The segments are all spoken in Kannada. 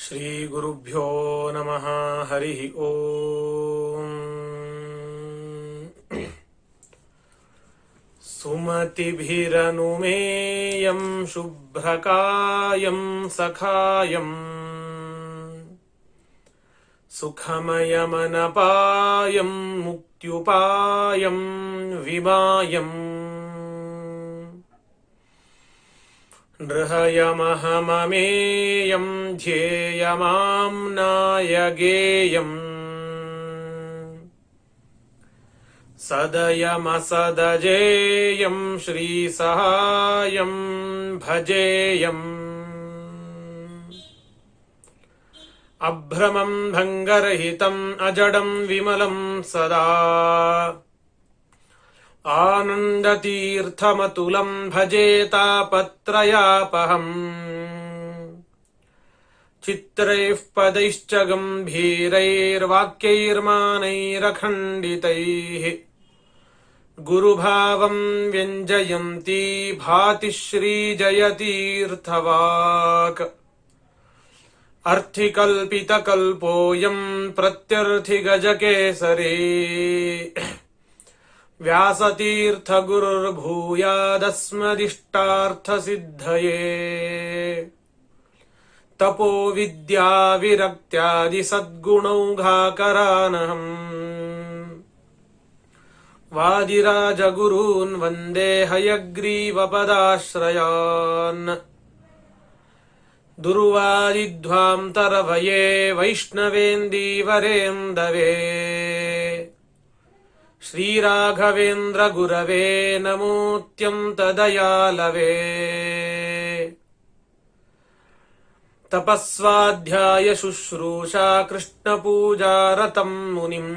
ಶ್ರೀಗುರುಭ್ಯೋ ನಮಃ ಹರಿ ಓಂ. ಸುಮತಿಭಿರನುಮೇಯಂ ಶುಭ್ರಕಾಯಂ ಸಖಾಯಂ ಸುಖಮಯಮನಪಾಯಂ ಮುಕ್ತ್ಯುಪಾಯಂ ವಿಮಾಯಂ ನೃಹಯಮಹಮಮೇಯಂ ಧ್ಯೇಯಮಾಮ್ನಾಯಗೇಯಂ ಸದಯಮಸದಜೇಯಂ ಶ್ರೀಸಹಾಯಂ ಭಜೇಯಂ ಅಭ್ರಮಂ ಭಂಗರಹಿತಂ ಅಜಡಂ ವಿಮಲಂ ಸದಾ ಆನಂದತೀರ್ಥಮತುಲಂ ಭಜೆ ತಾಪತ್ರಯಾಪಹಂ ಚಿತ್ರೈಃ ಪದೈಶ್ಚ ಗಂಭೀರೈರ್ವಾಕ್ಯೈರ್ಮಾನೈರಖಂಡಿತೈಃ ಗುರುಭಾವಂ ವ್ಯಂಜಯಂತಿ ಭಾತಿ ಶ್ರೀಜಯತೀರ್ಥವಾಕ್. ಅರ್ಥಿಕಲ್ಪಿತಕಲ್ಪೋऽಯಂ ಪ್ರತ್ಯರ್ಥಿಗಜಕೇಸರಿ ವ್ಯಾಸತೀರ್ಥಗುರುರ್ಭೂಯಾದಸ್ಮದಿಷ್ಟಾರ್ಥಸಿದ್ಧಯೇ ತಪೋ ವಿದ್ಯಾ ವಿರಕ್ತ್ಯಾದಿ ಸದ್ಗುಣೌಘಾಕರಾನಹಂ ವಾದಿರಾಜಗುರೂನ್ ವಂದೇ ಹಯಗ್ರೀವಪದಾಶ್ರಯಾನ್. ದುರ್ವಾದಿಧ್ವಾಂತರಭಯೇ ವೈಷ್ಣವೇಂದೀವರೇಂದವೇ ಶ್ರೀರಾಘವೇಂದ್ರ ಗುರವೇ ನಮೋತ್ಯಂತದಯಾಲವೇ. ತಪಸ್ವಾಧ್ಯಾಯ ಶುಶ್ರೂಷಾ ಕೃಷ್ಣಪೂಜಾರತಂ ಮುನಿಂ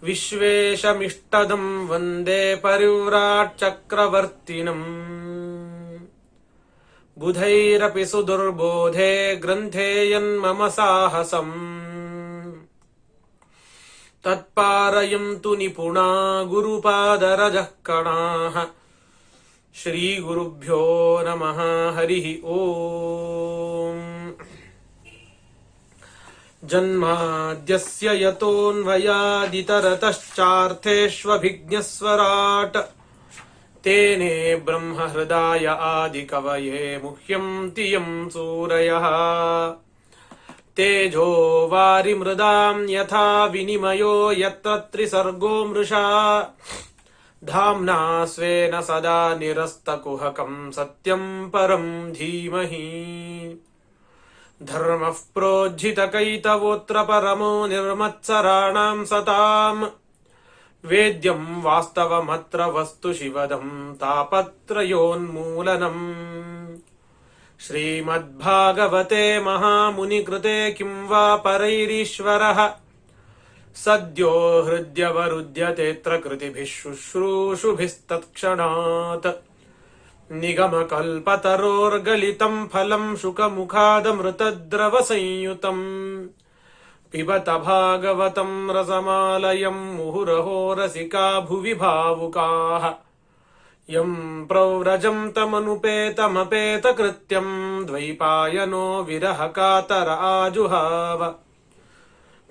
ವಿಶ್ವೇಶಮಿಷ್ಟದಂ ವಂದೇ ಪರಿವ್ರಾಟ್ ಚಕ್ರವರ್ತಿನಂ. ಬುಧೈರಪಿ ಸುದುರ್ಬೋಧೆ ಗ್ರಂಥೇ ಯನ್ಮಮ ಸಾಹಸಂ ತತ್ಪಾರಯಂತು ನಿಪುಣಾ ಗುರುಪಾದರಜಃ ಕಣಾಃ. ಶ್ರೀಗುರುಭ್ಯೋ ನಮಃ ಹರಿ ಓಂ. ಜನ್ಮಾದ್ಯಸ್ಯ ಯತೋನ್ವಯಾದಿತರತಶ್ಚಾರ್ಥೇಷ್ವಭಿಜ್ಞಸ್ವರಾಟ್ ತೇನೇ ಬ್ರಹ್ಮಹೃದಾಯ ಆದಿಕವಯೇ ಮುಹ್ಯಂತಿ ಯಂ ಸೂರಯಃ. ತೇಜೋ ವಾರಿಮೃದಾಂ ಯಥಾ ವಿನಿಮಯೋ ಯತ್ರ ತ್ರಿಸರ್ಗೋ ಮೃಷಾ ಧಾಮ್ನಾ ಸ್ವೇನ ಸದಾ ನಿರಸ್ತಕುಹಕಂ ಸತ್ಯಂ ಪರಂ ಧೀಮಹಿ. ಧರ್ಮಃ ಪ್ರೋಜ್झितकैतवोऽत्र ಪರಮೋ ನಿರ್ಮತ್ಸರಾಣಾಂ ಸತಾಂ ವೇದ್ಯಂ ವಾಸ್ತವಮತ್ರ ವಸ್ತು ಶಿವದಂ ತಾಪತ್ರಯೋನ್ಮೂಲನಂ. ಶ್ರೀಮದ್ಭಾಗವತೆ ಮಹಾಮುನಿಕೃತೆ ಕಿಂ ವಾ ಪರೈರೀಶ್ವರಃ ಸದ್ಯೋ ಹೃದ್ಯವರುಧ್ಯತೆತ್ರ ಕೃತಿಭಿಃ ಶುಶ್ರೂಷುಭಿಸ್ತತ್ಕ್ಷಣಾತ್. ನಿಗಮಕಲ್ಪತರೋರ್ಗಲಿತಂ ಫಲಂ ಶುಕಮುಖಾದಮೃತದ್ರವ ಸಂಯುತಂ ಪಿಬತ ಭಾಗವತಂ ರಸಮಾಲಯಂ ಮುಹುರಹೋ ರಸಿಕಾ ಭುವಿ ಭಾವುಕಾಃ. ಯಂ ಪ್ರವ್ರಜಂತಮನುಪೇತಮಪೇತಕೃತ್ಯಂ ದ್ವೈಪಾಯನೋ ವಿರಹ ಕಾತರ ಆಜುಹಾವ.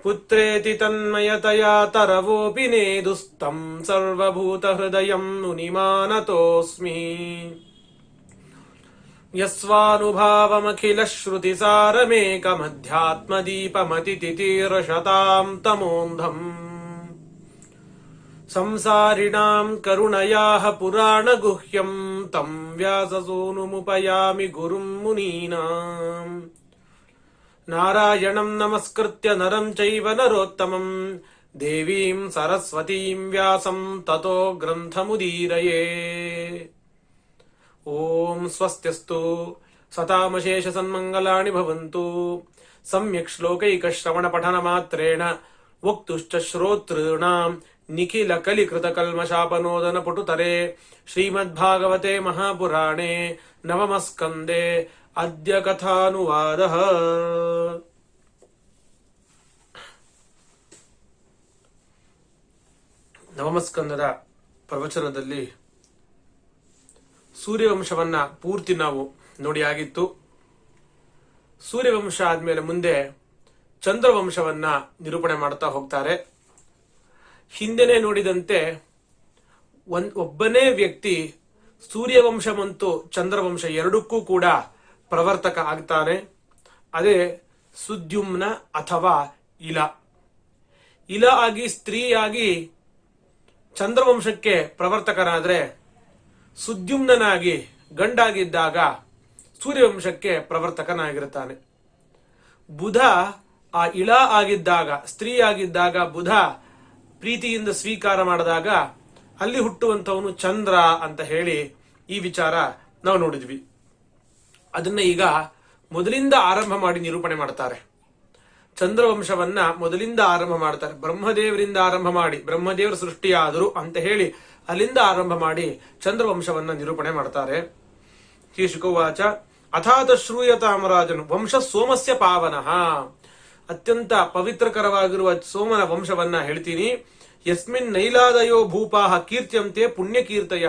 ಪುತ್ರೇತಿ ತನ್ಮಯತಯಾ ತರವೋಪಿ ನೇದುಸ್ತಂ ಸರ್ವಭೂತಹೃದಯಂ ಮುನಿಮಾನತೋಸ್ಮಿ. ಯಸ್ವಾನುಭಾವಮಖಿಲಶ್ರುತಿಸಾರಮೇಕಮಧ್ಯಾತ್ಮದೀಪಮತಿತಿತೀರ್ಷತಾಂ ತಮೋಂಧಂ. ಸಂಸಾರಿಣಾಂ ಕರುಣಯಾಃ ಪುರಾಣಗುಹ್ಯಂ ತಂ ವ್ಯಾಸಸೂನುಮುಪಯಾಮಿ ಗುರುಂ ಮುನೀನಾಂ. ನಾರಾಯಣಂ ನಮಸ್ಕೃತ್ಯ ನರಂ ಚೈವ ನರೋತ್ತಮಂ ದೇವೀಂ ಸರಸ್ವತೀಂ ವ್ಯಾಸಂ ತತೋ ಗ್ರಂಥಮುದೀರಯೇ. ಓಂ ಸ್ವಸ್ತ್ಯಸ್ತು ಸತಾಮಶೇಷ ಸನ್ಮಂಗಲಾನಿ ಭವಂತು. ಸಮ್ಯಕ್ ಶ್ಲೋಕೈಕಶ್ರವಣ ಪಠನ ಮಾತ್ರೇಣ ವಕ್ತುಶ್ಚ ಶ್ರೋತೃಣಾಂ ನಿಖಿಲ ಕಲಿಕೃತ ಕಲ್ಮಶಾಪನೋದನ ಪಟುತರೆ. ಶ್ರೀಮದ್ಭಾಗವತೆ ಮಹಾಪುರಾಣೆ ನವಮಸ್ಕಂದೆ ಅದ್ಯ ಕಥಾನುವಾದಃ. ನವಮಸ್ಕಂದದ ಪ್ರವಚನದಲ್ಲಿ ಸೂರ್ಯವಂಶವನ್ನ ಪೂರ್ತಿ ನಾವು ನೋಡಿ ಆಗಿತ್ತು. ಸೂರ್ಯವಂಶ ಆದ್ಮೇಲೆ ಮುಂದೆ ಚಂದ್ರವಂಶವನ್ನ ನಿರೂಪಣೆ ಮಾಡ್ತಾ ಹೋಗ್ತಾರೆ. ಹಿಂದೆನೆ ನೋಡಿದಂತೆ ಒಬ್ಬನೇ ವ್ಯಕ್ತಿ ಸೂರ್ಯವಂಶ ಮತ್ತು ಚಂದ್ರವಂಶ ಎರಡಕ್ಕೂ ಕೂಡ ಪ್ರವರ್ತಕ ಆಗ್ತಾನೆ. ಅದೇ ಸುದ್ಯುಮ್ನ ಅಥವಾ ಇಲ. ಇಲ ಆಗಿ ಸ್ತ್ರೀಯಾಗಿ ಚಂದ್ರವಂಶಕ್ಕೆ ಪ್ರವರ್ತಕನಾದ್ರೆ, ಸುದ್ಯುಮ್ನಾಗಿ ಗಂಡಾಗಿದ್ದಾಗ ಸೂರ್ಯವಂಶಕ್ಕೆ ಪ್ರವರ್ತಕನಾಗಿರುತ್ತಾನೆ. ಬುಧ ಆ ಇಳ ಆಗಿದ್ದಾಗ, ಸ್ತ್ರೀ ಆಗಿದ್ದಾಗ ಬುಧ ಪ್ರೀತಿಯಿಂದ ಸ್ವೀಕಾರ ಮಾಡಿದಾಗ ಅಲ್ಲಿ ಹುಟ್ಟುವಂತವನು ಚಂದ್ರ ಅಂತ ಹೇಳಿ ಈ ವಿಚಾರ ನಾವು ನೋಡಿದ್ವಿ. ಅದನ್ನ ಈಗ ಮೊದಲಿಂದ ಆರಂಭ ಮಾಡಿ ನಿರೂಪಣೆ ಮಾಡ್ತಾರೆ. ಚಂದ್ರವಂಶವನ್ನ ಮೊದಲಿಂದ ಆರಂಭ ಮಾಡ್ತಾರೆ. ಬ್ರಹ್ಮದೇವರಿಂದ ಆರಂಭ ಮಾಡಿ, ಬ್ರಹ್ಮದೇವರ ಸೃಷ್ಟಿಯಾದರು ಅಂತ ಹೇಳಿ ಅಲ್ಲಿಂದ ಆರಂಭ ಮಾಡಿ ಚಂದ್ರವಂಶವನ್ನ ನಿರೂಪಣೆ ಮಾಡ್ತಾರೆ. ಶೀರ್ಷಿಕೋವಾಚ ಅಥಾತ ಶ್ರೂಯತಾಮರಾಜನು ವಂಶ ಸೋಮಸ್ಯ ಪಾವನಃ. ಅತ್ಯಂತ ಪವಿತ್ರಕರವಾಗಿರುವ ಸೋಮನ ವಂಶವನ್ನ ಹೇಳ್ತೀನಿ. ಯಸ್ಮಿನ್ ನೈಲಾದಯೋ ಭೂಪಾಹ ಕೀರ್ತ್ಯಂತೆ ಪುಣ್ಯಕೀರ್ತಯ.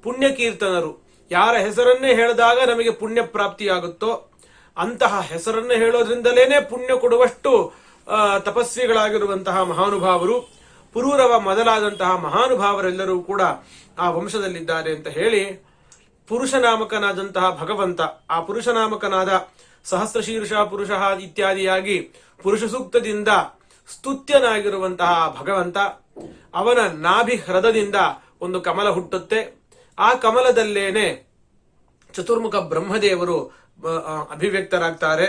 ಪುಣ್ಯಕೀರ್ತನರು ಯಾರ ಹೆಸರನ್ನೇ ಹೇಳಿದಾಗ ನಮಗೆ ಪುಣ್ಯ ಪ್ರಾಪ್ತಿಯಾಗುತ್ತೋ ಅಂತಹ ಹೆಸರನ್ನು ಹೇಳೋದ್ರಿಂದಲೇನೆ ಪುಣ್ಯ ಕೊಡುವಷ್ಟು ತಪಸ್ವಿಗಳಾಗಿರುವಂತಹ ಮಹಾನುಭಾವರು, ಪುರೂರವ ಮೊದಲಾದಂತಹ ಮಹಾನುಭಾವರೆಲ್ಲರೂ ಕೂಡ ಆ ವಂಶದಲ್ಲಿದ್ದಾರೆ ಅಂತ ಹೇಳಿ, ಪುರುಷನಾಮಕನಾದಂತಹ ಭಗವಂತ, ಆ ಪುರುಷನಾಮಕನಾದ ಸಹಸ್ರಶೀರ್ಷ ಪುರುಷ ಇತ್ಯಾದಿಯಾಗಿ ಪುರುಷ ಸೂಕ್ತದಿಂದ ಸ್ತುತ್ಯನಾಗಿರುವಂತಹ ಭಗವಂತ, ಅವನ ನಾಭಿ ಹೃದಯದಿಂದ ಒಂದು ಕಮಲ ಹುಟ್ಟುತ್ತೆ. ಆ ಕಮಲದಲ್ಲೇನೆ ಚತುರ್ಮುಖ ಬ್ರಹ್ಮದೇವರು ಅಭಿವ್ಯಕ್ತರಾಗ್ತಾರೆ.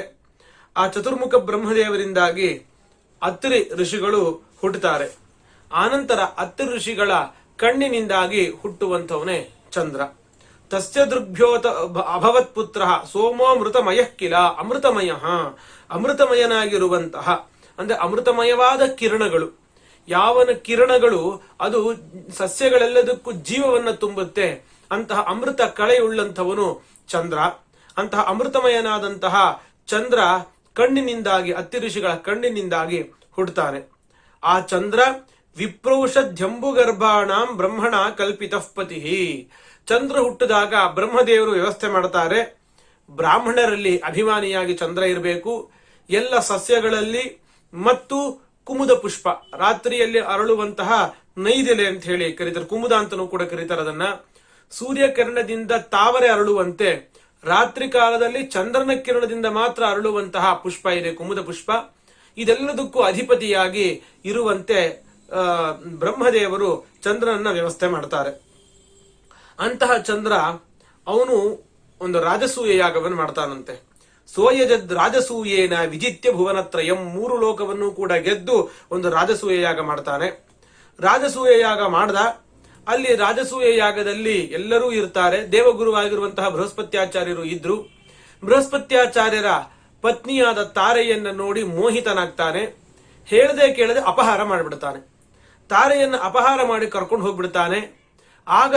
ಆ ಚತುರ್ಮುಖ ಬ್ರಹ್ಮದೇವರಿಂದಾಗಿ ಅತ್ರಿ ಋಷಿಗಳು ಹುಟ್ಟುತ್ತಾರೆ. ಆನಂತರ ಅತ್ರಿ ಋಷಿಗಳ ಕಣ್ಣಿನಿಂದಾಗಿ ಹುಟ್ಟುವಂಥವನೇ ಚಂದ್ರ. ತಸ್ಯ ದೃಗ್ಭ್ಯೋತ ಅಭವತ್ ಪುತ್ರ ಸೋಮೋ ಅಮೃತಮಯ ಕಿಲ. ಅಮೃತಮಯನಾಗಿರುವಂತಹ ಅಂದ್ರೆ ಅಮೃತಮಯವಾದ ಕಿರಣಗಳು, ಯಾವನ ಕಿರಣಗಳು ಅದು ಸಸ್ಯಗಳೆಲ್ಲದಕ್ಕೂ ಜೀವವನ್ನ ತುಂಬುತ್ತೆ, ಅಂತಹ ಅಮೃತ ಕಳೆಯುಳ್ಳಂಥವನು ಚಂದ್ರ. ಅಂತಹ ಅಮೃತಮಯನಾದಂತಹ ಚಂದ್ರ ಕಣ್ಣಿನಿಂದಾಗಿ, ಅತ್ತಿ ಋಷಿಗಳ ಕಣ್ಣಿನಿಂದಾಗಿ ಹುಟ್ಟುತ್ತಾನೆ. ಆ ಚಂದ್ರ ವಿಪ್ರೌಷಧ್ಯಂಬುಗರ್ಭಾಣಾಂ ಬ್ರಹ್ಮಣ ಕಲ್ಪಿತಃ ಪತಿ. ಚಂದ್ರ ಹುಟ್ಟಿದಾಗ ಬ್ರಹ್ಮದೇವರು ವ್ಯವಸ್ಥೆ ಮಾಡ್ತಾರೆ, ಬ್ರಾಹ್ಮಣರಲ್ಲಿ ಅಭಿಮಾನಿಯಾಗಿ ಚಂದ್ರ ಇರಬೇಕು, ಎಲ್ಲ ಸಸ್ಯಗಳಲ್ಲಿ ಮತ್ತು ಕುಮುದ ಪುಷ್ಪ, ರಾತ್ರಿಯಲ್ಲಿ ಅರಳುವಂತಹ ನೈದೆಲೆ ಅಂತ ಹೇಳಿ ಕರೀತಾರೆ, ಕುಮುದ ಅಂತನೂ ಕೂಡ ಕರೀತಾರೆ ಅದನ್ನ. ಸೂರ್ಯ ಕಿರಣದಿಂದ ತಾವರೆ ಅರಳುವಂತೆ ರಾತ್ರಿ ಕಾಲದಲ್ಲಿ ಚಂದ್ರನ ಕಿರಣದಿಂದ ಮಾತ್ರ ಅರಳುವಂತಹ ಪುಷ್ಪ ಇದೆ, ಕುಮುದ ಪುಷ್ಪ. ಇದೆಲ್ಲದಕ್ಕೂ ಅಧಿಪತಿಯಾಗಿ ಇರುವಂತೆ ಬ್ರಹ್ಮದೇವರು ಚಂದ್ರನನ್ನ ವ್ಯವಸ್ಥೆ ಮಾಡ್ತಾರೆ. ಅಂತಹ ಚಂದ್ರ ಅವನು ಒಂದು ರಾಜಸೂಯ ಯಾಗವನ್ನು ಮಾಡ್ತಾನಂತೆ. ಸೋಯಜದ್ ರಾಜಸೂಯೇನ ವಿಜಿತ್ಯ ಭುವನತ್ರಯಂ. 3 ಲೋಕವನ್ನು ಕೂಡ ಗೆದ್ದು ಒಂದು ರಾಜಸೂಯ ಯಾಗ ಮಾಡ್ತಾನೆ. ರಾಜಸೂಯ ಯಾಗ ಮಾಡ್ದ. ಅಲ್ಲಿ ರಾಜಸೂಯ ಯಾಗದಲ್ಲಿ ಎಲ್ಲರೂ ಇರ್ತಾರೆ. ದೇವಗುರುವಾಗಿರುವಂತಹ ಬೃಹಸ್ಪತ್ಯಾಚಾರ್ಯರು ಇದ್ರು. ಬೃಹಸ್ಪತ್ಯಾಚಾರ್ಯರ ಪತ್ನಿಯಾದ ತಾರೆಯನ್ನ ನೋಡಿ ಮೋಹಿತನಾಗ್ತಾನೆ. ಹೇಳದೆ ಕೇಳದೆ ಅಪಹಾರ ಮಾಡಿಬಿಡ್ತಾನೆ. ತಾರೆಯನ್ನ ಅಪಹಾರ ಮಾಡಿ ಕರ್ಕೊಂಡು ಹೋಗ್ಬಿಡ್ತಾನೆ. ಆಗ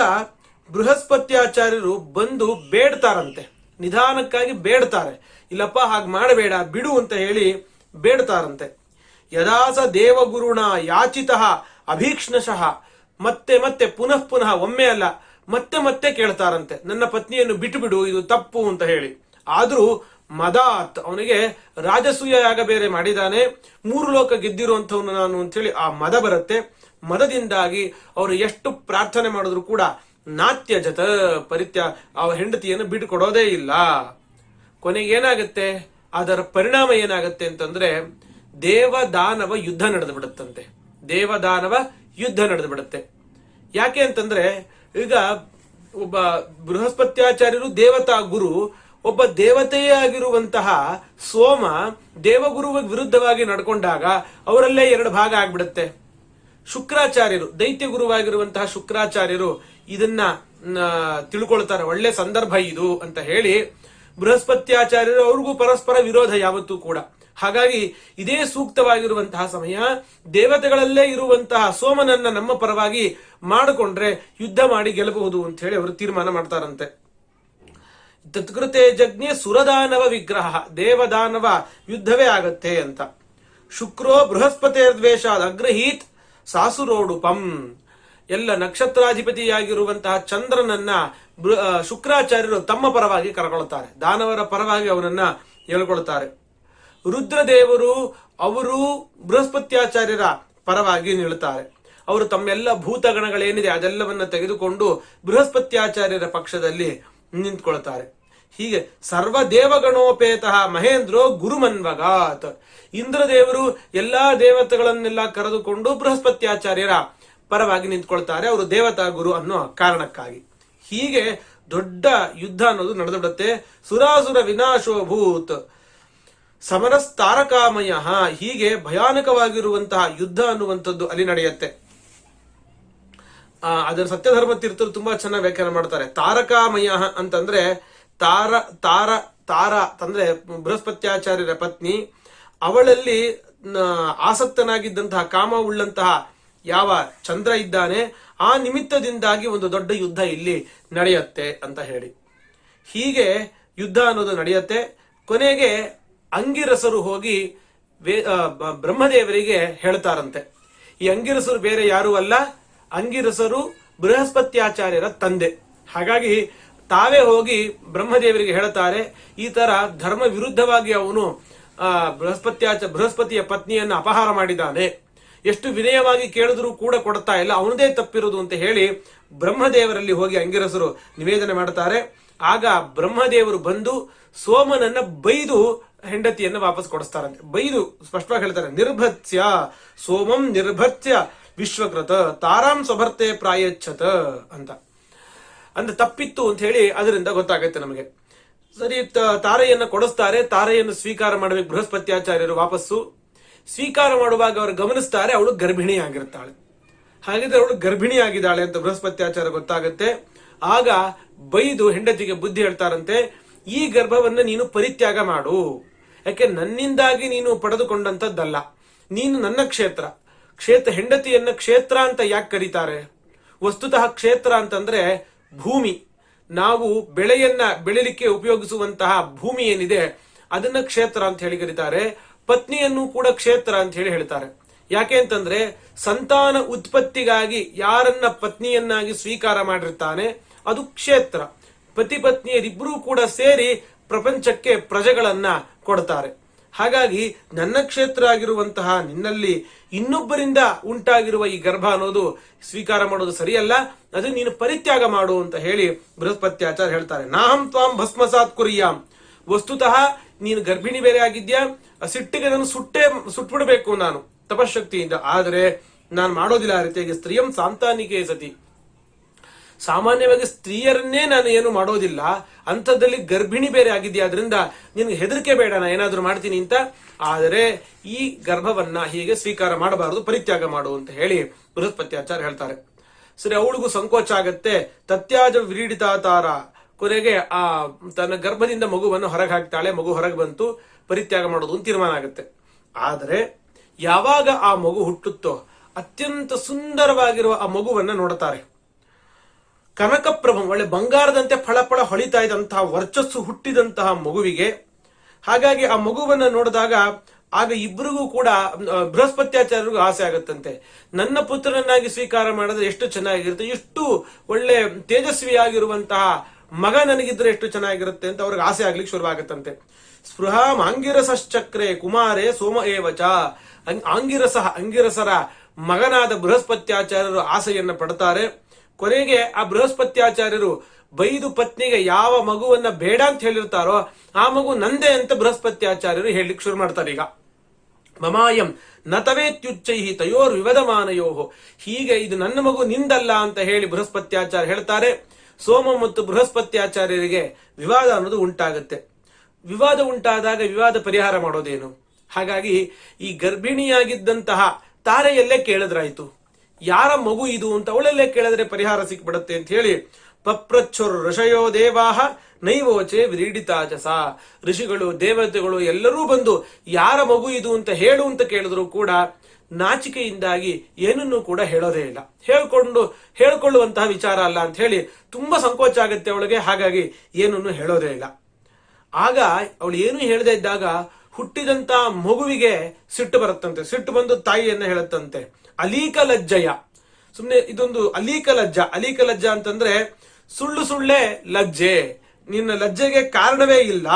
ಬೃಹಸ್ಪತ್ಯಾಚಾರ್ಯರು ಬಂದು ಬೇಡ್ತಾರಂತೆ, ನಿಧಾನಕ್ಕಾಗಿ ಬೇಡ್ತಾರೆ, ಇಲ್ಲಪ್ಪ ಹಾಗೆ ಮಾಡಬೇಡ ಬಿಡು ಅಂತ ಹೇಳಿ ಬೇಡ್ತಾರಂತೆ. ಯದಾಸ ದೇವಗುರುಣ ಯಾಚಿತಃ ಅಭೀಕ್ಷ್ಣಶಃ. ಮತ್ತೆ ಮತ್ತೆ ಪುನಃ ಪುನಃ, ಒಮ್ಮೆ ಅಲ್ಲ ಮತ್ತೆ ಮತ್ತೆ ಕೇಳ್ತಾರಂತೆ, ನನ್ನ ಪತ್ನಿಯನ್ನು ಬಿಟ್ಟು ಬಿಡು, ಇದು ತಪ್ಪು ಅಂತ ಹೇಳಿ. ಆದ್ರೂ ಮದಾತ್, ಅವನಿಗೆ ರಾಜಸೂಯ ಯಾಗ ಬೇರೆ ಮಾಡಿದಾನೆ, 3 ಲೋಕ ಗೆದ್ದಿರುವಂತವನು ನಾನು ಅಂತ ಹೇಳಿ ಆ ಮದ ಬರುತ್ತೆ. ಮದದಿಂದಾಗಿ ಅವರು ಎಷ್ಟು ಪ್ರಾರ್ಥನೆ ಮಾಡಿದ್ರು ಕೂಡ ನಾತ್ಯ ಜತ ಆ ಹೆಂಡತಿಯನ್ನು ಬಿಟ್ಟು ಕೊಡೋದೇ ಇಲ್ಲ. ಕೊನೆಗೆ ಏನಾಗುತ್ತೆ, ಅದರ ಪರಿಣಾಮ ಏನಾಗುತ್ತೆ ಅಂತಂದ್ರೆ ದೇವದಾನವ ಯುದ್ಧ ನಡೆದು ಬಿಡುತ್ತಂತೆ. ದೇವದಾನವ ಯುದ್ಧ ನಡೆದು ಬಿಡುತ್ತೆ. ಯಾಕೆ ಅಂತಂದ್ರೆ ಈಗ ಒಬ್ಬ ಬೃಹಸ್ಪತ್ಯಾಚಾರ್ಯರು ದೇವತಾ ಗುರು, ಒಬ್ಬ ದೇವತೆಯೇ ಆಗಿರುವಂತಹ ಸೋಮ ದೇವಗುರುವ ವಿರುದ್ಧವಾಗಿ ನಡ್ಕೊಂಡಾಗ ಅವರಲ್ಲೇ 2 ಭಾಗ ಆಗ್ಬಿಡುತ್ತೆ. ಶುಕ್ರಾಚಾರ್ಯರು, ದೈತ್ಯ ಗುರುವಾಗಿರುವಂತಹ ಶುಕ್ರಾಚಾರ್ಯರು ಇದನ್ನ ತಿಳ್ಕೊಳ್ತಾರೆ, ಒಳ್ಳೆ ಸಂದರ್ಭ ಇದು ಅಂತ ಹೇಳಿ. ಬೃಹಸ್ಪತ್ಯಾಚಾರ್ಯರು ಅವ್ರಿಗೂ ಪರಸ್ಪರ ವಿರೋಧ ಯಾವತ್ತೂ ಕೂಡ. ಹಾಗಾಗಿ ಇದೇ ಸೂಕ್ತವಾಗಿರುವಂತಹ ಸಮಯ, ದೇವತೆಗಳಲ್ಲೇ ಇರುವಂತಹ ಸೋಮನನ್ನ ನಮ್ಮ ಪರವಾಗಿ ಮಾಡಿಕೊಂಡ್ರೆ ಯುದ್ಧ ಮಾಡಿ ಗೆಲ್ಲಬಹುದು ಅಂತ ಹೇಳಿ ಅವರು ತೀರ್ಮಾನ ಮಾಡ್ತಾರಂತೆ. ತತ್ಕೃತೆ ಜಜ್ಞೆ ಸುರದಾನವ ವಿಗ್ರಹ. ದೇವದಾನವ ಯುದ್ಧವೇ ಆಗತ್ತೆ ಅಂತ. ಶುಕ್ರೋ ಬೃಹಸ್ಪತಿರ್ದ್ವೇಷಾದ ಅಗ್ರಹೀತ್ ಸಾಸುರೋಡುಪಂ. ಎಲ್ಲ ನಕ್ಷತ್ರಾಧಿಪತಿಯಾಗಿರುವಂತಹ ಚಂದ್ರನನ್ನ ಶುಕ್ರಾಚಾರ್ಯರು ತಮ್ಮ ಪರವಾಗಿ ಕರ್ಕೊಳ್ತಾರೆ, ದಾನವರ ಪರವಾಗಿ ಅವನನ್ನ ಹೇಳ್ಕೊಳ್ತಾರೆ. ರುದ್ರದೇವರು ಅವರು ಬೃಹಸ್ಪತ್ಯಾಚಾರ್ಯರ ಪರವಾಗಿ ನಿಲ್ಲುತ್ತಾರೆ. ಅವರು ತಮ್ಮೆಲ್ಲ ಭೂತಗಣಗಳೇನಿದೆ ಅದೆಲ್ಲವನ್ನ ತೆಗೆದುಕೊಂಡು ಬೃಹಸ್ಪತ್ಯಾಚಾರ್ಯರ ಪಕ್ಷದಲ್ಲಿ ನಿಂತ್ಕೊಳ್ತಾರೆ. ಹೀಗೆ ಸರ್ವ ದೇವಗಣೋಪೇತ ಮಹೇಂದ್ರೋ ಗುರುಮನ್ವಗಾತ್. ಇಂದ್ರದೇವರು ಎಲ್ಲಾ ದೇವತೆಗಳನ್ನೆಲ್ಲ ಕರೆದುಕೊಂಡು ಬೃಹಸ್ಪತ್ಯಾಚಾರ್ಯರ ಪರವಾಗಿ ನಿಂತ್ಕೊಳ್ತಾರೆ, ಅವರು ದೇವತಾ ಗುರು ಅನ್ನೋ ಕಾರಣಕ್ಕಾಗಿ. ಹೀಗೆ ದೊಡ್ಡ ಯುದ್ಧ ಅನ್ನೋದು ನಡೆದುಬಿಡುತ್ತೆ. ಸುರಾಸುರ ವಿನಾಶೋಭೂತ್ ಸಮರಸ್ತಾರಕಾಮಯ. ಹೀಗೆ ಭಯಾನಕವಾಗಿರುವಂತಹ ಯುದ್ಧ ಅನ್ನುವಂಥದ್ದು ಅಲ್ಲಿ ನಡೆಯುತ್ತೆ. ಅದರ ಸತ್ಯಧರ್ಮ ತೀರ್ಥರು ತುಂಬಾ ಚೆನ್ನಾಗಿ ವ್ಯಾಖ್ಯಾನ ಮಾಡ್ತಾರೆ. ತಾರಕಾಮಯ ಅಂತಂದ್ರೆ ತಾರ ತಾರ ತಾರ ಅಂತಂದ್ರೆ ಬೃಹಸ್ಪತ್ಯಾಚಾರ್ಯರ ಪತ್ನಿ, ಅವಳಲ್ಲಿ ಆಸಕ್ತನಾಗಿದ್ದಂತಹ ಕಾಮ ಉಳ್ಳಂತಹ ಯಾವ ಚಂದ್ರ ಇದ್ದಾನೆ, ಆ ನಿಮಿತ್ತದಿಂದಾಗಿ ಒಂದು ದೊಡ್ಡ ಯುದ್ಧ ಇಲ್ಲಿ ನಡೆಯುತ್ತೆ ಅಂತ ಹೇಳಿ. ಹೀಗೆ ಯುದ್ಧ ಅನ್ನೋದು ನಡೆಯುತ್ತೆ. ಕೊನೆಗೆ ಅಂಗಿರಸರು ಹೋಗಿ ಬ್ರಹ್ಮದೇವರಿಗೆ ಹೇಳ್ತಾರಂತೆ. ಈ ಅಂಗಿರಸರು ಬೇರೆ ಯಾರು ಅಲ್ಲ, ಅಂಗಿರಸರು ಬೃಹಸ್ಪತ್ಯಾಚಾರ್ಯರ ತಂದೆ. ಹಾಗಾಗಿ ತಾವೇ ಹೋಗಿ ಬ್ರಹ್ಮದೇವರಿಗೆ ಹೇಳ್ತಾರೆ, ಈ ತರ ಧರ್ಮ ವಿರುದ್ಧವಾಗಿ ಅವನು ಬೃಹಸ್ಪತಿಯ ಪತ್ನಿಯನ್ನು ಅಪಹಾರ ಮಾಡಿದ್ದಾನೆ, ಎಷ್ಟು ವಿನಯವಾಗಿ ಕೇಳಿದ್ರು ಕೂಡ ಕೊಡ್ತಾ ಇಲ್ಲ, ಅವನದೇ ತಪ್ಪಿರುವುದು ಅಂತ ಹೇಳಿ ಬ್ರಹ್ಮದೇವರಲ್ಲಿ ಹೋಗಿ ಅಂಗಿರಸರು ನಿವೇದನೆ ಮಾಡ್ತಾರೆ. ಆಗ ಬ್ರಹ್ಮದೇವರು ಬಂದು ಸೋಮನನ್ನ ಬೈದು ಹೆಂಡತಿಯನ್ನು ವಾಪಸ್ ಕೊಡಿಸ್ತಾರಂತೆ. ಬೈದು ಸ್ಪಷ್ಟವಾಗಿ ಹೇಳ್ತಾರೆ, ನಿರ್ಭತ್ಸ್ಯ ಸೋಮಂ ನಿರ್ಭತ್ಸ್ಯ ವಿಶ್ವಕೃತ ತಾರಾಂ ಸ್ವಭರ್ತೆ ಪ್ರಾಯಚ್ಛತ ಅಂತ. ಅಂದ್ರೆ ತಪ್ಪಿತ್ತು ಅಂತ ಹೇಳಿ ಅದರಿಂದ ಗೊತ್ತಾಗುತ್ತೆ ನಮಗೆ. ಸರಿ, ತಾರೆಯನ್ನು ಕೊಡಿಸ್ತಾರೆ. ತಾರೆಯನ್ನು ಸ್ವೀಕಾರ ಮಾಡಬೇಕು ಬೃಹಸ್ಪತ್ಯಾಚಾರ್ಯರು. ವಾಪಸ್ಸು ಸ್ವೀಕಾರ ಮಾಡುವಾಗ ಅವರು ಗಮನಿಸ್ತಾರೆ, ಅವಳು ಗರ್ಭಿಣಿ ಆಗಿರ್ತಾಳೆ. ಹಾಗಿದ್ರೆ ಅವಳು ಗರ್ಭಿಣಿ ಆಗಿದ್ದಾಳೆ ಅಂತ ಬೃಹಸ್ಪತ್ಯಾಚಾರ್ಯ ಗೊತ್ತಾಗುತ್ತೆ. ಆಗ ಬೈದು ಹೆಂಡತಿಗೆ ಬುದ್ಧಿ ಹೇಳ್ತಾರಂತೆ, ಈ ಗರ್ಭವನ್ನ ನೀನು ಪರಿತ್ಯಾಗ ಮಾಡು, ಯಾಕೆ ನನ್ನಿಂದಾಗಿ ನೀನು ಪಡೆದುಕೊಂಡಂತದ್ದಲ್ಲ, ನೀನು ನನ್ನ ಕ್ಷೇತ್ರ. ಹೆಂಡತಿಯನ್ನ ಕ್ಷೇತ್ರ ಅಂತ ಯಾಕೆ ಕರೀತಾರೆ? ವಸ್ತುತಃ ಕ್ಷೇತ್ರ ಅಂತಂದ್ರೆ ಭೂಮಿ. ನಾವು ಬೆಳೆಯಲಿಕ್ಕೆ ಉಪಯೋಗಿಸುವಂತಹ ಭೂಮಿ ಏನಿದೆ ಅದನ್ನ ಕ್ಷೇತ್ರ ಅಂತ ಹೇಳಿ ಕರೀತಾರೆ. ಪತ್ನಿಯನ್ನು ಕೂಡ ಕ್ಷೇತ್ರ ಅಂತ ಹೇಳಿ ಹೇಳ್ತಾರೆ. ಯಾಕೆ ಅಂತಂದ್ರೆ ಸಂತಾನ ಉತ್ಪತ್ತಿಗಾಗಿ ಯಾರನ್ನ ಪತ್ನಿಯನ್ನಾಗಿ ಸ್ವೀಕಾರ ಮಾಡಿರ್ತಾನೆ ಅದು ಕ್ಷೇತ್ರ. ಪತಿ ಪತ್ನಿಯರಿಬ್ಬರೂ ಕೂಡ ಸೇರಿ ಪ್ರಪಂಚಕ್ಕೆ ಪ್ರಜೆಗಳನ್ನ ಕೊಡ್ತಾರೆ. ಹಾಗಾಗಿ ನನ್ನ ಕ್ಷೇತ್ರ ಆಗಿರುವಂತಹ ನಿನ್ನಲ್ಲಿ ಇನ್ನೊಬ್ಬರಿಂದ ಉಂಟಾಗಿರುವ ಈ ಗರ್ಭ ಅನ್ನೋದು ಸ್ವೀಕಾರ ಮಾಡೋದು ಸರಿಯಲ್ಲ, ಅದು ನೀನು ಪರಿತ್ಯಾಗ ಮಾಡು ಅಂತ ಹೇಳಿ ಬೃಹಸ್ಪತ್ಯಾಚಾರ್ಯ ಹೇಳ್ತಾರೆ. ನಾಹಂ ತ್ವಾಂ ಭಸ್ಮಸಾತ್ ಕುರಿಯಾಂ. ವಸ್ತುತಃ ನೀನು ಗರ್ಭಿಣಿ ಬೇರೆ ಆಗಿದ್ಯಾ, ಸಿಟ್ಟಿಗೆ ನಾನು ಸುಟ್ಬಿಡ್ಬೇಕು ನಾನು ತಪಶಕ್ತಿಯಿಂದ, ಆದರೆ ನಾನು ಮಾಡೋದಿಲ್ಲ ಆ ರೀತಿಯಾಗಿ. ಸ್ತ್ರೀಯಂ ಸಾಂತಾನಿಕೆ ಸತಿ. ಸಾಮಾನ್ಯವಾಗಿ ಸ್ತ್ರೀಯರನ್ನೇ ನಾನು ಏನು ಮಾಡೋದಿಲ್ಲ, ಅಂಥದ್ದಲ್ಲಿ ಗರ್ಭಿಣಿ ಬೇರೆ ಆಗಿದ್ಯಾ, ಅದರಿಂದ ನಿನ್ಗೆ ಹೆದರಿಕೆ ಬೇಡ, ನಾ ಏನಾದ್ರೂ ಮಾಡ್ತೀನಿ ಅಂತ. ಆದರೆ ಈ ಗರ್ಭವನ್ನ ಹೀಗೆ ಸ್ವೀಕಾರ ಮಾಡಬಾರದು, ಪರಿತ್ಯಾಗ ಮಾಡು ಅಂತ ಹೇಳಿ ಬೃಹಸ್ಪತ್ಯಾಚಾರ್ಯ ಹೇಳ್ತಾರೆ. ಸರಿ, ಅವಳಿಗೂ ಸಂಕೋಚ ಆಗತ್ತೆ. ತತ್ಯಾಜ ವಿರೀಡಿತಾ ತಾರ. ಕೊನೆಗೆ ಆ ತನ್ನ ಗರ್ಭದಿಂದ ಮಗುವನ್ನು ಹೊರಗೆ ಹಾಕ್ತಾಳೆ. ಮಗು ಹೊರಗೆ ಬಂತು, ಪರಿತ್ಯಾಗ ಮಾಡೋದು ಅಂತ ತೀರ್ಮಾನ ಆಗುತ್ತೆ. ಆದರೆ ಯಾವಾಗ ಆ ಮಗು ಹುಟ್ಟುತ್ತೋ ಅತ್ಯಂತ ಸುಂದರವಾಗಿರುವ ಆ ಮಗುವನ್ನ ನೋಡುತ್ತಾರೆ. ಕನಕಪ್ರಭಂ, ಒಳ್ಳೆ ಬಂಗಾರದಂತೆ ಫಳಫಳ ಹೊಳಿತಾ ಇದ್ದಂತಹ ವರ್ಚಸ್ಸು ಹುಟ್ಟಿದಂತಹ ಮಗುವಿಗೆ. ಹಾಗಾಗಿ ಆ ಮಗುವನ್ನ ನೋಡಿದಾಗ ಆಗ ಇಬ್ಬರಿಗೂ ಕೂಡ ಬೃಹಸ್ಪತ್ಯಾಚಾರ್ಯರಿಗೂ ಆಸೆ ಆಗುತ್ತಂತೆ, ನನ್ನ ಪುತ್ರನನ್ನಾಗಿ ಸ್ವೀಕಾರ ಮಾಡಿದ್ರೆ ಎಷ್ಟು ಚೆನ್ನಾಗಿರುತ್ತೆ, ಎಷ್ಟು ಒಳ್ಳೆ ತೇಜಸ್ವಿಯಾಗಿರುವಂತಹ ಮಗ ನನಗಿದ್ರೆ ಎಷ್ಟು ಚೆನ್ನಾಗಿರುತ್ತೆ ಅಂತ ಅವ್ರಿಗೆ ಆಸೆ ಆಗ್ಲಿಕ್ಕೆ ಶುರುವಾಗುತ್ತಂತೆ. ಸ್ಪೃಹ ಆಂಗಿರಸಶ್ಚಕ್ರೆ ಕುಮಾರೇ ಸೋಮ ಏವಚ. ಅಂಗಿರಸರ ಮಗನಾದ ಬೃಹಸ್ಪತ್ಯಾಚಾರ್ಯರು ಆಸೆಯನ್ನ ಪಡ್ತಾರೆ. ಕೊನೆಗೆ ಆ ಬೃಹಸ್ಪತ್ಯಾಚಾರ್ಯರು ಬೈದು ಪತ್ನಿಗೆ ಯಾವ ಮಗುವನ್ನ ಬೇಡ ಅಂತ ಹೇಳಿರ್ತಾರೋ ಆ ಮಗು ನಂದೇ ಅಂತ ಬೃಹಸ್ಪತ್ಯಾಚಾರ್ಯರು ಹೇಳಲಿಕ್ಕೆ ಶುರು ಮಾಡ್ತಾರೆ. ಈಗ ಮಮಾಯಂ ನತವೇತ್ಯುಚ್ಚೈ ತಯೋರ್ ವಿವದಮಾನಯೋ. ಹೀಗೆ ಇದು ನನ್ನ ಮಗು ನಿಂದಲ್ಲ ಅಂತ ಹೇಳಿ ಬೃಹಸ್ಪತ್ಯಾಚಾರ್ಯ ಹೇಳ್ತಾರೆ. ಸೋಮ ಮತ್ತು ಬೃಹಸ್ಪತ್ಯಾಚಾರ್ಯರಿಗೆ ವಿವಾದ ಅನ್ನೋದು ಉಂಟಾಗುತ್ತೆ. ವಿವಾದ ಉಂಟಾದಾಗ ವಿವಾದ ಪರಿಹಾರ ಮಾಡೋದೇನು? ಹಾಗಾಗಿ ಈ ಗರ್ಭಿಣಿಯಾಗಿದ್ದಂತಹ ತಾರೆಯಲ್ಲೇ ಕೇಳಿದ್ರಾಯ್ತು, ಯಾರ ಮಗು ಇದು ಅಂತ ಅವಳಲ್ಲೇ ಕೇಳಿದ್ರೆ ಪರಿಹಾರ ಸಿಕ್ಬಿಡುತ್ತೆ ಅಂತ ಹೇಳಿ ಪಪ್ರಚ್ಛುರ್ ಋಷಯೋ ದೇವಾಹ ನೈವೋಚೆ ವಿರೀಡಿತಾಚಸ. ಋಷಿಗಳು ದೇವತೆಗಳು ಎಲ್ಲರೂ ಬಂದು ಯಾರ ಮಗು ಇದು ಅಂತ ಹೇಳು ಅಂತ ಕೇಳಿದ್ರು ಕೂಡ ನಾಚಿಕೆಯಿಂದಾಗಿ ಏನನ್ನೂ ಕೂಡ ಹೇಳೋದೇ ಇಲ್ಲ. ಹೇಳ್ಕೊಳ್ಳುವಂತಹ ವಿಚಾರ ಅಲ್ಲ ಅಂತ ಹೇಳಿ ತುಂಬಾ ಸಂಕೋಚ ಆಗುತ್ತೆ ಅವಳಿಗೆ. ಹಾಗಾಗಿ ಏನನ್ನು ಹೇಳೋದೇ ಇಲ್ಲ. ಆಗ ಅವಳು ಏನು ಹೇಳದೇ ಇದ್ದಾಗ ಹುಟ್ಟಿದಂತ ಮಗುವಿಗೆ ಸಿಟ್ಟು ಬರುತ್ತಂತೆ. ಸಿಟ್ಟು ಬಂದು ತಾಯಿಯನ್ನ ಹೇಳುತ್ತಂತೆ, ಅಲೀಕ ಲಜ್ಜಯ. ಸುಮ್ನೆ ಇದೊಂದು ಅಲೀಕ ಲಜ್ಜ ಅಂತಂದ್ರೆ ಸುಳ್ಳೆ ಲಜ್ಜೆ, ನಿನ್ನ ಲಜ್ಜೆಗೆ ಕಾರಣವೇ ಇಲ್ಲ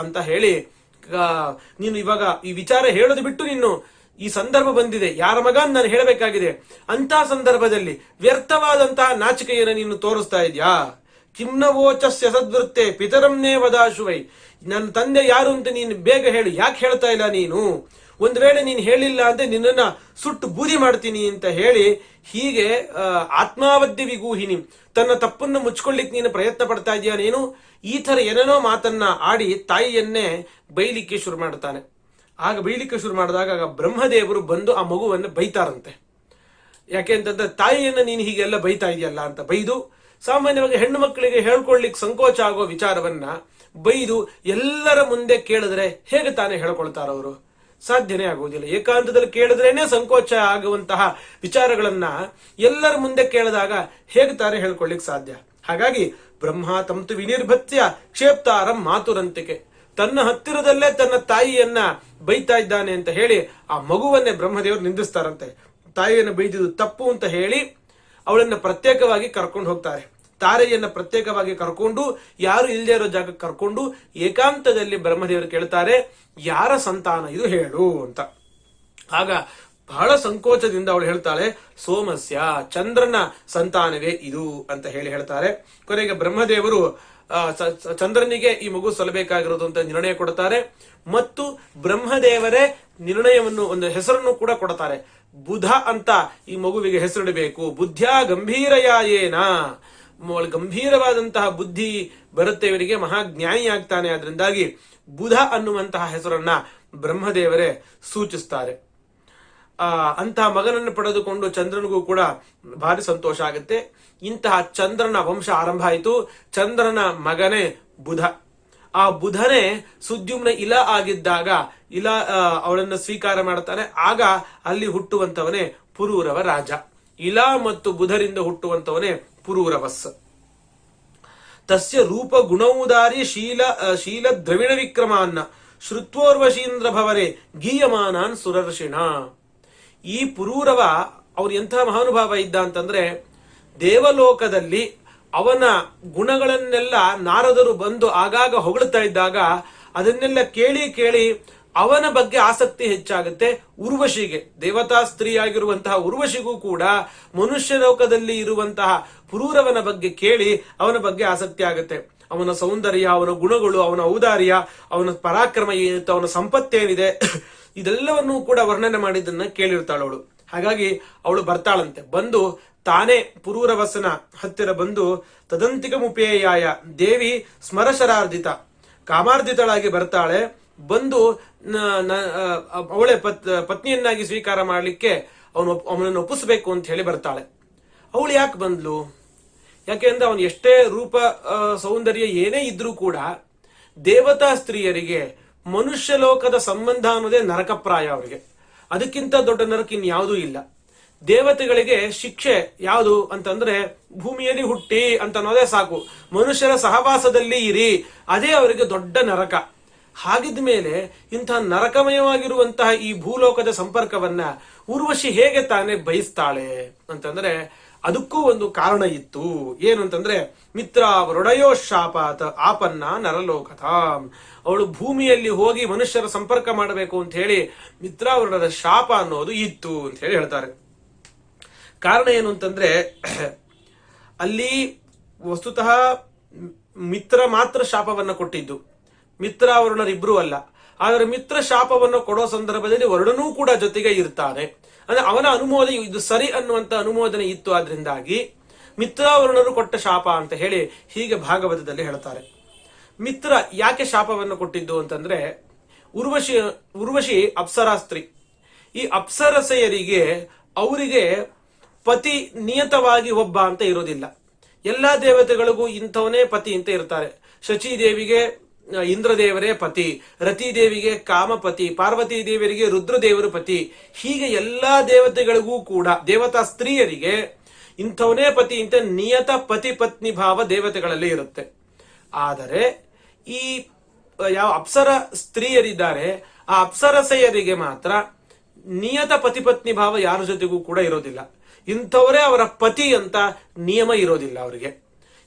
ಅಂತ ಹೇಳಿ ನೀನು ಇವಾಗ ಈ ವಿಚಾರ ಹೇಳೋದು ಬಿಟ್ಟು ನೀನು ಈ ಸಂದರ್ಭ ಬಂದಿದೆ, ಯಾರ ಮಗ ನಾನು ಹೇಳಬೇಕಾಗಿದೆ, ಅಂತ ಸಂದರ್ಭದಲ್ಲಿ ವ್ಯರ್ಥವಾದಂತಹ ನಾಚಿಕೆಯನ್ನು ನೀನು ತೋರಿಸ್ತಾ ಇದೆಯಾ? ಕಿಮ್ನವೋಚಸ್ಯ ಸದ್ವೃತ್ತೆ ಪಿತರಂನೇ ವದಾಶುವೈ. ನನ್ನ ತಂದೆ ಯಾರು ಅಂತ ನೀನು ಬೇಗ ಹೇಳು, ಯಾಕೆ ಹೇಳ್ತಾ ಇಲ್ಲ ನೀನು? ಒಂದ್ ವೇಳೆ ನೀನು ಹೇಳಿಲ್ಲ ಅಂದ್ರೆ ನಿನ್ನನ್ನ ಸುಟ್ಟು ಬೂದಿ ಮಾಡ್ತೀನಿ ಅಂತ ಹೇಳಿ ಹೀಗೆ ಆತ್ಮಾವದ್ಯ ವಿಗೂಹಿನಿ, ತನ್ನ ತಪ್ಪನ್ನು ಮುಚ್ಕೊಳ್ಳಿಕ್ ನೀನು ಪ್ರಯತ್ನ ಪಡ್ತಾ ಇದೀಯ ನೀನು. ಈ ತರ ಏನೇನೋ ಮಾತನ್ನ ಆಡಿ ತಾಯಿಯನ್ನೇ ಬೈಲಿಕ್ಕೆ ಶುರು ಮಾಡ್ತಾನೆ. ಆಗ ಬೈಲಿಕ್ಕೆ ಶುರು ಮಾಡಿದಾಗ ಬ್ರಹ್ಮದೇವರು ಬಂದು ಆ ಮಗುವನ್ನು ಬೈತಾರಂತೆ. ಯಾಕೆ ಅಂತಂದ್ರೆ ತಾಯಿಯನ್ನ ನೀನು ಹೀಗೆಲ್ಲ ಬೈತಾ ಇದೆಯಲ್ಲ ಅಂತ ಬೈದು, ಸಾಮಾನ್ಯವಾಗಿ ಹೆಣ್ಣು ಮಕ್ಕಳಿಗೆ ಹೇಳ್ಕೊಳ್ಲಿಕ್ಕೆ ಸಂಕೋಚ ಆಗೋ ವಿಚಾರವನ್ನ ಬೈದು ಎಲ್ಲರ ಮುಂದೆ ಕೇಳಿದ್ರೆ ಹೇಗೆ ತಾನೇ ಹೇಳ್ಕೊಳ್ತಾರವರು? ಸಾಧ್ಯನೇ ಆಗುವುದಿಲ್ಲ. ಏಕಾಂತದಲ್ಲಿ ಕೇಳಿದ್ರೇನೆ ಸಂಕೋಚ ಆಗುವಂತಹ ವಿಚಾರಗಳನ್ನ ಎಲ್ಲರ ಮುಂದೆ ಕೇಳಿದಾಗ ಹೇಗೆ ತಾನೇ ಹೇಳ್ಕೊಳ್ಳಿಕ್ ಸಾಧ್ಯ? ಹಾಗಾಗಿ ಬ್ರಹ್ಮ ತಂತು ವಿನಿರ್ಭತ್ಯ ಕ್ಷೇಪ್ತಾರಂ ಮಾತುರಂತಿಕೆ, ತನ್ನ ಹತ್ತಿರದಲ್ಲೇ ತನ್ನ ತಾಯಿಯನ್ನ ಬೈತಾ ಇದ್ದಾನೆ ಅಂತ ಹೇಳಿ ಆ ಮಗುವನ್ನೇ ಬ್ರಹ್ಮದೇವರು ನಿಂದಿಸ್ತಾರಂತೆ. ತಾಯಿಯನ್ನು ಬೈದಿದ್ದು ತಪ್ಪು ಅಂತ ಹೇಳಿ ಅವಳನ್ನ ಪ್ರತ್ಯೇಕವಾಗಿ ಕರ್ಕೊಂಡು ಹೋಗ್ತಾರೆ. ತಾರೆಯನ್ನ ಪ್ರತ್ಯೇಕವಾಗಿ ಕರ್ಕೊಂಡು, ಯಾರು ಇಲ್ಲದೆ ಇರೋ ಜಾಗಕ್ಕೆ ಕರ್ಕೊಂಡು ಏಕಾಂತದಲ್ಲಿ ಬ್ರಹ್ಮದೇವರು ಕೇಳ್ತಾರೆ, ಯಾರ ಸಂತಾನ ಇದು ಹೇಳು ಅಂತ. ಆಗ ಬಹಳ ಸಂಕೋಚದಿಂದ ಅವಳು ಹೇಳ್ತಾಳೆ, ಸೋಮಸ್ಯ, ಚಂದ್ರನ ಸಂತಾನವೇ ಇದು ಅಂತ ಹೇಳಿ ಹೇಳ್ತಾರೆ. ಕೊನೆಗೆ ಬ್ರಹ್ಮದೇವರು ಚಂದ್ರನಿಗೆ ಈ ಮಗು ಸಲ್ಲಬೇಕಾಗಿರೋದು ಅಂತ ನಿರ್ಣಯ ಕೊಡ್ತಾರೆ. ಮತ್ತು ಬ್ರಹ್ಮದೇವರೇ ನಿರ್ಣಯವನ್ನು, ಒಂದು ಹೆಸರನ್ನು ಕೂಡ ಕೊಡ್ತಾರೆ. ಬುಧ ಅಂತ ಈ ಮಗುವಿಗೆ ಹೆಸರಿಡಬೇಕು. ಬುದ್ಧ್ಯ ಗಂಭೀರಯಾಯೇನ, ಗಂಭೀರವಾದಂತಹ ಬುದ್ಧಿ ಬರುತ್ತೆ ಇವರಿಗೆ, ಮಹಾಜ್ಞಾನಿ ಆಗ್ತಾನೆ. ಅದರಿಂದಾಗಿ ಬುಧ ಅನ್ನುವಂತಹ ಹೆಸರನ್ನ ಬ್ರಹ್ಮದೇವರೇ ಸೂಚಿಸ್ತಾರೆ. ಅಂತಹ ಮಗನನ್ನು ಪಡೆದುಕೊಂಡು ಚಂದ್ರನಿಗೂ ಕೂಡ ಭಾರಿ ಸಂತೋಷ ಆಗುತ್ತೆ. ಇಂತಹ ಚಂದ್ರನ ವಂಶ ಆರಂಭ ಆಯಿತು. ಚಂದ್ರನ ಮಗನೇ ಬುಧ. ಆ ಬುಧನೇ ಸುದ್ಯುಮ್ನ ಇಲ ಆಗಿದ್ದಾಗ ಇಲ ಅವಳನ್ನು ಸ್ವೀಕಾರ ಮಾಡ್ತಾನೆ. ಆಗ ಅಲ್ಲಿ ಹುಟ್ಟುವಂತವನೇ ಪುರೂರವ ರಾಜ. ಇಲ ಮತ್ತು ಬುಧರಿಂದ ಹುಟ್ಟುವಂತವನೇ ಪುರೂರವಸ್. ತಸ್ಯ ರೂಪ ಗುಣೌದಾರಿ ಶೀಲ ದ್ರವಿಣ ವಿಕ್ರಮಾನ್ನ ಶ್ರುತ್ವೋರ್ವಶೀಂದ್ರ ಭವನೆ ಗೀಯಮಾನಾನ್ ಸುರರ್ಷಿಣ. ಈ ಪುರೂರವ ಅವ್ರು ಎಂಥ ಮಹಾನುಭಾವ ಇದ್ದ ಅಂತಂದ್ರೆ, ದೇವಲೋಕದಲ್ಲಿ ಅವನ ಗುಣಗಳನ್ನೆಲ್ಲ ನಾರದರು ಬಂದು ಆಗಾಗ ಹೊಗಳ್ತಾ ಇದ್ದಾಗ ಅದನ್ನೆಲ್ಲ ಕೇಳಿ ಕೇಳಿ ಅವನ ಬಗ್ಗೆ ಆಸಕ್ತಿ ಹೆಚ್ಚಾಗುತ್ತೆ. ಉರ್ವಶಿಗೆ, ದೇವತಾ ಸ್ತ್ರೀಯಾಗಿರುವಂತಹ ಉರ್ವಶಿಗೂ ಕೂಡ ಮನುಷ್ಯ ಲೋಕದಲ್ಲಿ ಇರುವಂತಹ ಪುರೂರವನ ಬಗ್ಗೆ ಕೇಳಿ ಅವನ ಬಗ್ಗೆ ಆಸಕ್ತಿ ಆಗುತ್ತೆ. ಅವನ ಸೌಂದರ್ಯ, ಅವನ ಗುಣಗಳು, ಅವನ ಔದಾರ್ಯ, ಅವನ ಪರಾಕ್ರಮ ಏನಿತ್ತು, ಅವನ ಸಂಪತ್ತೇನಿದೆ, ಇದೆಲ್ಲವನ್ನೂ ಕೂಡ ವರ್ಣನೆ ಮಾಡಿದ್ದನ್ನ ಕೇಳಿರ್ತಾಳವಳು. ಹಾಗಾಗಿ ಅವಳು ಬರ್ತಾಳಂತೆ. ಬಂದು ತಾನೇ ಪುರೂರವಸನ ಹತ್ತಿರ ಬಂದು, ತದಂತಿಕ ಮುಪೇಯಾಯ ದೇವಿ ಸ್ಮರಶರಾರ್ಧಿತ, ಕಾಮಾರ್ಧಿತಳಾಗಿ ಬರ್ತಾಳೆ. ಬಂದು ಅವಳೆ ಪತ್ನಿಯನ್ನಾಗಿ ಸ್ವೀಕಾರ ಮಾಡಲಿಕ್ಕೆ ಅವನನ್ನು ಒಪ್ಪಿಸ್ಬೇಕು ಅಂತ ಹೇಳಿ ಬರ್ತಾಳೆ. ಅವಳು ಯಾಕೆ ಬಂದ್ಲು? ಯಾಕೆಂದ್ರೆ ಅವನು ಎಷ್ಟೇ ರೂಪ ಸೌಂದರ್ಯ ಏನೇ ಇದ್ರೂ ಕೂಡ ದೇವತಾ ಸ್ತ್ರೀಯರಿಗೆ ಮನುಷ್ಯ ಲೋಕದ ಸಂಬಂಧ ಅನ್ನೋದೇ ನರಕಪ್ರಾಯ. ಅವರಿಗೆ ಅದಕ್ಕಿಂತ ದೊಡ್ಡ ನರಕ ಇನ್ಯಾವುದೂ ಇಲ್ಲ. ದೇವತೆಗಳಿಗೆ ಶಿಕ್ಷೆ ಯಾವುದು ಅಂತಂದ್ರೆ ಭೂಮಿಯಲ್ಲಿ ಹುಟ್ಟಿ ಅಂತ ಅನ್ನೋದೇ ಸಾಕು, ಮನುಷ್ಯರ ಸಹವಾಸದಲ್ಲಿ ಇರಿ, ಅದೇ ಅವರಿಗೆ ದೊಡ್ಡ ನರಕ. ಹಾಗಿದ ಮೇಲೆ ಇಂಥ ನರಕಮಯವಾಗಿರುವಂತಹ ಈ ಭೂಲೋಕದ ಸಂಪರ್ಕವನ್ನ ಊರ್ವಶಿ ಹೇಗೆ ತಾನೇ ಬಯಸ್ತಾಳೆ ಅಂತಂದ್ರೆ ಅದಕ್ಕೂ ಒಂದು ಕಾರಣ ಇತ್ತು. ಏನು ಅಂತಂದ್ರೆ, ಮಿತ್ರ ವೃಡಯೋ ಶಾಪಾತ ಆಪನ್ನ ನರಲೋಕಥ. ಅವಳು ಭೂಮಿಯಲ್ಲಿ ಹೋಗಿ ಮನುಷ್ಯರ ಸಂಪರ್ಕ ಮಾಡಬೇಕು ಅಂತ ಹೇಳಿ ಮಿತ್ರಾವೃಣದ ಶಾಪ ಅನ್ನೋದು ಇತ್ತು ಅಂತ ಹೇಳಿ ಹೇಳ್ತಾರೆ. ಕಾರಣ ಏನು ಅಂತಂದ್ರೆ, ಅಲ್ಲಿ ವಸ್ತುತಃ ಮಿತ್ರ ಮಾತ್ರ ಶಾಪವನ್ನ ಕೊಟ್ಟಿದ್ದು, ಮಿತ್ರಾವರುಣರಿಬ್ರು ಅಲ್ಲ. ಆದರೆ ಮಿತ್ರ ಶಾಪವನ್ನು ಕೊಡೋ ಸಂದರ್ಭದಲ್ಲಿ ವರುಣನೂ ಕೂಡ ಜೊತೆಗೆ ಇರ್ತಾನೆ. ಅಂದ್ರೆ ಅವನ ಅನುಮೋದನೆ ಇದು ಸರಿ ಅನ್ನುವಂತ ಅನುಮೋದನೆ ಇತ್ತು. ಆದ್ರಿಂದಾಗಿ ಮಿತ್ರಾವರುಣರು ಕೊಟ್ಟ ಶಾಪ ಅಂತ ಹೇಳಿ ಹೀಗೆ ಭಾಗವತದಲ್ಲಿ ಹೇಳ್ತಾರೆ. ಮಿತ್ರ ಯಾಕೆ ಶಾಪವನ್ನು ಕೊಟ್ಟಿದ್ದು ಅಂತಂದ್ರೆ, ಉರ್ವಶಿ ಅಪ್ಸರಾಸ್ತ್ರಿ. ಈ ಅಪ್ಸರಸೆಯರಿಗೆ ಅವರಿಗೆ ಪತಿ ನಿಯತವಾಗಿ ಒಬ್ಬ ಅಂತ ಇರೋದಿಲ್ಲ. ಎಲ್ಲಾ ದೇವತೆಗಳಿಗೂ ಇಂಥವನೇ ಪತಿ ಅಂತ ಇರ್ತಾರೆ. ಶಚೀದೇವಿಗೆ ಇಂದ್ರದೇವರೇ ಪತಿ, ರತಿದೇವಿಗೆ ಕಾಮಪತಿ, ಪಾರ್ವತಿ ದೇವರಿಗೆ ರುದ್ರದೇವರು ಪತಿ. ಹೀಗೆ ಎಲ್ಲಾ ದೇವತೆಗಳಿಗೂ ಕೂಡ ದೇವತಾ ಸ್ತ್ರೀಯರಿಗೆ ಇಂಥವನೇ ಪತಿ ಅಂತ ನಿಯತ ಪತಿ ಪತ್ನಿ ಭಾವ ದೇವತೆಗಳಲ್ಲಿ ಇರುತ್ತೆ. ಆದರೆ ಈ ಯಾವ ಅಪ್ಸರ ಸ್ತ್ರೀಯರಿದ್ದಾರೆ, ಆ ಅಪ್ಸರಸೆಯರಿಗೆ ಮಾತ್ರ ನಿಯತ ಪತಿ ಪತ್ನಿ ಭಾವ ಯಾರ ಜೊತೆಗೂ ಕೂಡ ಇರೋದಿಲ್ಲ. ಇಂಥವರೇ ಅವರ ಪತಿ ಅಂತ ನಿಯಮ ಇರೋದಿಲ್ಲ ಅವರಿಗೆ.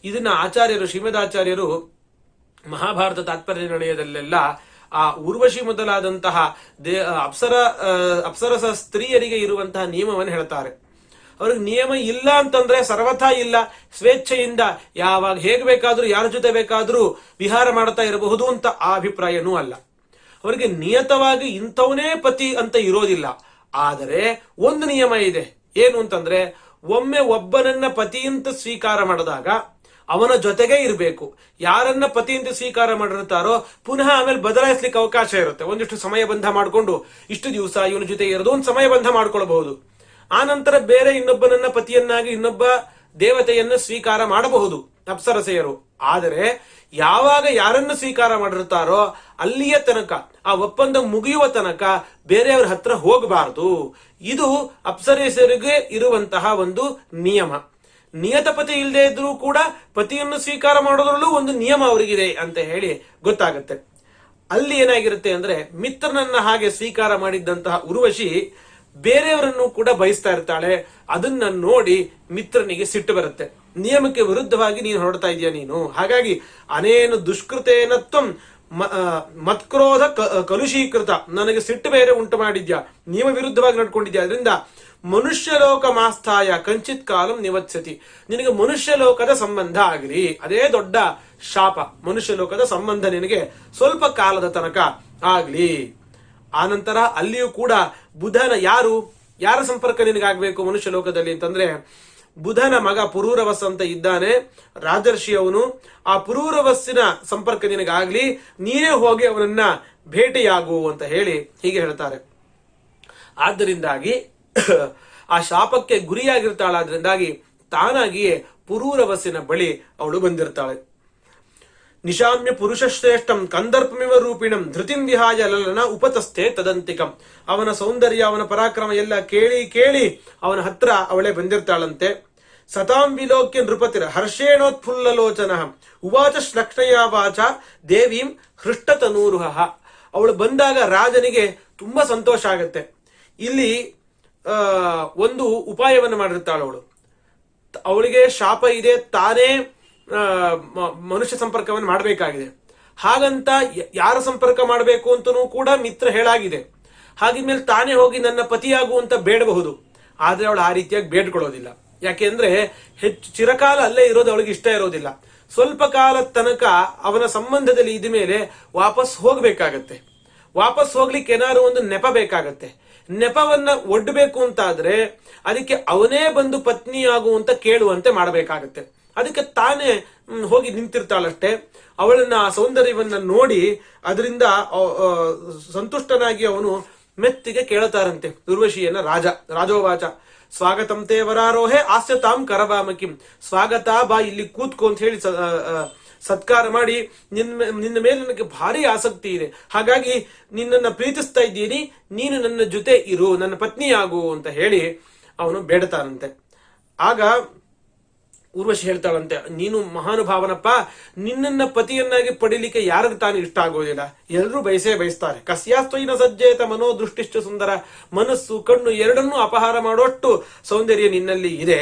ಇದನ್ನ ಆಚಾರ್ಯರು, ಶ್ರೀಮದಾಚಾರ್ಯರು ಮಹಾಭಾರತ ತಾತ್ಪರ್ಯ ನಿರ್ಣಯದಲ್ಲೆಲ್ಲ ಆ ಊರ್ವಶಿ ಮೊದಲಾದಂತಹ ಅಪ್ಸರಸ ಸ್ತ್ರೀಯರಿಗೆ ಇರುವಂತಹ ನಿಯಮವನ್ನು ಹೇಳ್ತಾರೆ. ಅವ್ರಿಗೆ ನಿಯಮ ಇಲ್ಲ ಅಂತಂದ್ರೆ ಸರ್ವಥಾ ಇಲ್ಲ, ಸ್ವೇಚ್ಛೆಯಿಂದ ಯಾವಾಗ ಹೇಗೆ ಬೇಕಾದ್ರೂ ಯಾರ ಜೊತೆ ಬೇಕಾದ್ರೂ ವಿಹಾರ ಮಾಡ್ತಾ ಇರಬಹುದು ಅಂತ ಆ ಅಭಿಪ್ರಾಯನೂ ಅಲ್ಲ. ಅವರಿಗೆ ನಿಯತವಾಗಿ ಇಂಥವನೇ ಪತಿ ಅಂತ ಇರೋದಿಲ್ಲ. ಆದರೆ ಒಂದು ನಿಯಮ ಇದೆ, ಏನು ಅಂತಂದ್ರೆ ಒಮ್ಮೆ ಒಬ್ಬನನ್ನ ಪತಿ ಅಂತ ಸ್ವೀಕಾರ ಮಾಡಿದಾಗ ಅವನ ಜೊತೆಗೆ ಇರಬೇಕು. ಯಾರನ್ನ ಪತಿ ಅಂತ ಸ್ವೀಕಾರ ಮಾಡಿರ್ತಾರೋ ಪುನಃ ಆಮೇಲೆ ಬದಲಾಯಿಸ್ಲಿಕ್ಕೆ ಅವಕಾಶ ಇರುತ್ತೆ. ಒಂದಿಷ್ಟು ಸಮಯ ಬಂಧ ಮಾಡಿಕೊಂಡು ಇಷ್ಟು ದಿವಸ ಇವನ ಜೊತೆ ಇರೋದು ಒಂದು ಸಮಯ ಬಂಧ ಮಾಡ್ಕೊಳ್ಬಹುದು. ಆ ನಂತರ ಬೇರೆ ಇನ್ನೊಬ್ಬನನ್ನ ಪತಿಯನ್ನಾಗಿ ಇನ್ನೊಬ್ಬ ದೇವತೆಯನ್ನ ಸ್ವೀಕಾರ ಮಾಡಬಹುದು ಅಪ್ಸರಸೆಯರು. ಆದರೆ ಯಾವಾಗ ಯಾರನ್ನು ಸ್ವೀಕಾರ ಮಾಡಿರ್ತಾರೋ ಅಲ್ಲಿಯ ತನಕ, ಆ ಒಪ್ಪಂದ ಮುಗಿಯುವ ತನಕ ಬೇರೆಯವರ ಹತ್ರ ಹೋಗಬಾರದು. ಇದು ಅಪ್ಸರೇಸರಿಗೆ ಇರುವಂತಹ ಒಂದು ನಿಯಮ. ನಿಯತ ಪತಿ ಇಲ್ಲದೆ ಇದ್ರೂ ಕೂಡ ಪತಿಯನ್ನು ಸ್ವೀಕಾರ ಮಾಡೋದ್ರಲ್ಲೂ ಒಂದು ನಿಯಮ ಅವರಿಗಿದೆ ಅಂತ ಹೇಳಿ ಗೊತ್ತಾಗುತ್ತೆ. ಅಲ್ಲಿ ಏನಾಗಿರುತ್ತೆ ಅಂದ್ರೆ ಮಿತ್ರನನ್ನ ಹಾಗೆ ಸ್ವೀಕಾರ ಮಾಡಿದ್ದಂತಹ ಉರ್ವಶಿ ಬೇರೆಯವರನ್ನು ಕೂಡ ಬಯಸ್ತಾ ಇರ್ತಾಳೆ. ಅದನ್ನ ನೋಡಿ ಮಿತ್ರನಿಗೆ ಸಿಟ್ಟು ಬರುತ್ತೆ. ನಿಯಮಕ್ಕೆ ವಿರುದ್ಧವಾಗಿ ನೀನು ಹೊರಡ್ತಾ ಇದೀಯ ನೀನು, ಹಾಗಾಗಿ ಅನೇನು ದುಷ್ಕೃತೇನತ್ವಂ ಮತ್ಕ್ರೋಧ ಕಲುಷೀಕೃತ, ನನಗೆ ಸಿಟ್ಟು ಬೇರೆ ಉಂಟು ಮಾಡಿದ್ಯಾ, ನಿಯಮ ವಿರುದ್ಧವಾಗಿ ನಡ್ಕೊಂಡಿದ್ಯಾ, ಅದರಿಂದ ಮನುಷ್ಯ ಲೋಕ ಮಾಸ್ಥಾಯ ಕಂಚಿತ್ ಕಾಲಂ ನಿವತ್ಸತಿ, ನಿನಗೆ ಮನುಷ್ಯ ಲೋಕದ ಸಂಬಂಧ ಆಗಲಿ, ಅದೇ ದೊಡ್ಡ ಶಾಪ. ಮನುಷ್ಯ ಲೋಕದ ಸಂಬಂಧ ನಿನಗೆ ಸ್ವಲ್ಪ ಕಾಲದ ತನಕ ಆಗ್ಲಿ. ಆನಂತರ ಅಲ್ಲಿಯೂ ಕೂಡ ಬುಧನ ಯಾರ ಸಂಪರ್ಕ ನಿನಗಾಗಬೇಕು ಮನುಷ್ಯ ಲೋಕದಲ್ಲಿ ಅಂತಂದ್ರೆ ಬುಧನ ಮಗ ಪುರೂರವಸ್ ಅಂತ ಇದ್ದಾನೆ, ರಾಜರ್ಷಿ ಅವನು. ಆ ಪುರೂರವಸ್ಸಿನ ಸಂಪರ್ಕ ನಿನಗಾಗ್ಲಿ, ನೀನೇ ಹೋಗಿ ಅವನನ್ನ ಭೇಟಿಯಾಗು ಅಂತ ಹೇಳಿ ಹೀಗೆ ಹೇಳ್ತಾರೆ. ಆದ್ದರಿಂದಾಗಿ ಆ ಶಾಪಕ್ಕೆ ಗುರಿಯಾಗಿರ್ತಾಳಾದ್ರಿಂದಾಗಿ ತಾನಾಗಿಯೇ ಪುರೂರವಸ್ಸಿನ ಬಳಿ ಅವಳು ಬಂದಿರ್ತಾಳೆ. ನಿಶಾಮ್ಯ ಪುರುಷ ಶ್ರೇಷ್ಠಂ ಕಂದರ್ಪಮಿವ ರೂಪಿಣಂ ಧೃತಿಂ ವಿಹಾಯ ಲಲನ ಉಪತಸ್ಥೆ ತದಂತಿಕಂ. ಅವನ ಸೌಂದರ್ಯ, ಅವನ ಪರಾಕ್ರಮ ಎಲ್ಲ ಕೇಳಿ ಕೇಳಿ ಅವನ ಹತ್ರ ಅವಳೇ ಬಂದಿರ್ತಾಳಂತೆ. ಸತಾಂ ವಿಲೋಕ್ಯ ನೃಪತಿರ ಹರ್ಷೇಣೋತ್ಫುಲ್ಲಲೋಚನ ಉವಾಚ ಶ್ಲಕ್ಷ್ಣಯ ವಾಚ ದೇವೀಂ ಹೃಷ್ಟತನೂರುಹ. ಅವಳು ಬಂದಾಗ ರಾಜನಿಗೆ ತುಂಬಾ ಸಂತೋಷ ಆಗತ್ತೆ. ಇಲ್ಲಿ ಒಂದು ಉಪಾಯವನ್ನು ಮಾಡಿರ್ತಾಳೆ ಅವಳು. ಅವಳಿಗೆ ಶಾಪ ಇದೆ, ತಾನೇ ಮನುಷ್ಯ ಸಂಪರ್ಕವನ್ನು ಮಾಡಬೇಕಾಗಿದೆ. ಹಾಗಂತ ಯಾರ ಸಂಪರ್ಕ ಮಾಡಬೇಕು ಅಂತನೂ ಕೂಡ ಮಿತ್ರ ಹೇಳಾಗಿದೆ. ಹಾಗಿದ್ಮೇಲೆ ತಾನೇ ಹೋಗಿ ನನ್ನ ಪತಿಯಾಗುವಂತ ಬೇಡಬಹುದು. ಆದ್ರೆ ಅವಳು ಆ ರೀತಿಯಾಗಿ ಬೇಡ್ಕೊಳ್ಳೋದಿಲ್ಲ. ಯಾಕೆಂದ್ರೆ ಹೆಚ್ಚು ಚಿರಕಾಲ ಅಲ್ಲೇ ಇರೋದು ಅವಳಿಗೆ ಇಷ್ಟ ಇರೋದಿಲ್ಲ. ಸ್ವಲ್ಪ ಕಾಲದ ತನಕ ಅವನ ಸಂಬಂಧದಲ್ಲಿ ಇದ ಮೇಲೆ ವಾಪಸ್ ಹೋಗ್ಬೇಕಾಗತ್ತೆ. ವಾಪಸ್ ಹೋಗ್ಲಿಕ್ಕೆ ಏನಾದ್ರು ಒಂದು ನೆಪ ಬೇಕಾಗತ್ತೆ. ನೆಪವನ್ನ ಒಡ್ಡಬೇಕು ಅಂತಾದ್ರೆ ಅದಕ್ಕೆ ಅವನೇ ಬಂದು ಪತ್ನಿಯಾಗುವಂತ ಕೇಳುವಂತೆ ಮಾಡಬೇಕಾಗತ್ತೆ. ಅದಕ್ಕೆ ತಾನೇ ಹೋಗಿ ನಿಂತಿರ್ತಾಳಷ್ಟೇ. ಅವಳನ್ನ ಆ ಸೌಂದರ್ಯವನ್ನ ನೋಡಿ ಅದರಿಂದ ಸಂತುಷ್ಟನಾಗಿ ಅವನು ಮೆತ್ತಿಗೆ ಕೇಳುತ್ತಾರಂತೆ ಉರ್ವಶಿಯನ್ನ. ರಾಜೋವಾಚ ಸ್ವಾಗತಂ ತೇ ವರಾರೋಹೆ ಆಸ್ಯತಾಂ ಕರವಾಮಕಿಂ. ಸ್ವಾಗತ, ಬಾ ಇಲ್ಲಿ ಕೂತ್ಕೊ ಅಂತ ಹೇಳಿ ಸತ್ಕಾರ ಮಾಡಿ, ನಿನ್ನ ಮೇಲೆ ನನಗೆ ಭಾರಿ ಆಸಕ್ತಿ ಇದೆ, ಹಾಗಾಗಿ ನಿನ್ನನ್ನು ಪ್ರೀತಿಸ್ತಾ ಇದ್ದೀನಿ, ನೀನು ನನ್ನ ಜೊತೆ ಇರು, ನನ್ನ ಪತ್ನಿಯಾಗು ಅಂತ ಹೇಳಿ ಅವನು ಬೇಡತಾನಂತೆ. ಆಗ ಊರ್ವಶಿ ಹೇಳ್ತಾಳಂತೆ, ನೀನು ಮಹಾನುಭಾವನಪ್ಪ, ನಿನ್ನನ್ನ ಪತಿಯನ್ನಾಗಿ ಪಡಿಲಿಕ್ಕೆ ಯಾರಿಗ ತಾನು ಇಷ್ಟ ಆಗೋದಿಲ್ಲ, ಎಲ್ಲರೂ ಬಯಸ್ತಾರೆ. ಕಸ್ಯಾಸ್ತ್ವೈನ ಸಜ್ಜೇತ ಮನೋದೃಷ್ಟಿಶ್ಚ ಸುಂದರ. ಮನಸ್ಸು ಕಣ್ಣು ಎರಡನ್ನೂ ಅಪಹಾರ ಮಾಡೋಷ್ಟು ಸೌಂದರ್ಯ ನಿನ್ನಲ್ಲಿ ಇದೆ.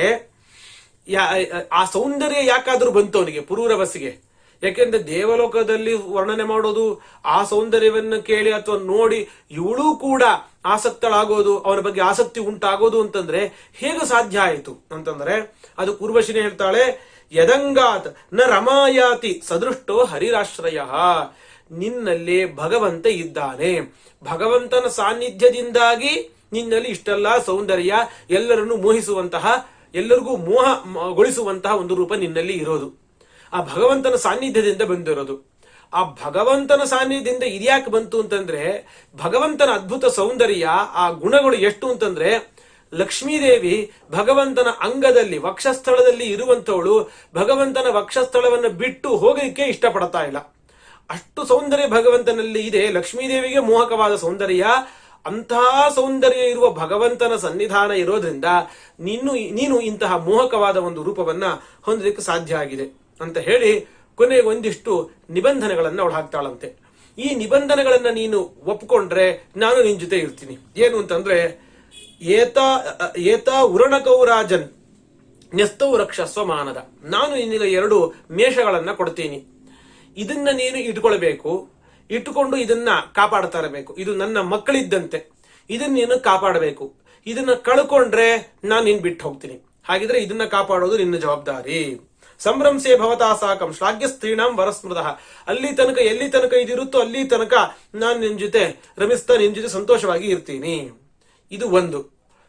ಆ ಸೌಂದರ್ಯ ಯಾಕಾದ್ರೂ ಬಂತು ಅವನಿಗೆ, ಪುರೂರವಸ್ಸಿಗೆ? ಯಾಕೆಂದ್ರೆ ದೇವಲೋಕದಲ್ಲಿ ವರ್ಣನೆ ಮಾಡೋದು, ಆ ಸೌಂದರ್ಯವನ್ನು ಕೇಳಿ ಅಥವಾ ನೋಡಿ ಇವಳು ಕೂಡ ಆಸಕ್ತಳಾಗೋದು, ಅವನ ಬಗ್ಗೆ ಆಸಕ್ತಿ ಉಂಟಾಗೋದು ಅಂತಂದ್ರೆ ಹೇಗೆ ಸಾಧ್ಯ ಆಯಿತು ಅಂತಂದ್ರೆ ಅದು ಉರ್ವಶಿನೇ ಹೇಳ್ತಾಳೆ, ಯದಂಗಾತ್ ನ ರಮಾಯಾತಿ ಸದೃಷ್ಟೋ ಹರಿರಾಶ್ರಯ. ನಿನ್ನಲ್ಲಿ ಭಗವಂತ ಇದ್ದಾನೆ, ಭಗವಂತನ ಸಾನ್ನಿಧ್ಯದಿಂದಾಗಿ ನಿನ್ನಲ್ಲಿ ಇಷ್ಟೆಲ್ಲ ಸೌಂದರ್ಯ, ಎಲ್ಲರನ್ನು ಮೋಹಿಸುವಂತಹ, ಎಲ್ಲರಿಗೂ ಮೋಹಗೊಳಿಸುವಂತಹ ಒಂದು ರೂಪ ನಿನ್ನಲ್ಲಿ ಇರೋದು. ಆ ಭಗವಂತನ ಸಾನ್ನಿಧ್ಯದಿಂದ ಬಂದಿರೋದು. ಆ ಭಗವಂತನ ಸಾನ್ನಿಧ್ಯದಿಂದ ಇದ್ಯಾಕೆ ಬಂತು ಅಂತಂದ್ರೆ ಭಗವಂತನ ಅದ್ಭುತ ಸೌಂದರ್ಯ, ಆ ಗುಣಗಳು ಎಷ್ಟು ಅಂತಂದ್ರೆ ಲಕ್ಷ್ಮೀದೇವಿ ಭಗವಂತನ ಅಂಗದಲ್ಲಿ ವಕ್ಷಸ್ಥಳದಲ್ಲಿ ಇರುವಂತವಳು ಭಗವಂತನ ವಕ್ಷಸ್ಥಳವನ್ನು ಬಿಟ್ಟು ಹೋಗಲಿಕ್ಕೆ ಇಷ್ಟಪಡ್ತಾ ಇಲ್ಲ. ಅಷ್ಟು ಸೌಂದರ್ಯ ಭಗವಂತನಲ್ಲಿ ಇದೆ. ಲಕ್ಷ್ಮೀದೇವಿಗೆ ಮೋಹಕವಾದ ಸೌಂದರ್ಯ. ಅಂತಹ ಸೌಂದರ್ಯ ಇರುವ ಭಗವಂತನ ಸನ್ನಿಧಾನ ಇರೋದ್ರಿಂದ ನೀನು ಇಂತಹ ಮೋಹಕವಾದ ಒಂದು ರೂಪವನ್ನ ಹೊಂದಲಿಕ್ಕೆ ಸಾಧ್ಯ ಆಗಿದೆ ಅಂತ ಹೇಳಿ ಕೊನೆಗೆ ಒಂದಿಷ್ಟು ನಿಬಂಧನೆಗಳನ್ನ ಅವಳು ಹಾಕ್ತಾಳಂತೆ. ಈ ನಿಬಂಧನೆಗಳನ್ನ ನೀನು ಒಪ್ಕೊಂಡ್ರೆ ನಾನು ನಿನ್ ಜೊತೆ ಇರ್ತೀನಿ. ಏನು ಅಂತಂದ್ರೆ, ಏತಾ ಉರಣಕೌರಾಜನ್ ನ್ಯಸ್ತೌ ರಕ್ಷಸ್ವ ಮಾನದ. ನಾನು ನಿನಗೆ 2 ಮೇಷಗಳನ್ನ ಕೊಡ್ತೀನಿ, ಇದನ್ನ ನೀನು ಇಟ್ಕೊಳ್ಬೇಕು. ಇಟ್ಟುಕೊಂಡು ಇದನ್ನ ಕಾಪಾಡ್ತಾ ಇರಬೇಕು. ಇದು ನನ್ನ ಮಕ್ಕಳಿದ್ದಂತೆ, ಇದನ್ನ ನೀನು ಕಾಪಾಡಬೇಕು. ಇದನ್ನ ಕಳ್ಕೊಂಡ್ರೆ ನಾನು ನಿನ್ ಬಿಟ್ಟು ಹೋಗ್ತೀನಿ. ಹಾಗಿದ್ರೆ ಇದನ್ನ ಕಾಪಾಡೋದು ನಿನ್ನ ಜವಾಬ್ದಾರಿ. ಸಂಭ್ರಂಸೆ ಭವತಾ ಸಾಕಂ ಶ್ಲಾಘ್ಯ ಸ್ತ್ರೀಣಾಂ ವರಸ್ಮೃತ. ಅಲ್ಲಿ ತನಕ ಎಲ್ಲಿ ತನಕ ಇದಿರುತ್ತೋ ಅಲ್ಲಿ ತನಕ ನಾನು ನಿನ್ ಜೊತೆ ರಮಿಸ್ತಾ ನಿನ್ ಜೊತೆ ಸಂತೋಷವಾಗಿ ಇರ್ತೀನಿ. ಇದು ಒಂದು.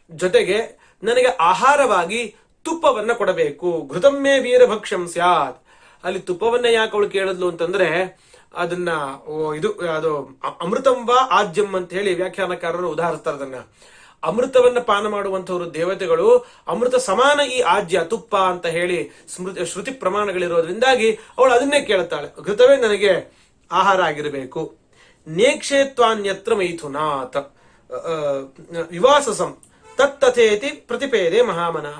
ಜೊತೆಗೆ ನನಗೆ ಆಹಾರವಾಗಿ ತುಪ್ಪವನ್ನ ಕೊಡಬೇಕು. ಘೃತಮ್ಮೆ ವೀರಭಕ್ಷಂ ಸ್ಯಾತ್. ಅಲ್ಲಿ ತುಪ್ಪವನ್ನ ಯಾಕೆ ಅವಳು ಕೇಳಿದ್ಲು ಅಂತಂದ್ರೆ ಅದನ್ನ ಅದು ಅಮೃತಂಬ ಆಜ್ಯಂ ಅಂತ ಹೇಳಿ ವ್ಯಾಖ್ಯಾನಕಾರರು ಉದಾಹರಿಸ್ತಾರೆ. ಅದನ್ನ ಅಮೃತವನ್ನ ಪಾನ ಮಾಡುವಂತವರು ದೇವತೆಗಳು, ಅಮೃತ ಸಮಾನ ಈ ಆಜ್ಯ ತುಪ್ಪ ಅಂತ ಹೇಳಿ ಶ್ರುತಿ ಪ್ರಮಾಣಗಳಿರೋದ್ರಿಂದಾಗಿ ಅವಳು ಅದನ್ನೇ ಕೇಳುತ್ತಾಳೆ. ಘೃತವೇ ನನಗೆ ಆಹಾರ ಆಗಿರಬೇಕು. ನೇಕ್ಷೇತ್ವಾನ್ಯತ್ರ ಮೈಥುನಾತ್ ವಿವಾಸಸಂ ತತ್ತಥೇತಿ ಪ್ರತಿಪೇದೆ ಮಹಾಮನಃ.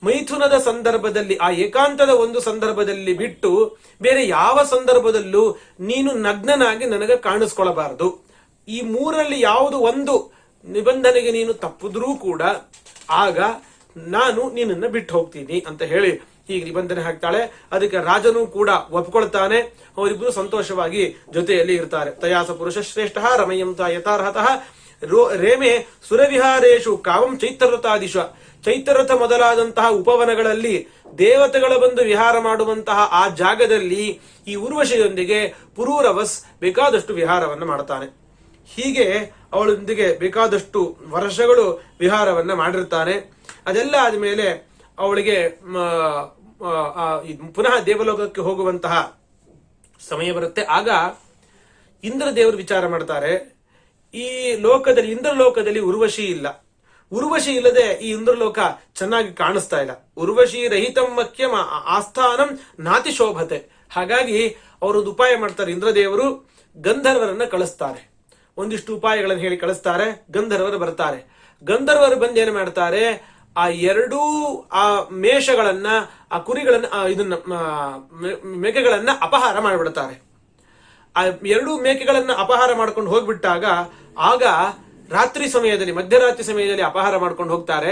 ಮೈಥುನದ ಸಂದರ್ಭದಲ್ಲಿ, ಆ ಏಕಾಂತದ ಒಂದು ಸಂದರ್ಭದಲ್ಲಿ ಬಿಟ್ಟು ಬೇರೆ ಯಾವ ಸಂದರ್ಭದಲ್ಲೂ ನೀನು ನಗ್ನನಾಗಿ ನನಗೆ ಕಾಣಿಸ್ಕೊಳ್ಬಾರದು. ಈ ಮೂರಲ್ಲಿ ಯಾವುದು ಒಂದು ನಿಬಂಧನೆಗೆ ನೀನು ತಪ್ಪಿದ್ರೂ ಕೂಡ ಆಗ ನಾನು ನಿನ್ನನ್ನು ಬಿಟ್ಟು ಹೋಗ್ತೀನಿ ಅಂತ ಹೇಳಿ ಹೀಗೆ ನಿಬಂಧನೆ ಹಾಕ್ತಾಳೆ. ಅದಕ್ಕೆ ರಾಜನು ಕೂಡ ಒಪ್ಕೊಳ್ತಾನೆ. ಅವರಿಬ್ಬರು ಸಂತೋಷವಾಗಿ ಜೊತೆಯಲ್ಲಿ ಇರ್ತಾರೆ. ತಯಾಸ ಪುರುಷ ಶ್ರೇಷ್ಠ ರಮಯಂತ ಯಥಾರ್ಹತಃ ರೇಮೆ ಸುರವಿಹಾರೇಶು ಕಾವಂ ಚೈತ್ರರಥಾದಿಶ. ಚೈತ್ರರಥ ಮೊದಲಾದಂತಹ ಉಪವನಗಳಲ್ಲಿ ದೇವತೆಗಳ ಬಂದು ವಿಹಾರ ಮಾಡುವಂತಹ ಆ ಜಾಗದಲ್ಲಿ ಈ ಉರ್ವಶಿಯೊಂದಿಗೆ ಪುರೂರವಸ್ ಬೇಕಾದಷ್ಟು ವಿಹಾರವನ್ನ ಮಾಡ್ತಾನೆ. ಹೀಗೆ ಅವಳೊಂದಿಗೆ ಬೇಕಾದಷ್ಟು ವರ್ಷಗಳು ವಿಹಾರವನ್ನ ಮಾಡಿರ್ತಾನೆ. ಅದೆಲ್ಲ ಆದ್ಮೇಲೆ ಅವಳಿಗೆ ಪುನಃ ದೇವಲೋಕಕ್ಕೆ ಹೋಗುವಂತಹ ಸಮಯ ಬರುತ್ತೆ. ಆಗ ಇಂದ್ರ ದೇವರು ವಿಚಾರ ಮಾಡ್ತಾರೆ, ಈ ಲೋಕದಲ್ಲಿ ಇಂದ್ರಲೋಕದಲ್ಲಿ ಉರ್ವಶಿ ಇಲ್ಲ. ಉರ್ವಶಿ ಇಲ್ಲದೆ ಈ ಇಂದ್ರಲೋಕ ಚೆನ್ನಾಗಿ ಕಾಣಿಸ್ತಾ ಇಲ್ಲ. ಉರ್ವಶಿ ರಹಿತಂ ಮಖ್ಯಂ ಆಸ್ಥಾನಂ ನಾತಿ ಶೋಭತೆ. ಹಾಗಾಗಿ ಅವರೊಂದು ಉಪಾಯ ಮಾಡ್ತಾರೆ. ಇಂದ್ರದೇವರು ಗಂಧರ್ವರನ್ನ ಕಳಿಸ್ತಾರೆ. ಒಂದಿಷ್ಟು ಉಪಾಯಗಳನ್ನು ಹೇಳಿ ಕಳಿಸ್ತಾರೆ. ಗಂಧರ್ವರು ಬರ್ತಾರೆ. ಗಂಧರ್ವರು ಬಂದು ಏನ್ ಮಾಡ್ತಾರೆ, ಆ ಎರಡೂ ಆ ಮೇಷಗಳನ್ನ, ಆ ಕುರಿಗಳನ್ನ, ಇದನ್ನ ಮೇಕೆಗಳನ್ನ ಅಪಹಾರ ಮಾಡಿಬಿಡ್ತಾರೆ. ಆ ಎರಡೂ ಮೇಕೆಗಳನ್ನ ಅಪಹಾರ ಮಾಡ್ಕೊಂಡು ಹೋಗ್ಬಿಟ್ಟಾಗ ಆಗ ರಾತ್ರಿ ಸಮಯದಲ್ಲಿ, ಮಧ್ಯರಾತ್ರಿ ಸಮಯದಲ್ಲಿ ಅಪಹಾರ ಮಾಡ್ಕೊಂಡು ಹೋಗ್ತಾರೆ.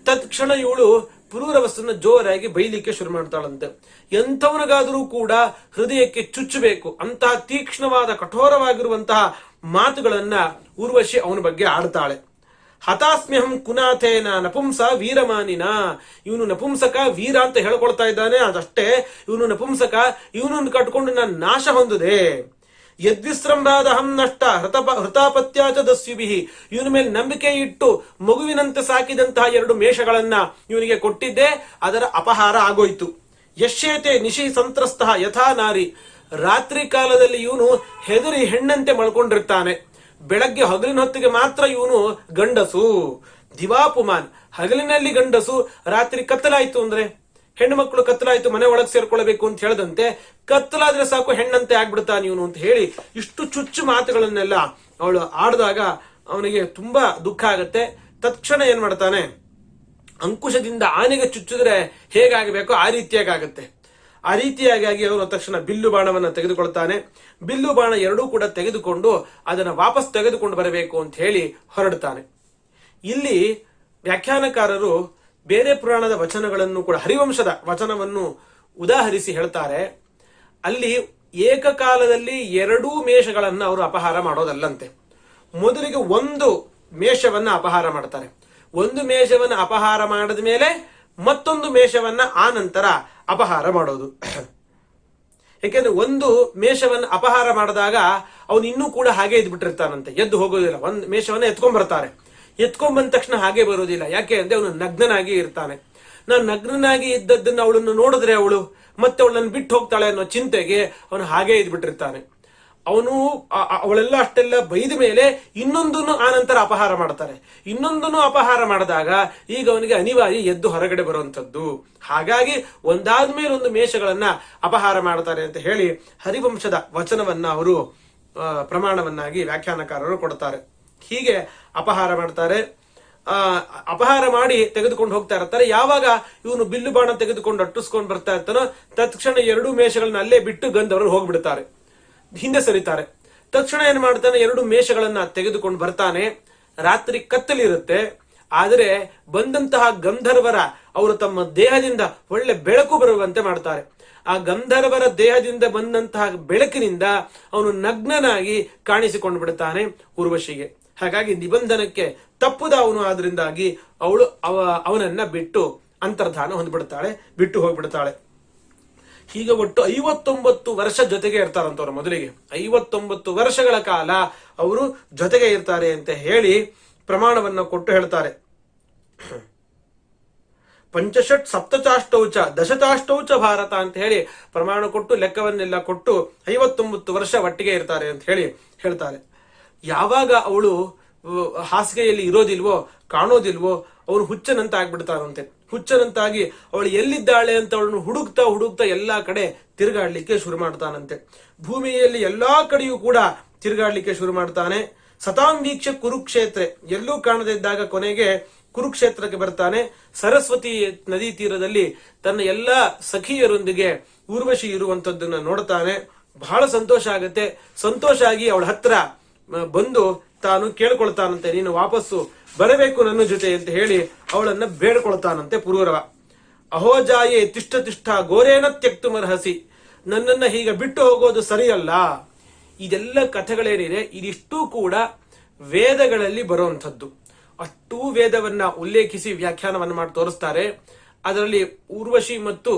ತತ್ಕ್ಷಣ ಇವಳು ಪುರೂರವಸ್ಸನ್ನ ಜೋರಾಗಿ ಬೈಲಿಕ್ಕೆ ಶುರು ಮಾಡ್ತಾಳಂತೆ. ಎಂಥವನಿಗಾದರೂ ಕೂಡ ಹೃದಯಕ್ಕೆ ಚುಚ್ಚಬೇಕು ಅಂತಹ ತೀಕ್ಷ್ಣವಾದ ಕಠೋರವಾಗಿರುವಂತಹ ಮಾತುಗಳನ್ನ ಊರ್ವಶಿ ಅವನ ಬಗ್ಗೆ ಆಡ್ತಾಳೆ. ಹತಾಸ್ಮ್ಯಹಂ ಕುನಾಥೇನ ನಪುಂಸ ವೀರಮಾನಿನ. ಇವನು ನಪುಂಸಕ, ವೀರ ಅಂತ ಹೇಳ್ಕೊಳ್ತಾ ಇದ್ದಾನೆ. ಅದಷ್ಟೇ, ಇವನು ನಪುಂಸಕ, ಇವನನ್ನು ಕಟ್ಕೊಂಡು ನಾನು ನಾಶ ಹೊಂದಿದೆ. ಯದ್ವಿಸ್ರಂಭಾದಹಂ ನಷ್ಟ ಹೃತಾಪತ್ಯಾಚ ದಸ್ಯುಭಿಹಿ. ಇವನ ಮೇಲೆ ನಂಬಿಕೆ ಇಟ್ಟು ಮಗುವಿನಂತೆ ಸಾಕಿದಂತಹ ಎರಡು ಮೇಷಗಳನ್ನ ಇವನಿಗೆ ಕೊಟ್ಟಿದ್ದೆ, ಅದರ ಅಪಹಾರ ಆಗೋಯ್ತು. ಯಶ್ಯೇತೆ ನಿಶಿ ಸಂತ್ರಸ್ತ ಯಥಾ ನಾರಿ. ರಾತ್ರಿ ಕಾಲದಲ್ಲಿ ಇವನು ಹೆದರಿ ಹೆಣ್ಣಂತೆ ಮಳ್ಕೊಂಡಿರ್ತಾನೆ. ಬೆಳಗ್ಗೆ ಹಗಲಿನ ಹೊತ್ತಿಗೆ ಮಾತ್ರ ಇವನು ಗಂಡಸು. ದಿವಾಪುಮಾನ್, ಹಗಲಿನಲ್ಲಿ ಗಂಡಸು, ರಾತ್ರಿ ಕತ್ತಲಾಯ್ತು ಅಂದ್ರೆ ಹೆಣ್ಣು ಮಕ್ಕಳು ಕತ್ತಲಾಯ್ತು ಮನೆ ಒಳಗೆ ಸೇರ್ಕೊಳ್ಬೇಕು ಅಂತ ಹೇಳದಂತೆ, ಕತ್ತಲಾದ್ರೆ ಸಾಕು ಹೆಣ್ಣಂತೆ ಆಗ್ಬಿಡ್ತಾನೆ ಇವನು ಅಂತ ಹೇಳಿ ಇಷ್ಟು ಚುಚ್ಚು ಮಾತುಗಳನ್ನೆಲ್ಲ ಅವಳು ಆಡಿದಾಗ ಅವನಿಗೆ ತುಂಬಾ ದುಃಖ ಆಗತ್ತೆ. ತತ್ಕ್ಷಣ ಏನ್ ಮಾಡ್ತಾನೆ, ಅಂಕುಶದಿಂದ ಆನೆಗೆ ಚುಚ್ಚಿದ್ರೆ ಹೇಗಾಗಬೇಕೋ ಆ ರೀತಿಯಾಗಿ ಆಗತ್ತೆ. ಆ ರೀತಿಯಾಗಿ ಅವನು ತಕ್ಷಣ ಬಿಲ್ಲು ಬಾಣವನ್ನ ತೆಗೆದುಕೊಳ್ತಾನೆ. ಬಿಲ್ಲು ಬಾಣ ಎರಡೂ ಕೂಡ ತೆಗೆದುಕೊಂಡು ಅದನ್ನ ವಾಪಸ್ ತೆಗೆದುಕೊಂಡು ಬರಬೇಕು ಅಂತ ಹೇಳಿ ಹೊರಡ್ತಾನೆ. ಇಲ್ಲಿ ವ್ಯಾಖ್ಯಾನಕಾರರು ಬೇರೆ ಪುರಾಣದ ವಚನಗಳನ್ನು ಕೂಡ, ಹರಿವಂಶದ ವಚನವನ್ನು ಉದಾಹರಿಸಿ ಹೇಳ್ತಾರೆ. ಅಲ್ಲಿ ಏಕಕಾಲದಲ್ಲಿ ಎರಡೂ ಮೇಷಗಳನ್ನ ಅವರು ಅಪಹಾರ ಮಾಡೋದಲ್ಲಂತೆ. ಮೊದಲಿಗೆ ಒಂದು ಮೇಷವನ್ನ ಅಪಹಾರ ಮಾಡ್ತಾರೆ. ಒಂದು ಮೇಷವನ್ನ ಅಪಹಾರ ಮಾಡಿದ ಮೇಲೆ ಮತ್ತೊಂದು ಮೇಷವನ್ನ ಆ ನಂತರ ಅಪಹಾರ ಮಾಡೋದು. ಯಾಕೆಂದ್ರೆ ಒಂದು ಮೇಷವನ್ನ ಅಪಹಾರ ಮಾಡಿದಾಗ ಅವನು ಇನ್ನೂ ಕೂಡ ಹಾಗೆ ಇದ್ಬಿಟ್ಟಿರ್ತಾನಂತೆ, ಎದ್ದು ಹೋಗೋದಿಲ್ಲ. ಒಂದು ಮೇಷವನ್ನ ಎತ್ಕೊಂಡ್ ಬರ್ತಾರೆ. ಎತ್ಕೊಂಡ್ ಬಂದ ತಕ್ಷಣ ಹಾಗೆ ಬರೋದಿಲ್ಲ. ಯಾಕೆ ಅಂದ್ರೆ ಅವನು ನಗ್ನನಾಗಿ ಇರ್ತಾನೆ. ನಾನು ನಗ್ನನಾಗಿ ಇದ್ದದ್ದನ್ನು ಅವಳನ್ನು ನೋಡಿದ್ರೆ ಅವಳು ಮತ್ತೆ ಅವಳನ್ನು ಬಿಟ್ಟು ಹೋಗ್ತಾಳೆ ಅನ್ನೋ ಚಿಂತೆಗೆ ಅವನು ಹಾಗೆ ಇದ್ಬಿಟ್ಟಿರ್ತಾನೆ. ಅವನು ಅವಳೆಲ್ಲ ಅಷ್ಟೆಲ್ಲ ಬೈದ ಮೇಲೆ ಇನ್ನೊಂದನ್ನು ಆ ನಂತರ ಅಪಹಾರ ಮಾಡ್ತಾರೆ. ಇನ್ನೊಂದನ್ನು ಅಪಹಾರ ಮಾಡಿದಾಗ ಈಗ ಅವನಿಗೆ ಅನಿವಾರ್ಯ ಎದ್ದು ಹೊರಗಡೆ ಬರುವಂತದ್ದು. ಹಾಗಾಗಿ ಒಂದಾದ ಮೇಲೆ ಒಂದು ಮೇಷಗಳನ್ನ ಅಪಹಾರ ಮಾಡ್ತಾರೆ ಅಂತ ಹೇಳಿ ಹರಿವಂಶದ ವಚನವನ್ನ ಅವರು ಪ್ರಮಾಣವನ್ನಾಗಿ ವ್ಯಾಖ್ಯಾನಕಾರರು ಕೊಡ್ತಾರೆ. ಹೀಗೆ ಅಪಹಾರ ಮಾಡ್ತಾರೆ. ಅಪಹಾರ ಮಾಡಿ ತೆಗೆದುಕೊಂಡು ಹೋಗ್ತಾ ಇರ್ತಾರೆ. ಯಾವಾಗ ಇವನು ಬಿಲ್ಲು ಬಾಣ ತೆಗೆದುಕೊಂಡು ಅಟ್ಟಿಸ್ಕೊಂಡು ಬರ್ತಾ ಇರ್ತಾನೋ ತತ್ಕ್ಷಣ ಎರಡೂ ಮೇಷಗಳನ್ನ ಅಲ್ಲೇ ಬಿಟ್ಟು ಗಂಧರ್ವರು ಹೋಗ್ಬಿಡ್ತಾರೆ, ಹಿಂದೆ ಸರಿತಾರೆ. ತಕ್ಷಣ ಏನ್ ಮಾಡ್ತಾನೆ, ಎರಡು ಮೇಷಗಳನ್ನ ತೆಗೆದುಕೊಂಡು ಬರ್ತಾನೆ. ರಾತ್ರಿ ಕತ್ತಲಿರುತ್ತೆ. ಆದರೆ ಬಂದಂತಹ ಗಂಧರ್ವರ ಅವರು ತಮ್ಮ ದೇಹದಿಂದ ಒಳ್ಳೆ ಬೆಳಕು ಬರುವಂತೆ ಮಾಡ್ತಾರೆ. ಆ ಗಂಧರ್ವರ ದೇಹದಿಂದ ಬಂದಂತಹ ಬೆಳಕಿನಿಂದ ಅವನು ನಗ್ನನಾಗಿ ಕಾಣಿಸಿಕೊಂಡು ಬಿಡುತ್ತಾನೆ ಊರ್ವಶಿಗೆ. ಹಾಗಾಗಿ ನಿಬಂಧನಕ್ಕೆ ತಪ್ಪುದ ಅವನು, ಆದ್ರಿಂದಾಗಿ ಅವಳು ಅವನನ್ನ ಬಿಟ್ಟು ಅಂತರ್ಧಾನ ಹೊಂದ್ಬಿಡ್ತಾಳೆ, ಬಿಟ್ಟು ಹೋಗ್ಬಿಡ್ತಾಳೆ. ಹೀಗೆ ಒಟ್ಟು 59 ವರ್ಷ ಜೊತೆಗೆ ಇರ್ತಾರಂತವ್ರು. ಮೊದಲಿಗೆ 59 ವರ್ಷಗಳ ಕಾಲ ಅವರು ಜೊತೆಗೆ ಇರ್ತಾರೆ ಅಂತ ಹೇಳಿ ಪ್ರಮಾಣವನ್ನ ಕೊಟ್ಟು ಹೇಳ್ತಾರೆ. ಪಂಚಷಟ್ ಸಪ್ತಚಾಷ್ಟೌಚ ದಶಚಾಷ್ಟೌಚ ಭಾರತ ಅಂತ ಹೇಳಿ ಪ್ರಮಾಣ ಕೊಟ್ಟು ಲೆಕ್ಕವನ್ನೆಲ್ಲ ಕೊಟ್ಟು 59 ವರ್ಷ ಒಟ್ಟಿಗೆ ಇರ್ತಾರೆ ಅಂತ ಹೇಳಿ ಹೇಳ್ತಾರೆ. ಯಾವಾಗ ಅವಳು ಹಾಸಿಗೆಯಲ್ಲಿ ಇರೋದಿಲ್ವೋ, ಕಾಣೋದಿಲ್ವೋ, ಅವನು ಹುಚ್ಚನಂತ ಆಗ್ಬಿಡ್ತಾರಂತೆ. ಹುಚ್ಚನಂತಾಗಿ ಅವಳು ಎಲ್ಲಿದ್ದಾಳೆ ಅಂತ ಅವಳನ್ನು ಹುಡುಕ್ತಾ ಹುಡುಕ್ತಾ ಎಲ್ಲಾ ಕಡೆ ತಿರುಗಾಡ್ಲಿಕ್ಕೆ ಶುರು ಮಾಡ್ತಾನಂತೆ. ಭೂಮಿಯಲ್ಲಿ ಎಲ್ಲಾ ಕಡೆಯೂ ಕೂಡ ತಿರುಗಾಡ್ಲಿಕ್ಕೆ ಶುರು ಮಾಡ್ತಾನೆ. ಸತಾಂ ವೀಕ್ಷ ಕುರುಕ್ಷೇತ್ರ, ಎಲ್ಲೂ ಕಾಣದೇ ಇದ್ದಾಗ ಕೊನೆಗೆ ಕುರುಕ್ಷೇತ್ರಕ್ಕೆ ಬರ್ತಾನೆ. ಸರಸ್ವತಿ ನದಿ ತೀರದಲ್ಲಿ ತನ್ನ ಎಲ್ಲಾ ಸಖಿಯರೊಂದಿಗೆ ಊರ್ವಶಿ ಇರುವಂತದ್ದನ್ನ ನೋಡ್ತಾನೆ. ಬಹಳ ಸಂತೋಷ ಆಗತ್ತೆ. ಸಂತೋಷ ಆಗಿ ಅವಳ ಹತ್ರ ಬಂದು ತಾನು ಕೇಳ್ಕೊಳ್ತಾನಂತೆ, ನೀನು ವಾಪಸ್ಸು ಬರಬೇಕು ನನ್ನ ಜೊತೆ ಅಂತ ಹೇಳಿ ಅವಳನ್ನ ಬೇಡ್ಕೊಳ್ತಾನಂತೆ ಪುರೂರವ. ಅಹೋಜಾಯೇ ತಿಷ್ಠ ತಿಷ್ಠ ಗೋರೇನ ತ್ಯಕ್ತುಮರ್ಹಸಿ, ನನ್ನನ್ನ ಹೀಗೆ ಬಿಟ್ಟು ಹೋಗೋದು ಸರಿಯಲ್ಲ. ಇದೆಲ್ಲ ಕಥೆಗಳೇನಿದೆ ಇದಿಷ್ಟೂ ಕೂಡ ವೇದಗಳಲ್ಲಿ ಬರುವಂಥದ್ದು. ಅಷ್ಟೂ ವೇದವನ್ನ ಉಲ್ಲೇಖಿಸಿ ವ್ಯಾಖ್ಯಾನವನ್ನು ಮಾಡಿ ತೋರಿಸ್ತಾರೆ. ಅದರಲ್ಲಿ ಊರ್ವಶಿ ಮತ್ತು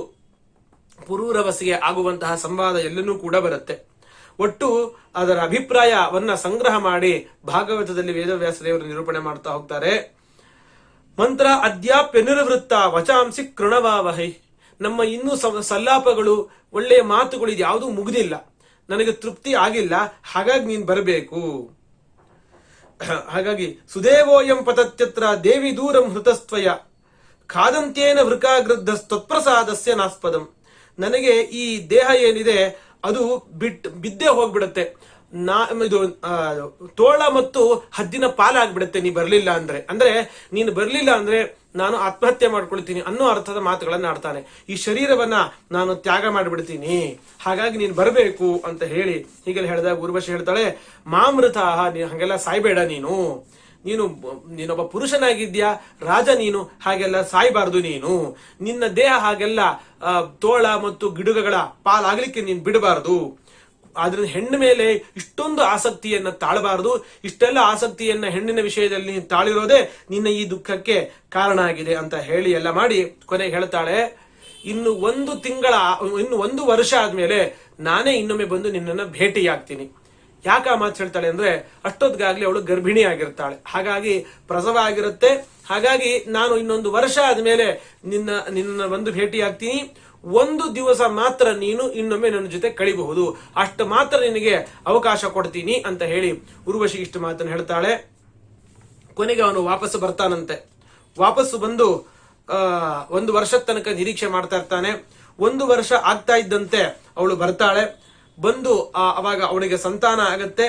ಪುರೂರವಸಿಗೆ ಆಗುವಂತಹ ಸಂವಾದ ಎಲ್ಲನೂ ಕೂಡ ಬರುತ್ತೆ. ಒಟ್ಟು ಅದರ ಅಭಿಪ್ರಾಯವನ್ನ ಸಂಗ್ರಹ ಮಾಡಿ ಭಾಗವತದಲ್ಲಿ ವೇದವ್ಯಾಸ ದೇವರು ನಿರೂಪಣೆ ಮಾಡ್ತಾ ಹೋಗ್ತಾರೆ. ಮಂತ್ರ ಅದ್ಯಾಪ್ಯ ನಿರ್ವೃತ್ತ ವಚಾಂಸಿ ಕೃಣವಾವಹೈ, ನಮ್ಮ ಇನ್ನೂ ಸಲ್ಲಾಪಗಳು ಒಳ್ಳೆಯ ಮಾತುಗಳು ಇದ್ಯಾವುದೂ ಮುಗಿದಿಲ್ಲ, ನನಗೆ ತೃಪ್ತಿ ಆಗಿಲ್ಲ, ಹಾಗಾಗಿ ನೀನ್ ಬರಬೇಕು. ಹಾಗಾಗಿ ಸುದೇವೋಯಂ ಪತತ್ಯತ್ರ ದೇವಿ ದೂರಂ ಹೃತಸ್ತ್ವಯ ಖಾದಂತ್ಯೇನ ವೃಕಾಗೃದ್ಧ ಸ್ತತ್ಪ್ರಸಾದಸ್ಯ ನಾಸ್ಪದಂ. ನನಗೆ ಈ ದೇಹ ಏನಿದೆ ಅದು ಬಿದ್ದೇ ಹೋಗ್ಬಿಡುತ್ತೆ. ಇದು ತೋಳ ಮತ್ತು ಹದ್ದಿನ ಪಾಲಾಗ್ಬಿಡುತ್ತೆ ನೀ ಬರ್ಲಿಲ್ಲ ಅಂದ್ರೆ. ಅಂದ್ರೆ ನೀನು ಬರ್ಲಿಲ್ಲ ಅಂದ್ರೆ ನಾನು ಆತ್ಮಹತ್ಯೆ ಮಾಡ್ಕೊಳ್ತೀನಿ ಅನ್ನೋ ಅರ್ಥದ ಮಾತುಗಳನ್ನ ಆಡ್ತಾನೆ. ಈ ಶರೀರವನ್ನ ನಾನು ತ್ಯಾಗ ಮಾಡಿಬಿಡ್ತೀನಿ, ಹಾಗಾಗಿ ನೀನು ಬರಬೇಕು ಅಂತ ಹೇಳಿ ಹೀಗೆಲ್ಲ ಹೇಳಿದಾಗ ಊರ್ವಶಿ ಹೇಳ್ತಾಳೆ, ಮಾಮೃತ, ಹಾಗೆಲ್ಲ ಸಾಯ್ಬೇಡ, ನೀನೊಬ್ಬ ಪುರುಷನಾಗಿದ್ಯಾ, ರಾಜ ನೀನು, ಹಾಗೆಲ್ಲ ಸಾಯ್ಬಾರ್ದು ನೀನು. ನಿನ್ನ ದೇಹ ಹಾಗೆಲ್ಲ ತೋಳ ಮತ್ತು ಗಿಡುಗಗಳ ಪಾಲಾಗ್ಲಿಕ್ಕೆ ನೀನು ಬಿಡಬಾರ್ದು. ಆದ್ರೆ ಹೆಣ್ಣು ಮೇಲೆ ಇಷ್ಟೊಂದು ಆಸಕ್ತಿಯನ್ನ ತಾಳಬಾರದು. ಇಷ್ಟೆಲ್ಲ ಆಸಕ್ತಿಯನ್ನ ಹೆಣ್ಣಿನ ವಿಷಯದಲ್ಲಿ ತಾಳಿರೋದೇ ನಿನ್ನ ಈ ದುಃಖಕ್ಕೆ ಕಾರಣ ಆಗಿದೆ ಅಂತ ಹೇಳಿ ಎಲ್ಲ ಮಾಡಿ ಕೊನೆಗೆ ಹೇಳ್ತಾಳೆ, ಇನ್ನು 1 ವರ್ಷ ಆದ್ಮೇಲೆ ನಾನೇ ಇನ್ನೊಮ್ಮೆ ಬಂದು ನಿನ್ನನ್ನ ಭೇಟಿಯಾಗ್ತೀನಿ. ಯಾಕೆ ಆ ಮಾತು ಹೇಳ್ತಾಳೆ ಅಂದ್ರೆ ಅಷ್ಟೊತ್ತಿಗಾಗ್ಲಿ ಅವಳು ಗರ್ಭಿಣಿ ಆಗಿರ್ತಾಳೆ, ಹಾಗಾಗಿ ಪ್ರಸವ ಆಗಿರುತ್ತೆ. ಹಾಗಾಗಿ ನಾನು ಇನ್ನೊಂದು ವರ್ಷ ಆದ್ಮೇಲೆ ನಿನ್ನ ಬಂದು ಭೇಟಿಯಾಗ್ತೀನಿ. 1 ದಿವಸ ಮಾತ್ರ ನೀನು ಇನ್ನೊಮ್ಮೆ ನನ್ನ ಜೊತೆ ಕಳಿಬಹುದು, ಅಷ್ಟು ಮಾತ್ರ ನಿನಗೆ ಅವಕಾಶ ಕೊಡ್ತೀನಿ ಅಂತ ಹೇಳಿ ಊರ್ವಶಿ ಇಷ್ಟು ಮಾತನ್ನು ಹೇಳ್ತಾಳೆ. ಕೊನೆಗೆ ಅವನು ವಾಪಸ್ಸು ಬರ್ತಾನಂತೆ. ವಾಪಸ್ಸು ಬಂದು 1 ವರ್ಷದ ತನಕ ನಿರೀಕ್ಷೆ ಮಾಡ್ತಾ ಇರ್ತಾನೆ. 1 ವರ್ಷ ಆಗ್ತಾ ಇದ್ದಂತೆ ಅವಳು ಬರ್ತಾಳೆ. ಬಂದು ಅವಾಗ ಅವಳಿಗೆ ಸಂತಾನ ಆಗತ್ತೆ.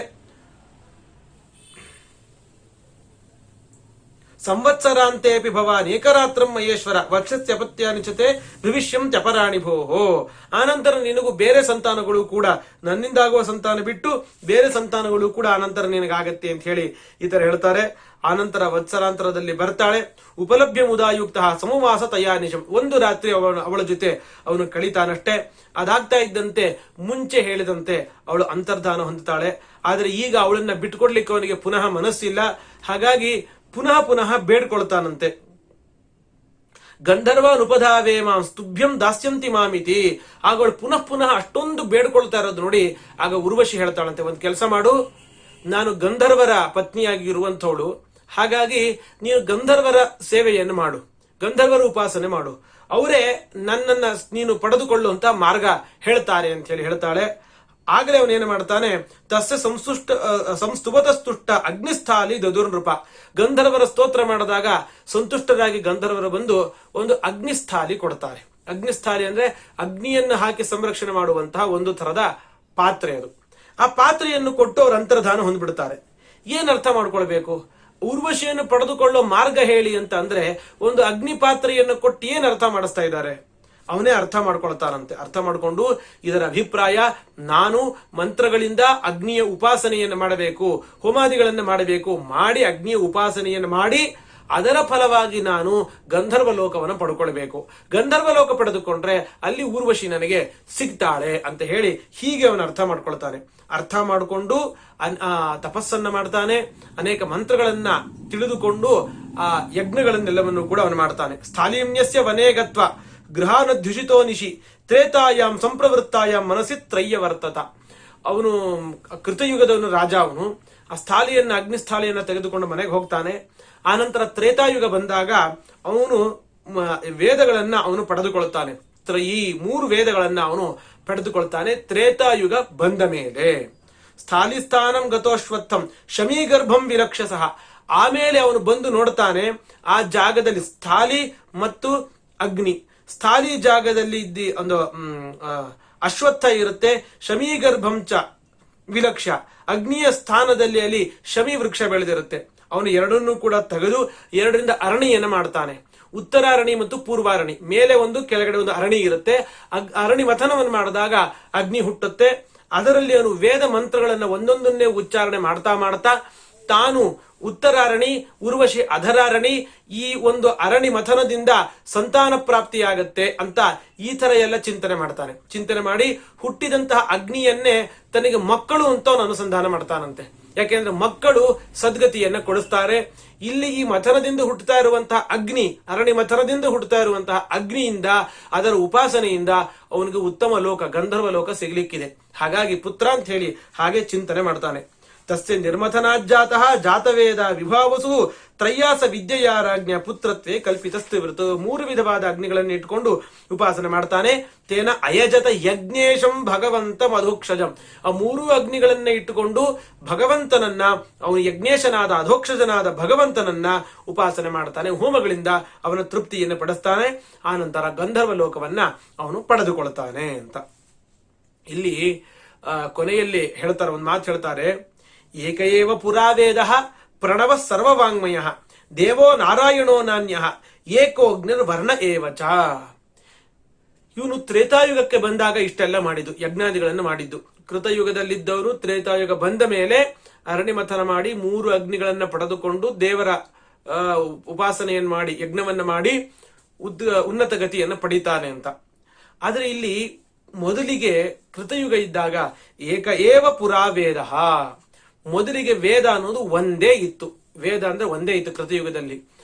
ಸಂವತ್ಸರಾಂತೇಪಿ ಭವಾನ್ ಏಕರಾತ್ರಂ ಮಹೇಶ್ವರ ವಕ್ಷಸ್ಯಪತ್ಯಾನಿಚತೆ ಭವಿಷ್ಯಂ ತ್ಯಪರಾಣಿ ಭೋಹೋ. ಆನಂತರ ನಿನಗೂ ಬೇರೆ ಸಂತಾನಗಳು ಕೂಡ, ನನ್ನಿಂದಾಗುವ ಸಂತಾನ ಬಿಟ್ಟು ಬೇರೆ ಸಂತಾನಗಳು ಕೂಡ ಆನಂತರ ನಿನಗಾಗತ್ತೆ ಅಂತ ಹೇಳಿ ಈ ತರ ಹೇಳ್ತಾರೆ. ಆನಂತರ ವತ್ಸರಾಂತರದಲ್ಲಿ ಬರ್ತಾಳೆ. ಉಪಲಭ್ಯ ಮುದಾಯುಕ್ತ ಸಮವಾಸ ತಯಾನಿಶಂ, 1 ರಾತ್ರಿ ಅವಳ ಜೊತೆ ಅವನು ಕಳಿತಾನಷ್ಟೇ. ಅದಾಗ್ತಾ ಇದ್ದಂತೆ ಮುಂಚೆ ಹೇಳಿದಂತೆ ಅವಳು ಅಂತರ್ಧಾನ ಹೊಂದುತ್ತಾಳೆ. ಆದ್ರೆ ಈಗ ಅವಳನ್ನ ಬಿಟ್ಕೊಡ್ಲಿಕ್ಕೆ ಅವನಿಗೆ ಪುನಃ ಮನಸ್ಸಿಲ್ಲ. ಹಾಗಾಗಿ ಪುನಃ ಬೇಡ್ಕೊಳ್ತಾನಂತೆ. ಗಂಧರ್ವಾನುಪಧಾವೇ ಮಾಂ ಸ್ತುಭ್ಯಂ ದಾಸ್ಯಂತಿ ಮಾಮಿತಿ. ಆಗ ಅವಳು ಪುನಃ ಅಷ್ಟೊಂದು ಬೇಡ್ಕೊಳ್ತಾ ಇರೋದು ನೋಡಿ ಆಗ ಊರ್ವಶಿ ಹೇಳ್ತಾಳಂತೆ, ಒಂದು ಕೆಲಸ ಮಾಡು, ನಾನು ಗಂಧರ್ವರ ಪತ್ನಿಯಾಗಿ ಇರುವಂಥವಳು, ಹಾಗಾಗಿ ನೀನು ಗಂಧರ್ವರ ಸೇವೆಯನ್ನು ಮಾಡು, ಗಂಧರ್ವರ ಉಪಾಸನೆ ಮಾಡು, ಅವರೇ ನನ್ನನ್ನ ನೀನು ಪಡೆದುಕೊಳ್ಳುವಂತ ಮಾರ್ಗ ಹೇಳ್ತಾರೆ ಅಂತ ಹೇಳಿ ಹೇಳ್ತಾಳೆ. ಆಗಲೇ ಅವನೇನು ಮಾಡ್ತಾನೆ, ತಸ್ಯ ಸಂಸ್ತುಷ್ಟ ಅಗ್ನಿಸ್ಥಾಲಿ ದದುರ್ನೃಪ. ಗಂಧರ್ವರ ಸ್ತೋತ್ರ ಮಾಡಿದಾಗ ಸಂತುಷ್ಟರಾಗಿ ಗಂಧರ್ವರು ಬಂದು ಒಂದು ಅಗ್ನಿಸ್ಥಾಲಿ ಕೊಡ್ತಾರೆ. ಅಗ್ನಿಸ್ಥಾಲಿ ಅಂದ್ರೆ ಅಗ್ನಿಯನ್ನು ಹಾಕಿ ಸಂರಕ್ಷಣೆ ಮಾಡುವಂತಹ ಒಂದು ತರದ ಪಾತ್ರೆ ಅದು. ಆ ಪಾತ್ರೆಯನ್ನು ಕೊಟ್ಟು ಅವರು ಅಂತರ್ಧಾನ ಹೊಂದ್ಬಿಡ್ತಾರೆ. ಏನ್ ಅರ್ಥ ಮಾಡ್ಕೊಳ್ಬೇಕು? ಊರ್ವಶಿಯನ್ನು ಪಡೆದುಕೊಳ್ಳೋ ಮಾರ್ಗ ಹೇಳಿ ಅಂತ ಅಂದ್ರೆ ಒಂದು ಅಗ್ನಿ ಪಾತ್ರೆಯನ್ನು ಕೊಟ್ಟು ಏನ್ ಅರ್ಥ ಮಾಡಿಸ್ತಾ ಇದ್ದಾರೆ? ಅವನೇ ಅರ್ಥ ಮಾಡ್ಕೊಳ್ತಾರಂತೆ. ಅರ್ಥ ಮಾಡಿಕೊಂಡು ಇದರ ಅಭಿಪ್ರಾಯ, ನಾನು ಮಂತ್ರಗಳಿಂದ ಅಗ್ನಿಯ ಉಪಾಸನೆಯನ್ನು ಮಾಡಬೇಕು, ಹೋಮಾದಿಗಳನ್ನು ಮಾಡಬೇಕು, ಮಾಡಿ ಅಗ್ನಿಯ ಉಪಾಸನೆಯನ್ನು ಮಾಡಿ ಅದರ ಫಲವಾಗಿ ನಾನು ಗಂಧರ್ವ ಲೋಕವನ್ನು ಪಡ್ಕೊಳ್ಬೇಕು. ಗಂಧರ್ವ ಲೋಕ ಪಡೆದುಕೊಂಡ್ರೆ ಅಲ್ಲಿ ಊರ್ವಶಿ ನನಗೆ ಸಿಗ್ತಾಳೆ ಅಂತ ಹೇಳಿ ಹೀಗೆ ಅವನು ಅರ್ಥ ಮಾಡ್ಕೊಳ್ತಾನೆ. ಅರ್ಥ ಮಾಡಿಕೊಂಡು ತಪಸ್ಸನ್ನ ಮಾಡ್ತಾನೆ. ಅನೇಕ ಮಂತ್ರಗಳನ್ನ ತಿಳಿದುಕೊಂಡು ಆ ಯಜ್ಞಗಳನ್ನೆಲ್ಲವನ್ನು ಕೂಡ ಅವನು ಮಾಡ್ತಾನೆ. ಸ್ಥಾಲೀಮ್ಯಸ್ಯ ವನೇಗತ್ವ ಗೃಹಾನಧ್ಯುಷಿತೋ ನಿಶಿ ತ್ರೇತಾಯಾಮ್ ಸಂಪ್ರವೃತ್ತಾಯಾಮ್ ಮನಸ್ಸಿ ತ್ರಯ್ಯ ವರ್ತತ. ಅವನು ಕೃತಯುಗದವನು ರಾಜ. ಅವನು ಆ ಸ್ಥಾಲಿಯನ್ನ ಅಗ್ನಿಸ್ಥಾಲಿಯನ್ನ ತೆಗೆದುಕೊಂಡು ಮನೆಗೆ ಹೋಗ್ತಾನೆ. ಆನಂತರ ತ್ರೇತಾಯುಗ ಬಂದಾಗ ಅವನು ವೇದಗಳನ್ನ ಅವನು ಪಡೆದುಕೊಳ್ತಾನೆ. ಈ 3 ವೇದಗಳನ್ನ ಅವನು ಪಡೆದುಕೊಳ್ತಾನೆ ತ್ರೇತಾಯುಗ ಬಂದ ಮೇಲೆ. ಸ್ಥಾಲಿಸ್ಥಾನಂ ಗತೋಶ್ವತ್ಥಂ ಶಮೀಗರ್ಭಂ ವಿರಕ್ಷಸಃ. ಆಮೇಲೆ ಅವನು ಬಂದು ನೋಡ್ತಾನೆ ಆ ಜಾಗದಲ್ಲಿ ಸ್ಥಾಲಿ ಮತ್ತು ಅಗ್ನಿ. ಸ್ಥಾಲಿ ಜಾಗದಲ್ಲಿ ಒಂದು ಅಶ್ವತ್ಥ ಇರುತ್ತೆ. ಶಮೀಗರ್ಭಂ ಚ ವಿಲಕ್ಷ. ಅಗ್ನಿಯ ಸ್ಥಾನದಲ್ಲಿ ಅಲ್ಲಿ ಶಮಿ ವೃಕ್ಷ ಬೆಳೆದಿರುತ್ತೆ. ಅವನು ಎರಡನ್ನೂ ಕೂಡ ತೆಗೆದು 2ರಿಂದ ಅರಣಿಯನ್ನು ಮಾಡ್ತಾನೆ. ಉತ್ತರ ಅರಣಿ ಮತ್ತು ಪೂರ್ವಾರಣಿ. ಮೇಲೆ ಒಂದು ಕೆಳಗಡೆ ಒಂದು ಅರಣಿ ಇರುತ್ತೆ. ಅರಣಿ ಮಥನವನ್ನು ಮಾಡಿದಾಗ ಅಗ್ನಿ ಹುಟ್ಟುತ್ತೆ. ಅದರಲ್ಲಿ ಅವನು ವೇದ ಮಂತ್ರಗಳನ್ನ ಒಂದೊಂದನ್ನೇ ಉಚ್ಚಾರಣೆ ಮಾಡ್ತಾ ಮಾಡ್ತಾ ತಾನು ಉತ್ತರಾರಣಿ ಊರ್ವಶಿ ಅಧರಾರಣಿ ಈ ಒಂದು ಅರಣಿ ಮಥನದಿಂದ ಸಂತಾನ ಪ್ರಾಪ್ತಿಯಾಗತ್ತೆ ಅಂತ ಈ ತರ ಎಲ್ಲ ಚಿಂತನೆ ಮಾಡ್ತಾನೆ. ಚಿಂತನೆ ಮಾಡಿ ಹುಟ್ಟಿದಂತಹ ಅಗ್ನಿಯನ್ನೇ ತನಗೆ ಮಕ್ಕಳು ಅಂತ ಅವನು ಅನುಸಂಧಾನ ಮಾಡ್ತಾನಂತೆ. ಯಾಕೆಂದ್ರೆ ಮಕ್ಕಳು ಸದ್ಗತಿಯನ್ನ ಕೊಡಿಸ್ತಾರೆ. ಇಲ್ಲಿ ಈ ಮಥನದಿಂದ ಹುಟ್ಟುತ್ತಾ ಇರುವಂತಹ ಅಗ್ನಿ, ಅರಣಿ ಮಥನದಿಂದ ಹುಟ್ಟುತ್ತಾ ಇರುವಂತಹ ಅಗ್ನಿಯಿಂದ ಅದರ ಉಪಾಸನೆಯಿಂದ ಅವನಿಗೆ ಉತ್ತಮ ಲೋಕ ಗಂಧರ್ವ ಲೋಕ ಸಿಗ್ಲಿಕ್ಕಿದೆ. ಹಾಗಾಗಿ ಪುತ್ರ ಅಂತ ಹೇಳಿ ಹಾಗೆ ಚಿಂತನೆ ಮಾಡ್ತಾನೆ. ತಸ್ಯ ನಿರ್ಮಥನಾಜ್ಜಾತಃ ಜಾತವೇದ ವಿಭಾವಸು ತ್ರಯ್ಯಾಸ ವಿದ್ಯೆಯಾರಾಜ್ಞ ಪುತ್ರತ್ವೇ ಕಲ್ಪಿತಸ್ತಿವೃತು. 3 ವಿಧವಾದ ಅಗ್ನಿಗಳನ್ನು ಇಟ್ಕೊಂಡು ಉಪಾಸನೆ ಮಾಡ್ತಾನೆ. ತೇನ ಅಯಜತ ಯಜ್ಞೇಶಂ ಭಗವಂತ ಅಧೋಕ್ಷಜಂ. ಆ 3 ಅಗ್ನಿಗಳನ್ನ ಇಟ್ಟುಕೊಂಡು ಭಗವಂತನನ್ನ, ಅವನು ಯಜ್ಞೇಶನಾದ ಅಧೋಕ್ಷಜನಾದ ಭಗವಂತನನ್ನ ಉಪಾಸನೆ ಮಾಡ್ತಾನೆ. ಹೋಮಗಳಿಂದ ಅವನ ತೃಪ್ತಿಯನ್ನು ಪಡಿಸ್ತಾನೆ. ಆನಂತರ ಗಂಧರ್ವ ಲೋಕವನ್ನ ಅವನು ಪಡೆದುಕೊಳ್ತಾನೆ ಅಂತ ಇಲ್ಲಿ ಕೊನೆಯಲ್ಲಿ ಹೇಳ್ತಾರೆ. ಒಂದು ಮಾತು ಹೇಳ್ತಾರೆ. ಏಕಏವ ಪುರಾವೇದ ಪ್ರಣವ ಸರ್ವವಾಂಗ್ಮಯ ದೇವೋ ನಾರಾಯಣೋ ನಾನ್ಯ ಏಕೋಗ್ನಿರ್ ವರ್ಣ ಏವಚ. ಇವನು ತ್ರೇತಾಯುಗಕ್ಕೆ ಬಂದಾಗ ಇಷ್ಟೆಲ್ಲ ಮಾಡಿದ್ದು, ಯಜ್ಞಾದಿಗಳನ್ನು ಮಾಡಿದ್ದು. ಕೃತಯುಗದಲ್ಲಿದ್ದವರು ತ್ರೇತಾಯುಗ ಬಂದ ಮೇಲೆ ಅರಣಿ ಮಥನ ಮಾಡಿ 3 ಅಗ್ನಿಗಳನ್ನ ಪಡೆದುಕೊಂಡು ದೇವರ ಉಪಾಸನೆಯನ್ನು ಮಾಡಿ ಯಜ್ಞವನ್ನ ಮಾಡಿ ಉನ್ನತ ಗತಿಯನ್ನು ಪಡಿತಾನೆ ಅಂತ. ಆದ್ರೆ ಇಲ್ಲಿ ಮೊದಲಿಗೆ ಕೃತಯುಗ ಇದ್ದಾಗ ಏಕ ಏವ ಪುರಾವೇದ, ಮೊದಲಿಗೆ ವೇದ ಅನ್ನೋದು ಒಂದೇ ಇತ್ತು. ವೇದ ಅಂದ್ರೆ ಒಂದೇ ಇತ್ತು ಕೃತಯುಗದಲ್ಲಿ.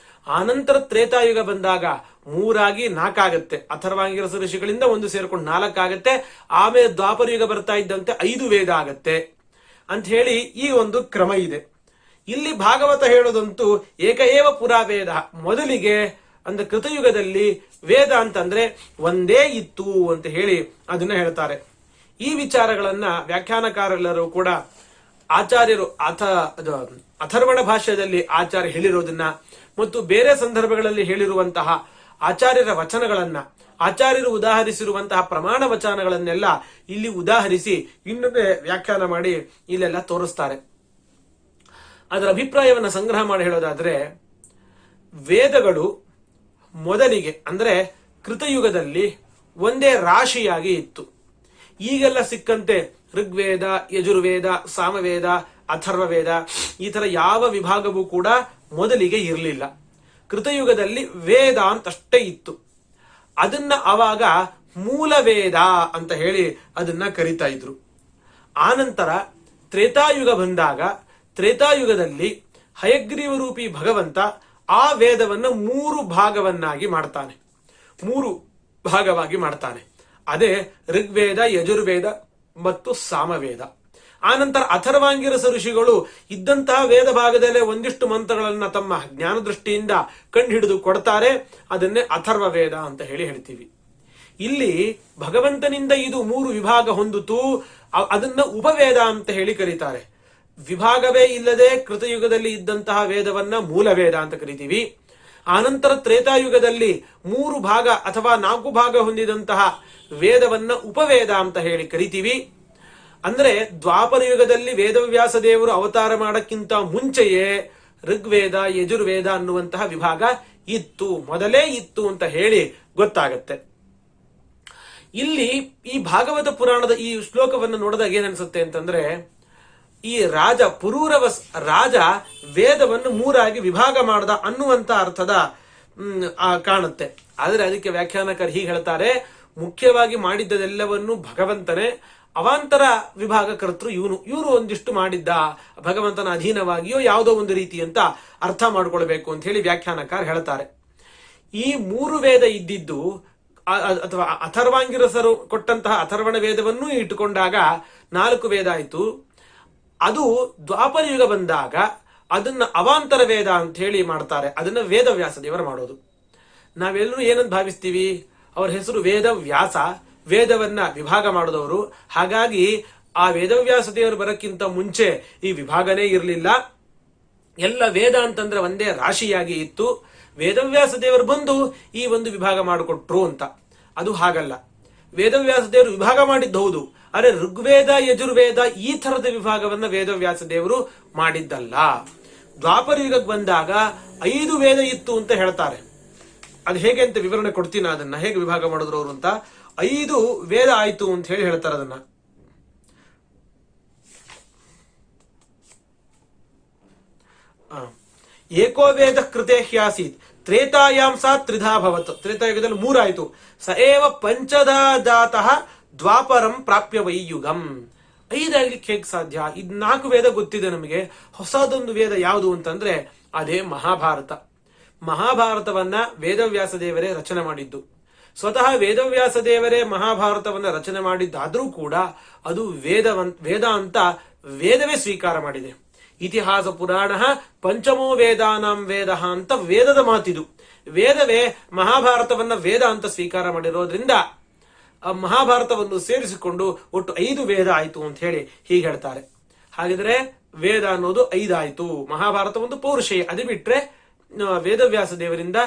ಆನಂತರ ತ್ರೇತಾಯುಗ ಬಂದಾಗ 3 4 ಆಗತ್ತೆ. ಅಥರ್ವಾಂಗಿರಸ ಋಷಿಗಳಿಂದ 1 ಸೇರ್ಕೊಂಡು 4 ಆಗತ್ತೆ. ಆಮೇಲೆ ದ್ವಾಪರ ಯುಗ ಬರ್ತಾ ಇದ್ದಂತೆ 5 ವೇದ ಆಗತ್ತೆ ಅಂತ ಹೇಳಿ ಈ ಒಂದು ಕ್ರಮ ಇದೆ. ಇಲ್ಲಿ ಭಾಗವತ ಹೇಳೋದಂತೂ ಏಕ ಏವ ಪುರಾವೇದ, ಮೊದಲಿಗೆ ಅಂದ್ರೆ ಕೃತಯುಗದಲ್ಲಿ ವೇದ ಅಂತಂದ್ರೆ ಒಂದೇ ಇತ್ತು ಅಂತ ಹೇಳಿ ಅದನ್ನ ಹೇಳ್ತಾರೆ. ಈ ವಿಚಾರಗಳನ್ನ ವ್ಯಾಖ್ಯಾನಕಾರೆಲ್ಲರೂ ಕೂಡ ಆಚಾರ್ಯರು ಅಥರ್ವಣ ಭಾಷ್ಯದಲ್ಲಿ ಆಚಾರ್ಯ ಹೇಳಿರೋದನ್ನ ಮತ್ತು ಬೇರೆ ಸಂದರ್ಭಗಳಲ್ಲಿ ಹೇಳಿರುವಂತಹ ಆಚಾರ್ಯರ ವಚನಗಳನ್ನ, ಆಚಾರ್ಯರು ಉದಾಹರಿಸಿರುವಂತಹ ಪ್ರಮಾಣ ವಚನಗಳನ್ನೆಲ್ಲ ಇಲ್ಲಿ ಉದಾಹರಿಸಿ ಇನ್ನೊಮ್ಮೆ ವ್ಯಾಖ್ಯಾನ ಮಾಡಿ ಇಲ್ಲೆಲ್ಲ ತೋರಿಸ್ತಾರೆ. ಅದರ ಅಭಿಪ್ರಾಯವನ್ನ ಸಂಗ್ರಹ ಮಾಡಿ ಹೇಳೋದಾದ್ರೆ, ವೇದಗಳು ಮೊದಲಿಗೆ ಅಂದ್ರೆ ಕೃತಯುಗದಲ್ಲಿ ಒಂದೇ ರಾಶಿಯಾಗಿ ಇತ್ತು. ಈಗೆಲ್ಲ ಸಿಕ್ಕಂತೆ ಋಗ್ವೇದ, ಯಜುರ್ವೇದ, ಸಾಮವೇದ, ಅಥರ್ವವೇದ ಈ ತರ ಯಾವ ವಿಭಾಗವೂ ಕೂಡ ಮೊದಲಿಗೆ ಇರಲಿಲ್ಲ. ಕೃತಯುಗದಲ್ಲಿ ವೇದ ಅಂತಷ್ಟೇ ಇತ್ತು. ಅದನ್ನ ಆವಾಗ ಮೂಲವೇದ ಅಂತ ಹೇಳಿ ಅದನ್ನ ಕರಿತಾ ಇದ್ರು. ಆನಂತರ ತ್ರೇತಾಯುಗ ಬಂದಾಗ ತ್ರೇತಾಯುಗದಲ್ಲಿ ಹಯಗ್ರೀವ ರೂಪಿ ಭಗವಂತ ಆ ವೇದವನ್ನು 3 ಭಾಗವನ್ನಾಗಿ ಮಾಡ್ತಾನೆ. 3 ಭಾಗವಾಗಿ ಮಾಡ್ತಾನೆ. ಅದೇ ಋಗ್ವೇದ, ಯಜುರ್ವೇದ ಮತ್ತು ಸಾಮವೇದ. ಆನಂತರ ಅಥರ್ವಾಂಗಿರಸ ಋಷಿಗಳು ಇದ್ದಂತಹ ವೇದ ಭಾಗದಲ್ಲೇ ಒಂದಿಷ್ಟು ಮಂತ್ರಗಳನ್ನ ತಮ್ಮ ಜ್ಞಾನ ದೃಷ್ಟಿಯಿಂದ ಕಂಡುಹಿಡಿದು ಕೊಡ್ತಾರೆ. ಅದನ್ನೇ ಅಥರ್ವ ವೇದ ಅಂತ ಹೇಳಿ ಹೇಳ್ತೀವಿ. ಇಲ್ಲಿ ಭಗವಂತನಿಂದ ಇದು 3 ವಿಭಾಗ ಹೊಂದಿತು. ಅದನ್ನ ಉಪವೇದ ಅಂತ ಹೇಳಿ ಕರೀತಾರೆ. ವಿಭಾಗವೇ ಇಲ್ಲದೆ ಕೃತಯುಗದಲ್ಲಿ ಇದ್ದಂತಹ ವೇದವನ್ನ ಮೂಲವೇದ ಅಂತ ಕರಿತೀವಿ. ಆನಂತರ ತ್ರೇತಾಯುಗದಲ್ಲಿ 3 ಭಾಗ ಅಥವಾ 4 ಭಾಗ ಹೊಂದಿದಂತಹ ವೇದವನ್ನ ಉಪವೇದ ಅಂತ ಹೇಳಿ ಕರಿತೀವಿ. ಅಂದ್ರೆ ದ್ವಾಪರ ಯುಗದಲ್ಲಿ ವೇದವ್ಯಾಸ ದೇವರು ಅವತಾರ ಮಾಡಕ್ಕಿಂತ ಮುಂಚೆಯೇ ಋಗ್ವೇದ, ಯಜುರ್ವೇದ ಅನ್ನುವಂತಹ ವಿಭಾಗ ಇತ್ತು, ಮೊದಲೇ ಇತ್ತು ಅಂತ ಹೇಳಿ ಗೊತ್ತಾಗತ್ತೆ. ಇಲ್ಲಿ ಈ ಭಾಗವತ ಪುರಾಣದ ಈ ಶ್ಲೋಕವನ್ನು ನೋಡಿದಾಗ ಏನನ್ಸುತ್ತೆ ಅಂತಂದ್ರೆ, ಈ ರಾಜ ಪುರೂರವಸ್ ರಾಜ ವೇದವನ್ನು ಮೂರಾಗಿ ವಿಭಾಗ ಮಾಡ್ದ ಅನ್ನುವಂತ ಅರ್ಥದ ಕಾಣುತ್ತೆ. ಆದ್ರೆ ಅದಕ್ಕೆ ವ್ಯಾಖ್ಯಾನಕರು ಹೀಗೆ ಹೇಳ್ತಾರೆ, ಮುಖ್ಯವಾಗಿ ಮಾಡಿದ್ದದೆಲ್ಲವನ್ನು ಭಗವಂತನೇ, ಅವಾಂತರ ವಿಭಾಗ ಕರ್ತೃ ಇವರು ಒಂದಿಷ್ಟು ಮಾಡಿದ್ದ ಭಗವಂತನ ಅಧೀನವಾಗಿಯೋ ಯಾವುದೋ ಒಂದು ರೀತಿ ಅಂತ ಅರ್ಥ ಮಾಡ್ಕೊಳ್ಬೇಕು ಅಂತ ಹೇಳಿ ವ್ಯಾಖ್ಯಾನಕಾರ ಹೇಳ್ತಾರೆ. ಈ 3 ವೇದ ಇದ್ದಿದ್ದು ಅಥವಾ ಅಥರ್ವಾಂಗಿರಸರು ಕೊಟ್ಟಂತಹ ಅಥರ್ವಣ ವೇದವನ್ನೂ ಇಟ್ಟುಕೊಂಡಾಗ 4 ವೇದ ಆಯಿತು. ಅದು ದ್ವಾಪರ ಯುಗ ಬಂದಾಗ ಅದನ್ನ ಅವಾಂತರ ವೇದ ಅಂತ ಹೇಳಿ ಮಾಡ್ತಾರೆ. ಅದನ್ನ ವೇದವ್ಯಾಸ ದೇವರು ಮಾಡೋದು. ನಾವೆಲ್ಲರೂ ಏನಂತ ಭಾವಿಸ್ತೀವಿ, ಅವ್ರ ಹೆಸರು ವೇದವ್ಯಾಸ, ವೇದವನ್ನ ವಿಭಾಗ ಮಾಡಿದವರು. ಹಾಗಾಗಿ ಆ ವೇದವ್ಯಾಸ ದೇವರು ಬರಕ್ಕಿಂತ ಮುಂಚೆ ಈ ವಿಭಾಗನೇ ಇರಲಿಲ್ಲ, ಎಲ್ಲ ವೇದ ಅಂತಂದ್ರೆ ಒಂದೇ ರಾಶಿಯಾಗಿ ಇತ್ತು. ವೇದವ್ಯಾಸ ದೇವರು ಬಂದು ಈ ಒಂದು ವಿಭಾಗ ಮಾಡಿಕೊಟ್ರು ಅಂತ. ಅದು ಹಾಗಲ್ಲ. ವೇದವ್ಯಾಸ ದೇವರು ವಿಭಾಗ ಮಾಡಿದ್ದು ಹೌದು, ಆದರೆ ಋಗ್ವೇದ ಯಜುರ್ವೇದ ಈ ತರದ ವಿಭಾಗವನ್ನ ವೇದವ್ಯಾಸ ದೇವರು ಮಾಡಿದ್ದಲ್ಲ. ದ್ವಾಪರ ಯುಗಕ್ಕೆ ಬಂದಾಗ 5 ವೇದ ಇತ್ತು ಅಂತ ಹೇಳ್ತಾರೆ. ಅದು ಹೇಗೆ ಅಂತ ವಿವರಣೆ ಕೊಡ್ತೀನಿ, ಅದನ್ನ ಹೇಗೆ ವಿಭಾಗ ಮಾಡಿದ್ರು ಅವರು ಅಂತ. 5 ವೇದ ಆಯ್ತು ಅಂತ ಹೇಳಿ ಹೇಳ್ತಾರೆ. ಅದನ್ನ ಏಕೋ ವೇದ ಕೃತೆ ಹ್ಯಾಸೀತ್ ತ್ರೇತಾಯಾಂ ಸಾ ತ್ರಿಧಾ ಭವತ್. ತ್ರೇತಾಯುಗದಲ್ಲಿ 3 ಆಯ್ತು. ಸ ಏವ ಪಂಚದಾ ಜಾತಃ ದ್ವಾಪರಂ ಪ್ರಾಪ್ಯ ವೈಯುಗಂ. 5 ಆಗ್ಲಿಕ್ಕೆ ಹೇಗೆ ಸಾಧ್ಯ? ಇದ್ 4 ವೇದ ಗೊತ್ತಿದೆ ನಮಗೆ. ಹೊಸದೊಂದು ವೇದ ಯಾವುದು ಅಂತಂದ್ರೆ ಅದೇ ಮಹಾಭಾರತ. ಮಹಾಭಾರತವನ್ನ ವೇದವ್ಯಾಸ ದೇವರೇ ರಚನೆ ಮಾಡಿದ್ದು. ಸ್ವತಃ ವೇದವ್ಯಾಸ ದೇವರೇ ಮಹಾಭಾರತವನ್ನ ರಚನೆ ಮಾಡಿದ್ದಾದ್ರೂ ಕೂಡ ಅದು ವೇದ ಅಂತ ವೇದವೇ ಸ್ವೀಕಾರ ಮಾಡಿದೆ. ಇತಿಹಾಸ ಪುರಾಣ ಪಂಚಮೋ ವೇದಾನಾಂ ವೇದ ಅಂತ ವೇದದ ಮಾತಿದು. ವೇದವೇ ಮಹಾಭಾರತವನ್ನ ವೇದ ಅಂತ ಸ್ವೀಕಾರ ಮಾಡಿರೋದ್ರಿಂದ ಆ ಮಹಾಭಾರತವನ್ನು ಸೇರಿಸಿಕೊಂಡು ಒಟ್ಟು 5 ವೇದ ಆಯ್ತು ಅಂತ ಹೇಳಿ ಹೀಗೆ ಹೇಳ್ತಾರೆ. ಹಾಗಿದ್ರೆ ವೇದ ಅನ್ನೋದು 5 ಆಯ್ತು. ಮಹಾಭಾರತ ಒಂದು ಪೌರುಷೇಯ, ಅದು ಬಿಟ್ರೆ ವೇದವ್ಯಾಸ ದೇವರಿಂದ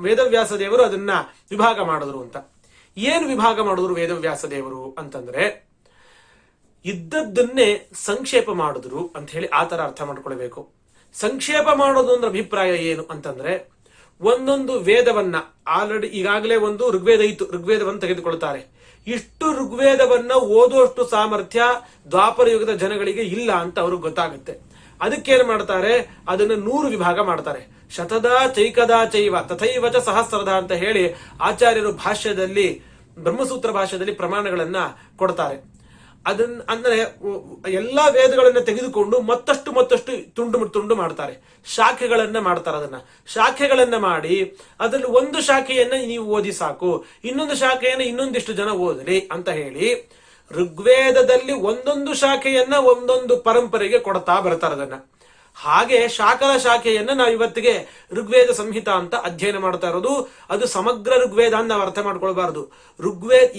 ವೇದವ್ಯಾಸ ದೇವರು ಅದನ್ನ ವಿಭಾಗ ಮಾಡಿದ್ರು ಅಂತ. ಏನು ವಿಭಾಗ ಮಾಡಿದ್ರು ವೇದವ್ಯಾಸ ದೇವರು ಅಂತಂದ್ರೆ ಇದ್ದದ್ದನ್ನೇ ಸಂಕ್ಷೇಪ ಮಾಡಿದ್ರು ಅಂತ ಹೇಳಿ ಆತರ ಅರ್ಥ ಮಾಡ್ಕೊಳ್ಬೇಕು. ಸಂಕ್ಷೇಪ ಮಾಡೋದು ಅಂದ್ರೆ ಅಭಿಪ್ರಾಯ ಏನು ಅಂತಂದ್ರೆ, ಒಂದೊಂದು ವೇದವನ್ನ ಆಲ್ರೆಡಿ ಈಗಾಗಲೇ ಒಂದು ಋಗ್ವೇದ ಇತ್ತು, ಋಗ್ವೇದವನ್ನು ತೆಗೆದುಕೊಳ್ತಾರೆ. ಇಷ್ಟು ಋಗ್ವೇದವನ್ನ ಓದುವಷ್ಟು ಸಾಮರ್ಥ್ಯ ದ್ವಾಪರ ಯುಗದ ಜನಗಳಿಗೆ ಇಲ್ಲ ಅಂತ ಅವ್ರಿಗೆ ಗೊತ್ತಾಗುತ್ತೆ. ಅದಕ್ಕೇನು ಮಾಡ್ತಾರೆ, ಅದನ್ನ 100 ವಿಭಾಗ ಮಾಡ್ತಾರೆ. ಶತದ ಚೈಕದ ಚೈವ ತಥೈವಚ ಸಹಸ್ರದ ಅಂತ ಹೇಳಿ ಆಚಾರ್ಯರು ಭಾಷ್ಯದಲ್ಲಿ, ಬ್ರಹ್ಮಸೂತ್ರ ಭಾಷ್ಯದಲ್ಲಿ ಪ್ರಮಾಣಗಳನ್ನ ಕೊಡ್ತಾರೆ. ಅದನ್ನ ಅಂದ್ರೆ ಎಲ್ಲಾ ವೇದಗಳನ್ನ ತೆಗೆದುಕೊಂಡು ಮತ್ತಷ್ಟು ತುಂಡು ಮಾಡ್ತಾರೆ, ಶಾಖೆಗಳನ್ನ ಮಾಡ್ತಾರೆ. ಅದನ್ನ ಶಾಖೆಗಳನ್ನ ಮಾಡಿ ಅದರಲ್ಲಿ ಒಂದು ಶಾಖೆಯನ್ನ ನೀವು ಓದಿ ಸಾಕು, ಇನ್ನೊಂದು ಶಾಖೆಯನ್ನ ಇನ್ನೊಂದಿಷ್ಟು ಜನ ಓದಲಿ ಅಂತ ಹೇಳಿ ಋಗ್ವೇದದಲ್ಲಿ ಒಂದೊಂದು ಶಾಖೆಯನ್ನ ಒಂದೊಂದು ಪರಂಪರೆಗೆ ಕೊಡ್ತಾ ಬರ್ತಾರೆ. ಅದನ್ನ ಹಾಗೆ ಶಾಖೆಯನ್ನ ನಾವು ಇವತ್ತಿಗೆ ಋಗ್ವೇದ ಸಂಹಿತ ಅಂತ ಅಧ್ಯಯನ ಮಾಡ್ತಾ ಇರೋದು. ಅದು ಸಮಗ್ರ ಋಗ್ವೇದ ಅಂತ ನಾವು ಅರ್ಥ ಮಾಡ್ಕೊಳ್ಬಾರ್ದು.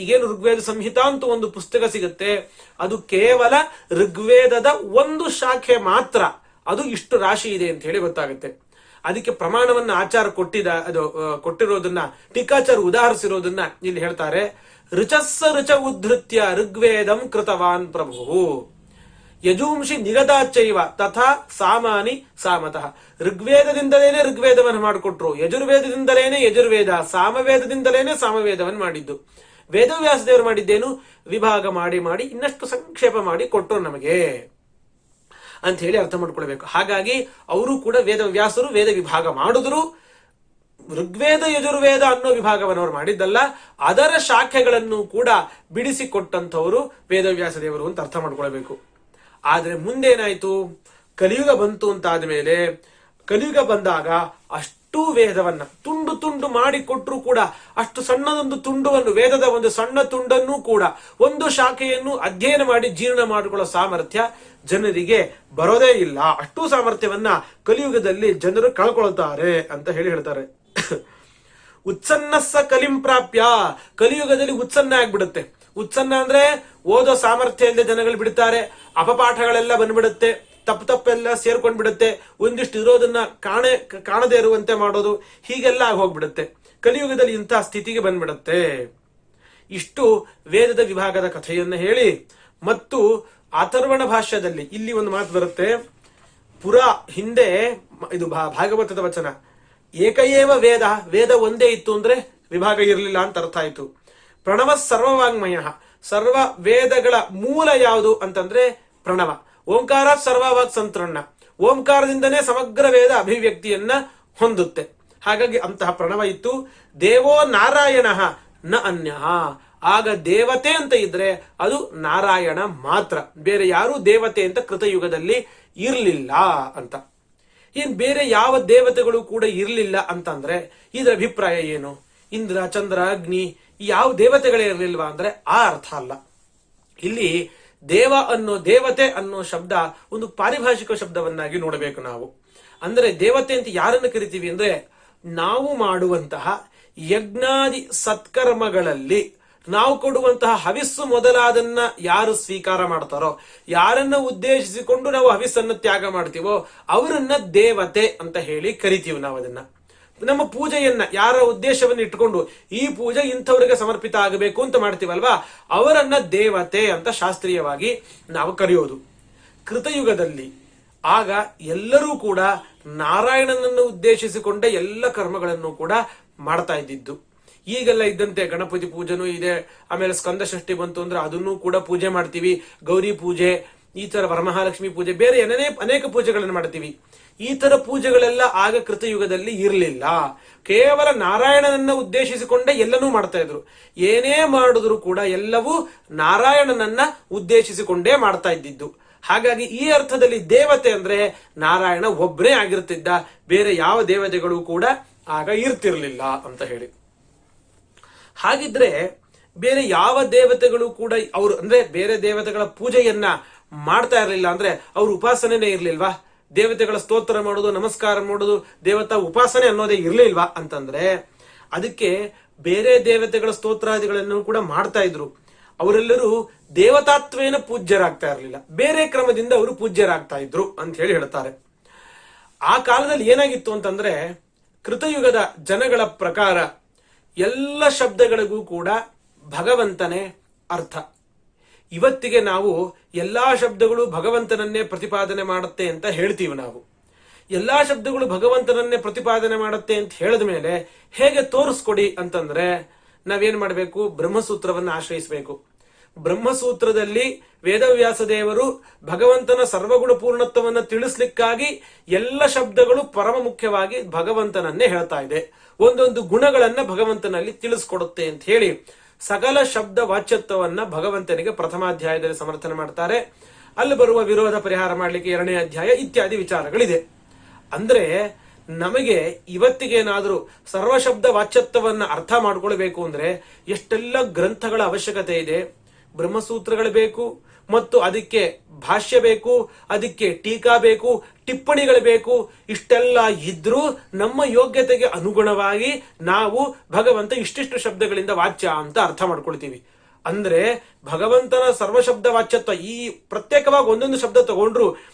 ಈಗೇನು ಋಗ್ವೇದ ಸಂಹಿತ ಅಂತ ಒಂದು ಪುಸ್ತಕ ಸಿಗುತ್ತೆ, ಅದು ಕೇವಲ ಋಗ್ವೇದದ ಒಂದು ಶಾಖೆ ಮಾತ್ರ. ಅದು ಇಷ್ಟು ರಾಶಿ ಇದೆ ಅಂತ ಹೇಳಿ ಗೊತ್ತಾಗುತ್ತೆ. ಅದಕ್ಕೆ ಪ್ರಮಾಣವನ್ನ ಆಚಾರ ಕೊಟ್ಟಿರೋದನ್ನ ಟೀಕಾಚಾರ ಉದಾಹರಿಸಿರೋದನ್ನ ಇಲ್ಲಿ ಹೇಳ್ತಾರೆ. ಋಚ ಉದ್ಧೃತ್ಯ ಋಗ್ವೇದಂ ಕೃತವಾನ್ ಪ್ರಭು ಯಜೂಂಷಿ ನಿಗದಾಚೈವ ತಥಾ ಸಾಮಾನಿ ಸಾಮತಃ. ಋಗ್ವೇದದಿಂದಲೇನೆ ಋಗ್ವೇದವನ್ನು ಮಾಡಿಕೊಟ್ರು, ಯಜುರ್ವೇದದಿಂದಲೇನೆ ಯಜುರ್ವೇದ, ಸಾಮವೇದದಿಂದಲೇನೆ ಸಾಮವೇದವನ್ನು ಮಾಡಿದ್ದು. ವೇದವ್ಯಾಸ ದೇವರು ಮಾಡಿದ್ದೇನು, ವಿಭಾಗ ಮಾಡಿ ಇನ್ನಷ್ಟು ಸಂಕ್ಷೇಪ ಮಾಡಿ ಕೊಟ್ಟರು ನಮಗೆ ಅಂತ ಹೇಳಿ ಅರ್ಥ ಮಾಡ್ಕೊಳ್ಬೇಕು. ಹಾಗಾಗಿ ಅವರು ಕೂಡ ವೇದವ್ಯಾಸರು ವೇದ ವಿಭಾಗ ಮಾಡಿದ್ರು. ಋಗ್ವೇದ ಯಜುರ್ವೇದ ಅನ್ನೋ ವಿಭಾಗವನ್ನು ಅವರು ಮಾಡಿದ್ದಲ್ಲ, ಅದರ ಶಾಖೆಗಳನ್ನು ಕೂಡ ಬಿಡಿಸಿಕೊಟ್ಟಂಥವರು ವೇದವ್ಯಾಸ ದೇವರು ಅಂತ ಅರ್ಥ ಮಾಡ್ಕೊಳ್ಬೇಕು. ಆದ್ರೆ ಮುಂದೇನಾಯ್ತು, ಕಲಿಯುಗ ಬಂತು ಅಂತ ಆದ್ಮೇಲೆ, ಕಲಿಯುಗ ಬಂದಾಗ ಅಷ್ಟು ವೇದವನ್ನ ತುಂಡು ಮಾಡಿ ಕೊಟ್ಟರು ಕೂಡ ಅಷ್ಟು ಸಣ್ಣದೊಂದು ತುಂಡವನ್ನು, ವೇದದ ಒಂದು ಸಣ್ಣ ತುಂಡನ್ನು ಕೂಡ ಒಂದು ಶಾಖೆಯನ್ನು ಅಧ್ಯಯನ ಮಾಡಿ ಜೀರ್ಣ ಮಾಡಿಕೊಳ್ಳೋ ಸಾಮರ್ಥ್ಯ ಜನರಿಗೆ ಬರೋದೇ ಇಲ್ಲ. ಅಷ್ಟು ಸಾಮರ್ಥ್ಯವನ್ನ ಕಲಿಯುಗದಲ್ಲಿ ಜನರು ಕಳ್ಕೊಳ್ತಾರೆ ಅಂತ ಹೇಳ್ತಾರೆ. ಉತ್ಸನ್ನಸ್ಸ ಕಲಿಂ ಪ್ರಾಪ್ಯ. ಕಲಿಯುಗದಲ್ಲಿ ಉತ್ಸನ್ನ ಆಗ್ಬಿಡುತ್ತೆ. ಉತ್ಸನ್ನ ಅಂದ್ರೆ ಓದೋ ಸಾಮರ್ಥ್ಯ ಇಲ್ಲದೆ ಜನಗಳು ಬಿಡ್ತಾರೆ, ಅಪಪಾಠಗಳೆಲ್ಲ ಬಂದ್ಬಿಡುತ್ತೆ, ತಪ್ಪೆಲ್ಲ ಸೇರ್ಕೊಂಡ್ಬಿಡುತ್ತೆ, ಒಂದಿಷ್ಟು ಇರೋದನ್ನ ಕಾಣದೇ ಇರುವಂತೆ ಮಾಡೋದು, ಹೀಗೆಲ್ಲ ಹೋಗ್ಬಿಡುತ್ತೆ. ಕಲಿಯುಗದಲ್ಲಿ ಇಂತಹ ಸ್ಥಿತಿಗೆ ಬಂದ್ಬಿಡುತ್ತೆ. ಇಷ್ಟು ವೇದದ ವಿಭಾಗದ ಕಥೆಯನ್ನ ಹೇಳಿ, ಮತ್ತು ಅಥರ್ವಣ ಭಾಷ್ಯದಲ್ಲಿ ಇಲ್ಲಿ ಒಂದು ಮಾತು ಬರುತ್ತೆ. ಹಿಂದೆ ಇದು ಭಾಗವತದ ವಚನ, ಏಕಏವ ವೇದ ಒಂದೇ ಇತ್ತು ಅಂದ್ರೆ ವಿಭಾಗ ಇರಲಿಲ್ಲ ಅಂತ ಅರ್ಥ ಆಯ್ತು. ಪ್ರಣವ ಸರ್ವವಾಂಗ್ಮಯ, ಸರ್ವ ವೇದಗಳ ಮೂಲ ಯಾವುದು ಅಂತಂದ್ರೆ ಪ್ರಣವ. ಓಂಕಾರಾತ್ ಸರ್ವವಾಗ್ ಸಂತೃಣ್ಣ, ಓಂಕಾರದಿಂದನೇ ಸಮಗ್ರ ವೇದ ಅಭಿವ್ಯಕ್ತಿಯನ್ನ ಹೊಂದುತ್ತೆ. ಹಾಗಾಗಿ ಅಂತಹ ಪ್ರಣವ ಇತ್ತು. ದೇವೋ ನಾರಾಯಣ ನ ಅನ್ಯ, ಆಗ ದೇವತೆ ಅಂತ ಇದ್ರೆ ಅದು ನಾರಾಯಣ ಮಾತ್ರ, ಬೇರೆ ಯಾರೂ ದೇವತೆ ಅಂತ ಕೃತಯುಗದಲ್ಲಿ ಇರ್ಲಿಲ್ಲ ಅಂತ. ಏನ್ ಬೇರೆ ಯಾವ ದೇವತೆಗಳು ಕೂಡ ಇರ್ಲಿಲ್ಲ ಅಂತಂದ್ರೆ ಇದರ ಅಭಿಪ್ರಾಯ ಏನು? ಇಂದ್ರ, ಚಂದ್ರ, ಅಗ್ನಿ ಯಾವ ದೇವತೆಗಳೇ ಇರಲಿಲ್ವಾ ಅಂದ್ರೆ ಆ ಅರ್ಥ ಅಲ್ಲ. ಇಲ್ಲಿ ದೇವ ಅನ್ನೋ, ದೇವತೆ ಅನ್ನೋ ಶಬ್ದ ಒಂದು ಪಾರಿಭಾಷಿಕ ಶಬ್ದವನ್ನಾಗಿ ನೋಡಬೇಕು ನಾವು. ಅಂದ್ರೆ ದೇವತೆ ಅಂತ ಯಾರನ್ನು ಕರಿತೀವಿ ಅಂದ್ರೆ, ನಾವು ಮಾಡುವಂತಹ ಯಜ್ಞಾದಿ ಸತ್ಕರ್ಮಗಳಲ್ಲಿ ನಾವು ಕೊಡುವಂತಹ ಹವಿಸ್ಸು ಮೊದಲಾದನ್ನ ಯಾರು ಸ್ವೀಕಾರ ಮಾಡ್ತಾರೋ, ಯಾರನ್ನ ಉದ್ದೇಶಿಸಿಕೊಂಡು ನಾವು ಹವಿಸ್ಸನ್ನು ತ್ಯಾಗ ಮಾಡ್ತೀವೋ ಅವರನ್ನ ದೇವತೆ ಅಂತ ಹೇಳಿ ಕರಿತೀವಿ ನಾವು. ಅದನ್ನ ನಮ್ಮ ಪೂಜೆಯನ್ನ ಯಾರ ಉದ್ದೇಶವನ್ನು ಇಟ್ಕೊಂಡು ಈ ಪೂಜೆ ಇಂಥವ್ರಿಗೆ ಸಮರ್ಪಿತ ಆಗಬೇಕು ಅಂತ ಮಾಡ್ತೀವಲ್ವಾ, ಅವರನ್ನ ದೇವತೆ ಅಂತ ಶಾಸ್ತ್ರೀಯವಾಗಿ ನಾವು ಕರೆಯೋದು. ಕೃತಯುಗದಲ್ಲಿ ಆಗ ಎಲ್ಲರೂ ಕೂಡ ನಾರಾಯಣನನ್ನು ಉದ್ದೇಶಿಸಿಕೊಂಡ ಎಲ್ಲ ಕರ್ಮಗಳನ್ನು ಕೂಡ ಮಾಡ್ತಾ ಇದ್ದಿದ್ದು. ಈಗೆಲ್ಲ ಇದ್ದಂತೆ ಗಣಪತಿ ಪೂಜೆನೂ ಇದೆ, ಆಮೇಲೆ ಸ್ಕಂದ ಷಷ್ಠಿ ಬಂತು ಅಂದ್ರೆ ಅದನ್ನು ಕೂಡ ಪೂಜೆ ಮಾಡ್ತೀವಿ, ಗೌರಿ ಪೂಜೆ, ಈ ತರ ವರಮಹಾಲಕ್ಷ್ಮಿ ಪೂಜೆ, ಬೇರೆ ಅನೇಕ ಪೂಜೆಗಳನ್ನು ಮಾಡ್ತೀವಿ. ಈ ತರ ಪೂಜೆಗಳೆಲ್ಲ ಆಗ ಕೃತಯುಗದಲ್ಲಿ ಇರಲಿಲ್ಲ. ಕೇವಲ ನಾರಾಯಣನನ್ನ ಉದ್ದೇಶಿಸಿಕೊಂಡೇ ಎಲ್ಲನೂ ಮಾಡ್ತಾ ಇದ್ರು. ಏನೇ ಮಾಡಿದ್ರು ಕೂಡ ಎಲ್ಲವೂ ನಾರಾಯಣನನ್ನ ಉದ್ದೇಶಿಸಿಕೊಂಡೇ ಮಾಡ್ತಾ ಇದ್ದಿದ್ದು. ಹಾಗಾಗಿ ಈ ಅರ್ಥದಲ್ಲಿ ದೇವತೆ ಅಂದ್ರೆ ನಾರಾಯಣ ಒಬ್ಬನೇ ಆಗಿರ್ತಿದ್ದ, ಬೇರೆ ಯಾವ ದೇವತೆಗಳು ಕೂಡ ಆಗ ಇರ್ತಿರ್ಲಿಲ್ಲ ಅಂತ ಹೇಳಿ. ಹಾಗಿದ್ರೆ ಬೇರೆ ಯಾವ ದೇವತೆಗಳು ಕೂಡ ಅವರು ಅಂದ್ರೆ ಬೇರೆ ದೇವತೆಗಳ ಪೂಜೆಯನ್ನ ಮಾಡ್ತಾ ಇರಲಿಲ್ಲ ಅಂದ್ರೆ ಅವ್ರ ಉಪಾಸನೆನೇ ಇರ್ಲಿಲ್ವಾ? ದೇವತೆಗಳ ಸ್ತೋತ್ರ ಮಾಡೋದು, ನಮಸ್ಕಾರ ಮಾಡೋದು, ದೇವತಾ ಉಪಾಸನೆ ಅನ್ನೋದೇ ಇರ್ಲಿಲ್ವಾ ಅಂತಂದ್ರೆ, ಅದಕ್ಕೆ ಬೇರೆ ದೇವತೆಗಳ ಸ್ತೋತ್ರಾದಿಗಳನ್ನು ಕೂಡ ಮಾಡ್ತಾ ಇದ್ರು. ಅವರೆಲ್ಲರೂ ದೇವತಾತ್ವೇನ ಪೂಜ್ಯರಾಗ್ತಾ ಇರಲಿಲ್ಲ, ಬೇರೆ ಕ್ರಮದಿಂದ ಅವರು ಪೂಜ್ಯರಾಗ್ತಾ ಇದ್ರು ಅಂತ ಹೇಳಿ ಹೇಳ್ತಾರೆ. ಆ ಕಾಲದಲ್ಲಿ ಏನಾಗಿತ್ತು ಅಂತಂದ್ರೆ, ಕೃತಯುಗದ ಜನಗಳ ಪ್ರಕಾರ ಎಲ್ಲ ಶಬ್ದಗಳಿಗೂ ಕೂಡ ಭಗವಂತನೇ ಅರ್ಥ. ಇವತ್ತಿಗೆ ನಾವು ಎಲ್ಲಾ ಶಬ್ದಗಳು ಭಗವಂತನನ್ನೇ ಪ್ರತಿಪಾದನೆ ಮಾಡುತ್ತೆ ಅಂತ ಹೇಳ್ತೀವಿ. ನಾವು ಎಲ್ಲಾ ಶಬ್ದಗಳು ಭಗವಂತನನ್ನೇ ಪ್ರತಿಪಾದನೆ ಮಾಡುತ್ತೆ ಅಂತ ಹೇಳಿದ ಮೇಲೆ ಹೇಗೆ ತೋರಿಸ್ಕೊಡಿ ಅಂತಂದ್ರೆ ನಾವೇನ್ ಮಾಡಬೇಕು? ಬ್ರಹ್ಮಸೂತ್ರವನ್ನು ಆಶ್ರಯಿಸಬೇಕು. ಬ್ರಹ್ಮಸೂತ್ರದಲ್ಲಿ ವೇದವ್ಯಾಸ ದೇವರು ಭಗವಂತನ ಸರ್ವಗುಣ ಪೂರ್ಣತ್ವವನ್ನು ತಿಳಿಸ್ಲಿಕ್ಕಾಗಿ ಎಲ್ಲ ಶಬ್ದಗಳು ಪರಮ ಮುಖ್ಯವಾಗಿ ಭಗವಂತನನ್ನೇ ಹೇಳ್ತಾ ಇದೆ, ಒಂದೊಂದು ಗುಣಗಳನ್ನ ಭಗವಂತನಲ್ಲಿ ತಿಳಿಸ್ಕೊಡುತ್ತೆ ಅಂತ ಹೇಳಿ ಸಕಲ ಶಬ್ದ ವಾಚ್ಯತ್ವವನ್ನ ಭಗವಂತನಿಗೆ ಪ್ರಥಮಾಧ್ಯಾಯದಲ್ಲಿ ಸಮರ್ಥನೆ ಮಾಡ್ತಾರೆ. ಅಲ್ಲಿ ಬರುವ ವಿರೋಧ ಪರಿಹಾರ ಮಾಡಲಿಕ್ಕೆ 2ನೇ ಅಧ್ಯಾಯ ಇತ್ಯಾದಿ ವಿಚಾರಗಳಿದೆ. ಅಂದ್ರೆ ನಮಗೆ ಇವತ್ತಿಗೇನಾದ್ರೂ ಸರ್ವಶಬ್ದ ವಾಚ್ಯತ್ವವನ್ನ ಅರ್ಥ ಮಾಡ್ಕೊಳ್ಬೇಕು ಅಂದ್ರೆ ಎಷ್ಟೆಲ್ಲ ಗ್ರಂಥಗಳ ಅವಶ್ಯಕತೆ ಇದೆ. ಬ್ರಹ್ಮಸೂತ್ರಗಳು ಬೇಕು, ಮತ್ತು ಅದಕ್ಕೆ ಭಾಷ್ಯ ಬೇಕು, ಅದಕ್ಕೆ ಟೀಕಾ ಬೇಕು, ಟಿಪ್ಪಣಿಗಳು ಬೇಕು. ಇಷ್ಟೆಲ್ಲ ಇದ್ರೂ ನಮ್ಮ ಯೋಗ್ಯತೆಗೆ ಅನುಗುಣವಾಗಿ ನಾವು ಭಗವಂತ ಇಷ್ಟಿಷ್ಟು ಶಬ್ದಗಳಿಂದ ವಾಚ್ಯ ಅಂತ ಅರ್ಥ ಮಾಡ್ಕೊಳ್ತೀವಿ. ಅಂದ್ರೆ ಭಗವಂತನ ಸರ್ವಶಬ್ದ ವಾಚ್ಯತ್ವ, ಈ ಪ್ರತ್ಯೇಕವಾಗಿ ಒಂದೊಂದು ಶಬ್ದ ತಗೊಂಡ್ರು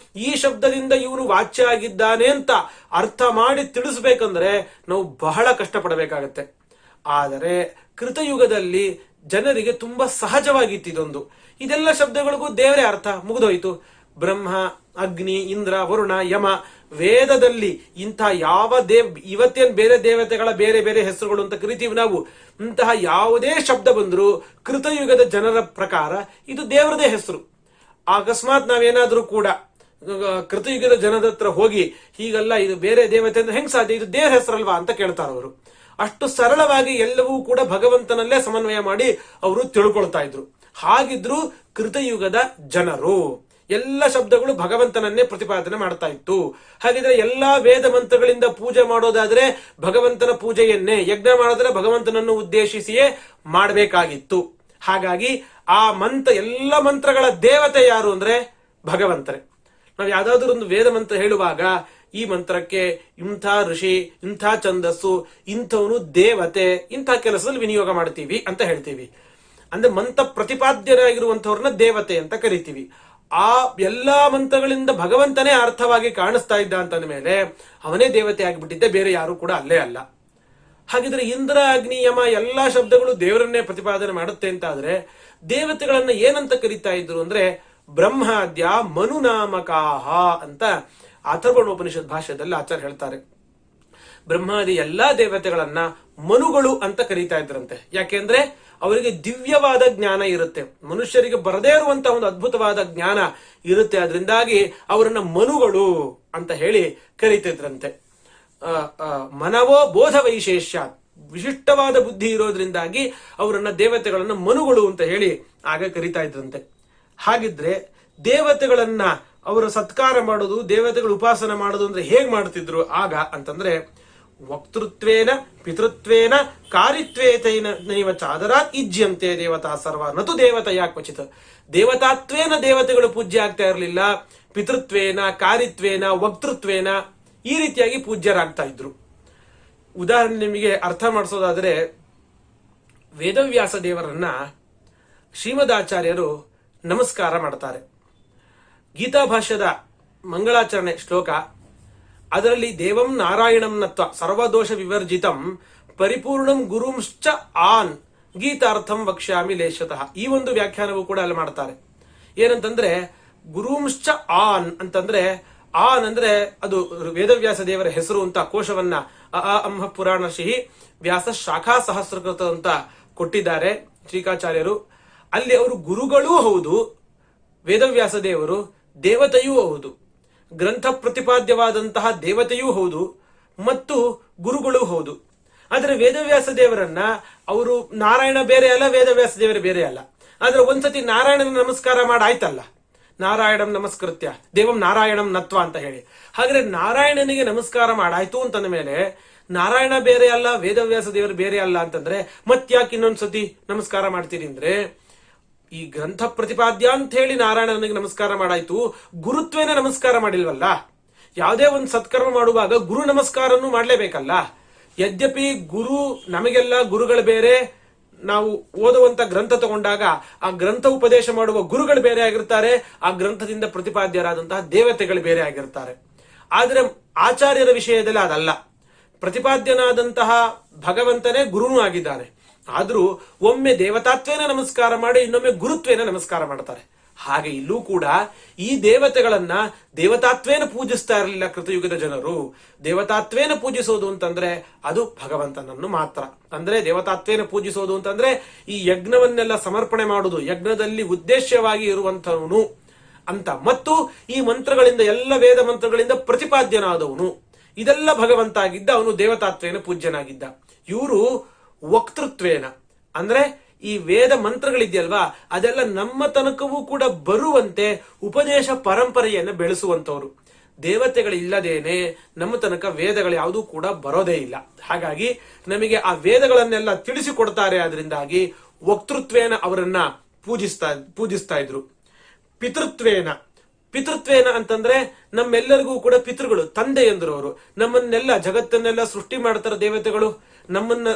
ಈ ಶಬ್ದದಿಂದ ಇವನು ವಾಚ್ಯ ಆಗಿದ್ದಾನೆ ಅಂತ ಅರ್ಥ ಮಾಡಿ ತಿಳಿಸ್ಬೇಕಂದ್ರೆ ನಾವು ಬಹಳ ಕಷ್ಟಪಡಬೇಕಾಗತ್ತೆ. ಆದರೆ ಕೃತಯುಗದಲ್ಲಿ ಜನರಿಗೆ ತುಂಬಾ ಸಹಜವಾಗಿತ್ತು ಇದೊಂದು. ಇದೆಲ್ಲ ಶಬ್ದಗಳಿಗೂ ದೇವರೇ ಅರ್ಥ, ಮುಗಿದೋಯ್ತು. ಬ್ರಹ್ಮ, ಅಗ್ನಿ, ಇಂದ್ರ, ವರುಣ, ಯಮ, ವೇದದಲ್ಲಿ ಇಂಥ ಯಾವ ಇವತ್ತೇನ್ ಬೇರೆ ದೇವತೆಗಳ ಬೇರೆ ಬೇರೆ ಹೆಸರುಗಳು ಅಂತ ಕರಿತೀವಿ ನಾವು, ಇಂತಹ ಯಾವುದೇ ಶಬ್ದ ಬಂದ್ರು ಕೃತಯುಗದ ಜನರ ಪ್ರಕಾರ ಇದು ದೇವರದೇ ಹೆಸರು. ಅಕಸ್ಮಾತ್ ನಾವೇನಾದ್ರೂ ಕೂಡ ಕೃತಯುಗದ ಜನದ ಹತ್ರ ಹೋಗಿ ಹೀಗಲ್ಲ ಇದು ಬೇರೆ ದೇವತೆ ಅಂದ್ರೆ ಹೆಂಗ್ ಸಾಧ್ಯ, ಇದು ದೇವರ ಹೆಸರಲ್ವಾ ಅಂತ ಕೇಳ್ತಾರ ಅವರು. ಅಷ್ಟು ಸರಳವಾಗಿ ಎಲ್ಲವೂ ಕೂಡ ಭಗವಂತನಲ್ಲೇ ಸಮನ್ವಯ ಮಾಡಿ ಅವರು ತಿಳ್ಕೊಳ್ತಾ ಇದ್ರು. ಹಾಗಿದ್ರು ಕೃತಯುಗದ ಜನರು. ಎಲ್ಲ ಶಬ್ದಗಳು ಭಗವಂತನನ್ನೇ ಪ್ರತಿಪಾದನೆ ಮಾಡ್ತಾ ಇತ್ತು. ಹಾಗಿದ್ರೆ ಎಲ್ಲಾ ವೇದ ಮಂತ್ರಗಳಿಂದ ಪೂಜೆ ಮಾಡೋದಾದ್ರೆ ಭಗವಂತನ ಪೂಜೆಯನ್ನೇ, ಯಜ್ಞ ಮಾಡಿದ್ರೆ ಭಗವಂತನನ್ನು ಉದ್ದೇಶಿಸಿಯೇ ಮಾಡಬೇಕಾಗಿತ್ತು. ಹಾಗಾಗಿ ಆ ಎಲ್ಲ ಮಂತ್ರಗಳ ದೇವತೆ ಯಾರು ಅಂದ್ರೆ ಭಗವಂತರೇ. ನಾವು ಯಾವ್ದಾದ್ರು ಒಂದು ವೇದ ಮಂತ್ರ ಹೇಳುವಾಗ ಈ ಮಂತ್ರಕ್ಕೆ ಇಂಥ ಋಷಿ, ಇಂಥ ಛಂದಸ್ಸು, ಇಂಥವನು ದೇವತೆ, ಇಂಥ ಕೆಲಸದಲ್ಲಿ ವಿನಿಯೋಗ ಮಾಡ್ತೀವಿ ಅಂತ ಹೇಳ್ತೀವಿ. ಅಂದ್ರೆ ಮಂತ್ರ ಪ್ರತಿಪಾದ್ಯರಾಗಿರುವಂತವ್ರನ್ನ ದೇವತೆ ಅಂತ ಕರಿತೀವಿ. ಆ ಎಲ್ಲಾ ಮಂತ್ರಗಳಿಂದ ಭಗವಂತನೇ ಅರ್ಥವಾಗಿ ಕಾಣಿಸ್ತಾ ಇದ್ದ ಅಂತಂದ ಮೇಲೆ ಅವನೇ ದೇವತೆ ಆಗಿಬಿಟ್ಟಿದ್ದೆ, ಬೇರೆ ಯಾರು ಕೂಡ ಅಲ್ಲೇ ಅಲ್ಲ. ಹಾಗಿದ್ರೆ ಇಂದ್ರ, ಅಗ್ನಿ, ಯಮ ಎಲ್ಲಾ ಶಬ್ದಗಳು ದೇವರನ್ನೇ ಪ್ರತಿಪಾದನೆ ಮಾಡುತ್ತೆ ಅಂತ ಆದ್ರೆ ದೇವತೆಗಳನ್ನ ಏನಂತ ಕರೀತಾ ಇದ್ರು ಅಂದ್ರೆ ಬ್ರಹ್ಮಾದ್ಯ ಮನುನಾಮಕಾಹ ಅಂತ ಅಥರ್ವಣೋಪನಿಷತ್ ಭಾಷೆಯಲ್ಲಿ ಆಚಾರ್ಯ ಹೇಳ್ತಾರೆ. ಬ್ರಹ್ಮಾದಿ ಎಲ್ಲಾ ದೇವತೆಗಳನ್ನ ಮನುಗಳು ಅಂತ ಕರೀತಾ ಇದ್ರಂತೆ. ಯಾಕೆಂದ್ರೆ ಅವರಿಗೆ ದಿವ್ಯವಾದ ಜ್ಞಾನ ಇರುತ್ತೆ, ಮನುಷ್ಯರಿಗೆ ಬರದೇ ಇರುವಂತಹ ಒಂದು ಅದ್ಭುತವಾದ ಜ್ಞಾನ ಇರುತ್ತೆ. ಅದರಿಂದಾಗಿ ಅವರನ್ನ ಮನುಗಳು ಅಂತ ಹೇಳಿ ಕರೀತಿದ್ರಂತೆ. ಮನವೋ ಬೋಧ ವೈಶೇಷ್ಯ, ವಿಶಿಷ್ಟವಾದ ಬುದ್ಧಿ ಇರೋದ್ರಿಂದಾಗಿ ಅವರನ್ನ ದೇವತೆಗಳನ್ನ ಮನುಗಳು ಅಂತ ಹೇಳಿ ಆಗ ಕರೀತಾ ಇದ್ರಂತೆ. ಹಾಗಿದ್ರೆ ದೇವತೆಗಳನ್ನ ಅವರ ಸತ್ಕಾರ ಮಾಡೋದು, ದೇವತೆಗಳ ಉಪಾಸನ ಮಾಡೋದು ಅಂದ್ರೆ ಹೇಗ್ ಮಾಡ್ತಿದ್ರು ಆಗ ಅಂತಂದ್ರೆ, ವಕ್ತೃತ್ವೇನ ಪಿತೃತ್ವೇನ ಕಾರಿತ್ವೇತೈನೈವ ಚಾದರಾತ್ ಇಜ್ಯಂತೆ ದೇವತಾ ಸರ್ವ ನತು ದೇವತೆಯ ಕ್ವಚಿತ್. ದೇವತಾತ್ವೇನ ದೇವತೆಗಳು ಪೂಜ್ಯ ಆಗ್ತಾ ಇರಲಿಲ್ಲ, ಪಿತೃತ್ವೇನ ಕಾರಿತ್ವೇನ ವಕ್ತೃತ್ವೇನ ಈ ರೀತಿಯಾಗಿ ಪೂಜ್ಯರಾಗ್ತಾ ಇದ್ರು. ಉದಾಹರಣೆ ನಿಮಗೆ ಅರ್ಥ ಮಾಡಿಸೋದಾದ್ರೆ, ವೇದವ್ಯಾಸ ದೇವರನ್ನ ಶ್ರೀಮದಾಚಾರ್ಯರು ನಮಸ್ಕಾರ ಮಾಡ್ತಾರೆ. ಗೀತಾ ಭಾಷ್ಯದ ಮಂಗಳಾಚರಣೆ ಶ್ಲೋಕ, ಅದರಲ್ಲಿ ದೇವಂ ನಾರಾಯಣಂ ನತ್ವ ಸರ್ವದೋಷ ವಿವರ್ಜಿತಂ ಪರಿಪೂರ್ಣಂ ಗುರುಂಶ್ಚ ಆನ್ ಗೀತಾರ್ಥಂ ವಕ್ಷ್ಯಾಮಿ ಲೇಷತಃ. ಈ ಒಂದು ವ್ಯಾಖ್ಯಾನವೂ ಕೂಡ ಅಲ್ಲಿ ಮಾಡ್ತಾರೆ. ಏನಂತಂದ್ರೆ ಗುರುಂಶ್ಚ ಆನ್ ಅಂತಂದ್ರೆ, ಆನ್ ಅಂದ್ರೆ ಅದು ವೇದವ್ಯಾಸ ದೇವರ ಹೆಸರು ಅಂತ ಕೋಶವನ್ನ ಅಂಹ ಪುರಾಣಶಿ ವ್ಯಾಸ ಶಾಖಾ ಸಹಸ್ರಕೃತ ಅಂತ ಕೊಟ್ಟಿದ್ದಾರೆ ಶ್ರೀಕಾಚಾರ್ಯರು. ಅಲ್ಲಿ ಅವರು ಗುರುಗಳೂ ಹೌದು, ವೇದವ್ಯಾಸ ದೇವರು ದೇವತೆಯೂ ಹೌದು, ಗ್ರಂಥ ಪ್ರತಿಪಾದ್ಯವಾದಂತಹ ದೇವತೆಯೂ ಹೌದು ಮತ್ತು ಗುರುಗಳೂ ಹೌದು. ಆದ್ರೆ ವೇದವ್ಯಾಸ ದೇವರನ್ನ ಅವರು ನಾರಾಯಣ ಬೇರೆ ಅಲ್ಲ, ವೇದವ್ಯಾಸ ದೇವರೇ ಬೇರೆ ಅಲ್ಲ. ಆದ್ರೆ ಒಂದ್ಸತಿ ನಾರಾಯಣನ ನಮಸ್ಕಾರ ಮಾಡಾಯ್ತಲ್ಲ, ನಾರಾಯಣಂ ನಮಸ್ಕೃತ್ಯ ದೇವಂ ನಾರಾಯಣಂ ನತ್ವ ಅಂತ ಹೇಳಿ. ಹಾಗಾದ್ರೆ ನಾರಾಯಣನಿಗೆ ನಮಸ್ಕಾರ ಮಾಡಾಯ್ತು ಅಂತಂದ ಮೇಲೆ ನಾರಾಯಣ ಬೇರೆ ಅಲ್ಲ, ವೇದವ್ಯಾಸ ದೇವರು ಬೇರೆ ಅಲ್ಲ ಅಂತಂದ್ರೆ ಮತ್ಯಾಕೆ ಇನ್ನೊಂದ್ಸತಿ ನಮಸ್ಕಾರ ಮಾಡ್ತೀರಿ ಅಂದ್ರೆ, ಈ ಗ್ರಂಥ ಪ್ರತಿಪಾದ್ಯ ಅಂತ ಹೇಳಿ ನಾರಾಯಣನಿಗೆ ನಮಸ್ಕಾರ ಮಾಡಾಯ್ತು, ಗುರುತ್ವೇನ ನಮಸ್ಕಾರ ಮಾಡಿಲ್ವಲ್ಲ. ಯಾವುದೇ ಒಂದು ಸತ್ಕರ್ಮ ಮಾಡುವಾಗ ಗುರು ನಮಸ್ಕಾರನು ಮಾಡ್ಲೇಬೇಕಲ್ಲ. ಯದ್ಯಪಿ ಗುರು ನಮಗೆಲ್ಲ ಗುರುಗಳು ಬೇರೆ, ನಾವು ಓದುವಂತ ಗ್ರಂಥ ತಗೊಂಡಾಗ ಆ ಗ್ರಂಥ ಉಪದೇಶ ಮಾಡುವ ಗುರುಗಳು ಬೇರೆ ಆಗಿರ್ತಾರೆ, ಆ ಗ್ರಂಥದಿಂದ ಪ್ರತಿಪಾದ್ಯರಾದಂತಹ ದೇವತೆಗಳು ಬೇರೆ ಆಗಿರ್ತಾರೆ. ಆದ್ರೆ ಆಚಾರ್ಯರ ವಿಷಯದಲ್ಲಿ ಅದಲ್ಲ. ಪ್ರತಿಪಾದ್ಯನಾದಂತಹ ಭಗವಂತನೇ ಗುರುನೂ ಆಗಿದ್ದಾನೆ. ಆದ್ರೂ ಒಮ್ಮೆ ದೇವತಾತ್ವೇನ ನಮಸ್ಕಾರ ಮಾಡಿ ಇನ್ನೊಮ್ಮೆ ಗುರುತ್ವೇನ ನಮಸ್ಕಾರ ಮಾಡ್ತಾರೆ. ಹಾಗೆ ಇಲ್ಲೂ ಕೂಡ ಈ ದೇವತೆಗಳನ್ನ ದೇವತಾತ್ವೇನ ಪೂಜಿಸ್ತಾ ಇರಲಿಲ್ಲ ಕೃತಯುಗದ ಜನರು. ದೇವತಾತ್ವೇನ ಪೂಜಿಸೋದು ಅಂತಂದ್ರೆ ಅದು ಭಗವಂತನನ್ನು ಮಾತ್ರ. ಅಂದ್ರೆ ದೇವತಾತ್ವೇನ ಪೂಜಿಸೋದು ಅಂತಂದ್ರೆ ಈ ಯಜ್ಞವನ್ನೆಲ್ಲ ಸಮರ್ಪಣೆ ಮಾಡುವುದು, ಯಜ್ಞದಲ್ಲಿ ಉದ್ದೇಶವಾಗಿ ಇರುವಂತವನು ಅಂತ, ಮತ್ತು ಈ ಮಂತ್ರಗಳಿಂದ ಎಲ್ಲ ವೇದ ಮಂತ್ರಗಳಿಂದ ಪ್ರತಿಪಾದ್ಯನಾದವನು, ಇದೆಲ್ಲ ಭಗವಂತ ಆಗಿದ್ದ, ಅವನು ದೇವತಾತ್ವೇನ ಪೂಜ್ಯನಾಗಿದ್ದ. ಇವರು ವಕ್ತೃತ್ವೇನ ಅಂದ್ರೆ ಈ ವೇದ ಮಂತ್ರಗಳಿದೆಯಲ್ವಾ ಅದೆಲ್ಲ ನಮ್ಮ ತನಕವೂ ಕೂಡ ಬರುವಂತೆ ಉಪದೇಶ ಪರಂಪರೆಯನ್ನು ಬೆಳೆಸುವಂತವ್ರು. ದೇವತೆಗಳಿಲ್ಲದೇನೆ ನಮ್ಮ ತನಕ ವೇದಗಳು ಯಾವುದೂ ಕೂಡ ಬರೋದೇ ಇಲ್ಲ. ಹಾಗಾಗಿ ನಮಗೆ ಆ ವೇದಗಳನ್ನೆಲ್ಲ ತಿಳಿಸಿಕೊಡ್ತಾರೆ. ಅದರಿಂದಾಗಿ ವಕ್ತೃತ್ವೇನ ಅವರನ್ನ ಪೂಜಿಸ್ತಾ ಇದ್ರು. ಪಿತೃತ್ವೇನ ಅಂತಂದ್ರೆ ನಮ್ಮೆಲ್ಲರಿಗೂ ಕೂಡ ಪಿತೃಗಳು, ತಂದೆ ಎಂದ್ರು ಅವರು. ನಮ್ಮನ್ನೆಲ್ಲ ಜಗತ್ತನ್ನೆಲ್ಲ ಸೃಷ್ಟಿ ಮಾಡ್ತಾರೆ ದೇವತೆಗಳು, ನಮ್ಮನ್ನ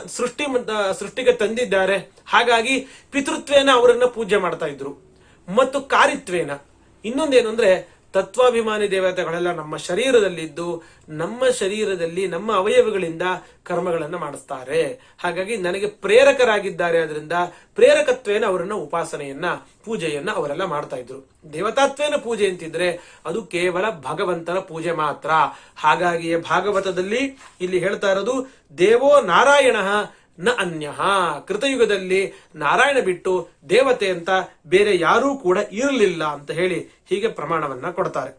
ಸೃಷ್ಟಿಗೆ ತಂದಿದ್ದಾರೆ. ಹಾಗಾಗಿ ಪಿತೃತ್ವೇನ ಅವರನ್ನ ಪೂಜೆ ಮಾಡ್ತಾ ಇದ್ರು. ಮತ್ತು ಕಾರಿತ್ವೇನ ಇನ್ನೊಂದೇನು ಅಂದ್ರೆ, ತತ್ವಾಭಿಮಾನಿ ದೇವತೆಗಳೆಲ್ಲ ನಮ್ಮ ಶರೀರದಲ್ಲಿದ್ದು ನಮ್ಮ ಶರೀರದಲ್ಲಿ ನಮ್ಮ ಅವಯವಗಳಿಂದ ಕರ್ಮಗಳನ್ನು ಮಾಡಿಸ್ತಾರೆ. ಹಾಗಾಗಿ ನನಗೆ ಪ್ರೇರಕರಾಗಿದ್ದಾರೆ. ಅದರಿಂದ ಪ್ರೇರಕತ್ವೇನ ಅವರನ್ನ ಉಪಾಸನೆಯನ್ನ ಪೂಜೆಯನ್ನ ಅವರೆಲ್ಲ ಮಾಡ್ತಾ ಇದ್ರು. ದೇವತಾತ್ವೇನ ಪೂಜೆ ಅಂತಿದ್ರೆ ಅದು ಕೇವಲ ಭಗವಂತನ ಪೂಜೆ ಮಾತ್ರ. ಹಾಗಾಗಿಯೇ ಭಾಗವತದಲ್ಲಿ ಇಲ್ಲಿ ಹೇಳ್ತಾ ಇರೋದು ದೇವೋ ನಾರಾಯಣ ನ ಅನ್ಯ. ಕೃತಯುಗದಲ್ಲಿ ನಾರಾಯಣ ಬಿಟ್ಟು ದೇವತೆ ಅಂತ ಬೇರೆ ಯಾರೂ ಕೂಡ ಇರಲಿಲ್ಲ ಅಂತ ಹೇಳಿ ಹೀಗೆ ಪ್ರಮಾಣವನ್ನ ಕೊಡ್ತಾರೆ.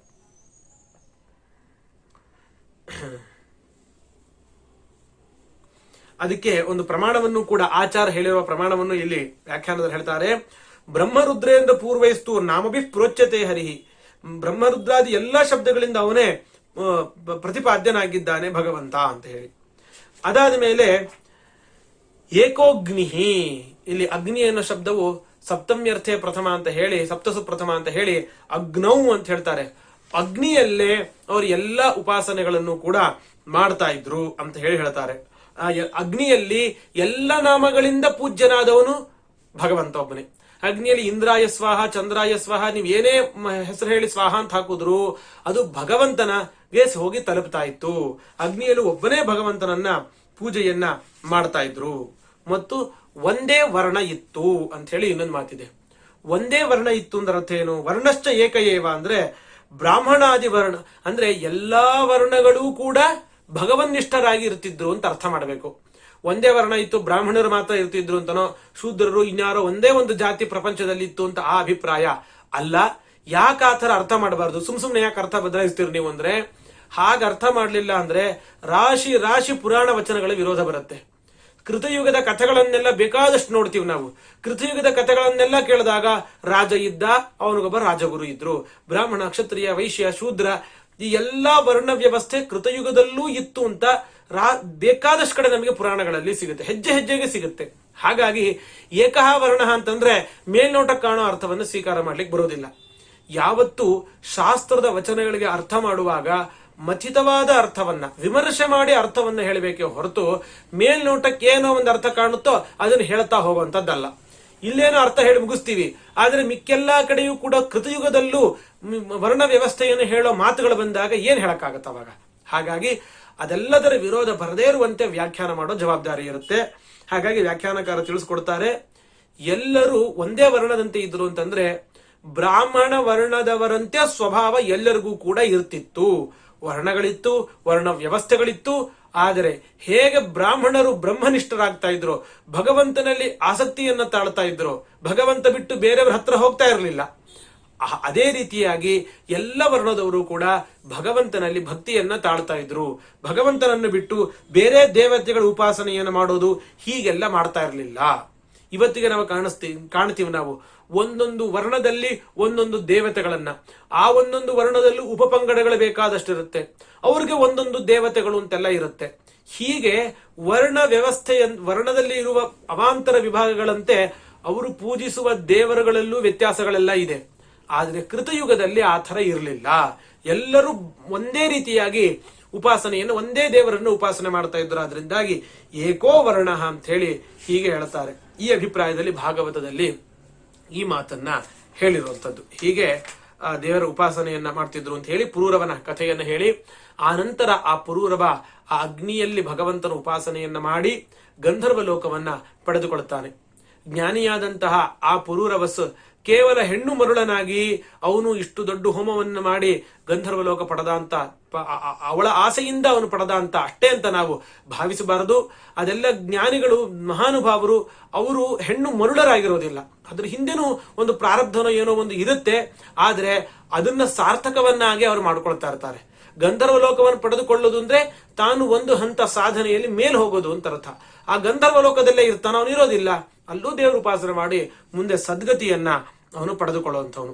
ಅದಕ್ಕೆ ಒಂದು ಪ್ರಮಾಣವನ್ನು ಕೂಡ ಆಚಾರ ಹೇಳಿರುವ ಪ್ರಮಾಣವನ್ನು ಇಲ್ಲಿ ವ್ಯಾಖ್ಯಾನದಲ್ಲಿ ಹೇಳ್ತಾರೆ. ಬ್ರಹ್ಮರುದ್ರೇಂದ್ರ ಪೂರ್ವೈಸ್ತು ನಾಮಭಿ ಪ್ರೋಚ್ಯತೆ ಹರಿಹಿ. ಬ್ರಹ್ಮರುದ್ರಾದಿ ಎಲ್ಲಾ ಶಬ್ದಗಳಿಂದ ಅವನೇ ಪ್ರತಿಪಾದ್ಯನಾಗಿದ್ದಾನೆ ಭಗವಂತ ಅಂತ ಹೇಳಿ. ಅದಾದ ಮೇಲೆ ಏಕೋಗ್ನಿ, ಇಲ್ಲಿ ಅಗ್ನಿ ಅನ್ನೋ ಶಬ್ದವು ಸಪ್ತಮ್ಯರ್ಥೆ ಪ್ರಥಮ ಅಂತ ಹೇಳಿ, ಸಪ್ತಸು ಪ್ರಥಮ ಅಂತ ಹೇಳಿ ಅಗ್ನೌ ಅಂತ ಹೇಳ್ತಾರೆ. ಅಗ್ನಿಯಲ್ಲೇ ಅವರು ಎಲ್ಲಾ ಉಪಾಸನೆಗಳನ್ನು ಕೂಡ ಮಾಡ್ತಾ ಇದ್ರು ಅಂತ ಹೇಳಿ ಹೇಳ್ತಾರೆ. ಆ ಅಗ್ನಿಯಲ್ಲಿ ಎಲ್ಲ ನಾಮಗಳಿಂದ ಪೂಜ್ಯನಾದವನು ಭಗವಂತ ಒಬ್ಬನೇ. ಅಗ್ನಿಯಲ್ಲಿ ಇಂದ್ರಾಯ ಸ್ವಾಹ, ಚಂದ್ರಾಯ ಸ್ವಾಹ, ನೀವ್ ಏನೇ ಹೆಸರು ಹೇಳಿ ಸ್ವಾಹ ಅಂತ ಹಾಕಿದ್ರು ಅದು ಭಗವಂತನಿಗೆ ಹೋಗಿ ತಲುಪ್ತಾ ಇತ್ತು. ಅಗ್ನಿಯಲ್ಲಿ ಒಬ್ಬನೇ ಭಗವಂತನನ್ನ ಪೂಜೆಯನ್ನ ಮಾಡ್ತಾ ಇದ್ರು. ಮತ್ತು ಒಂದೇ ವರ್ಣ ಇತ್ತು ಅಂತ ಹೇಳಿ ಇನ್ನೊಂದು ಮಾತಿದೆ. ಒಂದೇ ವರ್ಣ ಇತ್ತು ಅಂದ್ರೆ ಅರ್ಥ ಏನು? ವರ್ಣಶ್ಚ ಏಕಏವ ಅಂದ್ರೆ ಬ್ರಾಹ್ಮಣಾದಿ ವರ್ಣ ಅಂದ್ರೆ ಎಲ್ಲಾ ವರ್ಣಗಳೂ ಕೂಡ ಭಗವನ್ನಿಷ್ಠರಾಗಿ ಇರ್ತಿದ್ರು ಅಂತ ಅರ್ಥ ಮಾಡಬೇಕು. ಒಂದೇ ವರ್ಣ ಇತ್ತು, ಬ್ರಾಹ್ಮಣರು ಮಾತ್ರ ಇರ್ತಿದ್ರು ಅಂತನೋ, ಶೂದ್ರರು ಇನ್ಯಾರೋ ಒಂದೇ ಒಂದು ಜಾತಿ ಪ್ರಪಂಚದಲ್ಲಿ ಇತ್ತು ಅಂತ ಆ ಅಭಿಪ್ರಾಯ ಅಲ್ಲ. ಯಾಕೆ ಆ ತರ ಅರ್ಥ ಮಾಡಬಾರ್ದು? ಸುಮ್ನೆ ಯಾಕೆ ಅರ್ಥ ಬದಲಾಯಿಸ್ತೀರಿ ನೀವು ಅಂದ್ರೆ, ಹಾಗೆ ಅರ್ಥ ಮಾಡ್ಲಿಲ್ಲ ಅಂದ್ರೆ ರಾಶಿ ರಾಶಿ ಪುರಾಣ ವಚನಗಳ ವಿರೋಧ ಬರುತ್ತೆ. ಕೃತಯುಗದ ಕಥೆಗಳನ್ನೆಲ್ಲ ಬೇಕಾದಷ್ಟು ನೋಡ್ತೀವಿ ನಾವು. ಕೃತಯುಗದ ಕಥೆಗಳನ್ನೆಲ್ಲ ಕೇಳಿದಾಗ ರಾಜ ಇದ್ದ, ಅವನಿಗೊಬ್ಬ ರಾಜಗುರು ಇದ್ರು, ಬ್ರಾಹ್ಮಣ, ಕ್ಷತ್ರಿಯ, ವೈಶ್ಯ, ಶೂದ್ರ, ಈ ಎಲ್ಲಾ ವರ್ಣ ವ್ಯವಸ್ಥೆ ಕೃತಯುಗದಲ್ಲೂ ಇತ್ತು ಅಂತ ಬೇಕಾದಷ್ಟು ಕಡೆ ನಮಗೆ ಪುರಾಣಗಳಲ್ಲಿ ಸಿಗುತ್ತೆ, ಹೆಜ್ಜೆ ಹೆಜ್ಜೆಗೆ ಸಿಗುತ್ತೆ. ಹಾಗಾಗಿ ಏಕಃ ವರ್ಣ ಅಂತಂದ್ರೆ ಮೇಲ್ನೋಟ ಕಾಣೋ ಅರ್ಥವನ್ನು ಸ್ವೀಕಾರ ಮಾಡ್ಲಿಕ್ಕೆ ಬರೋದಿಲ್ಲ. ಯಾವತ್ತು ಶಾಸ್ತ್ರದ ವಚನಗಳಿಗೆ ಅರ್ಥ ಮಾಡುವಾಗ ಮಥಿತವಾದ ಅರ್ಥವನ್ನ ವಿಮರ್ಶೆ ಮಾಡಿ ಅರ್ಥವನ್ನ ಹೇಳಬೇಕೆ ಹೊರತು ಮೇಲ್ನೋಟಕ್ಕೆ ಏನೋ ಒಂದು ಅರ್ಥ ಕಾಣುತ್ತೋ ಅದನ್ನು ಹೇಳ್ತಾ ಹೋಗುವಂತದ್ದಲ್ಲ. ಇಲ್ಲೇನೋ ಅರ್ಥ ಹೇಳಿ ಮುಗಿಸ್ತೀವಿ, ಆದ್ರೆ ಮಿಕ್ಕೆಲ್ಲಾ ಕಡೆಯೂ ಕೂಡ ಕೃತಯುಗದಲ್ಲೂ ವರ್ಣ ವ್ಯವಸ್ಥೆಯನ್ನು ಹೇಳೋ ಮಾತುಗಳು ಬಂದಾಗ ಏನ್ ಹೇಳಕ್ಕಾಗತ್ತ ಅವಾಗ? ಹಾಗಾಗಿ ಅದೆಲ್ಲದರ ವಿರೋಧ ಬರದೇ ಇರುವಂತೆ ವ್ಯಾಖ್ಯಾನ ಮಾಡೋ ಜವಾಬ್ದಾರಿ ಇರುತ್ತೆ. ಹಾಗಾಗಿ ವ್ಯಾಖ್ಯಾನಕಾರ ತಿಳಿಸ್ಕೊಡ್ತಾರೆ, ಎಲ್ಲರೂ ಒಂದೇ ವರ್ಣದಂತೆ ಇದ್ರು ಅಂತಂದ್ರೆ ಬ್ರಾಹ್ಮಣ ವರ್ಣದವರಂತೆ ಸ್ವಭಾವ ಎಲ್ಲರಿಗೂ ಕೂಡ ಇರ್ತಿತ್ತು. ವರ್ಣಗಳಿತ್ತು, ವರ್ಣ ವ್ಯವಸ್ಥೆಗಳಿತ್ತು. ಆದರೆ ಹೇಗೆ ಬ್ರಾಹ್ಮಣರು ಬ್ರಹ್ಮನಿಷ್ಠರಾಗ್ತಾ ಇದ್ರು, ಭಗವಂತನಲ್ಲಿ ಆಸಕ್ತಿಯನ್ನ ತಾಳ್ತಾ ಇದ್ರು, ಭಗವಂತ ಬಿಟ್ಟು ಬೇರೆಯವ್ರ ಹತ್ರ ಹೋಗ್ತಾ ಇರಲಿಲ್ಲ, ಅದೇ ರೀತಿಯಾಗಿ ಎಲ್ಲ ವರ್ಣದವರು ಕೂಡ ಭಗವಂತನಲ್ಲಿ ಭಕ್ತಿಯನ್ನ ತಾಳ್ತಾ ಇದ್ರು. ಭಗವಂತನನ್ನು ಬಿಟ್ಟು ಬೇರೆ ದೇವತೆಗಳ ಉಪಾಸನೆಯನ್ನು ಮಾಡೋದು ಹೀಗೆಲ್ಲ ಮಾಡ್ತಾ ಇರಲಿಲ್ಲ. ಇವತ್ತಿಗೆ ನಾವು ಕಾಣ್ತೀವಿ ನಾವು ಒಂದೊಂದು ವರ್ಣದಲ್ಲಿ ಒಂದೊಂದು ದೇವತೆಗಳನ್ನ, ಆ ಒಂದೊಂದು ವರ್ಣದಲ್ಲೂ ಉಪಪಂಗಡಗಳು ಬೇಕಾದಷ್ಟಿರುತ್ತೆ, ಅವ್ರಿಗೆ ಒಂದೊಂದು ದೇವತೆಗಳು ಅಂತೆಲ್ಲ ಇರುತ್ತೆ. ಹೀಗೆ ವರ್ಣ ವ್ಯವಸ್ಥೆಯ ವರ್ಣದಲ್ಲಿ ಇರುವ ಅವಾಂತರ ವಿಭಾಗಗಳಂತೆ ಅವರು ಪೂಜಿಸುವ ದೇವರುಗಳಲ್ಲೂ ವ್ಯತ್ಯಾಸಗಳೆಲ್ಲ ಇದೆ. ಆದ್ರೆ ಕೃತಯುಗದಲ್ಲಿ ಆ ಥರ ಇರಲಿಲ್ಲ. ಎಲ್ಲರೂ ಒಂದೇ ರೀತಿಯಾಗಿ ಉಪಾಸನೆಯನ್ನು, ಒಂದೇ ದೇವರನ್ನು ಉಪಾಸನೆ ಮಾಡ್ತಾ ಇದ್ರು. ಅದರಿಂದಾಗಿ ಏಕೋ ವರ್ಣ ಅಂತ ಹೇಳಿ ಹೀಗೆ ಹೇಳ್ತಾರೆ. ಈ ಅಭಿಪ್ರಾಯದಲ್ಲಿ ಭಾಗವತದಲ್ಲಿ ಈ ಮಾತನ್ನ ಹೇಳಿರುವಂತದ್ದು. ಹೀಗೆ ದೇವರ ಉಪಾಸನೆಯನ್ನ ಮಾಡ್ತಿದ್ರು ಅಂತ ಹೇಳಿ ಪುರೂರವನ ಕಥೆಯನ್ನ ಹೇಳಿ, ಆ ನಂತರ ಆ ಪುರೂರವ ಆ ಅಗ್ನಿಯಲ್ಲಿ ಭಗವಂತನ ಉಪಾಸನೆಯನ್ನ ಮಾಡಿ ಗಂಧರ್ವ ಲೋಕವನ್ನ ಪಡೆದುಕೊಳ್ತಾನೆ. ಜ್ಞಾನಿಯಾದಂತಹ ಆ ಪುರೂರವಸ್ ಕೇವಲ ಹೆಣ್ಣು ಮರುಳನಾಗಿ ಅವನು ಇಷ್ಟು ದೊಡ್ಡ ಹೋಮವನ್ನು ಮಾಡಿ ಗಂಧರ್ವ ಲೋಕ ಪಡೆದ ಅಂತ, ಅವಳ ಆಸೆಯಿಂದ ಅವನು ಪಡೆದ ಅಂತ ಅಷ್ಟೇ ಅಂತ ನಾವು ಭಾವಿಸಬಾರದು. ಅದೆಲ್ಲ ಜ್ಞಾನಿಗಳು, ಮಹಾನುಭಾವರು, ಅವರು ಹೆಣ್ಣು ಮರುಳರಾಗಿರೋದಿಲ್ಲ. ಅದ್ರ ಹಿಂದೆನೂ ಒಂದು ಪ್ರಾರಬ್ಧನೋ ಏನೋ ಒಂದು ಇರುತ್ತೆ. ಆದ್ರೆ ಅದನ್ನ ಸಾರ್ಥಕವನ್ನಾಗಿ ಅವರು ಮಾಡ್ಕೊಳ್ತಾ ಇರ್ತಾರೆ. ಗಂಧರ್ವ ಲೋಕವನ್ನು ಪಡೆದುಕೊಳ್ಳೋದು ಅಂದ್ರೆ ತಾನು ಒಂದು ಹಂತ ಸಾಧನೆಯಲ್ಲಿ ಮೇಲ್ ಹೋಗೋದು ಅಂತ ಅರ್ಥ. ಆ ಗಂಧರ್ವ ಲೋಕದಲ್ಲೇ ಇರ್ತಾನ, ಅವನು ಇರೋದಿಲ್ಲ, ಅಲ್ಲೂ ದೇವರು ಉಪಾಸನೆ ಮಾಡಿ ಮುಂದೆ ಸದ್ಗತಿಯನ್ನ ಅವನು ಪಡೆದುಕೊಳ್ಳುವಂಥವನು.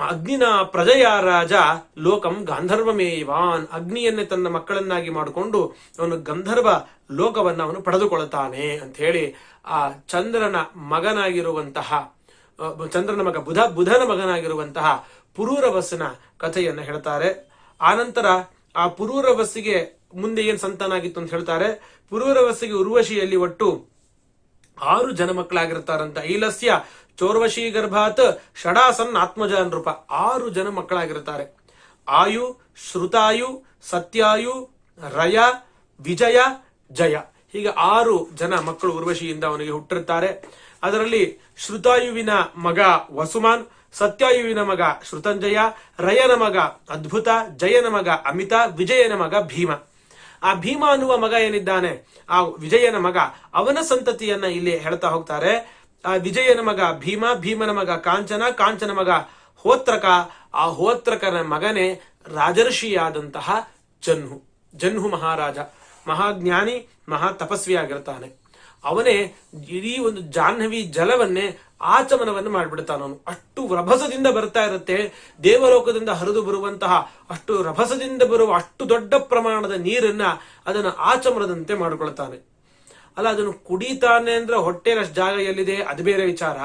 ಅಗ್ನಿನ ಪ್ರಜೆಯ ರಾಜ ಲೋಕಂ ಗಾಂಧರ್ವಮೇವಾನ್, ಅಗ್ನಿಯನ್ನೇ ತನ್ನ ಮಕ್ಕಳನ್ನಾಗಿ ಮಾಡಿಕೊಂಡು ಅವನು ಗಂಧರ್ವ ಲೋಕವನ್ನ ಅವನು ಪಡೆದುಕೊಳ್ಳುತ್ತಾನೆ ಅಂತ ಹೇಳಿ ಆ ಚಂದ್ರನ ಮಗ ಬುಧನ ಮಗನಾಗಿರುವಂತಹ ಪುರೂರವಸ್ಸನ ಕಥೆಯನ್ನ ಹೇಳ್ತಾರೆ. ಆನಂತರ ಆ ಪುರೂರವಸ್ಸಿಗೆ ಮುಂದೆ ಏನ್ ಸಂತಾನ ಆಗಿತ್ತು ಅಂತ ಹೇಳ್ತಾರೆ. ಪುರೂರವಸ್ಸಿಗೆ ಉರ್ವಶಿಯಲ್ಲಿ ಒಟ್ಟು 6 ಜನ ಮಕ್ಕಳಾಗಿರ್ತಾರಂತ. ಐಲಸ್ಯ ಚೋರ್ವಶಿ ಗರ್ಭಾತ್ ಷಡಾಸನ್ ಆತ್ಮಜ ನೃಪ, 6 ಜನ ಮಕ್ಕಳಾಗಿರ್ತಾರೆ. ಆಯು, ಶ್ರುತಾಯು, ಸತ್ಯಾಯು, ರಯ, ವಿಜಯ, ಜಯ, ಹೀಗೆ 6 ಜನ ಮಕ್ಕಳು ಉರ್ವಶಿಯಿಂದ ಅವನಿಗೆ ಹುಟ್ಟಿರ್ತಾರೆ. ಅದರಲ್ಲಿ ಶ್ರುತಾಯುವಿನ ಮಗ ವಸುಮಾನ್, ಸತ್ಯಾಯುವಿನ ಮಗ ಶ್ರುತಂಜಯ, ರಯನ ಮಗ ಅದ್ಭುತ, ಜಯನ ಮಗ ಅಮಿತ, ವಿಜಯನ ಮಗ ಭೀಮ. ಆ ಭೀಮ ಅನ್ನುವ ಮಗ ಏನಿದ್ದಾನೆ, ಆ ವಿಜಯನ ಮಗ, ಅವನ ಸಂತತಿಯನ್ನ ಇಲ್ಲಿ ಹೇಳ್ತಾ ಹೋಗ್ತಾರೆ. ಆ ವಿಜಯನ ಮಗ ಭೀಮ, ಭೀಮನ ಮಗ ಕಾಂಚನ, ಕಾಂಚನ ಮಗ ಹೋತ್ರಕ, ಆ ಹೋತ್ರಕನ ಮಗನೇ ರಾಜರ್ಷಿಯಾದಂತಹ ಜನ್ಹು ಮಹಾರಾಜ, ಮಹಾಜ್ಞಾನಿ, ಮಹಾ ತಪಸ್ವಿ ಆಗಿರ್ತಾನೆ. ಅವನೇ ಇಡೀ ಒಂದು ಜಾಹ್ನವಿ ಜಲವನ್ನೇ ಆಚಮನವನ್ನು ಮಾಡಿಬಿಡ್ತಾನವನು. ಅಷ್ಟು ರಭಸದಿಂದ ಬರ್ತಾ ಇರುತ್ತೆ, ದೇವಲೋಕದಿಂದ ಹರಿದು ಬರುವಂತಹ ಅಷ್ಟು ರಭಸದಿಂದ ಬರುವ ಅಷ್ಟು ದೊಡ್ಡ ಪ್ರಮಾಣದ ನೀರನ್ನ ಅದನ್ನು ಆಚಮನದಂತೆ ಮಾಡಿಕೊಳ್ತಾನೆ. ಅಲ್ಲ, ಅದನ್ನು ಕುಡಿತಾನೆ ಅಂದ್ರೆ ಹೊಟ್ಟೆನಷ್ಟು ಜಾಗ ಎಲ್ಲಿದೆ ಅದು ಬೇರೆ ವಿಚಾರ.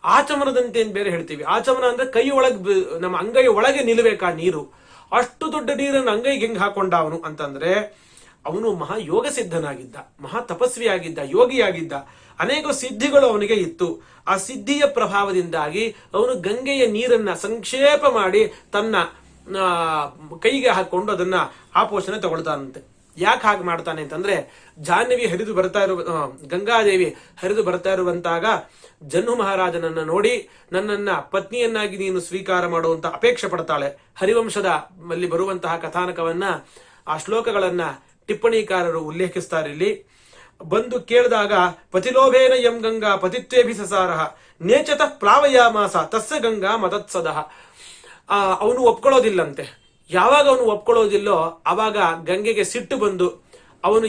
ಆಚಮನದಂತೆ ಅಂತ ಬೇರೆ ಹೇಳ್ತೀವಿ. ಆಚಮನ ಅಂದ್ರೆ ಕೈ ಒಳಗೆ, ನಮ್ಮ ಅಂಗೈ ಒಳಗೆ ನಿಲ್ಲಬೇಕಾ ನೀರು. ಅಷ್ಟು ದೊಡ್ಡ ನೀರನ್ನು ಅಂಗೈಗೆ ಹೆಂಗ್ ಹಾಕೊಂಡ ಅವನು ಅಂತಂದ್ರೆ, ಅವನು ಮಹಾ ಯೋಗ ಸಿದ್ಧನಾಗಿದ್ದ, ಮಹಾ ತಪಸ್ವಿಯಾಗಿದ್ದ, ಯೋಗಿಯಾಗಿದ್ದ. ಅನೇಕ ಸಿದ್ಧಿಗಳು ಅವನಿಗೆ ಇತ್ತು. ಆ ಸಿದ್ಧಿಯ ಪ್ರಭಾವದಿಂದಾಗಿ ಅವನು ಗಂಗೆಯ ನೀರನ್ನ ಸಂಕ್ಷೇಪ ಮಾಡಿ ತನ್ನ ಕೈಗೆ ಹಾಕೊಂಡು ಅದನ್ನ ಆಪೋಷಣೆ ತಗೊಳ್ತಾನಂತೆ. ಯಾಕೆ ಹಾಗೆ ಮಾಡ್ತಾನೆ ಅಂತಂದ್ರೆ, ಜಾಹ್ನವಿ ಹರಿದು ಬರ್ತಾ ಇರುವ, ಗಂಗಾದೇವಿ ಹರಿದು ಬರ್ತಾ ಇರುವಂತಾಗ ಜನ್ಹು ಮಹಾರಾಜನನ್ನ ನೋಡಿ ನನ್ನನ್ನ ಪತ್ನಿಯನ್ನಾಗಿ ನೀನು ಸ್ವೀಕಾರ ಮಾಡುವಂತ ಅಪೇಕ್ಷೆ ಪಡ್ತಾಳೆ. ಹರಿವಂಶದ ಅಲ್ಲಿ ಬರುವಂತಹ ಕಥಾನಕವನ್ನ, ಆ ಶ್ಲೋಕಗಳನ್ನ ಟಿಪ್ಪಣಿಕಾರರು ಉಲ್ಲೇಖಿಸ್ತಾರೆ ಇಲ್ಲಿ. ಬಂದು ಕೇಳಿದಾಗ ಪತಿಲೋಭೇನ ಯಂ ಗಂಗಾ ಪತಿತ್ವೇಭಿಸಸಾರ ನೇಚತಃ ಪ್ಲಾವಯಾಮಾಸ ತಸ್ಯ ಗಂಗಾ ಮತತ್ಸದಃ. ಅವನು ಒಪ್ಕೊಳ್ಳೋದಿಲ್ಲಂತೆ. ಯಾವಾಗ ಅವನು ಒಪ್ಕೊಳ್ಳೋದಿಲ್ಲೋ ಅವಾಗ ಗಂಗೆಗೆ ಸಿಟ್ಟು ಬಂದು ಅವನು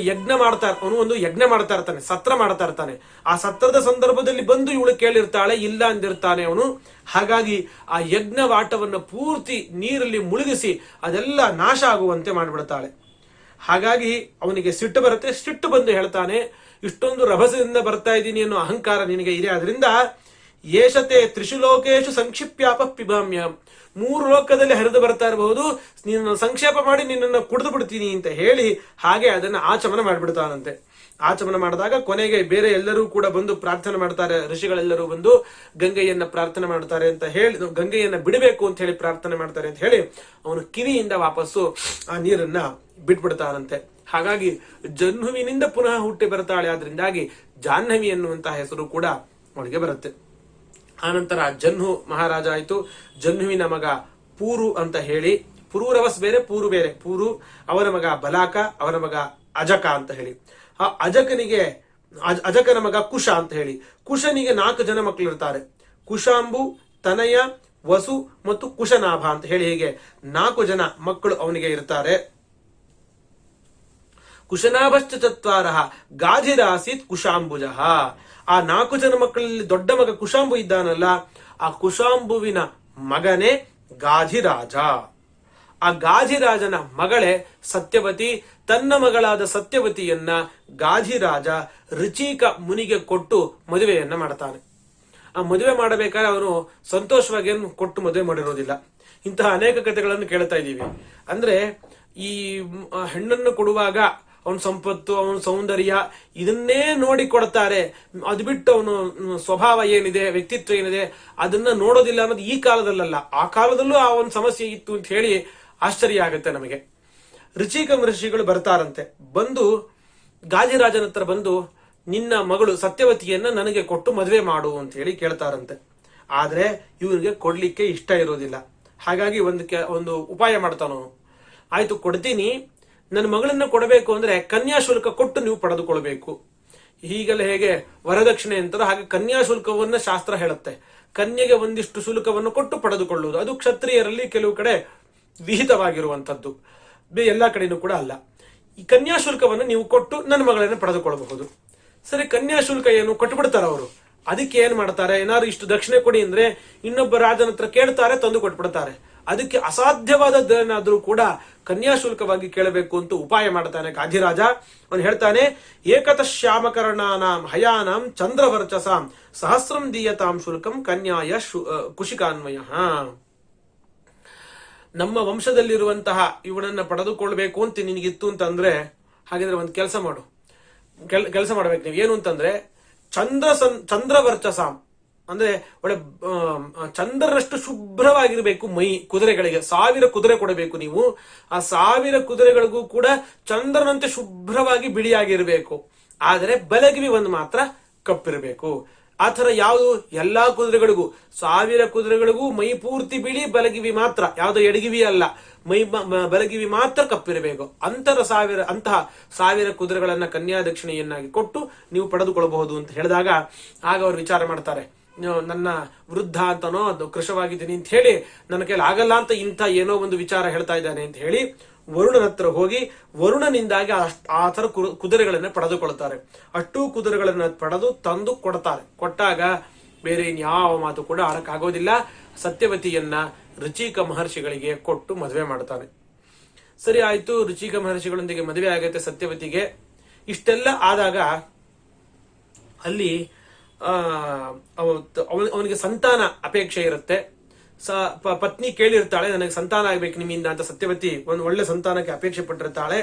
ಒಂದು ಯಜ್ಞ ಮಾಡ್ತಾ ಇರ್ತಾನೆ, ಸತ್ರ ಮಾಡ್ತಾ ಇರ್ತಾನೆ. ಆ ಸತ್ರದ ಸಂದರ್ಭದಲ್ಲಿ ಬಂದು ಇವಳು ಕೇಳಿರ್ತಾಳೆ, ಇಲ್ಲ ಅಂದಿರ್ತಾನೆ ಅವನು. ಹಾಗಾಗಿ ಆ ಯಜ್ಞ ವಾಟವನ್ನು ಪೂರ್ತಿ ನೀರಲ್ಲಿ ಮುಳುಗಿಸಿ ಅದೆಲ್ಲ ನಾಶ ಆಗುವಂತೆ ಮಾಡಿಬಿಡ್ತಾಳೆ. ಹಾಗಾಗಿ ಅವನಿಗೆ ಸಿಟ್ಟು ಬರುತ್ತೆ. ಸಿಟ್ಟು ಬಂದು ಹೇಳ್ತಾನೆ, ಇಷ್ಟೊಂದು ರಭಸದಿಂದ ಬರ್ತಾ ಇದ್ದೀನಿ ಅನ್ನೋ ಅಹಂಕಾರ ನಿನಗೆ ಇದೆ, ಅದರಿಂದ ಏಷತೆ ತ್ರಿಷು ಲೋಕೇಶು ಸಂಕ್ಷಿಪ್ಯಾಪ ಪಿಬಾಮ್ಯ, 3 ಲೋಕದಲ್ಲಿ ಹರಿದು ಬರ್ತಾ ಇರಬಹುದು, ನಿನ್ನ ಸಂಕ್ಷೇಪ ಮಾಡಿ ನಿನ್ನನ್ನು ಕುಡಿದು ಬಿಡ್ತೀನಿ ಅಂತ ಹೇಳಿ ಹಾಗೆ ಅದನ್ನ ಆಚಮನ ಮಾಡಿಬಿಡ್ತಾನಂತೆ. ಆಚಮನ ಮಾಡಿದಾಗ ಕೊನೆಗೆ ಬೇರೆ ಎಲ್ಲರೂ ಕೂಡ ಬಂದು ಪ್ರಾರ್ಥನೆ ಮಾಡ್ತಾರೆ, ಋಷಿಗಳೆಲ್ಲರೂ ಬಂದು ಗಂಗೆಯನ್ನ ಪ್ರಾರ್ಥನೆ ಮಾಡ್ತಾರೆ ಅಂತ ಹೇಳಿ, ಗಂಗೆಯನ್ನ ಬಿಡಬೇಕು ಅಂತ ಹೇಳಿ ಪ್ರಾರ್ಥನೆ ಮಾಡ್ತಾರೆ ಅಂತ ಹೇಳಿ ಅವನು ಕಿವಿಯಿಂದ ವಾಪಸ್ಸು ಆ ನೀರನ್ನ ಬಿಟ್ಬಿಡ್ತಾನಂತೆ. ಹಾಗಾಗಿ ಜಹ್ನುವಿನಿಂದ ಪುನಃ ಹುಟ್ಟಿ ಬರ್ತಾಳೆ. ಆದ್ರಿಂದಾಗಿ ಜಾಹ್ನವಿ ಎನ್ನುವಂತಹ ಹೆಸರು ಕೂಡ ಅವಳಿಗೆ ಬರುತ್ತೆ. ಆನಂತರ ಜಹ್ನು ಮಹಾರಾಜ ಆಯ್ತು. ಜಹ್ನುವಿನ ಮಗ ಪೂರು ಅಂತ ಹೇಳಿ, ಪುರೂರವಸ್ ಬೇರೆ ಪೂರು ಬೇರೆ. ಪೂರು ಅವನ ಮಗ ಬಲಾಕ, ಅವನ ಮಗ ಅಜಕ ಅಂತ ಹೇಳಿ. ಆ ಅಜಕನ ಮಗ ಕುಶ ಅಂತ ಹೇಳಿ. ಕುಶನಿಗೆ 4 ಜನ ಮಕ್ಕಳಿರ್ತಾರೆ. ಕುಶಾಂಬು, ತನಯ, ವಸು ಮತ್ತು ಕುಶನಾಭ ಅಂತ ಹೇಳಿ ಹೀಗೆ 4 ಜನ ಮಕ್ಕಳು ಅವನಿಗೆ ಇರ್ತಾರೆ. ಕುಶನಾಭಶ್ಚ ಚತ್ವಾರ ಗಾಧಿರಾಸೀತ್ ಕುಶಾಂಬುಜ. ಆ 4 ಜನ ಮಕ್ಕಳಲ್ಲಿ ದೊಡ್ಡ ಮಗ ಕುಶಾಂಬು ಇದ್ದಾನಲ್ಲ, ಆ ಕುಶಾಂಬುವಿನ ಮಗನೇ ಗಾಧಿರಾಜ. ಆ ಗಾಧಿರಾಜನ ಮಗಳೇ ಸತ್ಯವತಿ. ತನ್ನ ಮಗಳಾದ ಸತ್ಯವತಿಯನ್ನ ಗಾಧಿರಾಜ ಋಚೀಕ ಮುನಿಗೆ ಕೊಟ್ಟು ಮದುವೆಯನ್ನ ಮಾಡ್ತಾನೆ. ಆ ಮದುವೆ ಮಾಡಬೇಕಾದ್ರೆ ಅವನು ಸಂತೋಷವಾಗಿ ಕೊಟ್ಟು ಮದುವೆ ಮಾಡಿರೋದಿಲ್ಲ. ಇಂತಹ ಅನೇಕ ಕಥೆಗಳನ್ನು ಕೇಳ್ತಾ ಇದ್ದೀವಿ. ಅಂದ್ರೆ ಈ ಹೆಣ್ಣನ್ನು ಕೊಡುವಾಗ ಅವನ ಸಂಪತ್ತು, ಅವನ ಸೌಂದರ್ಯ ಇದನ್ನೇ ನೋಡಿ ಕೊಡ್ತಾರೆ. ಅದು ಬಿಟ್ಟು ಅವನು ಸ್ವಭಾವ ಏನಿದೆ, ವ್ಯಕ್ತಿತ್ವ ಏನಿದೆ ಅದನ್ನ ನೋಡೋದಿಲ್ಲ ಅನ್ನೋದು ಈ ಕಾಲದಲ್ಲ, ಆ ಕಾಲದಲ್ಲೂ ಆ ಒಂದು ಸಮಸ್ಯೆ ಇತ್ತು ಅಂತ ಹೇಳಿ ಆಶ್ಚರ್ಯ ಆಗುತ್ತೆ ನಮಗೆ. ಋಷಿಕ ಋಷಿಗಳು ಬರ್ತಾರಂತೆ. ಬಂದು ಗಾಜಿರಾಜನ ಹತ್ರ ಬಂದು ನಿನ್ನ ಮಗಳು ಸತ್ಯವತಿಯನ್ನ ನನಗೆ ಕೊಟ್ಟು ಮದುವೆ ಮಾಡು ಅಂತ ಹೇಳಿ ಕೇಳ್ತಾರಂತೆ. ಆದ್ರೆ ಇವನಿಗೆ ಕೊಡ್ಲಿಕ್ಕೆ ಇಷ್ಟ ಇರೋದಿಲ್ಲ. ಹಾಗಾಗಿ ಒಂದು ಉಪಾಯ ಮಾಡ್ತಾನವನು. ಆಯ್ತು, ಕೊಡ್ತೀನಿ, ನನ್ನ ಮಗಳನ್ನ ಕೊಡಬೇಕು ಅಂದ್ರೆ ಕನ್ಯಾಶುಲ್ಕ ಕೊಟ್ಟು ನೀವು ಪಡೆದುಕೊಳ್ಬೇಕು. ಹೀಗೆಲ್ಲ ಹೇಗೆ ವರದಕ್ಷಿಣೆ ಅಂತಾರೋ ಹಾಗೆ ಕನ್ಯಾಶುಲ್ಕವನ್ನ ಶಾಸ್ತ್ರ ಹೇಳುತ್ತೆ. ಕನ್ಯೆಗೆ ಒಂದಿಷ್ಟು ಶುಲ್ಕವನ್ನು ಕೊಟ್ಟು ಪಡೆದುಕೊಳ್ಳುವುದು ಅದು ಕ್ಷತ್ರಿಯರಲ್ಲಿ ಕೆಲವು ಕಡೆ ವಿಹಿತವಾಗಿರುವಂತದ್ದು, ಎಲ್ಲಾ ಕಡೆನೂ ಕೂಡ ಅಲ್ಲ. ಈ ಕನ್ಯಾಶುಲ್ಕವನ್ನು ನೀವು ಕೊಟ್ಟು ನನ್ನ ಮಗಳನ್ನ ಪಡೆದುಕೊಳ್ಳಬಹುದು. ಸರಿ, ಕನ್ಯಾಶುಲ್ಕ ಏನು ಕೊಟ್ಟು ಬಿಡ್ತಾರ ಅವರು. ಅದಕ್ಕೆ ಏನ್ ಮಾಡ್ತಾರೆ, ಏನಾದ್ರು ಇಷ್ಟು ದಕ್ಷಿಣೆ ಕೊಡಿ ಅಂದ್ರೆ ಇನ್ನೊಬ್ಬ ರಾಜನ ಹತ್ರ ಕೇಳ್ತಾರೆ, ತಂದು ಕೊಟ್ಬಿಡ್ತಾರೆ. ಅದಕ್ಕೆ ಅಸಾಧ್ಯವಾದದ್ದೇನಾದ್ರೂ ಕೂಡ ಕನ್ಯಾಶುಲ್ಕವಾಗಿ ಕೇಳಬೇಕು ಅಂತ ಉಪಾಯ ಮಾಡ್ತಾನೆ ಗಾಧಿರಾಜ. ಅವನು ಹೇಳ್ತಾನೆ, ಏಕತ ಶ್ಯಾಮಕರ್ಣಾನಾಂ ಹಯಾನಾಂ ಚಂದ್ರವರ್ಚಸಾಂ ಸಹಸ್ರಂ ದೀಯತಾಂ ಶುಲ್ಕಂ ಕನ್ಯಾಯ ಕುಶಿಕಾನ್ವಯ. ನಮ್ಮ ವಂಶದಲ್ಲಿರುವಂತಹ ಇವನನ್ನ ಪಡೆದುಕೊಳ್ಬೇಕು ಅಂತ ನಿನಗಿತ್ತು ಅಂತಂದ್ರೆ ಹಾಗಿದ್ರೆ ಒಂದು ಕೆಲಸ ಮಾಡು, ಕೆಲಸ ಮಾಡ್ಬೇಕು ನೀವು. ಏನು ಅಂತಂದ್ರೆ ಚಂದ್ರವರ್ಚಸಾಂ ಅಂದ್ರೆ ಒಳ್ಳೆ ಚಂದ್ರನಷ್ಟು ಶುಭ್ರವಾಗಿರ್ಬೇಕು ಮೈ. ಕುದುರೆಗಳಿಗೆ 1000 ಕುದುರೆ ಕೊಡಬೇಕು ನೀವು. ಆ 1000 ಕುದುರೆಗಳಿಗೂ ಕೂಡ ಚಂದ್ರನಂತೆ ಶುಭ್ರವಾಗಿ ಬಿಳಿಯಾಗಿರ್ಬೇಕು. ಆದರೆ ಬಲಗಿವಿ ಒಂದು ಮಾತ್ರ ಕಪ್ಪಿರಬೇಕು. ಆ ತರ ಯಾವುದು ಎಲ್ಲಾ ಕುದುರೆಗಳಿಗೂ 1000 ಕುದುರೆಗಳಿಗೂ ಮೈ ಪೂರ್ತಿ ಬಿಳಿ, ಬಲಗಿವಿ ಮಾತ್ರ, ಯಾವ್ದೋ ಎಡಗಿವಿ ಅಲ್ಲ, ಬಲಗಿವಿ ಮಾತ್ರ ಕಪ್ಪಿರಬೇಕು. ಅಂತಹ 1000 ಕುದುರೆಗಳನ್ನ ಕನ್ಯಾ ದಕ್ಷಿಣೆಯನ್ನಾಗಿ ಕೊಟ್ಟು ನೀವು ಪಡೆದುಕೊಳ್ಳಬಹುದು ಅಂತ ಹೇಳಿದಾಗ ಆಗ ಅವರು ವಿಚಾರ ಮಾಡ್ತಾರೆ, ನನ್ನ ವೃದ್ಧ ಅಂತನೋ ಅದು ಕೃಶವಾಗಿದ್ದೀನಿ ಅಂತ ಹೇಳಿ ನನ್ನ ಕೈಲಿ ಆಗಲ್ಲ ಅಂತ ಇಂಥ ಏನೋ ಒಂದು ವಿಚಾರ ಹೇಳ್ತಾ ಇದ್ದಾನೆ ಅಂತ ಹೇಳಿ ವರುಣನ ಹತ್ರ ಹೋಗಿ ವರುಣನಿಂದಾಗಿ ಆ ತರ ಕುದುರೆಗಳನ್ನ ಪಡೆದುಕೊಳ್ತಾರೆ. ಅಷ್ಟೂ ಕುದುರೆಗಳನ್ನ ಪಡೆದು ತಂದು ಕೊಡ್ತಾರೆ. ಕೊಟ್ಟಾಗ ಬೇರೆ ಇನ್ಯಾವ ಮಾತು ಕೂಡ ಆಡಕ್ಕಾಗೋದಿಲ್ಲ. ಸತ್ಯವತಿಯನ್ನ ಋಚೀಕ ಮಹರ್ಷಿಗಳಿಗೆ ಕೊಟ್ಟು ಮದುವೆ ಮಾಡ್ತಾನೆ. ಸರಿ ಆಯ್ತು, ಋಚೀಕ ಮಹರ್ಷಿಗಳೊಂದಿಗೆ ಮದುವೆ ಆಗತ್ತೆ ಸತ್ಯವತಿಗೆ. ಇಷ್ಟೆಲ್ಲ ಆದಾಗ ಅಲ್ಲಿ ಅವನಿಗೆ ಸಂತಾನ ಅಪೇಕ್ಷೆ ಇರುತ್ತೆ. ಪತ್ನಿ ಕೇಳಿರ್ತಾಳೆ, ನನಗೆ ಸಂತಾನ ಆಗ್ಬೇಕು ನಿಮ್ಮಿಂದ ಅಂತ. ಸತ್ಯವತಿ ಒಂದು ಒಳ್ಳೆ ಸಂತಾನಕ್ಕೆ ಅಪೇಕ್ಷೆ ಪಟ್ಟಿರ್ತಾಳೆ.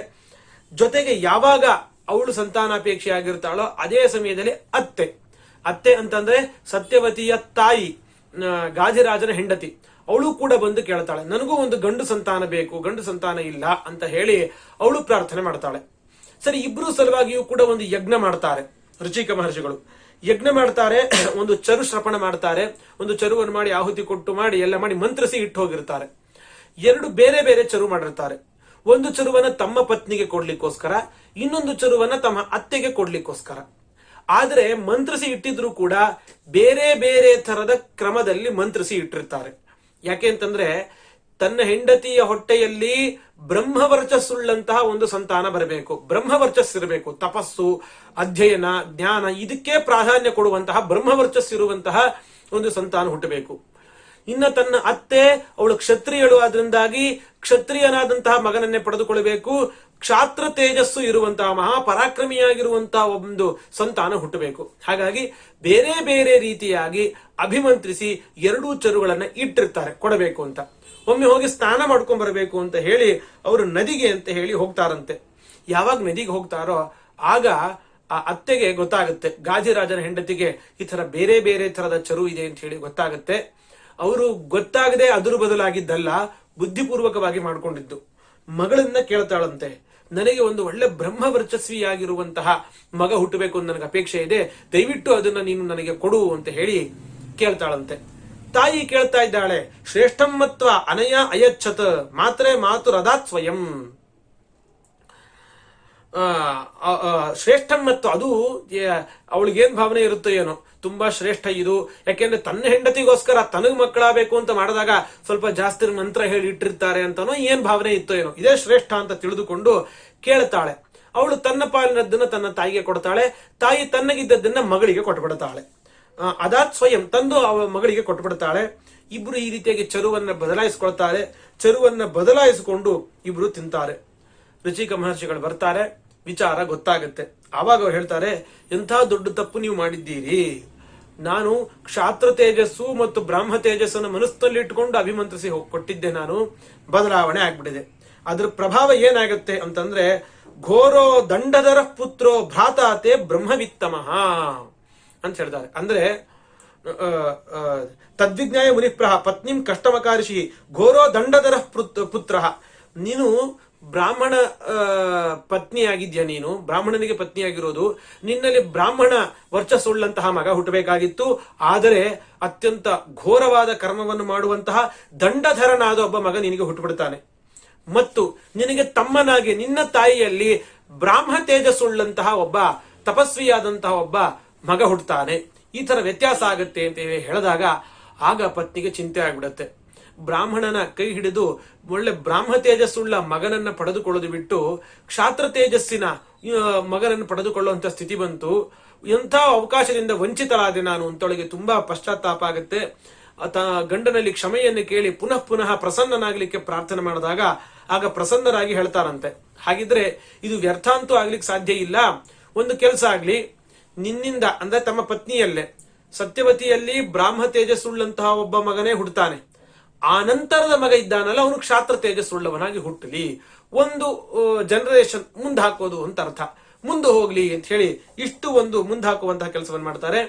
ಜೊತೆಗೆ ಯಾವಾಗ ಅವಳು ಸಂತಾನಾಪೇಕ್ಷೆ ಆಗಿರ್ತಾಳೋ ಅದೇ ಸಮಯದಲ್ಲಿ ಅತ್ತೆ ಅಂತಂದ್ರೆ ಸತ್ಯವತಿಯ ತಾಯಿ ಗಾಜಿರಾಜನ ಹೆಂಡತಿ, ಅವಳು ಕೂಡ ಬಂದು ಕೇಳ್ತಾಳೆ, ನನಗೂ ಒಂದು ಗಂಡು ಸಂತಾನ ಬೇಕು, ಗಂಡು ಸಂತಾನ ಇಲ್ಲ ಅಂತ ಹೇಳಿ ಅವಳು ಪ್ರಾರ್ಥನೆ ಮಾಡ್ತಾಳೆ. ಸರಿ, ಇಬ್ರು ಸಲುವಾಗಿಯೂ ಕೂಡ ಒಂದು ಯಜ್ಞ ಮಾಡ್ತಾರೆ ಋಚೀಕ ಮಹರ್ಷಿಗಳು. ಯಜ್ಞ ಮಾಡ್ತಾರೆ, ಒಂದು ಚರು ಶ್ರಪಣ ಮಾಡ್ತಾರೆ, ಒಂದು ಚರುವನ್ನು ಮಾಡಿ ಆಹುತಿ ಕೊಟ್ಟು ಮಾಡಿ ಎಲ್ಲ ಮಾಡಿ ಮಂತ್ರಿಸಿ ಇಟ್ಟು ಹೋಗಿರ್ತಾರೆ. 2 ಬೇರೆ ಬೇರೆ ಚರು ಮಾಡಿರ್ತಾರೆ. ಒಂದು ಚರುವನ್ನ ತಮ್ಮ ಪತ್ನಿಗೆ ಕೊಡ್ಲಿಕ್ಕೋಸ್ಕರ, ಇನ್ನೊಂದು ಚರುವನ್ನ ತಮ್ಮ ಅತ್ತೆಗೆ ಕೊಡ್ಲಿಕ್ಕೋಸ್ಕರ. ಆದರೆ ಮಂತ್ರಿಸಿ ಇಟ್ಟಿದ್ರು ಕೂಡ ಬೇರೆ ಬೇರೆ ತರದ ಕ್ರಮದಲ್ಲಿ ಮಂತ್ರಿಸಿ ಇಟ್ಟಿರ್ತಾರೆ. ಯಾಕೆ ಅಂತಂದ್ರೆ ತನ್ನ ಹೆಂಡತಿಯ ಹೊಟ್ಟೆಯಲ್ಲಿ ಬ್ರಹ್ಮವರ್ಚಸ್ಸುಳ್ಳಂತಹ ಒಂದು ಸಂತಾನ ಬರಬೇಕು, ಬ್ರಹ್ಮವರ್ಚಸ್ಸಿರಬೇಕು. ತಪಸ್ಸು, ಅಧ್ಯಯನ, ಜ್ಞಾನ ಇದಕ್ಕೆ ಪ್ರಾಧಾನ್ಯ ಕೊಡುವಂತಹ ಬ್ರಹ್ಮವರ್ಚಸ್ಸಿರುವಂತಹ ಒಂದು ಸಂತಾನ ಹುಟ್ಟಬೇಕು. ಇನ್ನ ತನ್ನ ಅತ್ತೆ ಅವಳು ಕ್ಷತ್ರಿಯಳು, ಆದ್ರಿಂದಾಗಿ ಕ್ಷತ್ರಿಯನಾದಂತಹ ಮಗನನ್ನೇ ಪಡೆದುಕೊಳ್ಳಬೇಕು. ಕ್ಷಾತ್ರ ತೇಜಸ್ಸು ಇರುವಂತಹ ಮಹಾಪರಾಕ್ರಮಿಯಾಗಿರುವಂತಹ ಒಂದು ಸಂತಾನ ಹುಟ್ಟಬೇಕು. ಹಾಗಾಗಿ ಬೇರೆ ಬೇರೆ ರೀತಿಯಾಗಿ ಅಭಿಮಂತ್ರಿಸಿ ಎರಡೂ ಚರುಗಳನ್ನ ಇಟ್ಟಿರ್ತಾರೆ ಕೊಡಬೇಕು ಅಂತ. ಒಮ್ಮೆ ಹೋಗಿ ಸ್ನಾನ ಮಾಡ್ಕೊಂಡ್ ಬರಬೇಕು ಅಂತ ಹೇಳಿ ಅವರು ನದಿಗೆ ಅಂತ ಹೇಳಿ ಹೋಗ್ತಾರಂತೆ. ಯಾವಾಗ ನದಿಗೆ ಹೋಗ್ತಾರೋ ಆಗ ಆ ಅತ್ತೆಗೆ ಗೊತ್ತಾಗುತ್ತೆ, ಗಾಜಿರಾಜನ ಹೆಂಡತಿಗೆ ಈ ತರ ಬೇರೆ ಬೇರೆ ತರದ ಚರು ಇದೆ ಅಂತ ಹೇಳಿ ಗೊತ್ತಾಗುತ್ತೆ. ಅವರು ಗೊತ್ತಾಗದೆ ಅದ್ರ ಬದಲಾಗಿದ್ದಲ್ಲ, ಬುದ್ಧಿಪೂರ್ವಕವಾಗಿ ಮಾಡ್ಕೊಂಡಿದ್ದು. ಮಗಳನ್ನ ಕೇಳ್ತಾಳಂತೆ, ನನಗೆ ಒಂದು ಒಳ್ಳೆ ಬ್ರಹ್ಮವರ್ಚಸ್ವಿಯಾಗಿರುವಂತಹ ಮಗ ಹುಟ್ಟಬೇಕು ಅಂತ ನನಗೆ ಅಪೇಕ್ಷೆ ಇದೆ, ದಯವಿಟ್ಟು ಅದನ್ನ ನೀನು ನನಗೆ ಕೊಡು ಅಂತ ಹೇಳಿ ಕೇಳ್ತಾಳಂತೆ. ತಾಯಿ ಕೇಳ್ತಾ ಇದ್ದಾಳೆ, ಶ್ರೇಷ್ಠಮ್ಮತ್ವ ಅನಯ ಅಯಚ್ಛತ್ ಮಾತ್ರೆ ಮಾತು ರದಾತ್ ಸ್ವಯಂ. ಶ್ರೇಷ್ಠಮ್ಮತ್ವ ಅದು ಅವಳಿಗೇನ್ ಭಾವನೆ ಇರುತ್ತೋ ಏನೋ, ತುಂಬಾ ಶ್ರೇಷ್ಠ ಇದು. ಯಾಕೆಂದ್ರೆ ತನ್ನ ಹೆಂಡತಿಗೋಸ್ಕರ ತನಗ್ ಮಕ್ಕಳಾಗಬೇಕು ಅಂತ ಮಾಡಿದಾಗ ಸ್ವಲ್ಪ ಜಾಸ್ತಿ ಮಂತ್ರ ಹೇಳಿ ಇಟ್ಟಿರ್ತಾರೆ ಅಂತಾನೋ ಏನ್ ಭಾವನೆ ಇತ್ತೋ ಏನೋ, ಇದೇ ಶ್ರೇಷ್ಠ ಅಂತ ತಿಳಿದುಕೊಂಡು ಕೇಳ್ತಾಳೆ. ಅವಳು ತನ್ನ ಪಾಲಿನದ್ದನ್ನ ತನ್ನ ತಾಯಿಗೆ ಕೊಡ್ತಾಳೆ, ತಾಯಿ ತನ್ನಗಿದ್ದದ್ದನ್ನ ಮಗಳಿಗೆ ಕೊಟ್ಬಿಡ್ತಾಳೆ. ಅದಾತ್ ಸ್ವಯಂ ತಂದು ಅವಳ ಮಗಳಿಗೆ ಕೊಟ್ಬಿಡ್ತಾಳೆ. ಇಬ್ರು ಈ ರೀತಿಯಾಗಿ ಚರುವನ್ನ ಬದಲಾಯಿಸ್ಕೊಳ್ತಾರೆ. ಚರುವನ್ನ ಬದಲಾಯಿಸಿಕೊಂಡು ಇಬ್ರು ತಿಂತಾರೆ. ಋಚಿಕ ಮಹರ್ಷಿಗಳು ಬರ್ತಾರೆ, ವಿಚಾರ ಗೊತ್ತಾಗುತ್ತೆ. ಆವಾಗ ಅವ್ರು ಹೇಳ್ತಾರೆ, ಎಂಥ ದೊಡ್ಡ ತಪ್ಪು ನೀವು ಮಾಡಿದ್ದೀರಿ. ನಾನು ಕ್ಷಾತ್ರ ತೇಜಸ್ಸು ಮತ್ತು ಬ್ರಾಹ್ಮ ತೇಜಸ್ಸನ್ನು ಮನಸ್ಸಿನಲ್ಲಿ ಇಟ್ಟುಕೊಂಡು ಅಭಿಮಂತ್ರಿಸಿ ಕೊಟ್ಟಿದ್ದೆ, ನಾನು ಬದಲಾವಣೆ ಆಗ್ಬಿಟ್ಟಿದೆ. ಅದ್ರ ಪ್ರಭಾವ ಏನಾಗುತ್ತೆ ಅಂತಂದ್ರೆ, ಘೋರೋ ದಂಡಧರ ಪುತ್ರೋ ಭ್ರಾತಾತೆ ಬ್ರಹ್ಮವಿತ್ತಮಃ ಅಂತ ಹೇಳ್ತಾರೆ. ಅಂದ್ರೆ ತದ್ವಿಜ್ಞಾಯ ಮುನಿಪ್ರಹ ಪತ್ನಿಂ ಕಷ್ಟಮಕಾರಿಷಿ ಘೋರೋ ದಂಡಧರ ಪುತ್ರ. ನೀನು ಬ್ರಾಹ್ಮಣ ಪತ್ನಿಯಾಗಿದ್ಯಾ, ನೀನು ಬ್ರಾಹ್ಮಣನಿಗೆ ಪತ್ನಿಯಾಗಿರೋದು, ನಿನ್ನಲ್ಲಿ ಬ್ರಾಹ್ಮಣ ವರ್ಚಸ್ಸುಳ್ಳಂತಹ ಮಗ ಹುಟ್ಟಬೇಕಾಗಿತ್ತು. ಆದರೆ ಅತ್ಯಂತ ಘೋರವಾದ ಕರ್ಮವನ್ನು ಮಾಡುವಂತಹ ದಂಡಧರನಾದ ಒಬ್ಬ ಮಗ ನಿನಗೆ ಹುಟ್ಟುಬಿಡ್ತಾನೆ. ಮತ್ತು ನಿನಗೆ ತಮ್ಮನಾಗಿ ನಿನ್ನ ತಾಯಿಯಲ್ಲಿ ಬ್ರಾಹ್ಮ ತೇಜಸ್ಸುಳ್ಳಂತಹ ಒಬ್ಬ ತಪಸ್ವಿಯಾದಂತಹ ಒಬ್ಬ ಮಗ ಹುಟ್ಟುತ್ತಾನೆ. ಈ ತರ ವ್ಯತ್ಯಾಸ ಆಗುತ್ತೆ ಅಂತ ಹೇಳಿದಾಗ ಆಗ ಪತ್ನಿಗೆ ಚಿಂತೆ ಆಗ್ಬಿಡತ್ತೆ. ಬ್ರಾಹ್ಮಣನ ಕೈ ಹಿಡಿದು ಒಳ್ಳೆ ಬ್ರಾಹ್ಮ ತೇಜಸ್ಸುಳ್ಳ ಮಗನನ್ನ ಪಡೆದುಕೊಳ್ಳೋದು ಬಿಟ್ಟು ಕ್ಷಾತ್ರ ತೇಜಸ್ಸಿನ ಮಗನನ್ನು ಪಡೆದುಕೊಳ್ಳುವಂತ ಸ್ಥಿತಿ ಬಂತು. ಎಂಥ ಅವಕಾಶದಿಂದ ವಂಚಿತರಾದೆ ನಾನು ಅಂತೊಳಗೆ ತುಂಬಾ ಪಶ್ಚಾತ್ತಾಪ ಆಗುತ್ತೆ. ಗಂಡನಲ್ಲಿ ಕ್ಷಮೆಯನ್ನು ಕೇಳಿ ಪುನಃ ಪುನಃ ಪ್ರಸನ್ನನಾಗ್ಲಿಕ್ಕೆ ಪ್ರಾರ್ಥನೆ ಮಾಡಿದಾಗ ಆಗ ಪ್ರಸನ್ನರಾಗಿ ಹೇಳ್ತಾರಂತೆ, ಹಾಗಿದ್ರೆ ಇದು ವ್ಯರ್ಥ ಅಂತೂ ಆಗ್ಲಿಕ್ಕೆ ಸಾಧ್ಯ ಇಲ್ಲ. ಒಂದು ಕೆಲಸ ಆಗ್ಲಿ, ನಿನ್ನಿಂದ ಅಂದ್ರೆ ತಮ್ಮ ಪತ್ನಿಯಲ್ಲೇ ಸತ್ಯವತಿಯಲ್ಲಿ ಬ್ರಾಹ್ಮ ತೇಜಸ್ಸುಳ್ಳಂತಹ ಒಬ್ಬ ಮಗನೇ ಹುಡ್ತಾನೆ. ಆ ನಂತರದ ಮಗ ಇದ್ದಾನಲ್ಲ, ಅವನು ಕ್ಷಾತ್ರ ತೇಜಸ್ಸುಳ್ಳವನಾಗಿ ಹುಟ್ಟಲಿ, ಒಂದು ಜನರೇಷನ್ ಮುಂದೆ ಹಾಕೋದು ಅಂತ ಅರ್ಥ, ಮುಂದೆ ಹೋಗ್ಲಿ ಅಂತ ಹೇಳಿ ಇಷ್ಟು ಒಂದು ಮುಂದೆ ಹಾಕುವಂತಹ ಕೆಲಸವನ್ನು ಮಾಡ್ತಾರೆ.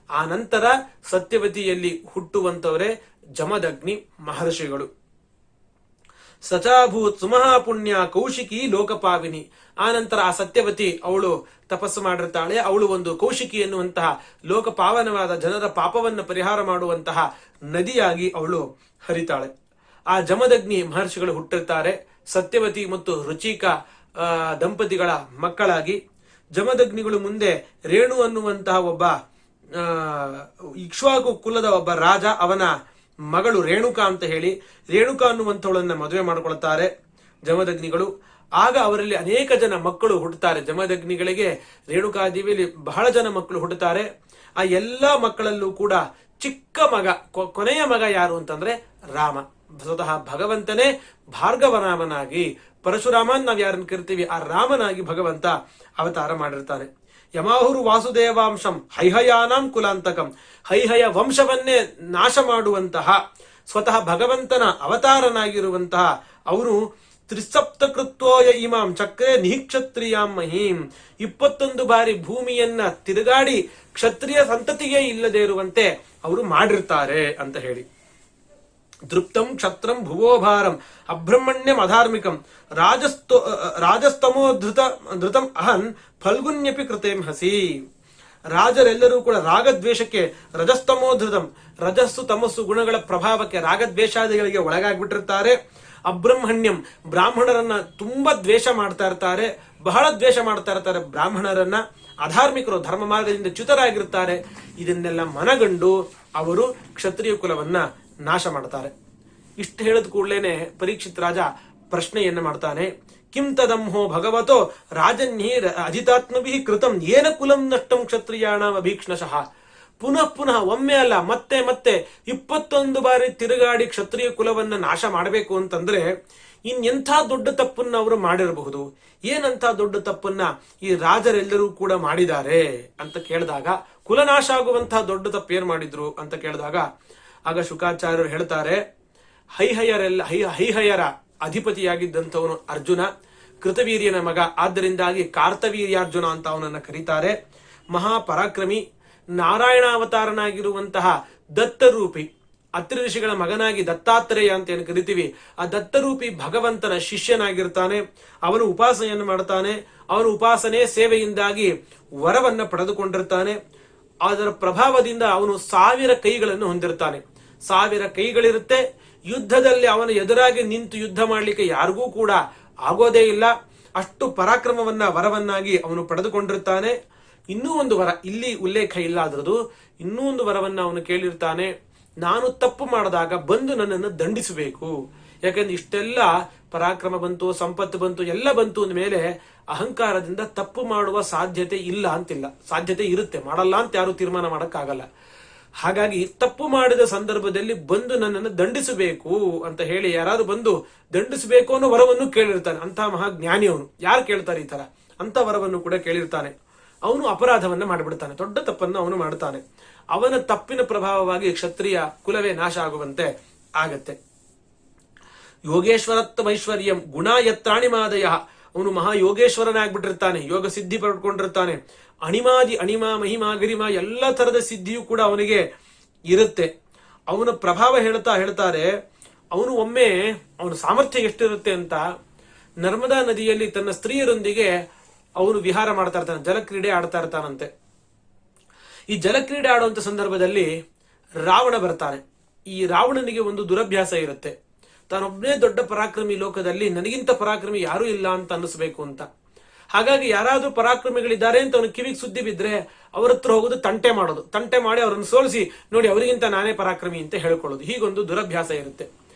ಆ ನಂತರ ಸತ್ಯವತಿಯಲ್ಲಿ ಹುಟ್ಟುವಂತವರೇ ಜಮದಗ್ನಿ ಮಹರ್ಷಿಗಳು. ಸಚಾಭೂತ್ ಸುಮಹಾಪುಣ್ಯ ಕೌಶಿಕಿ ಲೋಕಪಾವಿನಿ. ಆ ನಂತರ ಆ ಸತ್ಯವತಿ ಅವಳು ತಪಸ್ಸು ಮಾಡಿರ್ತಾಳೆ. ಅವಳು ಒಂದು ಕೌಶಿಕಿ ಎನ್ನುವಂತಹ ಲೋಕಪಾವನವಾದ ಜನರ ಪಾಪವನ್ನು ಪರಿಹಾರ ಮಾಡುವಂತಹ ನದಿಯಾಗಿ ಅವಳು ಹರಿತಾಳೆ. ಆ ಜಮದಗ್ನಿ ಮಹರ್ಷಿಗಳು ಹುಟ್ಟಿರ್ತಾರೆ ಸತ್ಯವತಿ ಮತ್ತು ರುಚಿಕ ದಂಪತಿಗಳ ಮಕ್ಕಳಾಗಿ. ಜಮದಗ್ನಿಗಳು ಮುಂದೆ ರೇಣು ಅನ್ನುವಂತಹ ಒಬ್ಬ ಇಕ್ಷ್ವಾಕು ಕುಲದ ಒಬ್ಬ ರಾಜ, ಅವನ ಮಗಳು ರೇಣುಕಾ ಅಂತ ಹೇಳಿ ರೇಣುಕಾ ಅನ್ನುವಂಥವಳನ್ನ ಮದುವೆ ಮಾಡಿಕೊಳ್ತಾರೆ ಜಮದಗ್ನಿಗಳು. ಆಗ ಅವರಲ್ಲಿ ಅನೇಕ ಜನ ಮಕ್ಕಳು ಹುಟ್ಟುತ್ತಾರೆ. ಜಮದಗ್ನಿಗಳಿಗೆ ರೇಣುಕಾದೇವಿಯಲ್ಲಿ ಬಹಳ ಜನ ಮಕ್ಕಳು ಹುಟ್ಟುತ್ತಾರೆ. ಆ ಎಲ್ಲಾ ಮಕ್ಕಳಲ್ಲೂ ಕೂಡ ಚಿಕ್ಕ ಮಗ, ಕೊನೆಯ ಮಗ ಯಾರು ಅಂತಂದ್ರೆ ರಾಮ. ಸ್ವತಃ ಭಗವಂತನೇ ಭಾರ್ಗವರಾಮನಾಗಿ, ಪರಶುರಾಮನ್ ನಾವ್ ಯಾರನ್ನು ಕರಿತೀವಿ ಆ ರಾಮನಾಗಿ ಭಗವಂತ ಅವತಾರ ಮಾಡಿರ್ತಾನೆ. ಯಮಾಹುರು ವಾಸುದೇವಾಂಶಂ ಹೈಹಯಾನಾಂ ಕುಲಾಂತಕಂ. ಹೈಹಯ ವಂಶವನ್ನೇ ನಾಶ ಮಾಡುವಂತಹ ಸ್ವತಃ ಭಗವಂತನ ಅವತಾರನಾಗಿರುವಂತಹ ಅವರು ತ್ರಿಸಪ್ತಕೃತ್ವೋಯ ಇಮಾಂ ಚಕ್ರೆ ನಿಹಿಕ್ಷತ್ರಿಯಾಂ ಮಹೀಂ. 21 ಬಾರಿ ಭೂಮಿಯನ್ನ ತಿರುಗಾಡಿ ಕ್ಷತ್ರಿಯ ಸಂತತಿಯೇ ಇಲ್ಲದೆ ಇರುವಂತೆ ಅವರು ಮಾಡಿರ್ತಾರೆ ಅಂತ ಹೇಳಿ. ದೃಪ್ತಂ ಕ್ಷತ್ರಂ ಭುವೋಭಾರಂ ಅಬ್ರಹ್ಮಣ್ಯಂ ಅಧಾರ್ಮಿಕಂ ರಾಜಸ್ತಮೋ ಧೃತಂ ಅಹನ್ ಫಲ್ಗುನ್ಯಪಿ ಕೃತೇಂ ಹಸಿ. ರಾಜರೆಲ್ಲರೂ ಕೂಡ ರಾಗದ್ವೇಷಕ್ಕೆ, ರಜಸ್ತಮೋಧೃತಂ, ರಜಸ್ಸು ತಮಸ್ಸು ಗುಣಗಳ ಪ್ರಭಾವಕ್ಕೆ, ರಾಗದ್ವೇಷಾದಿಗಳಿಗೆ ಒಳಗಾಗ್ಬಿಟ್ಟಿರ್ತಾರೆ. ಅಬ್ರಹ್ಮಣ್ಯಂ, ಬ್ರಾಹ್ಮಣರನ್ನ ತುಂಬಾ ದ್ವೇಷ ಮಾಡ್ತಾ ಇರ್ತಾರೆ, ಬಹಳ ದ್ವೇಷ ಮಾಡ್ತಾ ಇರ್ತಾರೆ ಬ್ರಾಹ್ಮಣರನ್ನ. ಅಧಾರ್ಮಿಕರು, ಧರ್ಮ ಮಾರ್ಗದಿಂದ ಚ್ಯುತರಾಗಿರ್ತಾರೆ. ಇದನ್ನೆಲ್ಲ ಮನಗಂಡು ಅವರು ಕ್ಷತ್ರಿಯ ಕುಲವನ್ನ ನಾಶ ಮಾಡ್ತಾರೆ. ಇಷ್ಟು ಹೇಳಿದ ಕೂಡಲೇನೆ ಪರೀಕ್ಷಿತ್ ರಾಜ ಪ್ರಶ್ನೆಯನ್ನ ಮಾಡ್ತಾನೆ. ಕಿಂ ತದಂಹೋ ಭಗವತೋ ರಾಜನ್ಯೇ ಅಜಿತಾತ್ಮಭಿ ಕೃತಂ ಏನ ಕುಲಂ ನಷ್ಟಂ ಕ್ಷತ್ರಿಯಾಣ ಅಭೀಕ್ಷ್ಣಶಃ. ಪುನಃ ಪುನಃ, ಒಮ್ಮೆ ಅಲ್ಲ ಮತ್ತೆ ಮತ್ತೆ 21 ಬಾರಿ ತಿರುಗಾಡಿ ಕ್ಷತ್ರಿಯ ಕುಲವನ್ನ ನಾಶ ಮಾಡಬೇಕು ಅಂತಂದ್ರೆ ಇನ್ನೆಂಥ ದೊಡ್ಡ ತಪ್ಪನ್ನ ಅವರು ಮಾಡಿರಬಹುದು. ಏನಂತ ದೊಡ್ಡ ತಪ್ಪನ್ನ ಈ ರಾಜರೆಲ್ಲರೂ ಕೂಡ ಮಾಡಿದ್ದಾರೆ ಅಂತ ಕೇಳಿದಾಗ, ಕುಲನಾಶ ಆಗುವಂತಹ ದೊಡ್ಡ ತಪ್ಪು ಏನ್ ಮಾಡಿದ್ರು ಅಂತ ಕೇಳಿದಾಗ, ಆಗ ಶುಕಾಚಾರ್ಯರು ಹೇಳ್ತಾರೆ, ಹೈಹಯರ ಅಧಿಪತಿಯಾಗಿದ್ದಂಥವನು ಅರ್ಜುನ, ಕೃತವೀರ್ಯನ ಮಗ, ಆದ್ದರಿಂದಾಗಿ ಕಾರ್ತವೀರ್ಯಾರ್ಜುನ ಅಂತ ಅವನನ್ನ ಕರೀತಾರೆ. ಮಹಾಪರಾಕ್ರಮಿ, ನಾರಾಯಣಾವತಾರನಾಗಿರುವಂತಹ ದತ್ತರೂಪಿ, ಅತ್ರಿ ಋಷಿಗಳ ಮಗನಾಗಿ ದತ್ತಾತ್ರೇಯ ಅಂತ ಏನು ಕರಿತೀವಿ, ಆ ದತ್ತರೂಪಿ ಭಗವಂತನ ಶಿಷ್ಯನಾಗಿರ್ತಾನೆ. ಅವನು ಉಪಾಸನೆಯನ್ನು ಮಾಡ್ತಾನೆ. ಅವನು ಉಪಾಸನೆ ಸೇವೆಯಿಂದಾಗಿ ವರವನ್ನ ಪಡೆದುಕೊಂಡಿರ್ತಾನೆ. ಅದರ ಪ್ರಭಾವದಿಂದ ಅವನು 1000 ಕೈಗಳನ್ನು ಹೊಂದಿರ್ತಾನೆ. 1000 ಕೈಗಳಿರುತ್ತೆ. ಯುದ್ಧದಲ್ಲಿ ಅವನ ಎದುರಾಗಿ ನಿಂತು ಯುದ್ಧ ಮಾಡ್ಲಿಕ್ಕೆ ಯಾರಿಗೂ ಕೂಡ ಆಗೋದೇ ಇಲ್ಲ. ಅಷ್ಟು ಪರಾಕ್ರಮವನ್ನ ವರವನ್ನಾಗಿ ಅವನು ಪಡೆದುಕೊಂಡಿರ್ತಾನೆ. ಇನ್ನೂ ಒಂದು ವರ ಇಲ್ಲಿ ಉಲ್ಲೇಖ ಇಲ್ಲ ಅದರದು. ಇನ್ನೂ ಒಂದು ವರವನ್ನ ಅವನು ಕೇಳಿರ್ತಾನೆ, ನಾನು ತಪ್ಪು ಮಾಡಿದಾಗ ಬಂದು ನನ್ನನ್ನು ದಂಡಿಸಬೇಕು. ಯಾಕಂದ್ರೆ ಇಷ್ಟೆಲ್ಲ ಪರಾಕ್ರಮ ಬಂತು, ಸಂಪತ್ತು ಬಂತು, ಎಲ್ಲ ಬಂತು ಅಂದ ಮೇಲೆ ಅಹಂಕಾರದಿಂದ ತಪ್ಪು ಮಾಡುವ ಸಾಧ್ಯತೆ ಇಲ್ಲ ಅಂತಿಲ್ಲ. ಸಾಧ್ಯತೆ ಇರುತ್ತೆ, ಮಾಡಲ್ಲ ಅಂತ ಯಾರು ತೀರ್ಮಾನ ಮಾಡಕ್ಕಾಗಲ್ಲ. ಹಾಗಾಗಿ ತಪ್ಪು ಮಾಡಿದ ಸಂದರ್ಭದಲ್ಲಿ ಬಂದು ನನ್ನನ್ನು ದಂಡಿಸಬೇಕು ಅಂತ ಹೇಳಿ ಯಾರಾದ್ರೂ ಬಂದು ದಂಡಿಸಬೇಕು ಅನ್ನೋ ವರವನ್ನು ಕೇಳಿರ್ತಾನೆ. ಅಂತ ಮಹಾಜ್ಞಾನಿ ಅವನು. ಯಾರು ಕೇಳ್ತಾರೆ ಈ ತರ? ಅಂತ ವರವನ್ನು ಕೂಡ ಕೇಳಿರ್ತಾನೆ. ಅವನು ಅಪರಾಧವನ್ನ ಮಾಡಿಬಿಡ್ತಾನೆ, ದೊಡ್ಡ ತಪ್ಪನ್ನು ಅವನು ಮಾಡ್ತಾನೆ. ಅವನ ತಪ್ಪಿನ ಪ್ರಭಾವವಾಗಿ ಕ್ಷತ್ರಿಯ ಕುಲವೇ ನಾಶ ಆಗುವಂತೆ ಆಗತ್ತೆ. ಯೋಗೇಶ್ವರತ್ವೈಶ್ವರ್ಯಂ ಗುಣ ಯತ್ರಾಣಿಮಾದಯ, ಅವನು ಮಹಾ ಯೋಗೇಶ್ವರನಾಗ್ಬಿಟ್ಟಿರ್ತಾನೆ, ಯೋಗ ಸಿದ್ಧಿ ಪಡ್ಕೊಂಡಿರ್ತಾನೆ. ಅಣಿಮಾದಿ, ಅಣಿಮಾ, ಮಹಿಮಾ, ಗರಿಮಾ ಎಲ್ಲ ತರದ ಸಿದ್ಧಿಯೂ ಕೂಡ ಅವನಿಗೆ ಇರುತ್ತೆ. ಅವನ ಪ್ರಭಾವ ಹೇಳ್ತಾರೆ, ಅವನು ಒಮ್ಮೆ ಅವನ ಸಾಮರ್ಥ್ಯ ಎಷ್ಟಿರುತ್ತೆ ಅಂತ, ನರ್ಮದಾ ನದಿಯಲ್ಲಿ ತನ್ನ ಸ್ತ್ರೀಯರೊಂದಿಗೆ ಅವನು ವಿಹಾರ ಮಾಡ್ತಾ ಇರ್ತಾನೆ, ಜಲಕ್ರೀಡೆ ಆಡ್ತಾ ಇರ್ತಾನಂತೆ. ಈ ಜಲಕ್ರೀಡೆ ಆಡುವಂತ ಸಂದರ್ಭದಲ್ಲಿ ರಾವಣ ಬರ್ತಾನೆ. ಈ ರಾವಣನಿಗೆ ಒಂದು ದುರಭ್ಯಾಸ ಇರುತ್ತೆ, ತಾನೊಬ್ಬನೇ ದೊಡ್ಡ ಪರಾಕ್ರಮಿ ಲೋಕದಲ್ಲಿ, ನನಗಿಂತ ಪರಾಕ್ರಮಿ ಯಾರೂ ಇಲ್ಲ ಅಂತ ಅನ್ನಿಸ್ಬೇಕು ಅಂತ. ಹಾಗಾಗಿ ಯಾರಾದ್ರೂ ಪರಾಕ್ರಮಿಗಳಿದ್ದಾರೆ ಅಂತ ಅವನ ಕಿವಿಗೆ ಸುದ್ದಿ ಬಿದ್ರೆ ಅವ್ರ ಹತ್ರ ಹೋಗೋದು, ತಂಟೆ ಮಾಡೋದು, ತಂಟೆ ಮಾಡಿ ಅವರನ್ನು ಸೋಲಿಸಿ, ನೋಡಿ ಅವರಿಗಿಂತ ನಾನೇ ಪರಾಕ್ರಮಿ ಅಂತ ಹೇಳ್ಕೊಳ್ಳೋದು. ಹೀಗೊಂದು ದುರಭ್ಯಾಸ ಇರುತ್ತೆ.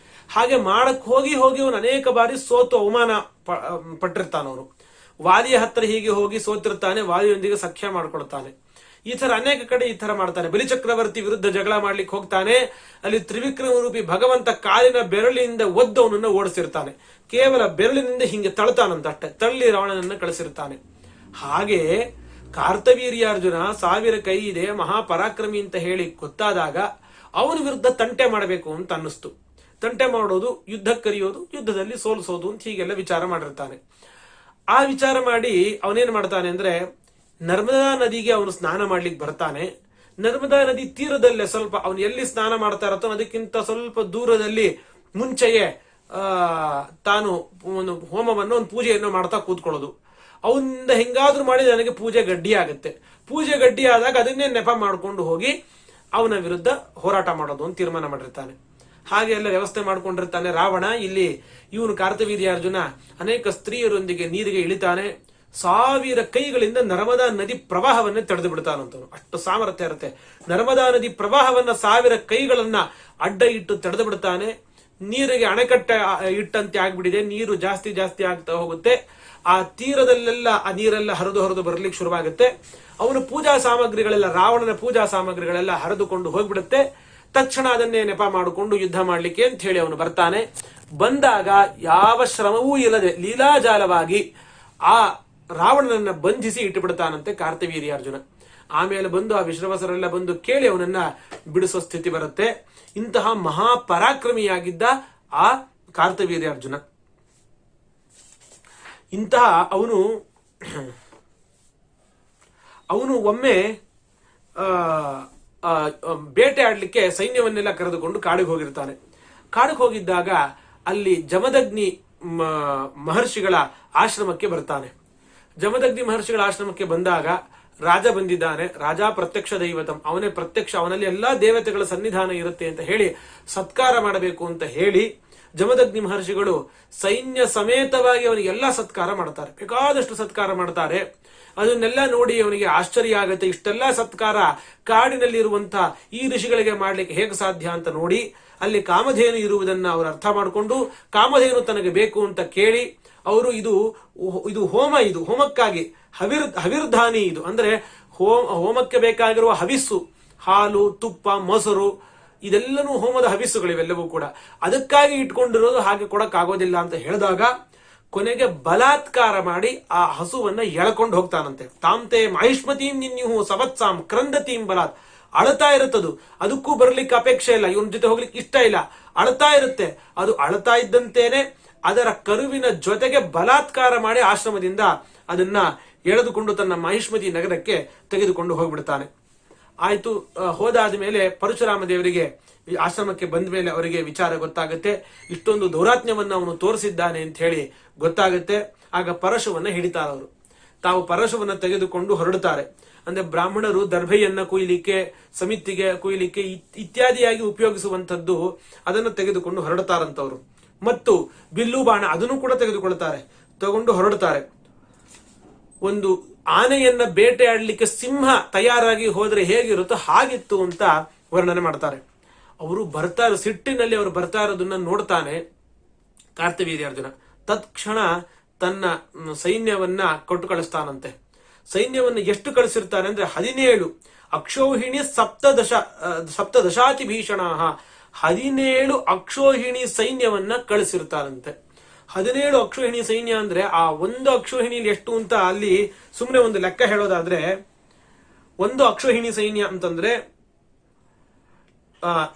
ಹಾಗೆ ಮಾಡಕ್ ಹೋಗಿ ಅವನು ಅನೇಕ ಬಾರಿ ಸೋತು ಅವಮಾನ ಪಟ್ಟಿರ್ತಾನವನು. ವಾಲಿಯ ಹತ್ರ ಹೀಗೆ ಹೋಗಿ ಸೋತಿರ್ತಾನೆ, ವಾಲಿಯೊಂದಿಗೆ ಸಖ್ಯ ಮಾಡ್ಕೊಳ್ತಾನೆ. ಈ ತರ ಅನೇಕ ಕಡೆ ಈ ತರ ಮಾಡ್ತಾನೆ. ಬಲಿಚಕ್ರವರ್ತಿ ವಿರುದ್ಧ ಜಗಳ ಮಾಡ್ಲಿಕ್ಕೆ ಹೋಗ್ತಾನೆ. ಅಲ್ಲಿ ತ್ರಿವಿಕ್ರಮ ರೂಪಿ ಭಗವಂತ ಕಾಲಿನ ಬೆರಳಿನಿಂದ ಒದ್ದು ಅವನನ್ನ ಓಡಿಸಿರ್ತಾನೆ. ಕೇವಲ ಬೆರಳಿನಿಂದ ಹಿಂಗೆ ತಳ್ತಾನಂತ, ಅಷ್ಟೇ ತಳ್ಳಿ ರಾವಣನನ್ನ ಕಳಿಸಿರ್ತಾನೆ. ಹಾಗೆ ಕಾರ್ತವೀರ್ಯಾರ್ಜುನ 1000 ಕೈ ಇದೆ, ಮಹಾಪರಾಕ್ರಮಿ ಅಂತ ಹೇಳಿ ಗೊತ್ತಾದಾಗ ಅವನ ವಿರುದ್ಧ ತಂಟೆ ಮಾಡಬೇಕು ಅಂತ ಅನ್ನಿಸ್ತು. ತಂಟೆ ಮಾಡೋದು, ಯುದ್ಧಕ್ಕೆ ಕರೆಯೋದು, ಯುದ್ಧದಲ್ಲಿ ಸೋಲಿಸೋದು ಅಂತ ಹೀಗೆಲ್ಲ ವಿಚಾರ ಮಾಡಿರ್ತಾನೆ. ಆ ವಿಚಾರ ಮಾಡಿ ಅವನೇನ್ ಮಾಡ್ತಾನೆ ಅಂದ್ರೆ, ನರ್ಮದಾ ನದಿಗೆ ಅವನು ಸ್ನಾನ ಮಾಡ್ಲಿಕ್ಕೆ ಬರ್ತಾನೆ. ನರ್ಮದಾ ನದಿ ತೀರದಲ್ಲೇ ಸ್ವಲ್ಪ ಅವನು ಎಲ್ಲಿ ಸ್ನಾನ ಮಾಡ್ತಾ ಇರತ್ತೋ ಅದಕ್ಕಿಂತ ಸ್ವಲ್ಪ ದೂರದಲ್ಲಿ ಮುಂಚೆಯೇ ತಾನು ಒಂದು ಹೋಮವನ್ನು, ಒಂದು ಪೂಜೆಯನ್ನು ಮಾಡ್ತಾ ಕೂತ್ಕೊಳ್ಳೋದು. ಅವನಿಂದ ಹೆಂಗಾದ್ರೂ ಮಾಡಿ ನನಗೆ ಪೂಜೆ ಗಡ್ಡಿ ಆಗುತ್ತೆ. ಪೂಜೆ ಗಡ್ಡಿ ಆದಾಗ ಅದನ್ನೇ ನೆಪ ಮಾಡ್ಕೊಂಡು ಹೋಗಿ ಅವನ ವಿರುದ್ಧ ಹೋರಾಟ ಮಾಡೋದು ಅಂತ ತೀರ್ಮಾನ ಮಾಡಿರ್ತಾನೆ. ಹಾಗೆ ಎಲ್ಲ ವ್ಯವಸ್ಥೆ ಮಾಡ್ಕೊಂಡಿರ್ತಾನೆ ರಾವಣ. ಇಲ್ಲಿ ಇವನು ಕಾರ್ತವೀರ್ಯಾರ್ಜುನ ಅನೇಕ ಸ್ತ್ರೀಯರೊಂದಿಗೆ ನೀರಿಗೆ ಇಳಿತಾನೆ. 1000 ಕೈಗಳಿಂದ ನರ್ಮದಾ ನದಿ ಪ್ರವಾಹವನ್ನೇ ತಡೆದು ಬಿಡ್ತಾನಂತವನು. ಅಷ್ಟು ಸಾಮರ್ಥ್ಯ ಇರುತ್ತೆ. ನರ್ಮದಾ ನದಿ ಪ್ರವಾಹವನ್ನ 1000 ಕೈಗಳನ್ನ ಅಡ್ಡ ಇಟ್ಟು ತಡೆದು ಬಿಡ್ತಾನೆ. ನೀರಿಗೆ ಅಣೆಕಟ್ಟೆ ಇಟ್ಟಂತೆ ಆಗ್ಬಿಟ್ಟಿದೆ. ನೀರು ಜಾಸ್ತಿ ಜಾಸ್ತಿ ಆಗ್ತಾ ಹೋಗುತ್ತೆ. ಆ ತೀರದಲ್ಲೆಲ್ಲ ಆ ನೀರೆಲ್ಲ ಹರಿದು ಬರ್ಲಿಕ್ಕೆ ಶುರುವಾಗುತ್ತೆ. ಅವನ ಪೂಜಾ ಸಾಮಗ್ರಿಗಳೆಲ್ಲ, ರಾವಣನ ಪೂಜಾ ಸಾಮಗ್ರಿಗಳೆಲ್ಲ ಹರಿದುಕೊಂಡು ಹೋಗ್ಬಿಡುತ್ತೆ. ತಕ್ಷಣ ಅದನ್ನೇ ನೆಪ ಮಾಡಿಕೊಂಡು ಯುದ್ಧ ಮಾಡ್ಲಿಕ್ಕೆ ಅಂತ ಹೇಳಿ ಅವನು ಬರ್ತಾನೆ. ಬಂದಾಗ ಯಾವ ಶ್ರಮವೂ ಇಲ್ಲದೆ ಲೀಲಾಜಾಲವಾಗಿ ಆ ರಾವಣನನ್ನ ಬಂಧಿಸಿ ಇಟ್ಟು ಬಿಡ್ತಾನಂತೆ ಕಾರ್ತವೀರ್ಯಾರ್ಜುನ. ಆಮೇಲೆ ಬಂದು ಆ ವಿಶ್ರವಸರೆಲ್ಲ ಬಂದು ಕೇಳಿ ಅವನನ್ನ ಬಿಡಿಸೋ ಸ್ಥಿತಿ ಬರುತ್ತೆ. ಇಂತಹ ಮಹಾಪರಾಕ್ರಮಿಯಾಗಿದ್ದ ಆ ಕಾರ್ತವೀರ್ಯಾರ್ಜುನ. ಇಂತಹ ಅವನು ಒಮ್ಮೆ ಬೇಟೆ ಆಡ್ಲಿಕ್ಕೆ ಸೈನ್ಯವನ್ನೆಲ್ಲ ಕರೆದುಕೊಂಡು ಕಾಡಿಗೆ ಹೋಗಿರ್ತಾನೆ. ಕಾಡಿಗೆ ಹೋಗಿದ್ದಾಗ ಅಲ್ಲಿ ಜಮದಗ್ನಿ ಮಹರ್ಷಿಗಳ ಆಶ್ರಮಕ್ಕೆ ಬರ್ತಾನೆ. ಜಮದಗ್ನಿ ಮಹರ್ಷಿಗಳ ಆಶ್ರಮಕ್ಕೆ ಬಂದಾಗ ರಾಜ ಬಂದಿದ್ದಾನೆ, ರಾಜ ಪ್ರತ್ಯಕ್ಷ ದೈವತಂ, ಅವನೇ ಪ್ರತ್ಯಕ್ಷ, ಅವನಲ್ಲಿ ಎಲ್ಲಾ ದೇವತೆಗಳ ಸನ್ನಿಧಾನ ಇರುತ್ತೆ ಅಂತ ಹೇಳಿ ಸತ್ಕಾರ ಮಾಡಬೇಕು ಅಂತ ಹೇಳಿ ಜಮದಗ್ನಿ ಮಹರ್ಷಿಗಳು ಸೈನ್ಯ ಸಮೇತವಾಗಿ ಅವನಿಗೆಲ್ಲ ಸತ್ಕಾರ ಮಾಡ್ತಾರೆ, ಬೇಕಾದಷ್ಟು ಸತ್ಕಾರ ಮಾಡ್ತಾರೆ. ಅದನ್ನೆಲ್ಲ ನೋಡಿ ಅವನಿಗೆ ಆಶ್ಚರ್ಯ ಆಗುತ್ತೆ. ಇಷ್ಟೆಲ್ಲ ಸತ್ಕಾರ ಕಾಡಿನಲ್ಲಿರುವಂತಹ ಈ ಋಷಿಗಳಿಗೆ ಮಾಡ್ಲಿಕ್ಕೆ ಹೇಗೆ ಸಾಧ್ಯ ಅಂತ ನೋಡಿ ಅಲ್ಲಿ ಕಾಮಧೇನು ಇರುವುದನ್ನ ಅವರು ಅರ್ಥ ಮಾಡಿಕೊಂಡು ಕಾಮಧೇನು ತನಗೆ ಬೇಕು ಅಂತ ಕೇಳಿ ಅವರು ಇದು ಹೋಮಕ್ಕಾಗಿ ಹವಿರ್ಧಾನಿ, ಇದು ಅಂದ್ರೆ ಹೋಮಕ್ಕೆ ಬೇಕಾಗಿರುವ ಹವಿಸ್ಸು, ಹಾಲು, ತುಪ್ಪ, ಮೊಸರು, ಇದೆಲ್ಲನೂ ಹೋಮದ ಹವಿಸ್ಸುಗಳಿವೆಲ್ಲವೂ ಕೂಡ ಅದಕ್ಕಾಗಿ ಇಟ್ಕೊಂಡಿರೋದು, ಹಾಗೆ ಕೊಡಕ್ಕಾಗೋದಿಲ್ಲ ಅಂತ ಹೇಳಿದಾಗ ಕೊನೆಗೆ ಬಲಾತ್ಕಾರ ಮಾಡಿ ಆ ಹಸುವನ್ನ ಎಳ್ಕೊಂಡು ಹೋಗ್ತಾನಂತೆ. ತಾಂತೆ ಮಾಹಿಷ್ಮತೀಂ ನಿನ್ಯು ಸವತ್ಸಾಂ ಕ್ರಂದತೀಂ ಬಲಾತ್, ಅಳತಾ ಇರುತ್ತದು, ಅದಕ್ಕೂ ಬರ್ಲಿಕ್ಕೆ ಅಪೇಕ್ಷೆ ಇಲ್ಲ, ಇವನ ಜೊತೆ ಹೋಗ್ಲಿಕ್ಕೆ ಇಷ್ಟ ಇಲ್ಲ, ಅಳತಾ ಇರುತ್ತೆ. ಅದು ಅಳತಾ ಇದ್ದಂತೇನೆ ಅದರ ಕರುವಿನ ಜೊತೆಗೆ ಬಲಾತ್ಕಾರ ಮಾಡಿ ಆಶ್ರಮದಿಂದ ಅದನ್ನ ಎಳೆದುಕೊಂಡು ತನ್ನ ಮಾಹಿಷ್ಮತಿ ನಗರಕ್ಕೆ ತೆಗೆದುಕೊಂಡು ಹೋಗ್ಬಿಡ್ತಾನೆ. ಆಯ್ತು, ಹೋದಾದ ಮೇಲೆ ಪರಶುರಾಮ ದೇವರಿಗೆ ಆಶ್ರಮಕ್ಕೆ ಬಂದ ಮೇಲೆ ಅವರಿಗೆ ವಿಚಾರ ಗೊತ್ತಾಗುತ್ತೆ, ಇಷ್ಟೊಂದು ದೌರಾತ್ಮ್ಯವನ್ನ ಅವನು ತೋರಿಸಿದ್ದಾನೆ ಅಂತ ಹೇಳಿ ಗೊತ್ತಾಗುತ್ತೆ. ಆಗ ಪರಶುವನ್ನ ಹಿಡಿತಾರೆ ಅವರು. ತಾವು ಪರಶುವನ್ನ ತೆಗೆದುಕೊಂಡು ಹೊರಡುತ್ತಾರೆ. ಅಂದ್ರೆ ಬ್ರಾಹ್ಮಣರು ದರ್ಭೆಯನ್ನ ಕುಯ್ಲಿಕ್ಕೆ, ಸಮಿತಿಗೆ ಕುಯ್ಲಿಕ್ಕೆ ಇತ್ಯಾದಿಯಾಗಿ ಉಪಯೋಗಿಸುವಂತದ್ದು ಅದನ್ನು ತೆಗೆದುಕೊಂಡು ಹೊರಡುತ್ತಾರಂತವ್ರು. ಮತ್ತು ಬಿಲ್ಲು ಬಾಣ ಅದನ್ನು ಕೂಡ ತಗೊಂಡು ಹೊರಡುತ್ತಾರೆ. ಒಂದು ಆನೆಯನ್ನ ಬೇಟೆಯಾಡಲಿಕ್ಕೆ ಸಿಂಹ ತಯಾರಾಗಿ ಹೋದ್ರೆ ಹೇಗಿರುತ್ತೋ ಹಾಗಿತ್ತು ಅಂತ ವರ್ಣನೆ ಮಾಡ್ತಾರೆ. ಅವರು ಬರ್ತಾರೆ, ಸಿಟ್ಟಿನಲ್ಲಿ ಅವರು ಬರ್ತಾ ಇರೋದನ್ನ ನೋಡ್ತಾನೆ ಕಾರ್ತಿವೀರ್ಯಾರ್ಜುನ. ತತ್ಕ್ಷಣ ತನ್ನ ಸೈನ್ಯವನ್ನ ಕೊಟ್ಟು ಕಳಿಸ್ತಾನಂತೆ. ಸೈನ್ಯವನ್ನು ಎಷ್ಟು ಕಳಿಸಿರ್ತಾನೆ ಅಂದ್ರೆ 17 ಅಕ್ಷೋಹಿಣಿ ಸಪ್ತದಶಾತಿ ಭೀಷಣ, 17 ಅಕ್ಷೋಹಿಣಿ ಸೈನ್ಯವನ್ನ ಕಳಿಸಿರ್ತಾರಂತೆ. 17 ಅಕ್ಷೋಹಿಣಿ ಸೈನ್ಯ ಅಂದ್ರೆ ಆ ಒಂದು ಅಕ್ಷೋಹಿಣಿಯಲ್ಲಿ ಎಷ್ಟು ಅಂತ ಅಲ್ಲಿ ಸುಮ್ಮನೆ ಒಂದು ಲೆಕ್ಕ ಹೇಳೋದಾದ್ರೆ, ಒಂದು ಅಕ್ಷೋಹಿಣಿ ಸೈನ್ಯ ಅಂತಂದ್ರೆ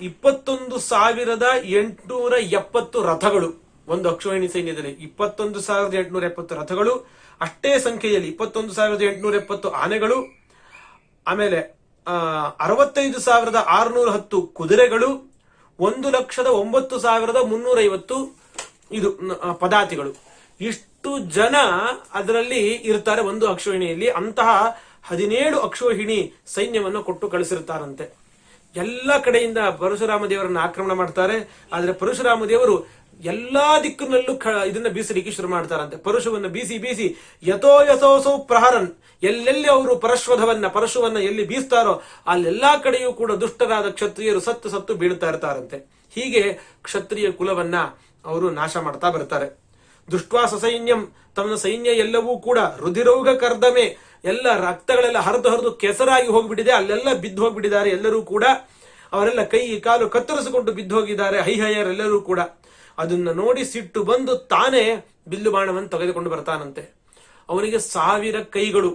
21,870 ರಥಗಳು. ಒಂದು ಅಕ್ಷೋಹಿಣಿ ಸೈನ್ಯದಲ್ಲಿ 21,870 ರಥಗಳು, ಅಷ್ಟೇ ಸಂಖ್ಯೆಯಲ್ಲಿ 21,870 ಆನೆಗಳು, ಆಮೇಲೆ 65,610 ಕುದುರೆಗಳು, 1,09,350 ಇದು ಪದಾತಿಗಳು. ಇಷ್ಟು ಜನ ಅದರಲ್ಲಿ ಇರ್ತಾರೆ ಒಂದು ಅಕ್ಷೋಹಿಣಿಯಲ್ಲಿ. ಅಂತಹ 17 ಅಕ್ಷೋಹಿಣಿ ಸೈನ್ಯವನ್ನು ಕೊಟ್ಟು ಕಳಿಸಿರ್ತಾರಂತೆ. ಎಲ್ಲ ಕಡೆಯಿಂದ ಪರಶುರಾಮ ದೇವರನ್ನ ಆಕ್ರಮಣ ಮಾಡ್ತಾರೆ. ಆದ್ರೆ ಪರಶುರಾಮ ದೇವರು ಎಲ್ಲಾ ದಿಕ್ಕಿನಲ್ಲೂ ಇದನ್ನ ಬೀಸಲಿಕ್ಕೆ ಶುರು ಮಾಡ್ತಾರಂತೆ. ಪರಶುವನ್ನ ಬೀಸಿ ಯಥೋಸೌ ಪ್ರಹರನ್, ಎಲ್ಲೆಲ್ಲಿ ಅವರು ಪರಶುವನ್ನ ಎಲ್ಲಿ ಬೀಸ್ತಾರೋ ಅಲ್ಲೆಲ್ಲಾ ಕಡೆಯೂ ಕೂಡ ದುಷ್ಟರಾದ ಕ್ಷತ್ರಿಯರು ಸತ್ತು ಬೀಳ್ತಾ ಇರ್ತಾರಂತೆ. ಹೀಗೆ ಕ್ಷತ್ರಿಯ ಕುಲವನ್ನ ಅವರು ನಾಶ ಮಾಡ್ತಾ ಬರ್ತಾರೆ. ದುಷ್ಟ್ವಾ ಸಸೈನ್ಯಂ, ತನ್ನ ಸೈನ್ಯ ಎಲ್ಲವೂ ಕೂಡ ರುಧಿರೌಘ ಕರ್ದಮೆ, ಎಲ್ಲ ರಕ್ತಗಳೆಲ್ಲ ಹರಿದು ಕೆಸರಾಗಿ ಹೋಗ್ಬಿಟ್ಟಿದೆ, ಅಲ್ಲೆಲ್ಲ ಬಿದ್ದು ಹೋಗ್ಬಿಟ್ಟಿದ್ದಾರೆ ಎಲ್ಲರೂ ಕೂಡ. ಅವರೆಲ್ಲ ಕೈ ಕಾಲು ಕತ್ತರಿಸಿಕೊಂಡು ಬಿದ್ದು ಹೋಗಿದ್ದಾರೆ, ಹೈಹಯರೆಲ್ಲರೂ ಕೂಡ. ಅದನ್ನ ನೋಡಿ ಸಿಟ್ಟು ಬಂದು ತಾನೇ ಬಿಲ್ಲು ಬಾಣವನ್ನು ತೆಗೆದುಕೊಂಡು ಬರ್ತಾನಂತೆ. ಅವನಿಗೆ 1000 ಕೈಗಳು,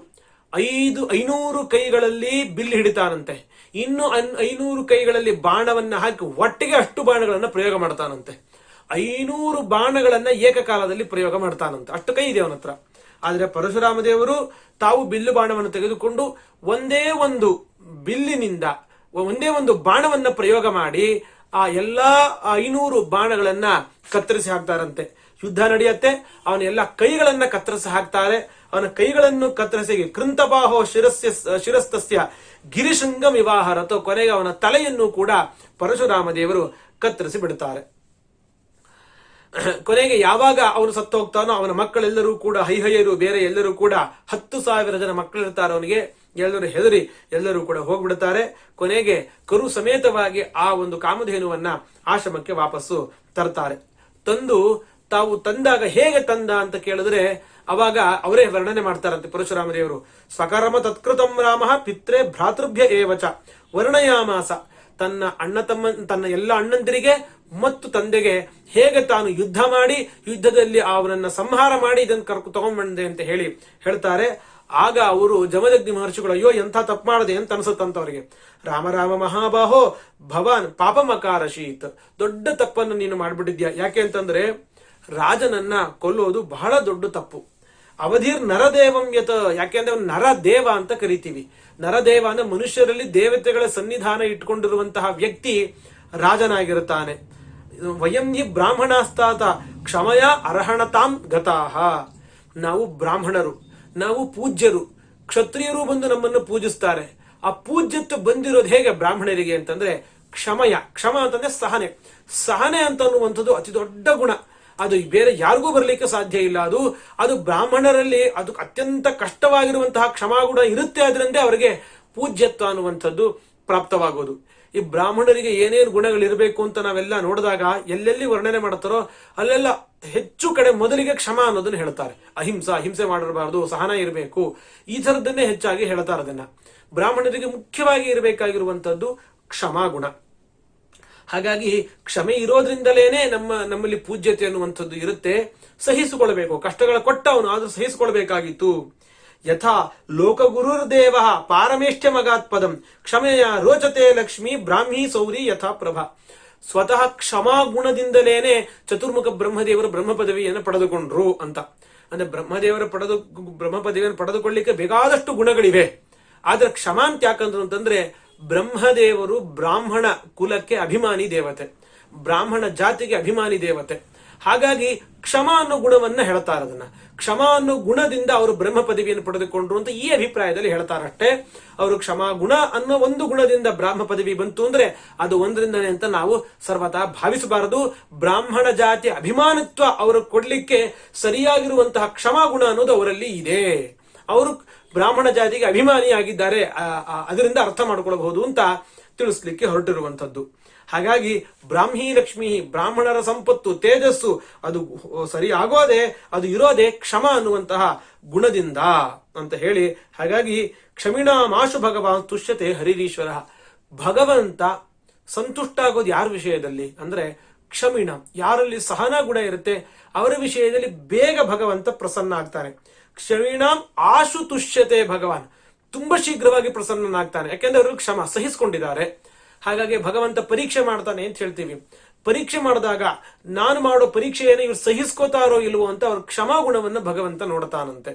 500 ಕೈಗಳಲ್ಲಿ ಬಿಲ್ಲು ಹಿಡಿತಾನಂತೆ. ಇನ್ನು 500 ಕೈಗಳಲ್ಲಿ ಬಾಣವನ್ನ ಹಾಕಿ ಒಟ್ಟಿಗೆ ಅಷ್ಟು ಬಾಣಗಳನ್ನ ಪ್ರಯೋಗ ಮಾಡ್ತಾನಂತೆ. 500 ಬಾಣಗಳನ್ನ ಏಕಕಾಲದಲ್ಲಿ ಪ್ರಯೋಗ ಮಾಡ್ತಾನಂತೆ. ಅಷ್ಟು ಕೈ ಇದೆ ಅವನ ಹತ್ರ. ಆದ್ರೆ ಪರಶುರಾಮ ದೇವರು ತಾವು ಬಿಲ್ಲು ಬಾಣವನ್ನು ತೆಗೆದುಕೊಂಡು ಒಂದೇ ಒಂದು ಬಿಲ್ಲಿನಿಂದ ಒಂದೇ ಒಂದು ಬಾಣವನ್ನ ಪ್ರಯೋಗ ಮಾಡಿ ಆ ಎಲ್ಲಾ 500 ಬಾಣಗಳನ್ನ ಕತ್ತರಿಸಿ ಹಾಕ್ತಾರಂತೆ. ಯುದ್ಧ ನಡೆಯುತ್ತೆ. ಅವನ ಎಲ್ಲ ಕೈಗಳನ್ನ ಕತ್ತರಿಸಿ ಹಾಕ್ತಾರೆ. ಅವನ ಕೈಗಳನ್ನು ಕತ್ತರಿಸಿ ಕೃಂತಬಾಹೋ ಶಿರಸ್ತಸ್ಯ ಗಿರಿಶೃಂಗ ವಿವಾಹರತೋ, ಕೊನೆಗೆ ಅವನ ತಲೆಯನ್ನು ಕೂಡ ಪರಶುರಾಮ ದೇವರು ಕತ್ತರಿಸಿ ಬಿಡುತ್ತಾರೆ. ಕೊನೆಗೆ ಯಾವಾಗ ಅವನು ಸತ್ತು ಹೋಗ್ತಾನೋ ಅವನ ಮಕ್ಕಳೆಲ್ಲರೂ ಕೂಡ ಹೈಹಯರು, ಬೇರೆ ಎಲ್ಲರೂ ಕೂಡ 10,000 ಜನ ಮಕ್ಕಳಿರ್ತಾರೆ ಅವನಿಗೆ. ಎಲ್ಲರೂ ಹೆದರಿ ಎಲ್ಲರೂ ಕೂಡ ಹೋಗ್ಬಿಡ್ತಾರೆ. ಕೊನೆಗೆ ಕರು ಸಮೇತವಾಗಿ ಆ ಒಂದು ಕಾಮಧೇನುವನ್ನ ಆಶ್ರಮಕ್ಕೆ ವಾಪಸ್ಸು ತರ್ತಾರೆ. ತಾವು ತಂದಾಗ ಹೇಗೆ ತಂದ ಅಂತ ಕೇಳಿದ್ರೆ ಅವಾಗ ಅವರೇ ವರ್ಣನೆ ಮಾಡ್ತಾರಂತೆ ಪರಶುರಾಮ ದೇವರು. ಸ್ವಕರ್ಮ ತತ್ಕೃತಂ ರಾಮ ಪಿತ್ರೆ ಭ್ರಾತೃಭ್ಯ ಏವಚ ವರ್ಣಯಾಮಾಸ, ತನ್ನ ಎಲ್ಲ ಅಣ್ಣಂದಿರಿಗೆ ಮತ್ತು ತಂದೆಗೆ ಹೇಗೆ ತಾನು ಯುದ್ಧ ಮಾಡಿ ಯುದ್ಧದಲ್ಲಿ ಅವನನ್ನ ಸಂಹಾರ ಮಾಡಿ ಇದನ್ನು ತಗೊಂಡ್ಬಂದೆ ಅಂತ ಹೇಳ್ತಾರೆ. ಆಗ ಅವರು ಜಮದಗ್ನಿ ಮಹರ್ಷಿಗಳು, ಅಯ್ಯೋ ಎಂಥ ತಪ್ಪು ಮಾಡದೆ ಅಂತ ಅನ್ಸುತ್ತಂತ ಅವರಿಗೆ. ರಾಮ ಮಹಾಬಾಹೋ ಭವಾನ್ ಪಾಪಮಕಾರಶೀತ್, ದೊಡ್ಡ ತಪ್ಪನ್ನು ನೀನು ಮಾಡ್ಬಿಟ್ಟಿದ್ಯಾ. ಯಾಕೆ ಅಂತಂದ್ರೆ ರಾಜನನ್ನ ಕೊಲ್ಲೋದು ಬಹಳ ದೊಡ್ಡ ತಪ್ಪು. ಅವಧಿರ್ ನರದೇವಂ ಯತ, ಯಾಕೆಂದ್ರೆ ಅವನು ನರದೇವ ಅಂತ ಕರಿತೀವಿ. ನರದೇವ ಅಂದ್ರೆ ಮನುಷ್ಯರಲ್ಲಿ ದೇವತೆಗಳ ಸನ್ನಿಧಾನ ಇಟ್ಕೊಂಡಿರುವಂತಹ ವ್ಯಕ್ತಿ ರಾಜನಾಗಿರುತ್ತಾನೆ. ವಯಂ ಹಿ ಬ್ರಾಹ್ಮಣಾಸ್ತಾತ ಕ್ಷಮಯ ಅರ್ಹಣತಾಂ ಗತಾಹ, ನಾವು ಬ್ರಾಹ್ಮಣರು, ನಾವು ಪೂಜ್ಯರು, ಕ್ಷತ್ರಿಯರು ಬಂದು ನಮ್ಮನ್ನು ಪೂಜಿಸ್ತಾರೆ. ಆ ಪೂಜ್ಯತ್ವ ಬಂದಿರೋದು ಹೇಗೆ ಬ್ರಾಹ್ಮಣರಿಗೆ ಅಂತಂದ್ರೆ ಕ್ಷಮ ಅಂತಂದ್ರೆ ಸಹನೆ ಅಂತ ಅನ್ನುವಂಥದ್ದು ಅತಿ ದೊಡ್ಡ ಗುಣ. ಅದು ಬೇರೆ ಯಾರಿಗೂ ಬರ್ಲಿಕ್ಕೆ ಸಾಧ್ಯ ಇಲ್ಲ. ಅದು ಬ್ರಾಹ್ಮಣರಲ್ಲಿ ಅದು ಅತ್ಯಂತ ಕಷ್ಟವಾಗಿರುವಂತಹ ಕ್ಷಮಾಗುಣ ಇರುತ್ತೆ. ಅದರಂತೆ ಅವರಿಗೆ ಪೂಜ್ಯತ್ವ ಅನ್ನುವಂಥದ್ದು ಪ್ರಾಪ್ತವಾಗೋದು. ಈ ಬ್ರಾಹ್ಮಣರಿಗೆ ಏನೇನು ಗುಣಗಳಿರಬೇಕು ಅಂತ ನಾವೆಲ್ಲ ನೋಡಿದಾಗ ಎಲ್ಲೆಲ್ಲಿ ವರ್ಣನೆ ಮಾಡ್ತಾರೋ ಅಲ್ಲೆಲ್ಲ ಹೆಚ್ಚು ಕಡೆ ಮೊದಲಿಗೆ ಕ್ಷಮ ಅನ್ನೋದನ್ನ ಹೇಳ್ತಾರೆ. ಹಿಂಸೆ ಮಾಡಿರಬಾರ್ದು, ಸಹನ ಇರಬೇಕು, ಈ ಥರದ್ದನ್ನೇ ಹೆಚ್ಚಾಗಿ ಹೇಳ್ತಾರೆ. ಅದನ್ನ ಬ್ರಾಹ್ಮಣರಿಗೆ ಮುಖ್ಯವಾಗಿ ಇರಬೇಕಾಗಿರುವಂತದ್ದು ಕ್ಷಮಾಗುಣ. ಹಾಗಾಗಿ ಕ್ಷಮೆ ಇರೋದ್ರಿಂದಲೇನೆ ನಮ್ಮಲ್ಲಿ ಪೂಜ್ಯತೆ ಅನ್ನುವಂಥದ್ದು ಇರುತ್ತೆ. ಸಹಿಸಿಕೊಳ್ಬೇಕು, ಕಷ್ಟಗಳ ಕೊಟ್ಟ ಅವನು ಆದ್ರೂ ಸಹಿಸಿಕೊಳ್ಬೇಕಾಗಿತ್ತು. ಯಥಾ ಲೋಕಗುರುರ್ದೇವ ಪಾರಮೇಷ್ಠ್ಯ ಮಗಾತ್ಪದಂ ಕ್ಷಮೆಯ ರೋಚತೆ ಲಕ್ಷ್ಮಿ ಬ್ರಾಹ್ಮಿ ಸೌರಿ ಯಥಾ ಪ್ರಭಾ. ಸ್ವತಃ ಕ್ಷಮಾ ಗುಣದಿಂದಲೇನೆ ಚತುರ್ಮುಖ ಬ್ರಹ್ಮದೇವರು ಬ್ರಹ್ಮ ಪದವಿಯನ್ನು ಪಡೆದುಕೊಂಡ್ರು ಅಂತ. ಅಂದ್ರೆ ಬ್ರಹ್ಮ ಪದವಿಯನ್ನು ಪಡೆದುಕೊಳ್ಳಿಕ್ಕೆ ಬೇಕಾದಷ್ಟು ಗುಣಗಳಿವೆ. ಆದ್ರೆ ಕ್ಷಮಾ ಅಂತ ಯಾಕಂದ್ರು ಅಂತಂದ್ರೆ ಬ್ರಹ್ಮದೇವರು ಬ್ರಾಹ್ಮಣ ಕುಲಕ್ಕೆ ಅಭಿಮಾನಿ ದೇವತೆ, ಬ್ರಾಹ್ಮಣ ಜಾತಿಗೆ ಅಭಿಮಾನಿ ದೇವತೆ. ಹಾಗಾಗಿ ಕ್ಷಮ ಅನ್ನೋ ಗುಣವನ್ನ ಹೇಳ್ತಾರೆ. ಅದನ್ನ ಕ್ಷಮ ಅನ್ನೋ ಗುಣದಿಂದ ಅವರು ಬ್ರಹ್ಮ ಪದವಿಯನ್ನು ಪಡೆದುಕೊಂಡ್ರು ಅಂತ ಈ ಅಭಿಪ್ರಾಯದಲ್ಲಿ ಹೇಳ್ತಾರಷ್ಟೇ. ಅವರು ಕ್ಷಮಾ ಗುಣ ಅನ್ನೋ ಒಂದು ಗುಣದಿಂದ ಬ್ರಾಹ್ಮ ಪದವಿ ಬಂತು ಅಂದ್ರೆ ಅದು ಒಂದರಿಂದನೇ ಅಂತ ನಾವು ಸರ್ವತಾ ಭಾವಿಸಬಾರದು. ಬ್ರಾಹ್ಮಣ ಜಾತಿ ಅಭಿಮಾನತ್ವ ಅವರು ಕೊಡ್ಲಿಕ್ಕೆ ಸರಿಯಾಗಿರುವಂತಹ ಕ್ಷಮಾ ಗುಣ ಅನ್ನೋದು ಅವರಲ್ಲಿ ಇದೆ. ಅವರು ಬ್ರಾಹ್ಮಣ ಜಾತಿಗೆ ಅಭಿಮಾನಿಯಾಗಿದ್ದಾರೆ, ಅದರಿಂದ ಅರ್ಥ ಮಾಡ್ಕೊಳ್ಬಹುದು ಅಂತ ತಿಳಿಸ್ಲಿಕ್ಕೆ ಹೊರಟಿರುವಂತದ್ದು. ಹಾಗಾಗಿ ಬ್ರಾಹ್ಮೀ ಲಕ್ಷ್ಮಿ, ಬ್ರಾಹ್ಮಣರ ಸಂಪತ್ತು ತೇಜಸ್ಸು ಅದು ಸರಿ ಆಗೋದೇ, ಅದು ಇರೋದೇ ಕ್ಷಮ ಅನ್ನುವಂತಹ ಗುಣದಿಂದ ಅಂತ ಹೇಳಿ, ಹಾಗಾಗಿ ಕ್ಷಮಿಣಾಮಾಶು ಭಗವಾನ್ ತುಷ್ಯತೆ ಹರಿರೀಶ್ವರ. ಭಗವಂತ ಸಂತುಷ್ಟ ಆಗೋದು ಯಾರ ವಿಷಯದಲ್ಲಿ ಅಂದ್ರೆ ಕ್ಷಮಿಣ, ಯಾರಲ್ಲಿ ಸಹನ ಗುಣ ಇರುತ್ತೆ ಅವರ ವಿಷಯದಲ್ಲಿ ಬೇಗ ಭಗವಂತ ಪ್ರಸನ್ನ ಆಗ್ತಾನೆ. ಕ್ಷಮಿಣಾಂ ಆಶು ತುಷ್ಯತೆ ಭಗವಾನ್, ತುಂಬಾ ಶೀಘ್ರವಾಗಿ ಪ್ರಸನ್ನನಾಗ್ತಾನೆ. ಯಾಕೆಂದ್ರೆ ಅವರು ಕ್ಷಮ ಸಹಿಸಿಕೊಂಡಿದ್ದಾರೆ. ಹಾಗಾಗಿ ಭಗವಂತ ಪರೀಕ್ಷೆ ಮಾಡ್ತಾನೆ ಅಂತ ಹೇಳ್ತೀವಿ. ಪರೀಕ್ಷೆ ಮಾಡಿದಾಗ ನಾನು ಮಾಡೋ ಪರೀಕ್ಷೆಯನ್ನು ಇವ್ರು ಸಹಿಸ್ಕೋತಾರೋ ಇಲ್ವೋ ಅಂತ ಅವ್ರ ಕ್ಷಮಾಗುಣವನ್ನು ಭಗವಂತ ನೋಡ್ತಾನಂತೆ.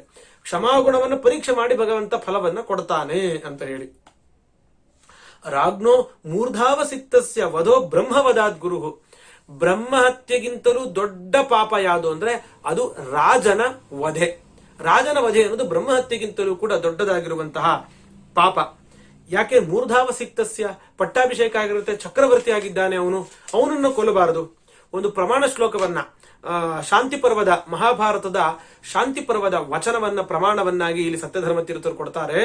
ಕ್ಷಮಾಗುಣವನ್ನು ಪರೀಕ್ಷೆ ಮಾಡಿ ಭಗವಂತ ಫಲವನ್ನ ಕೊಡ್ತಾನೆ ಅಂತ ಹೇಳಿ. ರಾಜ್ಞೋ ಮೂರ್ಧಾವಸಿಕ್ತಸ್ಯ ವಧೋ ಬ್ರಹ್ಮವದಾದ್ ಗುರು. ಬ್ರಹ್ಮ ಹತ್ಯೆಗಿಂತಲೂ ದೊಡ್ಡ ಪಾಪ ಯಾವುದು ಅಂದ್ರೆ ಅದು ರಾಜನ ವಧೆ. ರಾಜನ ವಧೆ ಅನ್ನೋದು ಬ್ರಹ್ಮ ಹತ್ಯೆಗಿಂತಲೂ ಕೂಡ ದೊಡ್ಡದಾಗಿರುವಂತಹ ಪಾಪ. ಯಾಕೆ ಮೂರ್ಧಾವಸಿಕ್ತಸ್ಯ, ಪಟ್ಟಾಭಿಷೇಕ ಆಗಿರುತ್ತೆ, ಚಕ್ರವರ್ತಿ ಆಗಿದ್ದಾನೆ, ಅವನನ್ನು ಕೊಲ್ಲಬಾರದು. ಒಂದು ಪ್ರಮಾಣ ಶ್ಲೋಕವನ್ನ ಶಾಂತಿ ಪರ್ವದ, ಮಹಾಭಾರತದ ಶಾಂತಿ ಪರ್ವದ ವಚನವನ್ನ ಪ್ರಮಾಣವನ್ನಾಗಿ ಇಲ್ಲಿ ಸತ್ಯಧರ್ಮ ತೀರ್ಥರು ಕೊಡ್ತಾರೆ.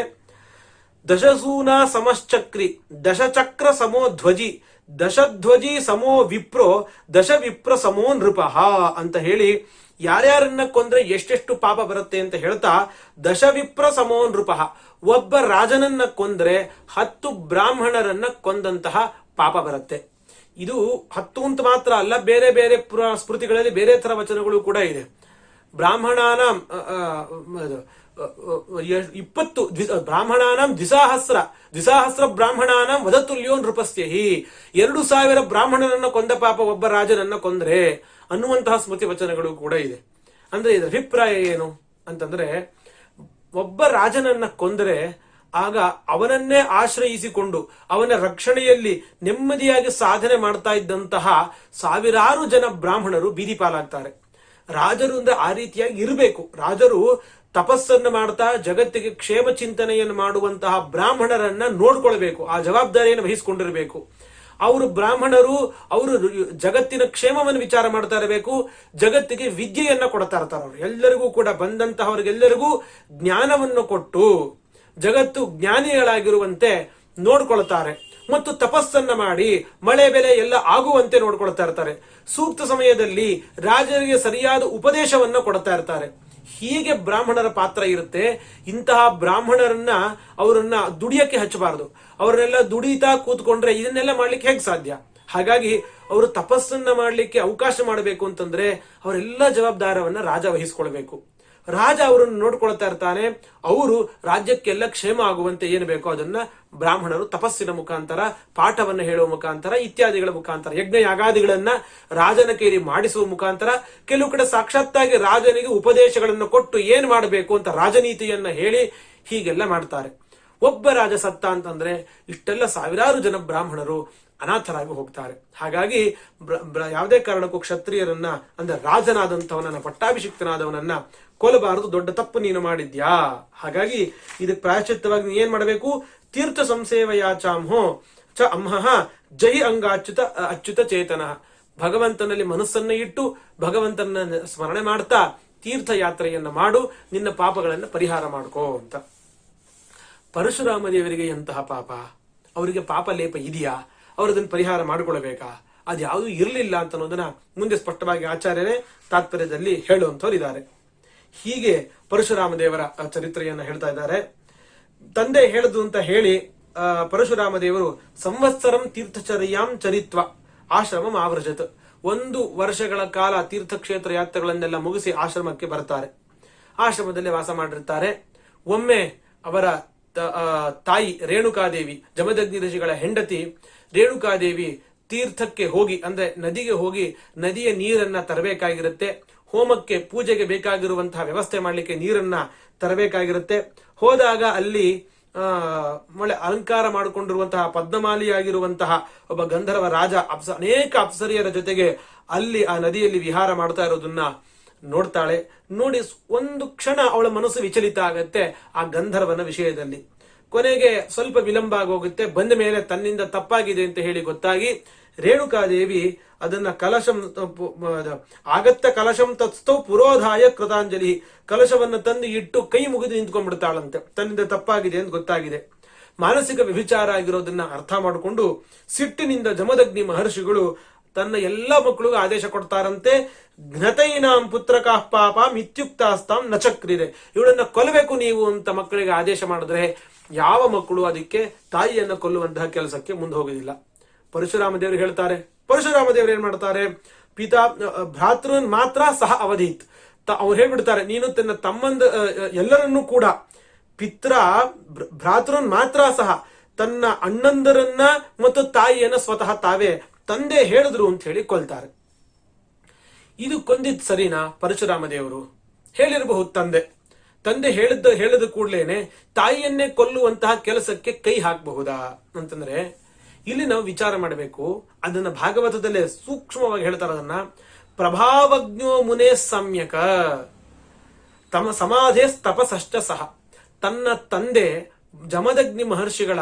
ದಶಸೂನಾ ಸಮಶ್ಚಕ್ರಿ ದಶಚಕ್ರ ಸಮೋ ಧ್ವಜಿ ದಶಧ್ವಜಿ ಸಮೋ ವಿಪ್ರೋ ದಶ ವಿಪ್ರ ಸಮೋ ನೃಪಃ ಅಂತ ಹೇಳಿ ಯಾರ್ಯಾರನ್ನ ಕೊಂದ್ರೆ ಎಷ್ಟೆಷ್ಟು ಪಾಪ ಬರುತ್ತೆ ಅಂತ ಹೇಳ್ತಾ, ದಶವಿಪ್ರ ಸಮೋ ನೃಪಃ, ಒಬ್ಬ ರಾಜನನ್ನ ಕೊಂದ್ರೆ 10 ಬ್ರಾಹ್ಮಣರನ್ನ ಕೊಂದಂತಹ ಪಾಪ ಬರುತ್ತೆ. ಇದು 10 ಅಂತ ಮಾತ್ರ ಅಲ್ಲ, ಬೇರೆ ಬೇರೆ ಸ್ಮೃತಿಗಳಲ್ಲಿ ಬೇರೆ ತರ ವಚನಗಳು ಕೂಡ ಇದೆ. ಬ್ರಾಹ್ಮಣಾನ 20 ಬ್ರಾಹ್ಮಣಾನಾಂ ದ್ವಿಸಹಸ್ರ ಬ್ರಾಹ್ಮಣಾನಾಂ ವಧತುಲ್ಯೋ ನೃಪಸ್ಯಹಿ. 2000 ಬ್ರಾಹ್ಮಣರನ್ನ ಕೊಂದ ಪಾಪ ಒಬ್ಬ ರಾಜನನ್ನ ಕೊಂದ್ರೆ ಅನ್ನುವಂತಹ ಸ್ಮೃತಿ ವಚನಗಳು ಕೂಡ ಇದೆ. ಅಂದ್ರೆ ಇದರ ಅಭಿಪ್ರಾಯ ಏನು ಅಂತಂದ್ರೆ, ಒಬ್ಬ ರಾಜನನ್ನ ಕೊಂದರೆ ಆಗ ಅವನನ್ನೇ ಆಶ್ರಯಿಸಿಕೊಂಡು ಅವನ ರಕ್ಷಣೆಯಲ್ಲಿ ನೆಮ್ಮದಿಯಾಗಿ ಸಾಧನೆ ಮಾಡ್ತಾ ಇದ್ದಂತಹ ಸಾವಿರಾರು ಜನ ಬ್ರಾಹ್ಮಣರು ಬೀದಿ ಪಾಲಾಗ್ತಾರೆ. ರಾಜರು ಅಂದ್ರೆ ಆ ರೀತಿಯಾಗಿ ಇರಬೇಕು. ರಾಜರು ತಪಸ್ಸನ್ನ ಮಾಡ್ತಾ ಜಗತ್ತಿಗೆ ಕ್ಷೇಮ ಚಿಂತನೆಯನ್ನು ಮಾಡುವಂತಹ ಬ್ರಾಹ್ಮಣರನ್ನ ನೋಡ್ಕೊಳ್ಬೇಕು, ಆ ಜವಾಬ್ದಾರಿಯನ್ನು ವಹಿಸಿಕೊಂಡಿರಬೇಕು. ಅವರು ಬ್ರಾಹ್ಮಣರು, ಅವರು ಜಗತ್ತಿನ ಕ್ಷೇಮವನ್ನು ವಿಚಾರ ಮಾಡ್ತಾ ಇರಬೇಕು, ಜಗತ್ತಿಗೆ ವಿದ್ಯೆಯನ್ನ ಕೊಡ್ತಾ ಇರ್ತಾರೆ. ಅವರು ಎಲ್ಲರಿಗೂ ಕೂಡ ಬಂದಂತಹವರಿಗೆಲ್ಲರಿಗೂ ಜ್ಞಾನವನ್ನು ಕೊಟ್ಟು ಜಗತ್ತು ಜ್ಞಾನಿಗಳಾಗಿರುವಂತೆ ನೋಡ್ಕೊಳ್ತಾರೆ ಮತ್ತು ತಪಸ್ಸನ್ನ ಮಾಡಿ ಮಳೆ ಬೆಲೆ ಎಲ್ಲ ಆಗುವಂತೆ ನೋಡ್ಕೊಳ್ತಾ ಇರ್ತಾರೆ. ಸೂಕ್ತ ಸಮಯದಲ್ಲಿ ರಾಜರಿಗೆ ಸರಿಯಾದ ಉಪದೇಶವನ್ನ ಕೊಡ್ತಾ ಇರ್ತಾರೆ. ಹೀಗೆ ಬ್ರಾಹ್ಮಣರ ಪಾತ್ರ ಇರುತ್ತೆ. ಇಂತಹ ಬ್ರಾಹ್ಮಣರನ್ನ ಅವರನ್ನ ದುಡಿಯಕ್ಕೆ ಹಚ್ಚಬಾರದು. ಅವರನ್ನೆಲ್ಲ ದುಡಿತಾ ಕೂತ್ಕೊಂಡ್ರೆ ಇದನ್ನೆಲ್ಲ ಮಾಡ್ಲಿಕ್ಕೆ ಹೇಗೆ ಸಾಧ್ಯ? ಹಾಗಾಗಿ ಅವರು ತಪಸ್ಸನ್ನ ಮಾಡ್ಲಿಕ್ಕೆ ಅವಕಾಶ ಮಾಡಬೇಕು ಅಂತಂದ್ರೆ ಅವರೆಲ್ಲ ಜವಾಬ್ದಾರವನ್ನ ರಾಜ ವಹಿಸ್ಕೊಳ್ಬೇಕು. ರಾಜ ಅವರನ್ನು ನೋಡ್ಕೊಳ್ತಾ ಇರ್ತಾನೆ. ಅವರು ರಾಜ್ಯಕ್ಕೆಲ್ಲ ಕ್ಷೇಮ ಆಗುವಂತೆ ಏನು ಬೇಕೋ ಅದನ್ನ ಬ್ರಾಹ್ಮಣರು ತಪಸ್ಸಿನ ಮುಖಾಂತರ, ಪಾಠವನ್ನ ಹೇಳುವ ಮುಖಾಂತರ, ಇತ್ಯಾದಿಗಳ ಮುಖಾಂತರ, ಯಜ್ಞ ಯಾಗಾದಿಗಳನ್ನ ರಾಜನ ಕೈಲಿ ಮಾಡಿಸುವ ಮುಖಾಂತರ, ಕೆಲವು ಕಡೆ ಸಾಕ್ಷಾತ್ತಾಗಿ ರಾಜನಿಗೆ ಉಪದೇಶಗಳನ್ನು ಕೊಟ್ಟು ಏನ್ ಮಾಡಬೇಕು ಅಂತ ರಾಜನೀತಿಯನ್ನ ಹೇಳಿ ಹೀಗೆಲ್ಲ ಮಾಡ್ತಾರೆ. ಒಬ್ಬ ರಾಜ ಸತ್ತ ಅಂತಂದ್ರೆ ಇಷ್ಟೆಲ್ಲ ಸಾವಿರಾರು ಜನ ಬ್ರಾಹ್ಮಣರು ಅನಾಥರಾಗಿ ಹೋಗ್ತಾರೆ. ಹಾಗಾಗಿ ಯಾವುದೇ ಕಾರಣಕ್ಕೂ ಕ್ಷತ್ರಿಯರನ್ನ ಅಂದ್ರೆ ರಾಜನಾದಂಥವನನ್ನ, ಪಟ್ಟಾಭಿಷಿಕ್ತನಾದವನನ್ನ ಕೊಲ್ಲಬಾರದು, ದೊಡ್ಡ ತಪ್ಪು ನೀನು ಮಾಡಿದ್ಯಾ. ಹಾಗಾಗಿ ಇದಕ್ಕೆ ಪ್ರಾಯಶ್ಚಿತ್ತವಾಗಿ ನೀ ಏನ್ ಮಾಡಬೇಕು, ತೀರ್ಥ ಸಂಸೇವಯಾಚಾಂಹೋ ಚ ಅಮ್ಹಃ ಜೈ ಅಂಗಾಚ್ಯುತ ಅಚ್ಯುತ ಚೇತನ, ಭಗವಂತನಲ್ಲಿ ಮನಸ್ಸನ್ನ ಇಟ್ಟು ಭಗವಂತನ ಸ್ಮರಣೆ ಮಾಡ್ತಾ ತೀರ್ಥಯಾತ್ರೆಯನ್ನ ಮಾಡು, ನಿನ್ನ ಪಾಪಗಳನ್ನ ಪರಿಹಾರ ಮಾಡ್ಕೋ ಅಂತ. ಪರಶುರಾಮ ದೇವರಿಗೆ ಎಂತಹ ಪಾಪ, ಅವರಿಗೆ ಪಾಪ ಲೇಪ ಇದೆಯಾ, ಅವರದನ್ನು ಪರಿಹಾರ ಮಾಡಿಕೊಳ್ಬೇಕಾ, ಅದ್ಯಾವುದೂ ಇರಲಿಲ್ಲ ಅಂತ ಅನ್ನೋದನ್ನ ಮುಂದೆ ಸ್ಪಷ್ಟವಾಗಿ ಆಚಾರ್ಯರೇ ತಾತ್ಪರ್ಯದಲ್ಲಿ ಹೇಳುವಂಥವ್ರಿದ್ದಾರೆ. ಹೀಗೆ ಪರಶುರಾಮ ದೇವರ ಚರಿತ್ರೆಯನ್ನ ಹೇಳ್ತಾ ಇದ್ದಾರೆ. ತಂದೆ ಹೇಳುದು ಅಂತ ಹೇಳಿ ಪರಶುರಾಮ ದೇವರು ಸಂವತ್ಸರಂ ತೀರ್ಥಚರ್ಯಾಂ ಚರಿತ್ವ ಆಶ್ರಮಂ ಆವೃಜತ್, 1 ವರ್ಷಗಳ ಕಾಲ ತೀರ್ಥಕ್ಷೇತ್ರ ಯಾತ್ರೆಗಳನ್ನೆಲ್ಲ ಮುಗಿಸಿ ಆಶ್ರಮಕ್ಕೆ ಬರ್ತಾರೆ. ಆಶ್ರಮದಲ್ಲಿ ವಾಸ ಮಾಡಿರ್ತಾರೆ. ಒಮ್ಮೆ ಅವರ ತಾಯಿ ರೇಣುಕಾದೇವಿ, ಜಮದಗ್ನಿ ಋಷಿಗಳ ಹೆಂಡತಿ ರೇಣುಕಾದೇವಿ ತೀರ್ಥಕ್ಕೆ ಹೋಗಿ ಅಂದ್ರೆ ನದಿಗೆ ಹೋಗಿ ನದಿಯ ನೀರನ್ನ ತರಬೇಕಾಗಿರುತ್ತೆ. ಹೋಮಕ್ಕೆ ಪೂಜೆಗೆ ಬೇಕಾಗಿರುವಂತಹ ವ್ಯವಸ್ಥೆ ಮಾಡ್ಲಿಕ್ಕೆ ನೀರನ್ನ ತರಬೇಕಾಗಿರುತ್ತೆ. ಹೋದಾಗ ಅಲ್ಲಿ ಒಳ್ಳೆ ಅಲಂಕಾರ ಮಾಡಿಕೊಂಡಿರುವಂತಹ ಪದ್ಮಮಾಲಿಯಾಗಿರುವಂತಹ ಒಬ್ಬ ಗಂಧರ್ವ ರಾಜ ಅನೇಕ ಅಪ್ಸರಿಯರ ಜೊತೆಗೆ ಅಲ್ಲಿ ಆ ನದಿಯಲ್ಲಿ ವಿಹಾರ ಮಾಡ್ತಾ ಇರೋದನ್ನ ನೋಡ್ತಾಳೆ. ನೋಡಿ ಒಂದು ಕ್ಷಣ ಅವಳ ಮನಸ್ಸು ವಿಚಲಿತ ಆಗತ್ತೆ ಆ ಗಂಧರ್ವನ ವಿಷಯದಲ್ಲಿ. ಕೊನೆಗೆ ಸ್ವಲ್ಪ ವಿಳಂಬ ಆಗೋಗುತ್ತೆ. ಬಂದ ಮೇಲೆ ತನ್ನಿಂದ ತಪ್ಪಾಗಿದೆ ಅಂತ ಹೇಳಿ ಗೊತ್ತಾಗಿ ರೇಣುಕಾದೇವಿ ಅದನ್ನ ಕಲಶಂ ಆಗತ್ತ ಕಲಶಂ ತತ್ಸ್ಥೌ ಪುರೋಧಾಯ ಕೃತಾಂಜಲಿ, ಕಲಶವನ್ನ ತಂದು ಇಟ್ಟು ಕೈ ಮುಗಿದು ನಿಂತ್ಕೊಂಡ್ಬಿಡ್ತಾಳಂತೆ, ತನ್ನಿಂದ ತಪ್ಪಾಗಿದೆ ಅಂತ ಗೊತ್ತಾಗಿದೆ. ಮಾನಸಿಕ ವ್ಯಭಿಚಾರ ಆಗಿರೋದನ್ನ ಅರ್ಥ ಮಾಡಿಕೊಂಡು ಸಿಟ್ಟಿನಿಂದ ಜಮದಗ್ನಿ ಮಹರ್ಷಿಗಳು ತನ್ನ ಎಲ್ಲ ಮಕ್ಕಳಿಗೂ ಆದೇಶ ಕೊಡ್ತಾರಂತೆ, ಘ್ನತೈನಾಂ ಪುತ್ರಕಾಃ ಪಾಪ ಮಿತ್ಯುಕ್ತಾಸ್ತಾಂ ನಚಕ್ರಿದೆ, ಇವಳನ್ನ ಕೊಲ್ಲಬೇಕು ನೀವು ಅಂತ ಮಕ್ಕಳಿಗೆ ಆದೇಶ ಮಾಡಿದ್ರೆ ಯಾವ ಮಕ್ಕಳು ಅದಕ್ಕೆ ತಾಯಿಯನ್ನ ಕೊಲ್ಲುವಂತಹ ಕೆಲಸಕ್ಕೆ ಮುಂದೆ ಹೋಗುದಿಲ್ಲ. ಪರಶುರಾಮ ದೇವರು ಹೇಳ್ತಾರೆ, ಪರಶುರಾಮ ದೇವರು ಏನ್ ಮಾಡ್ತಾರೆ, ಪಿತಾ ಭ್ರಾತೃನ್ ಮಾತ್ರ ಸಹ ಅವಧೀತ್, ಅವ್ರು ಹೇಳ್ಬಿಡ್ತಾರೆ, ನೀನು ತನ್ನ ತಮ್ಮಂದ ಎಲ್ಲರನ್ನೂ ಕೂಡ ಪಿತ್ರ ಭ್ರಾತೃನ್ ಮಾತ್ರ ಸಹ ತನ್ನ ಅಣ್ಣಂದರನ್ನ ಮತ್ತು ತಾಯಿಯನ್ನ ಸ್ವತಃ ತಾವೇ ತಂದೆ ಹೇಳಿದ್ರು ಅಂತ ಹೇಳಿ ಕೊಲ್ತಾರೆ. ಇದು ಕೊಂದಿದ್ ಸರಿನಾ? ಪರಶುರಾಮ ದೇವರು ಹೇಳಿರಬಹುದು. ತಂದೆ ಹೇಳಿದ ಕೂಡ್ಲೇನೆ ತಾಯಿಯನ್ನೇ ಕೊಲ್ಲುವಂತಹ ಕೆಲಸಕ್ಕೆ ಕೈ ಹಾಕಬಹುದಾ ಅಂತಂದ್ರೆ ಇಲ್ಲಿ ನಾವು ವಿಚಾರ ಮಾಡಬೇಕು. ಅದನ್ನ ಭಾಗವತದಲ್ಲೇ ಸೂಕ್ಷ್ಮವಾಗಿ ಹೇಳ್ತಾರೆ. ಅದನ್ನ ಪ್ರಭಾವಜ್ಞೋ ಮುನೇ ಸಮ್ಯಕ ತಮ ಸಮಾಧೇ ತಪಸ್ಸಷ್ಟ ಸಹ, ತನ್ನ ತಂದೆ ಜಮದಗ್ನಿ ಮಹರ್ಷಿಗಳ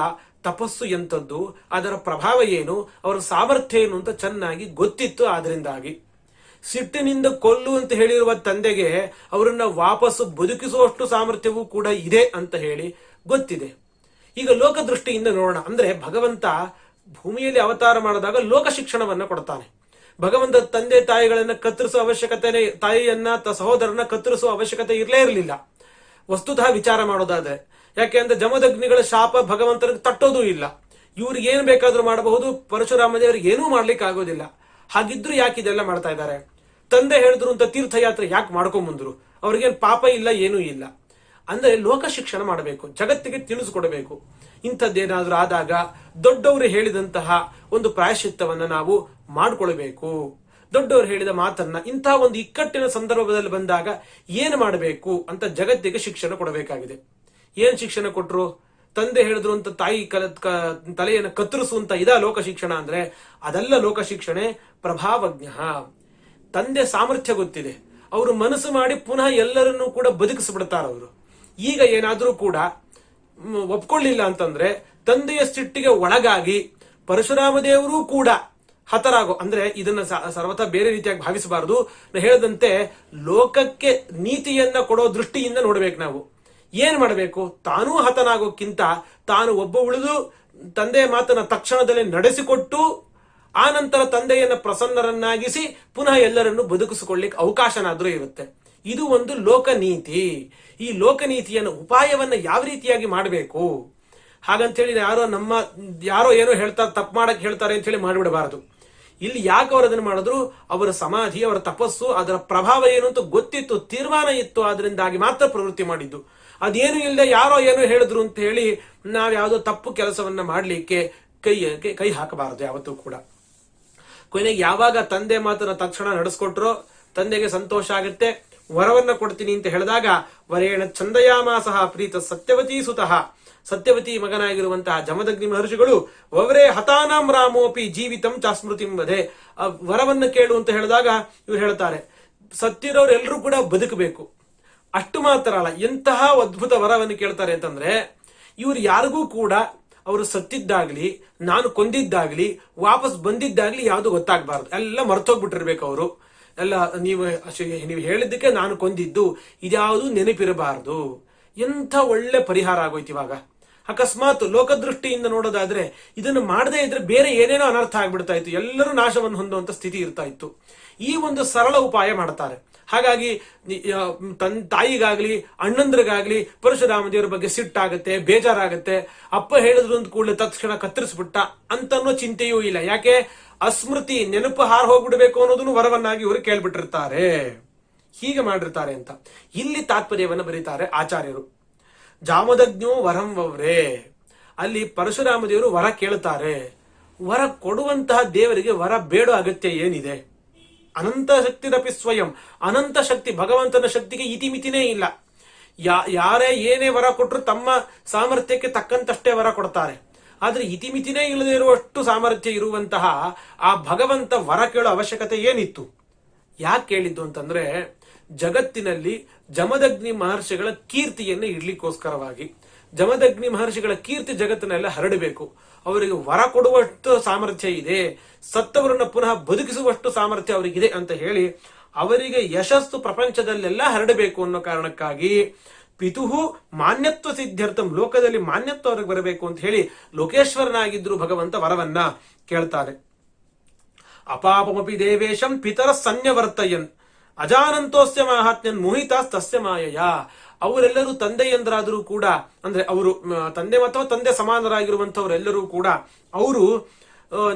ತಪಸ್ಸು ಎಂಥದ್ದು, ಅದರ ಪ್ರಭಾವ ಏನು, ಅವರ ಸಾಮರ್ಥ್ಯ ಏನು ಅಂತ ಚೆನ್ನಾಗಿ ಗೊತ್ತಿತ್ತು. ಆದ್ರಿಂದಾಗಿ ಸಿಟ್ಟಿನಿಂದ ಕೊಲ್ಲು ಅಂತ ಹೇಳಿರುವ ತಂದೆಗೆ ಅವರನ್ನ ವಾಪಸ್ಸು ಬದುಕಿಸುವಷ್ಟು ಸಾಮರ್ಥ್ಯವೂ ಕೂಡ ಇದೆ ಅಂತ ಹೇಳಿ ಗೊತ್ತಿದೆ. ಈಗ ಲೋಕದೃಷ್ಟಿಯಿಂದ ನೋಡೋಣ. ಅಂದ್ರೆ ಭಗವಂತ ಭೂಮಿಯಲ್ಲಿ ಅವತಾರ ಮಾಡಿದಾಗ ಲೋಕ ಶಿಕ್ಷಣವನ್ನ ಕೊಡ್ತಾನೆ. ಭಗವಂತ ತಂದೆ ತಾಯಿಗಳನ್ನ ಕತ್ತರಿಸುವ ಅವಶ್ಯಕತೆ, ತಾಯಿಯನ್ನ ಸಹೋದರನ ಕತ್ತರಿಸುವ ಅವಶ್ಯಕತೆ ಇರಲೇ ಇರಲಿಲ್ಲ ವಸ್ತುತಃ ವಿಚಾರ ಮಾಡೋದಾದ್ರೆ. ಯಾಕೆ ಅಂದ್ರೆ ಜಮದಗ್ನಿಗಳ ಶಾಪ ಭಗವಂತನಿಗೆ ತಟ್ಟೋದೂ ಇಲ್ಲ. ಇವ್ರಿಗೆ ಏನ್ ಬೇಕಾದ್ರೂ ಮಾಡಬಹುದು, ಪರಶುರಾಮ ದೇವರಿಗೆ ಏನೂ ಮಾಡ್ಲಿಕ್ಕೆ ಆಗೋದಿಲ್ಲ. ಹಾಗಿದ್ರು ಯಾಕೆ ಇದೆಲ್ಲ ಮಾಡ್ತಾ ಇದ್ದಾರೆ? ತಂದೆ ಹೇಳಿದ್ರು ಅಂತ ತೀರ್ಥಯಾತ್ರೆ ಯಾಕೆ ಮಾಡ್ಕೊಂಬಂದ್ರು? ಅವ್ರಿಗೇನ್ ಪಾಪ ಇಲ್ಲ, ಏನೂ ಇಲ್ಲ. ಅಂದ್ರೆ ಲೋಕ ಶಿಕ್ಷಣ ಮಾಡಬೇಕು, ಜಗತ್ತಿಗೆ ತಿಳಿಸ್ಕೊಡ್ಬೇಕು. ಇಂಥದ್ದೇನಾದ್ರೂ ಆದಾಗ ದೊಡ್ಡವರು ಹೇಳಿದಂತಹ ಒಂದು ಪ್ರಾಯಶ್ಚಿತ್ತವನ್ನ ನಾವು ಮಾಡ್ಕೊಳ್ಬೇಕು. ದೊಡ್ಡವರು ಹೇಳಿದ ಮಾತನ್ನ ಇಂತಹ ಒಂದು ಇಕ್ಕಟ್ಟಿನ ಸಂದರ್ಭದಲ್ಲಿ ಬಂದಾಗ ಏನು ಮಾಡಬೇಕು ಅಂತ ಜಗತ್ತಿಗೆ ಶಿಕ್ಷಣ ಕೊಡಬೇಕಾಗಿದೆ. ಏನ್ ಶಿಕ್ಷಣ ಕೊಟ್ರು? ತಂದೆ ಹೇಳಿದ್ರು ಅಂತ ತಾಯಿ ತಲೆಯನ್ನು ಕತ್ತರಿಸುವಂತ ಇದಾ ಲೋಕ ಶಿಕ್ಷಣ ಅಂದ್ರೆ? ಅದೆಲ್ಲ ಲೋಕ ಶಿಕ್ಷಣೆ. ಪ್ರಭಾವಜ್ಞ, ತಂದೆ ಸಾಮರ್ಥ್ಯ ಗೊತ್ತಿದೆ, ಅವರು ಮನಸ್ಸು ಮಾಡಿ ಪುನಃ ಎಲ್ಲರನ್ನೂ ಕೂಡ ಬದುಕಿಸ್ಬಿಡ್ತಾರ. ಅವರು ಈಗ ಏನಾದ್ರೂ ಕೂಡ ಒಪ್ಕೊಳ್ಳಿಲ್ಲ ಅಂತಂದ್ರೆ ತಂದೆಯ ಸಿಟ್ಟಿಗೆ ಒಳಗಾಗಿ ಪರಶುರಾಮ ದೇವರು ಕೂಡ ಹತರಾಗೋ, ಅಂದ್ರೆ ಇದನ್ನ ಸರ್ವಥಾ ಬೇರೆ ರೀತಿಯಾಗಿ ಭಾವಿಸಬಾರದು. ಹೇಳದಂತೆ ಲೋಕಕ್ಕೆ ನೀತಿಯನ್ನ ಕೊಡೋ ದೃಷ್ಟಿಯಿಂದ ನೋಡ್ಬೇಕು. ನಾವು ಏನ್ ಮಾಡಬೇಕು? ತಾನೂ ಹತನಾಗೋಕ್ಕಿಂತ ತಾನು ಒಬ್ಬ ಉಳಿದು ತಂದೆಯ ಮಾತನ್ನ ತಕ್ಷಣದಲ್ಲಿ ನಡೆಸಿಕೊಟ್ಟು ಆ ನಂತರ ತಂದೆಯನ್ನ ಪ್ರಸನ್ನರನ್ನಾಗಿಸಿ ಪುನಃ ಎಲ್ಲರನ್ನು ಬದುಕಿಸಿಕೊಳ್ಳಿಕ್ಕೆ ಅವಕಾಶನಾದ್ರೂ ಇರುತ್ತೆ. ಇದು ಒಂದು ಲೋಕನೀತಿ. ಈ ಲೋಕನೀತಿಯನ್ನು ಉಪಾಯವನ್ನ ಯಾವ ರೀತಿಯಾಗಿ ಮಾಡಬೇಕು ಹಾಗಂತೇಳಿ ಯಾರೋ ಏನೋ ಹೇಳ್ತಾರೆ, ತಪ್ಪು ಮಾಡಕ್ ಹೇಳ್ತಾರೆ ಅಂತ ಹೇಳಿ ಮಾಡಿಬಿಡಬಾರದು. ಇಲ್ಲಿ ಯಾಕೆ ಅವರು ಅದನ್ನು ಮಾಡಿದ್ರು? ಅವರ ಸಮಾಧಿ, ಅವರ ತಪಸ್ಸು, ಅದರ ಪ್ರಭಾವ ಏನು ಅಂತ ಗೊತ್ತಿತ್ತು, ತೀರ್ಮಾನ ಇತ್ತು. ಅದರಿಂದಾಗಿ ಮಾತ್ರ ಪ್ರವೃತ್ತಿ ಮಾಡಿದ್ದು. ಅದೇನು ಇಲ್ಲದೆ ಯಾರೋ ಏನೋ ಹೇಳಿದ್ರು ಅಂತ ಹೇಳಿ ನಾವ್ ಯಾವುದೋ ತಪ್ಪು ಕೆಲಸವನ್ನ ಮಾಡ್ಲಿಕ್ಕೆ ಕೈ ಹಾಕಬಾರದು ಯಾವತ್ತೂ ಕೂಡ. ಕೊನೆಗೆ ಯಾವಾಗ ತಂದೆ ಮಾತನ್ನ ತಕ್ಷಣ ನಡೆಸ್ಕೊಟ್ರೋ ತಂದೆಗೆ ಸಂತೋಷ ಆಗುತ್ತೆ. ವರವನ್ನ ಕೊಡ್ತೀನಿ ಅಂತ ಹೇಳಿದಾಗ ವರೇಣ ಚಂದಯಾಮಾಸಃ ಪ್ರೀತ ಸತ್ಯವತೀ ಸುತಃ ಸತ್ಯವತಿ ಮಗನಾಗಿರುವಂತಹ ಜಮದಗ್ನಿ ಮಹರ್ಷಿಗಳು ವವರೇ ಹತಾನಾಂ ರಾಮೋಪಿ ಜೀವಿತಂ ಚಾಸ್ಮೃತಿಂ ವಧೆ, ವರವನ್ನು ಕೇಳು ಅಂತ ಹೇಳಿದಾಗ ಇವ್ರು ಹೇಳ್ತಾರೆ ಸತ್ತಿರೋರೆಲ್ಲರೂ ಕೂಡ ಬದುಕಬೇಕು. ಅಷ್ಟು ಮಾತ್ರ ಅಲ್ಲ, ಎಂತಹ ಅದ್ಭುತ ವರವನ್ನು ಕೇಳ್ತಾರೆ ಅಂತಂದ್ರೆ ಇವ್ರು ಯಾರಿಗೂ ಕೂಡ ಅವರು ಸತ್ತಿದ್ದಾಗ್ಲಿ ನಾನು ಕೊಂದಿದ್ದಾಗ್ಲಿ ವಾಪಸ್ ಬಂದಿದ್ದಾಗ್ಲಿ ಯಾವುದು ಗೊತ್ತಾಗಬಾರ್ದು, ಎಲ್ಲ ಮರ್ತೋಗ್ಬಿಟ್ಟಿರ್ಬೇಕು ಅವರು. ಎಲ್ಲ ನೀವು ಹೇಳಿದ್ದಕ್ಕೆ ನಾನು ಕೊಂದಿದ್ದು ಇದ್ಯಾವುದು ನೆನಪಿರಬಾರದು. ಎಂಥ ಒಳ್ಳೆ ಪರಿಹಾರ ಆಗೋಯ್ತು ಇವಾಗ. ಅಕಸ್ಮಾತ್ ಲೋಕದೃಷ್ಟಿಯಿಂದ ನೋಡೋದಾದ್ರೆ ಇದನ್ನು ಮಾಡದೇ ಇದ್ರೆ ಬೇರೆ ಏನೇನೋ ಅನರ್ಥ ಆಗ್ಬಿಡ್ತಾ ಇತ್ತು, ಎಲ್ಲರೂ ನಾಶವನ್ನು ಹೊಂದುವಂತ ಸ್ಥಿತಿ ಇರ್ತಾ ಇತ್ತು. ಈ ಒಂದು ಸರಳ ಉಪಾಯ ಮಾಡ್ತಾರೆ. ಹಾಗಾಗಿ ತಾಯಿಗಾಗ್ಲಿ ಅಣ್ಣಂದ್ರಿಗಾಗ್ಲಿ ಪರಶುರಾಮ ದೇವರ ಬಗ್ಗೆ ಸಿಟ್ಟಾಗತ್ತೆ, ಬೇಜಾರಾಗತ್ತೆ. ಅಪ್ಪ ಹೇಳಿದ್ರು ಅಂದ ಕೂಡಲೇ ತಕ್ಷಣ ಕತ್ತರಿಸ್ಬಿಟ್ಟ ಅಂತನ್ನೋ ಚಿಂತೆಯೂ ಇಲ್ಲ. ಯಾಕೆ? ಅಸ್ಮೃತಿ, ನೆನಪು ಹಾರು ಹೋಗ್ಬಿಡ್ಬೇಕು ಅನ್ನೋದನ್ನು ವರವನ್ನಾಗಿ ಇವರು ಕೇಳ್ಬಿಟ್ಟಿರ್ತಾರೆ. ಹೀಗೆ ಮಾಡಿರ್ತಾರೆ ಅಂತ ಇಲ್ಲಿ ತಾತ್ಪರ್ಯವನ್ನು ಬರೀತಾರೆ ಆಚಾರ್ಯರು. ಜಾಮದಗ್ನೋ ವರಂ ವವ್ರೇ, ಅಲ್ಲಿ ಪರಶುರಾಮ ದೇವರು ವರ ಕೇಳುತ್ತಾರೆ. ವರ ಕೊಡುವಂತಹ ದೇವರಿಗೆ ವರ ಬೇಡೋ ಅಗತ್ಯ ಏನಿದೆ? ಅನಂತ ಶಕ್ತಿರಪಿ ಸ್ವಯಂ, ಅನಂತ ಶಕ್ತಿ, ಭಗವಂತನ ಶಕ್ತಿಗೆ ಇತಿಮಿತಿನೇ ಇಲ್ಲ. ಯಾರೇ ಏನೇ ವರ ಕೊಟ್ಟರು ತಮ್ಮ ಸಾಮರ್ಥ್ಯಕ್ಕೆ ತಕ್ಕಂತಷ್ಟೇ ವರ ಕೊಡ್ತಾರೆ. ಆದ್ರೆ ಇತಿಮಿತಿನೇ ಇಲ್ಲದೆ ಇರುವಷ್ಟು ಸಾಮರ್ಥ್ಯ ಇರುವಂತಹ ಆ ಭಗವಂತ ವರ ಕೇಳೋ ಅವಶ್ಯಕತೆ ಏನಿತ್ತು? ಯಾಕೆ ಕೇಳಿದ್ದು ಅಂತಂದ್ರೆ ಜಗತ್ತಿನಲ್ಲಿ ಜಮದಗ್ನಿ ಮಹರ್ಷಿಗಳ ಕೀರ್ತಿಯನ್ನು ಇಡ್ಲಿಕ್ಕೋಸ್ಕರವಾಗಿ. ಜಮದಗ್ನಿ ಮಹರ್ಷಿಗಳ ಕೀರ್ತಿ ಜಗತ್ತಿನೆಲ್ಲ ಹರಡಬೇಕು. ಅವರಿಗೆ ವರ ಕೊಡುವಷ್ಟು ಸಾಮರ್ಥ್ಯ ಇದೆ, ಸತ್ತವರನ್ನ ಪುನಃ ಬದುಕಿಸುವಷ್ಟು ಸಾಮರ್ಥ್ಯ ಅವರಿಗಿದೆ ಅಂತ ಹೇಳಿ ಅವರಿಗೆ ಯಶಸ್ಸು ಪ್ರಪಂಚದಲ್ಲೆಲ್ಲ ಹರಡಬೇಕು ಅನ್ನೋ ಕಾರಣಕ್ಕಾಗಿ ಪಿತುಹು ಮಾನ್ಯತ್ವ ಸಿದ್ಧಾರ್ಥಂ, ಲೋಕದಲ್ಲಿ ಮಾನ್ಯತ್ವ ಅವ್ರಿಗೆ ಬರಬೇಕು ಅಂತ ಹೇಳಿ ಲೋಕೇಶ್ವರನಾಗಿದ್ರು ಭಗವಂತ ವರವನ್ನ ಕೇಳ್ತಾರೆ. ಅಪಾಪಮಪಿ ದೇವೇಶಂ ಪಿತರ ಸನ್ಯವರ್ತಯನ್ ಅಜಾನಂತೋಸ್ಯ ಮಾಹಾತ್ಮ್ಯನ್ ಮೋಹಿತಾಸ್ತಸ್ಯ ಮಾಯಯ. ಅವರೆಲ್ಲರೂ ತಂದೆಯಂದ್ರಾದರೂ ಕೂಡ, ಅಂದ್ರೆ ಅವರು ತಂದೆ ಅಥವಾ ತಂದೆ ಸಮಾನರಾಗಿರುವಂತವರೆಲ್ಲರೂ ಕೂಡ ಅವರು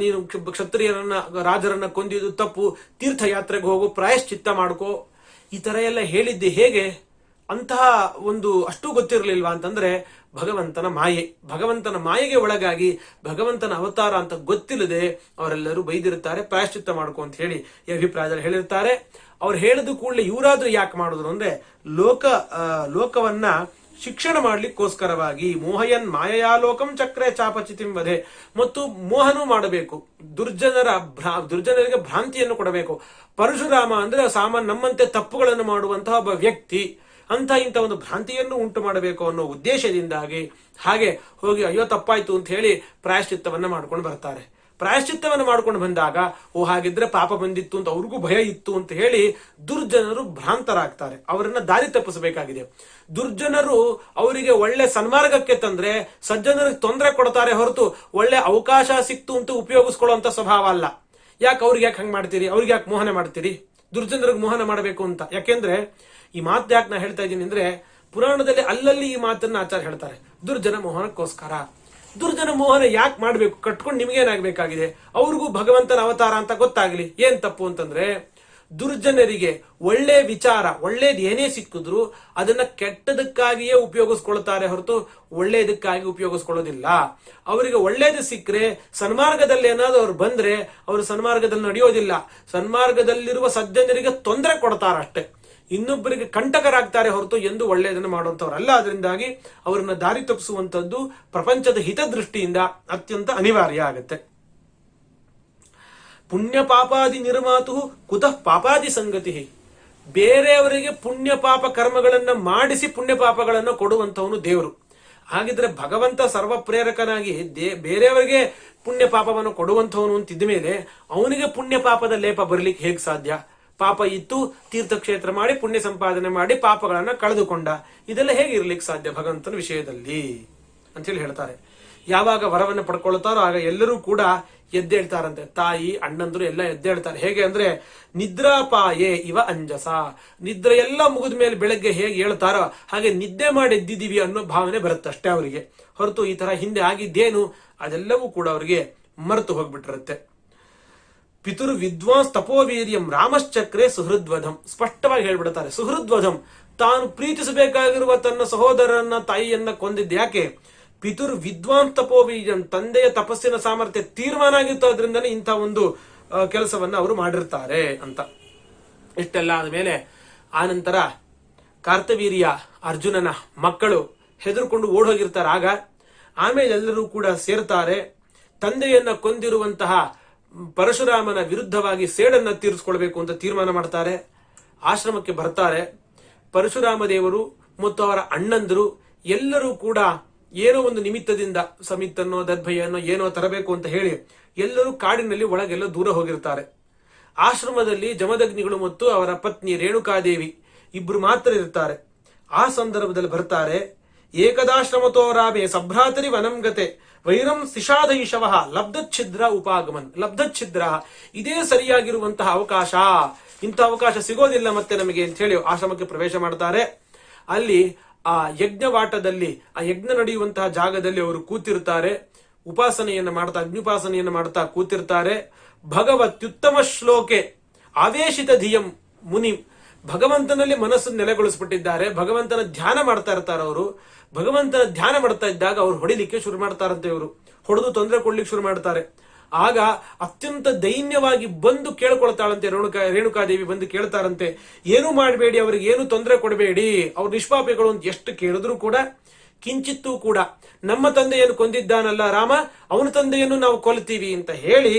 ನೀನು ಕ್ಷತ್ರಿಯರನ್ನ ರಾಜರನ್ನ ಕೊಂದಿದ್ದು ತಪ್ಪು, ತೀರ್ಥಯಾತ್ರೆಗೆ ಹೋಗು, ಪ್ರಾಯಶ್ಚಿತ್ತ ಮಾಡ್ಕೋ, ಈ ತರ ಎಲ್ಲ ಹೇಳಿದ್ದೆ ಹೇಗೆ? ಅಂತಹ ಒಂದು ಅಷ್ಟು ಗೊತ್ತಿರಲಿಲ್ವಾ ಅಂತಂದ್ರೆ ಭಗವಂತನ ಮಾಯೆ, ಭಗವಂತನ ಮಾಯೆಗೆ ಒಳಗಾಗಿ ಭಗವಂತನ ಅವತಾರ ಅಂತ ಗೊತ್ತಿಲ್ಲದೆ ಅವರೆಲ್ಲರೂ ಬೈದಿರುತ್ತಾರೆ. ಪ್ರಾಯಶ್ಚಿತ್ತ ಮಾಡ್ಕೊ ಅಂತ ಹೇಳಿ ಈ ಅಭಿಪ್ರಾಯದಲ್ಲಿ ಹೇಳಿರ್ತಾರೆ. ಅವ್ರು ಹೇಳಿದ ಕೂಡಲೇ ಇವರಾದ್ರೂ ಯಾಕೆ ಮಾಡಿದ್ರು ಅಂದ್ರೆ ಲೋಕವನ್ನ ಶಿಕ್ಷಣ ಮಾಡ್ಲಿಕ್ಕೋಸ್ಕರವಾಗಿ ಮೋಹಯನ್ ಮಾಯಯಾಲೋಕಂ ಚಕ್ರೆ ಚಾಪಚಿತಿಂ ವಧೆ, ಮತ್ತು ಮೋಹನೂ ಮಾಡಬೇಕು, ದುರ್ಜನರಿಗೆ ಭ್ರಾಂತಿಯನ್ನು ಕೊಡಬೇಕು. ಪರಶುರಾಮ ಅಂದ್ರೆ ನಮ್ಮಂತೆ ತಪ್ಪುಗಳನ್ನು ಮಾಡುವಂತಹ ಒಬ್ಬ ವ್ಯಕ್ತಿ, ಅಂತ ಇಂಥ ಒಂದು ಭ್ರಾಂತಿಯನ್ನು ಉಂಟು ಮಾಡಬೇಕು ಅನ್ನೋ ಉದ್ದೇಶದಿಂದಾಗಿ ಹಾಗೆ ಹೋಗಿ ಅಯ್ಯೋ ತಪ್ಪಾಯ್ತು ಅಂತ ಹೇಳಿ ಪ್ರಾಯಶ್ಚಿತ್ತವನ್ನ ಮಾಡ್ಕೊಂಡು ಬರ್ತಾರೆ. ಪ್ರಾಯಶ್ಚಿತ್ತವನ್ನು ಮಾಡ್ಕೊಂಡು ಬಂದಾಗ ಹಾಗಿದ್ರೆ ಪಾಪ ಬಂದಿತ್ತು ಅಂತ ಅವ್ರಿಗೂ ಭಯ ಇತ್ತು ಅಂತ ಹೇಳಿ ದುರ್ಜನರು ಭ್ರಾಂತರಾಗ್ತಾರೆ, ಅವರನ್ನ ದಾರಿ ತಪ್ಪಿಸಬೇಕಾಗಿದೆ. ದುರ್ಜನರು ಅವರಿಗೆ ಒಳ್ಳೆ ಸನ್ಮಾರ್ಗಕ್ಕೆ ತಂದ್ರೆ ಸಜ್ಜನರಿಗೆ ತೊಂದರೆ ಕೊಡ್ತಾರೆ ಹೊರತು ಒಳ್ಳೆ ಅವಕಾಶ ಸಿಕ್ತು ಅಂತ ಉಪಯೋಗಿಸ್ಕೊಳ್ಳುವಂತ ಸ್ವಭಾವ ಅಲ್ಲ. ಯಾಕೆ ಅವ್ರಿಗೆ ಯಾಕೆ ಹಂಗ್ ಮಾಡ್ತೀರಿ? ಅವ್ರಿಗೆ ಯಾಕೆ ಮೋಹನ ಮಾಡ್ತೀರಿ? ದುರ್ಜನರಿಗೆ ಮೋಹನ ಮಾಡಬೇಕು ಅಂತ. ಯಾಕೆಂದ್ರೆ ಈ ಮಾತು ಯಾಕೆ ನಾ ಹೇಳ್ತಾ ಇದ್ದೀನಿ ಅಂದ್ರೆ ಪುರಾಣದಲ್ಲಿ ಅಲ್ಲಲ್ಲಿ ಈ ಮಾತನ್ನ ಆಚಾರ್ಯ ಹೇಳ್ತಾರೆ, ದುರ್ಜನ ಮೋಹನಕ್ಕೋಸ್ಕರ. ದುರ್ಜನ ಮೋಹನ ಯಾಕೆ ಮಾಡ್ಬೇಕು? ಕಟ್ಕೊಂಡು ನಿಮ್ಗೇನಾಗ್ಬೇಕಾಗಿದೆ? ಅವ್ರಿಗೂ ಭಗವಂತನ ಅವತಾರ ಅಂತ ಗೊತ್ತಾಗ್ಲಿ. ಏನ್ ತಪ್ಪು ಅಂತಂದ್ರೆ ದುರ್ಜನರಿಗೆ ಒಳ್ಳೆ ವಿಚಾರ, ಒಳ್ಳೇದು ಏನೇ ಸಿಕ್ಕಿದ್ರು ಅದನ್ನ ಕೆಟ್ಟದಕ್ಕಾಗಿಯೇ ಉಪಯೋಗಿಸ್ಕೊಳ್ತಾರೆ ಹೊರತು ಒಳ್ಳೇದಕ್ಕಾಗಿ ಉಪಯೋಗಿಸ್ಕೊಳ್ಳೋದಿಲ್ಲ. ಅವರಿಗೆ ಒಳ್ಳೇದು ಸಿಕ್ಕರೆ ಸನ್ಮಾರ್ಗದಲ್ಲಿ ಏನಾದ್ರು ಅವ್ರು ಬಂದ್ರೆ ಅವರು ಸನ್ಮಾರ್ಗದಲ್ಲಿ ನಡೆಯೋದಿಲ್ಲ, ಸನ್ಮಾರ್ಗದಲ್ಲಿರುವ ಸಜ್ಜನರಿಗೆ ತೊಂದರೆ ಕೊಡ್ತಾರಷ್ಟೇ, ಇನ್ನೊಬ್ಬರಿಗೆ ಕಂಟಕರಾಗ್ತಾರೆ ಹೊರತು ಎಂದು ಒಳ್ಳೆಯದನ್ನು ಮಾಡುವಂತವ್ರಲ್ಲ. ಅದರಿಂದಾಗಿ ಅವರನ್ನ ದಾರಿ ತಪ್ಪಿಸುವಂತದ್ದು ಪ್ರಪಂಚದ ಹಿತದೃಷ್ಟಿಯಿಂದ ಅತ್ಯಂತ ಅನಿವಾರ್ಯ ಆಗುತ್ತೆ. ಪುಣ್ಯ ಪಾಪಾದಿ ನಿರ್ಮಾತು ಕುತಃ ಪಾಪಾದಿ ಸಂಗತಿ. ಬೇರೆಯವರಿಗೆ ಪುಣ್ಯ ಪಾಪ ಕರ್ಮಗಳನ್ನ ಮಾಡಿಸಿ ಪುಣ್ಯ ಪಾಪಗಳನ್ನು ಕೊಡುವಂತವನು ದೇವರು. ಹಾಗಿದ್ರೆ ಭಗವಂತ ಸರ್ವ ಪ್ರೇರಕನಾಗಿ ಬೇರೆಯವರಿಗೆ ಪುಣ್ಯ ಪಾಪವನ್ನು ಕೊಡುವಂತವನು ಅಂತಿದ್ದ ಮೇಲೆ ಅವನಿಗೆ ಪುಣ್ಯ ಪಾಪದ ಲೇಪ ಬರ್ಲಿಕ್ಕೆ ಹೇಗೆ ಸಾಧ್ಯ? ಪಾಪ ಇತ್ತು, ತೀರ್ಥಕ್ಷೇತ್ರ ಮಾಡಿ ಪುಣ್ಯ ಸಂಪಾದನೆ ಮಾಡಿ ಪಾಪಗಳನ್ನ ಕಳೆದುಕೊಂಡ, ಇದೆಲ್ಲ ಹೇಗೆ ಇರ್ಲಿಕ್ಕೆ ಸಾಧ್ಯ ಭಗವಂತನ ವಿಷಯದಲ್ಲಿ ಅಂತೇಳಿ ಹೇಳ್ತಾರೆ. ಯಾವಾಗ ವರವನ್ನು ಪಡ್ಕೊಳ್ತಾರೋ ಆಗ ಎಲ್ಲರೂ ಕೂಡ ಎದ್ದೇಳ್ತಾರಂತೆ, ತಾಯಿ ಅಣ್ಣಂದ್ರು ಎಲ್ಲ ಎದ್ದೇಳ್ತಾರೆ. ಹೇಗೆ ಅಂದ್ರೆ ನಿದ್ರಾಪಾಯೇ ಇವ ಅಂಜಸ, ನಿದ್ರೆ ಎಲ್ಲ ಮುಗಿದ ಮೇಲೆ ಬೆಳಗ್ಗೆ ಹೇಗೆ ಹೇಳ್ತಾರೋ ಹಾಗೆ ನಿದ್ದೆ ಮಾಡಿ ಎದ್ದಿದ್ದೀವಿ ಅನ್ನೋ ಭಾವನೆ ಬರುತ್ತಷ್ಟೇ ಅವರಿಗೆ, ಹೊರತು ಈ ತರ ಹಿಂದೆ ಆಗಿದ್ದೇನು ಅದೆಲ್ಲವೂ ಕೂಡ ಅವರಿಗೆ ಮರೆತು ಹೋಗ್ಬಿಟ್ಟಿರುತ್ತೆ. ಪಿತೃ ವಿದ್ವಾಂಸ್ ತಪೋವೀರ್ಯಂ ರಾಮಶ್ಚಕ್ರೆ ಸುಹೃದ್ವಧಂ, ಸ್ಪಷ್ಟವಾಗಿ ಹೇಳ್ಬಿಡ್ತಾರೆ. ಸುಹೃದ್ವಧಂ, ತಾನು ಪ್ರೀತಿಸಬೇಕಾಗಿರುವ ತನ್ನ ಸಹೋದರನ ತಾಯಿಯನ್ನ ಕೊಂದಿದ್ದು ಯಾಕೆ? ಪಿತೃ ವಿದ್ವಾಂಸ್ ತಪೋವೀರ್ಯಂ, ತಂದೆಯ ತಪಸ್ಸಿನ ಸಾಮರ್ಥ್ಯ ತೀರ್ಮಾನ ಆಗಿತ್ತು, ಅದರಿಂದನೇ ಇಂಥ ಒಂದು ಕೆಲಸವನ್ನ ಅವರು ಮಾಡಿರ್ತಾರೆ ಅಂತ. ಇಷ್ಟೆಲ್ಲ ಆದ್ಮೇಲೆ ಆನಂತರ ಕಾರ್ತವೀರ್ಯ ಅರ್ಜುನನ ಮಕ್ಕಳು ಹೆದರ್ಕೊಂಡು ಓಡೋಗಿರ್ತಾರೆ. ಆಗ ಆಮೇಲೆ ಎಲ್ಲರೂ ಕೂಡ ಸೇರ್ತಾರೆ. ತಂದೆಯನ್ನ ಕೊಂದಿರುವಂತಹ ಪರಶುರಾಮನ ವಿರುದ್ಧವಾಗಿ ಸೇಡನ್ನ ತೀರಿಸ್ಕೊಳ್ಬೇಕು ಅಂತ ತೀರ್ಮಾನ ಮಾಡ್ತಾರೆ. ಆಶ್ರಮಕ್ಕೆ ಬರ್ತಾರೆ. ಪರಶುರಾಮ ದೇವರು ಮತ್ತು ಅವರ ಅಣ್ಣಂದರು ಎಲ್ಲರೂ ಕೂಡ ಏನೋ ಒಂದು ನಿಮಿತ್ತದಿಂದ ಸಮಿತನ್ನೋ ದರ್ಭೆಯನ್ನೋ ಏನೋ ತರಬೇಕು ಅಂತ ಹೇಳಿ ಎಲ್ಲರೂ ಕಾಡಿನಲ್ಲಿ ಒಳಗೆಲ್ಲ ದೂರ ಹೋಗಿರ್ತಾರೆ. ಆಶ್ರಮದಲ್ಲಿ ಜಮದಗ್ನಿಗಳು ಮತ್ತು ಅವರ ಪತ್ನಿ ರೇಣುಕಾದೇವಿ ಇಬ್ರು ಮಾತ್ರ ಇರ್ತಾರೆ. ಆ ಸಂದರ್ಭದಲ್ಲಿ ಬರ್ತಾರೆ. ಏಕದಾಶ್ರಮತೋ ರಾಮೇ ಸಭ್ರಾತರಿ ವನಂಗತೆ ವೈರಂ ಸಿಷಾದೈಷವ ಲಬ್ಧಚ್ಛಿದ್ರ ಉಪಾಗಮನ್. ಲಬ್ಧಚ್ಛಿದ್ರ ಇದೇ ಸರಿಯಾಗಿರುವಂತಹ ಅವಕಾಶ, ಇಂಥ ಅವಕಾಶ ಸಿಗೋದಿಲ್ಲ ಮತ್ತೆ ನಮಗೆ ಅಂತ ಹೇಳಿ ಆಶ್ರಮಕ್ಕೆ ಪ್ರವೇಶ ಮಾಡ್ತಾರೆ. ಅಲ್ಲಿ ಆ ಯಜ್ಞವಾಟದಲ್ಲಿ, ಆ ಯಜ್ಞ ನಡೆಯುವಂತಹ ಜಾಗದಲ್ಲಿ ಅವರು ಕೂತಿರ್ತಾರೆ. ಉಪಾಸನೆಯನ್ನು ಮಾಡ್ತಾ, ಅಗ್ನಿಪಾಸನೆಯನ್ನು ಮಾಡ್ತಾ ಕೂತಿರ್ತಾರೆ. ಭಗವತ್ಯುತ್ತಮ ಶ್ಲೋಕೆ ಆವೇಶಿತ ಧಿಯಂ ಮುನಿ. ಭಗವಂತನಲ್ಲಿ ಮನಸ್ಸನ್ನು ನೆಲೆಗೊಳಿಸ್ಬಿಟ್ಟಿದ್ದಾರೆ. ಭಗವಂತನ ಧ್ಯಾನ ಮಾಡ್ತಾ ಇರ್ತಾರೆ ಅವರು. ಭಗವಂತನ ಧ್ಯಾನ ಮಾಡ್ತಾ ಇದ್ದಾಗ ಅವ್ರು ಹೊಡಿಲಿಕ್ಕೆ ಶುರು ಮಾಡ್ತಾರಂತೆ. ಇವರು ಹೊಡೆದು ತೊಂದರೆ ಕೊಡ್ಲಿಕ್ಕೆ ಶುರು ಮಾಡ್ತಾರೆ. ಆಗ ಅತ್ಯಂತ ದೈನ್ಯವಾಗಿ ಬಂದು ಕೇಳ್ಕೊಳ್ತಾಳಂತೆ ರೇಣುಕಾದೇವಿ ಬಂದು ಕೇಳ್ತಾರಂತೆ, ಏನೂ ಮಾಡಬೇಡಿ, ಅವ್ರಿಗೆ ಏನು ತೊಂದರೆ ಕೊಡಬೇಡಿ, ಅವ್ರು ನಿಷ್ಪಾಪಿಗಳು ಅಂತ ಎಷ್ಟು ಕೇಳಿದ್ರು ಕೂಡ ಕಿಂಚಿತ್ತೂ ಕೂಡ ನಮ್ಮ ತಂದೆಯನ್ನು ಕೊಂದಿದ್ದಾನಲ್ಲ ರಾಮ, ಅವನ ತಂದೆಯನ್ನು ನಾವು ಕೊಲ್ತೀವಿ ಅಂತ ಹೇಳಿ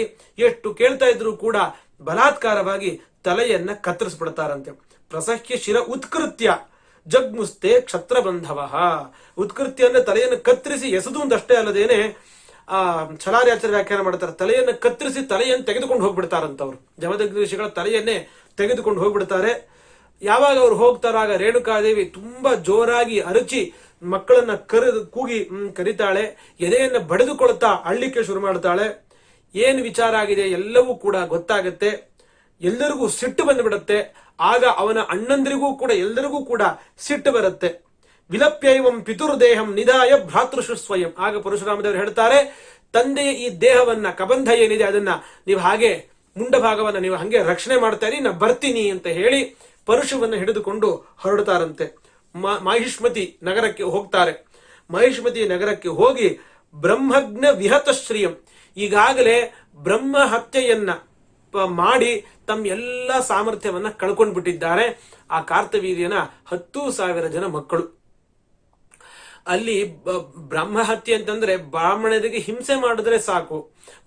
ಎಷ್ಟು ಕೇಳ್ತಾ ಇದ್ರು ಕೂಡ ಬಲಾತ್ಕಾರವಾಗಿ ತಲೆಯನ್ನ ಕತ್ತರಿಸ್ಬಿಡ್ತಾರಂತೆ. ಪ್ರಸಹ್ಯ ಶಿರ ಉತ್ಕೃತ್ಯ ಜಗ್ಮುಸ್ತೆ ಕ್ಷತ್ರ ಬಂಧವ. ಉತ್ಕೃತ್ಯ ಅಂದ್ರೆ ತಲೆಯನ್ನು ಕತ್ತರಿಸಿ ಎಸೆದು ಒಂದಷ್ಟೇ ಅಲ್ಲದೇನೆ ಛಲಾರ್ಯಾಚಾರ್ಯ ವ್ಯಾಖ್ಯಾನ ಮಾಡ್ತಾರೆ, ತಲೆಯನ್ನು ಕತ್ತರಿಸಿ ತಲೆಯನ್ನು ತೆಗೆದುಕೊಂಡು ಹೋಗ್ಬಿಡ್ತಾರಂತವ್ರು. ಜಮದಗ್ನಿ ಋಷಿಗಳ ತಲೆಯನ್ನೇ ತೆಗೆದುಕೊಂಡು ಹೋಗ್ಬಿಡ್ತಾರೆ. ಯಾವಾಗ ಅವ್ರು ಹೋಗ್ತಾರಾಗ ರೇಣುಕಾದೇವಿ ತುಂಬಾ ಜೋರಾಗಿ ಅರಚಿ ಮಕ್ಕಳನ್ನ ಕೂಗಿ ಕರೀತಾಳೆ. ಎದೆಯನ್ನ ಬಡಿದುಕೊಳ್ತಾ ಅಳ್ಳಿಕ್ಕೆ ಶುರು ಮಾಡ್ತಾಳೆ. ಏನು ವಿಚಾರ ಆಗಿದೆ ಎಲ್ಲವೂ ಕೂಡ ಗೊತ್ತಾಗತ್ತೆ. ಎಲ್ಲರಿಗೂ ಸಿಟ್ಟು ಬಂದ್ಬಿಡತ್ತೆ. ಆಗ ಅವನ ಅಣ್ಣಂದ್ರಿಗೂ ಕೂಡ ಎಲ್ಲರಿಗೂ ಕೂಡ ಸಿಟ್ಟು ಬರುತ್ತೆ. ವಿಲಪ್ಯೈವಂ ಪಿತುರ್ದೇಹಂ ನಿಧಾಯ ಭ್ರಾತೃಷು ಸ್ವಯಂ. ಆಗ ಪರಶುರಾಮದೇವರು ಹೇಳ್ತಾರೆ, ತಂದೆಯ ಈ ದೇಹವನ್ನ, ಕಬಂಧ ಏನಿದೆ ಅದನ್ನ ನೀವು ಹಾಗೆ ಮುಂಡ ಭಾಗವನ್ನ ನೀವು ಹಂಗೆ ರಕ್ಷಣೆ ಮಾಡ್ತಾ ನಾ ಬರ್ತೀನಿ ಅಂತ ಹೇಳಿ ಪರಶುವನ್ನ ಹಿಡಿದುಕೊಂಡು ಹೊರಡ್ತಾರಂತೆ. ಮಾಹಿಷ್ಮತಿ ನಗರಕ್ಕೆ ಹೋಗ್ತಾರೆ. ಮಹಿಷ್ಮತಿ ನಗರಕ್ಕೆ ಹೋಗಿ ಬ್ರಹ್ಮಜ್ಞ ವಿಹತಶ್ರಿಯಂ, ಈಗಾಗಲೇ ಬ್ರಹ್ಮ ಹತ್ಯೆಯನ್ನ ಮಾಡಿ ತಮ್ಮ ಎಲ್ಲ ಸಾಮರ್ಥ್ಯವನ್ನ ಕಳ್ಕೊಂಡು ಬಿಟ್ಟಿದ್ದಾರೆ. ಆ ಕಾರ್ತವೀರ್ಯನ 10,000 ಜನ ಮಕ್ಕಳು. ಅಲ್ಲಿ ಬ್ರಹ್ಮಹತ್ಯೆ ಅಂತಂದ್ರೆ ಬ್ರಾಹ್ಮಣರಿಗೆ ಹಿಂಸೆ ಮಾಡಿದ್ರೆ ಸಾಕು,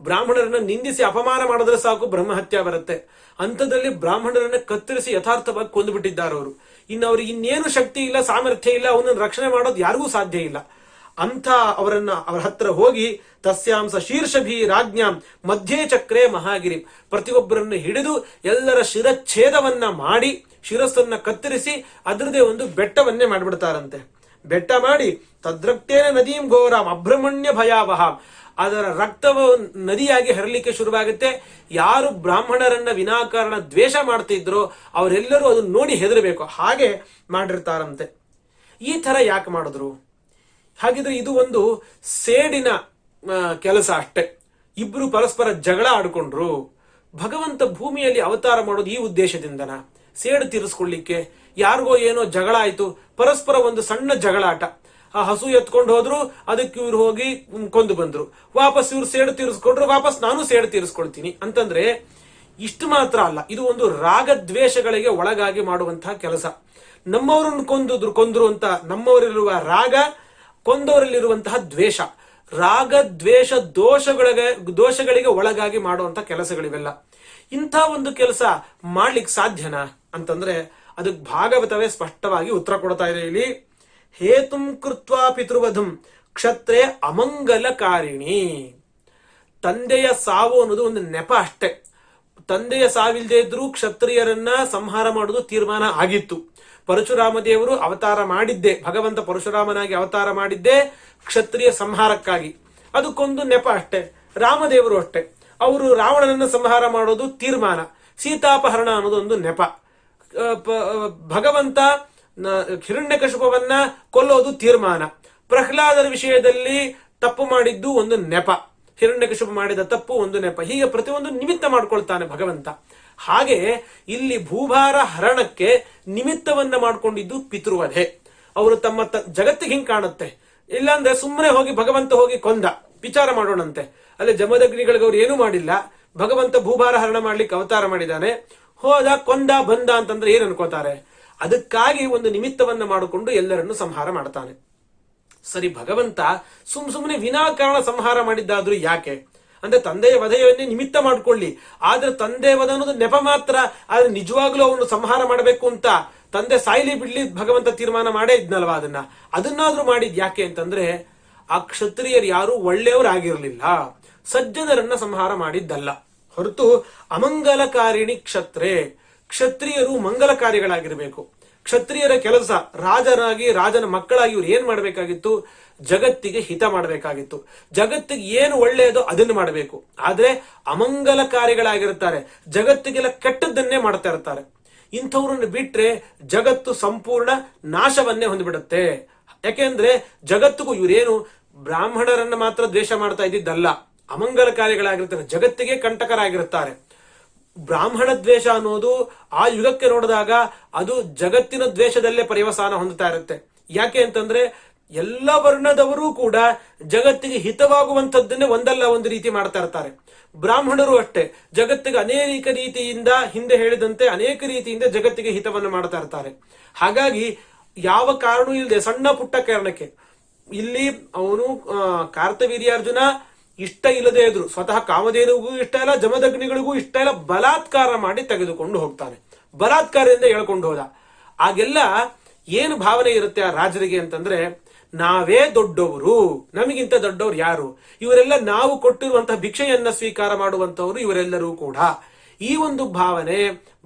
ಬ್ರಾಹ್ಮಣರನ್ನ ನಿಂದಿಸಿ ಅಪಮಾನ ಮಾಡಿದ್ರೆ ಸಾಕು ಬ್ರಹ್ಮಹತ್ಯೆ ಬರುತ್ತೆ. ಅಂಥದ್ರಲ್ಲಿ ಬ್ರಾಹ್ಮಣರನ್ನ ಕತ್ತರಿಸಿ ಯಥಾರ್ಥವಾಗಿ ಕೊಂದುಬಿಟ್ಟಿದ್ದಾರೆ ಅವರು. ಇನ್ನು ಅವ್ರಿಗೆ ಇನ್ನೇನು ಶಕ್ತಿ ಇಲ್ಲ, ಸಾಮರ್ಥ್ಯ ಇಲ್ಲ, ಅವನನ್ನು ರಕ್ಷಣೆ ಮಾಡೋದು ಯಾರಿಗೂ ಸಾಧ್ಯ ಇಲ್ಲ. ಅಂಥ ಅವರ ಹತ್ರ ಹೋಗಿ ತಸ್ಯಾಂಸ ಶೀರ್ಷಭಿ ರಾಜ್ಞಾಂ ಮಧ್ಯೆ ಚಕ್ರೆ ಮಹಾಗಿರಿ, ಪ್ರತಿಯೊಬ್ಬರನ್ನು ಹಿಡಿದು ಎಲ್ಲರ ಶಿರಚ್ಛೇದವನ್ನ ಮಾಡಿ ಶಿರಸ್ಸನ್ನ ಕತ್ತರಿಸಿ ಅದರದೇ ಒಂದು ಬೆಟ್ಟವನ್ನೇ ಮಾಡಿಬಿಡ್ತಾರಂತೆ. ಬೆಟ್ಟ ಮಾಡಿ ತದ್ರಕ್ತೇನ ನದೀಂ ಘೋರಾಂ ಅಭ್ರಮಣ್ಯ ಭಯಾವಹ, ಅದರ ರಕ್ತವ ನದಿಯಾಗಿ ಹರಲಿಕ್ಕೆ ಶುರುವಾಗುತ್ತೆ. ಯಾರು ಬ್ರಾಹ್ಮಣರನ್ನ ವಿನಾಕಾರಣ ದ್ವೇಷ ಮಾಡ್ತಿದ್ರೋ ಅವರೆಲ್ಲರೂ ಅದನ್ನ ನೋಡಿ ಹೆದರಬೇಕು, ಹಾಗೆ ಮಾಡಿರ್ತಾರಂತೆ. ಈ ತರ ಯಾಕೆ ಮಾಡಿದ್ರು? ಹಾಗಿದ್ರೆ ಇದು ಒಂದು ಸೇಡಿನ ಕೆಲಸ ಅಷ್ಟೇ. ಇಬ್ರು ಪರಸ್ಪರ ಜಗಳ ಆಡ್ಕೊಂಡ್ರು. ಭಗವಂತ ಭೂಮಿಯಲ್ಲಿ ಅವತಾರ ಮಾಡೋದು ಈ ಉದ್ದೇಶದಿಂದನ, ಸೇಡು ತೀರಿಸ್ಕೊಳ್ಳಿಕ್ಕೆ. ಯಾರಿಗೋ ಏನೋ ಜಗಳ ಆಯ್ತು, ಪರಸ್ಪರ ಒಂದು ಸಣ್ಣ ಜಗಳಾಟ. ಆ ಹಸು ಎತ್ಕೊಂಡು ಹೋದ್ರು, ಅದಕ್ಕೆ ಇವ್ರು ಹೋಗಿ ಕೊಂದು ಬಂದ್ರು. ವಾಪಸ್ ಇವ್ರು ಸೇಡು ತೀರಿಸ್ಕೊಂಡ್ರು, ವಾಪಸ್ ನಾನು ಸೇಡು ತೀರಿಸ್ಕೊಳ್ತೀನಿ ಅಂತಂದ್ರೆ ಇಷ್ಟು ಮಾತ್ರ ಅಲ್ಲ, ಇದು ಒಂದು ರಾಗದ್ವೇಷಗಳಿಗೆ ಒಳಗಾಗಿ ಮಾಡುವಂತಹ ಕೆಲಸ. ನಮ್ಮವರನ್ನು ಕೊಂದ್ರು ಅಂತ ನಮ್ಮವರಿರುವ ರಾಗ, ಕೊಂದವರಲ್ಲಿರುವಂತಹ ದ್ವೇಷ, ರಾಗ ದ್ವೇಷ ದೋಷಗಳಿಗೆ ಒಳಗಾಗಿ ಮಾಡುವಂತಹ ಕೆಲಸಗಳಿವೆಲ್ಲ. ಇಂಥ ಒಂದು ಕೆಲಸ ಮಾಡ್ಲಿಕ್ಕೆ ಸಾಧ್ಯನಾ ಅಂತಂದ್ರೆ ಅದಕ್ಕೆ ಭಾಗವತವೇ ಸ್ಪಷ್ಟವಾಗಿ ಉತ್ತರ ಕೊಡ್ತಾ ಇದೆ. ಇಲ್ಲಿ ಹೇತುಂ ಕೃತ್ವಾ ಪಿತೃವಧಂ ಕ್ಷತ್ರೇ ಅಮಂಗಲಕಾರಿಣಿ. ತಂದೆಯ ಸಾವು ಅನ್ನೋದು ಒಂದು ನೆಪ ಅಷ್ಟೇ. ತಂದೆಯ ಸಾವಿಲ್ದೇ ಇದ್ರೂ ಕ್ಷತ್ರಿಯರನ್ನ ಸಂಹಾರ ಮಾಡೋದು ತೀರ್ಮಾನ ಆಗಿತ್ತು. ಪರಶುರಾಮ ದೇವರು ಅವತಾರ ಮಾಡಿದ್ದೆ, ಭಗವಂತ ಪರಶುರಾಮನಾಗಿ ಅವತಾರ ಮಾಡಿದ್ದೆ ಕ್ಷತ್ರಿಯ ಸಂಹಾರಕ್ಕಾಗಿ. ಅದಕ್ಕೊಂದು ನೆಪ ಅಷ್ಟೇ. ರಾಮದೇವರು ಅಷ್ಟೇ, ಅವರು ರಾವಣನನ್ನು ಸಂಹಾರ ಮಾಡೋದು ತೀರ್ಮಾನ. ಸೀತಾಪಹರಣ ಅನ್ನೋದು ಒಂದು ನೆಪ. ಭಗವಂತ ಹಿರಣ್ಯಕಶಿಪವನ್ನ ಕೊಲ್ಲೋದು ತೀರ್ಮಾನ. ಪ್ರಹ್ಲಾದರ ವಿಷಯದಲ್ಲಿ ತಪ್ಪು ಮಾಡಿದ್ದು ಒಂದು ನೆಪ, ಹಿರಣ್ಯಕಶಿಪ ಮಾಡಿದ ತಪ್ಪು ಒಂದು ನೆಪ. ಹೀಗೆ ಪ್ರತಿಯೊಂದು ನಿಮಿತ್ತ ಮಾಡ್ಕೊಳ್ತಾನೆ ಭಗವಂತ. ಹಾಗೆ ಇಲ್ಲಿ ಭೂಭಾರ ಹರಣಕ್ಕೆ ನಿಮಿತ್ತವನ್ನ ಮಾಡ್ಕೊಂಡಿದ್ದು ಪಿತೃವಧೆ. ಅವರು ತಮ್ಮ ಜಗತ್ತಿಗೆ ಹಿಂಗ್ ಕಾಣುತ್ತೆ. ಇಲ್ಲಾಂದ್ರೆ ಸುಮ್ಮನೆ ಹೋಗಿ ಭಗವಂತ ಹೋಗಿ ಕೊಂದ, ವಿಚಾರ ಮಾಡೋಣಂತೆ. ಅಲ್ಲಿ ಜಮದಗ್ನಿಗಳಿಗೆ ಅವ್ರು ಏನೂ ಮಾಡಿಲ್ಲ. ಭಗವಂತ ಭೂಭಾರ ಹರಣ ಮಾಡ್ಲಿಕ್ಕೆ ಅವತಾರ ಮಾಡಿದ್ದಾನೆ, ಹೋದ ಕೊಂದ ಬಂದ ಅಂತಂದ್ರೆ ಏನ್ ಅನ್ಕೋತಾರೆ? ಅದಕ್ಕಾಗಿ ಒಂದು ನಿಮಿತ್ತವನ್ನ ಮಾಡಿಕೊಂಡು ಎಲ್ಲರನ್ನು ಸಂಹಾರ ಮಾಡ್ತಾನೆ. ಸರಿ, ಭಗವಂತ ಸುಮ್ಮನೆ ವಿನಾಕಾರಣ ಸಂಹಾರ ಮಾಡಿದ್ದಾದ್ರೂ ಯಾಕೆ? ಅಂದ್ರೆ ತಂದೆಯ ವಧೆಯನ್ನೇ ನಿಮಿತ್ತ ಮಾಡ್ಕೊಳ್ಳಿ, ಆದ್ರೆ ತಂದೆಯ ವಧ ಅನ್ನೋದು ನೆಪ ಮಾತ್ರ. ಆದ್ರೆ ನಿಜವಾಗ್ಲೂ ಅವನು ಸಂಹಾರ ಮಾಡಬೇಕು ಅಂತ ತಂದೆ ಸಾಯ್ಲಿ ಬಿಡ್ಲಿ ಭಗವಂತ ತೀರ್ಮಾನ ಮಾಡೇ ಇದ್ನಲ್ವಾ, ಅದನ್ನಾದ್ರೂ ಮಾಡಿದ್ ಯಾಕೆ ಅಂತಂದ್ರೆ ಆ ಕ್ಷತ್ರಿಯರು ಯಾರು ಒಳ್ಳೆಯವರಾಗಿರ್ಲಿಲ್ಲ, ಸಜ್ಜನರನ್ನ ಸಂಹಾರ ಮಾಡಿದ್ದಲ್ಲ ಹೊರತು ಅಮಂಗಲಕಾರಿಣಿ ಕ್ಷತ್ರಿಯರು ಮಂಗಲಕಾರಿಗಳಾಗಿರ್ಬೇಕು. ಕ್ಷತ್ರಿಯರ ಕೆಲಸ ರಾಜನಾಗಿ ರಾಜನ ಮಕ್ಕಳಾಗಿ ಇವ್ರು ಏನ್ ಮಾಡ್ಬೇಕಾಗಿತ್ತು? ಜಗತ್ತಿಗೆ ಹಿತ ಮಾಡಬೇಕಾಗಿತ್ತು, ಜಗತ್ತಿಗೆ ಏನು ಒಳ್ಳೆಯದೋ ಅದನ್ನು ಮಾಡಬೇಕು. ಆದ್ರೆ ಅಮಂಗಲಕಾರಿಗಳಾಗಿರ್ತಾರೆ, ಜಗತ್ತಿಗೆಲ್ಲ ಕೆಟ್ಟದ್ದನ್ನೇ ಮಾಡ್ತಾ ಇರ್ತಾರೆ. ಇಂಥವ್ರನ್ನ ಬಿಟ್ರೆ ಜಗತ್ತು ಸಂಪೂರ್ಣ ನಾಶವನ್ನೇ ಹೊಂದ್ಬಿಡುತ್ತೆ. ಯಾಕೆಂದ್ರೆ ಜಗತ್ತಿಗೂ ಇವರೇನು ಬ್ರಾಹ್ಮಣರನ್ನ ಮಾತ್ರ ದ್ವೇಷ ಮಾಡ್ತಾ ಇದ್ದಿದ್ದಲ್ಲ, ಅಮಂಗಲಕಾರಿಗಳಾಗಿರ್ತಾರೆ, ಜಗತ್ತಿಗೆ ಕಂಟಕರಾಗಿರುತ್ತಾರೆ. ಬ್ರಾಹ್ಮಣ ದ್ವೇಷ ಅನ್ನೋದು ಆ ಯುಗಕ್ಕೆ ನೋಡಿದಾಗ ಅದು ಜಗತ್ತಿನ ದ್ವೇಷದಲ್ಲೇ ಪರ್ಯವಸಾನ ಹೊಂದುತ್ತಾ ಇರುತ್ತೆ. ಯಾಕೆ ಅಂತಂದ್ರೆ ಎಲ್ಲ ವರ್ಣದವರೂ ಕೂಡ ಜಗತ್ತಿಗೆ ಹಿತವಾಗುವಂಥದ್ದನ್ನೇ ಒಂದಲ್ಲ ಒಂದು ರೀತಿ ಮಾಡ್ತಾ ಇರ್ತಾರೆ. ಬ್ರಾಹ್ಮಣರು ಅಷ್ಟೇ ಜಗತ್ತಿಗೆ ಅನೇಕ ರೀತಿಯಿಂದ, ಹಿಂದೆ ಹೇಳಿದಂತೆ ಅನೇಕ ರೀತಿಯಿಂದ ಜಗತ್ತಿಗೆ ಹಿತವನ್ನು ಮಾಡ್ತಾ ಇರ್ತಾರೆ. ಹಾಗಾಗಿ ಯಾವ ಕಾರಣ ಇಲ್ಲದೆ ಸಣ್ಣ ಪುಟ್ಟ ಕಾರಣಕ್ಕೆ ಇಲ್ಲಿ ಅವನು ಕಾರ್ತವೀರ್ಯಾರ್ಜುನ ಇಷ್ಟ ಇಲ್ಲದೆ ಇದ್ರು, ಸ್ವತಃ ಕಾಮಧೇನುಗೂ ಇಷ್ಟ ಇಲ್ಲ, ಜಮದಗ್ನಿಗಳಿಗೂ ಇಷ್ಟ ಇಲ್ಲ, ಬಲಾತ್ಕಾರ ಮಾಡಿ ತೆಗೆದುಕೊಂಡು ಹೋಗ್ತಾನೆ. ಬಲಾತ್ಕಾರದಿಂದ ಹೇಳ್ಕೊಂಡು ಹೋದ. ಆಗೆಲ್ಲ ಏನು ಭಾವನೆ ಇರುತ್ತೆ ಆ ರಾಜರಿಗೆ ಅಂತಂದ್ರೆ, ನಾವೇ ದೊಡ್ಡವರು, ನಮಗಿಂತ ದೊಡ್ಡವರು ಯಾರು? ಇವರೆಲ್ಲ ನಾವು ಕೊಟ್ಟಿರುವಂತಹ ಭಿಕ್ಷೆಯನ್ನ ಸ್ವೀಕಾರ ಮಾಡುವಂತವರು ಇವರೆಲ್ಲರೂ ಕೂಡ. ಈ ಒಂದು ಭಾವನೆ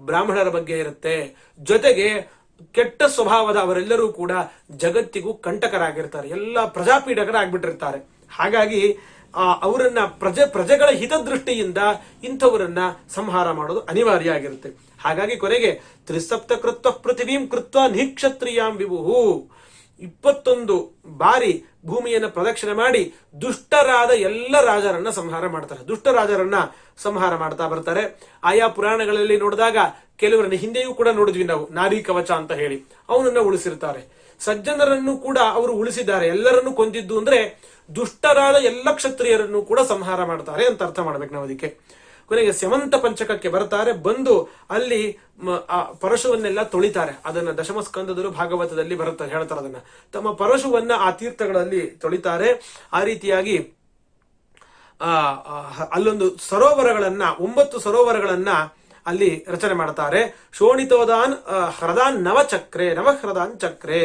ಬ್ರಾಹ್ಮಣರ ಬಗ್ಗೆ ಇರುತ್ತೆ. ಜೊತೆಗೆ ಕೆಟ್ಟ ಸ್ವಭಾವದ ಅವರೆಲ್ಲರೂ ಕೂಡ ಜಗತ್ತಿಗೂ ಕಂಟಕರಾಗಿರ್ತಾರೆ, ಎಲ್ಲ ಪ್ರಜಾಪೀಡಕರಾಗ್ಬಿಟ್ಟಿರ್ತಾರೆ. ಹಾಗಾಗಿ ಅವರನ್ನ ಪ್ರಜೆಗಳ ಹಿತದೃಷ್ಟಿಯಿಂದ ಇಂಥವರನ್ನ ಸಂಹಾರ ಮಾಡೋದು ಅನಿವಾರ್ಯ ಆಗಿರುತ್ತೆ. ಹಾಗಾಗಿ ಕೊನೆಗೆ ತ್ರಿಸಪ್ತ ಕೃತ್ವ ಪೃಥಿವೀಂ ಕೃತ್ವ ನಿಕ್ಷತ್ರಿಯಾಂ ವಿಭುಹು, 21 ಬಾರಿ ಭೂಮಿಯನ್ನ ಪ್ರದಕ್ಷಿಣೆ ಮಾಡಿ ದುಷ್ಟರಾದ ಎಲ್ಲ ರಾಜರನ್ನ ಸಂಹಾರ ಮಾಡ್ತಾರೆ. ದುಷ್ಟ ರಾಜರನ್ನ ಸಂಹಾರ ಮಾಡ್ತಾ ಬರ್ತಾರೆ. ಆಯಾ ಪುರಾಣಗಳಲ್ಲಿ ನೋಡಿದಾಗ ಕೆಲವರನ್ನ ಹಿಂದೆಯೂ ಕೂಡ ನೋಡಿದ್ವಿ ನಾವು, ನಾರಿ ಕವಚ ಅಂತ ಹೇಳಿ ಅವನನ್ನ ಉಳಿಸಿರ್ತಾರೆ. ಸಜ್ಜನರನ್ನು ಕೂಡ ಅವರು ಉಳಿಸಿದ್ದಾರೆ. ಎಲ್ಲರನ್ನು ಕೊಂದಿದ್ದು ಅಂದ್ರೆ ದುಷ್ಟರಾದ ಎಲ್ಲ ಕ್ಷತ್ರಿಯರನ್ನು ಕೂಡ ಸಂಹಾರ ಮಾಡ್ತಾರೆ ಅಂತ ಅರ್ಥ ಮಾಡ್ಬೇಕು ನಾವು ಅದಕ್ಕೆ. ಕೊನೆಗೆ ಸ್ಯಮಂತ ಪಂಚಕಕ್ಕೆ ಬರ್ತಾರೆ. ಬಂದು ಅಲ್ಲಿ ಪರಶುವನ್ನೆಲ್ಲ ತೊಳಿತಾರೆ. ಅದನ್ನ ದಶಮಸ್ಕಂದದಲ್ಲೂ ಭಾಗವತದಲ್ಲಿ ಬರುತ್ತಾರೆ, ಹೇಳ್ತಾರೆ ಅದನ್ನ. ತಮ್ಮ ಪರಶುವನ್ನ ಆ ತೀರ್ಥಗಳಲ್ಲಿ ತೊಳಿತಾರೆ. ಆ ರೀತಿಯಾಗಿ ಅಲ್ಲೊಂದು ಸರೋವರಗಳನ್ನ 9 ಸರೋವರಗಳನ್ನ ಅಲ್ಲಿ ರಚನೆ ಮಾಡ್ತಾರೆ. ಶೋಣಿತೋದಾನ್ ಹೃದಾನ್ ನವಹೃದಾನ್ ಚಕ್ರೆ.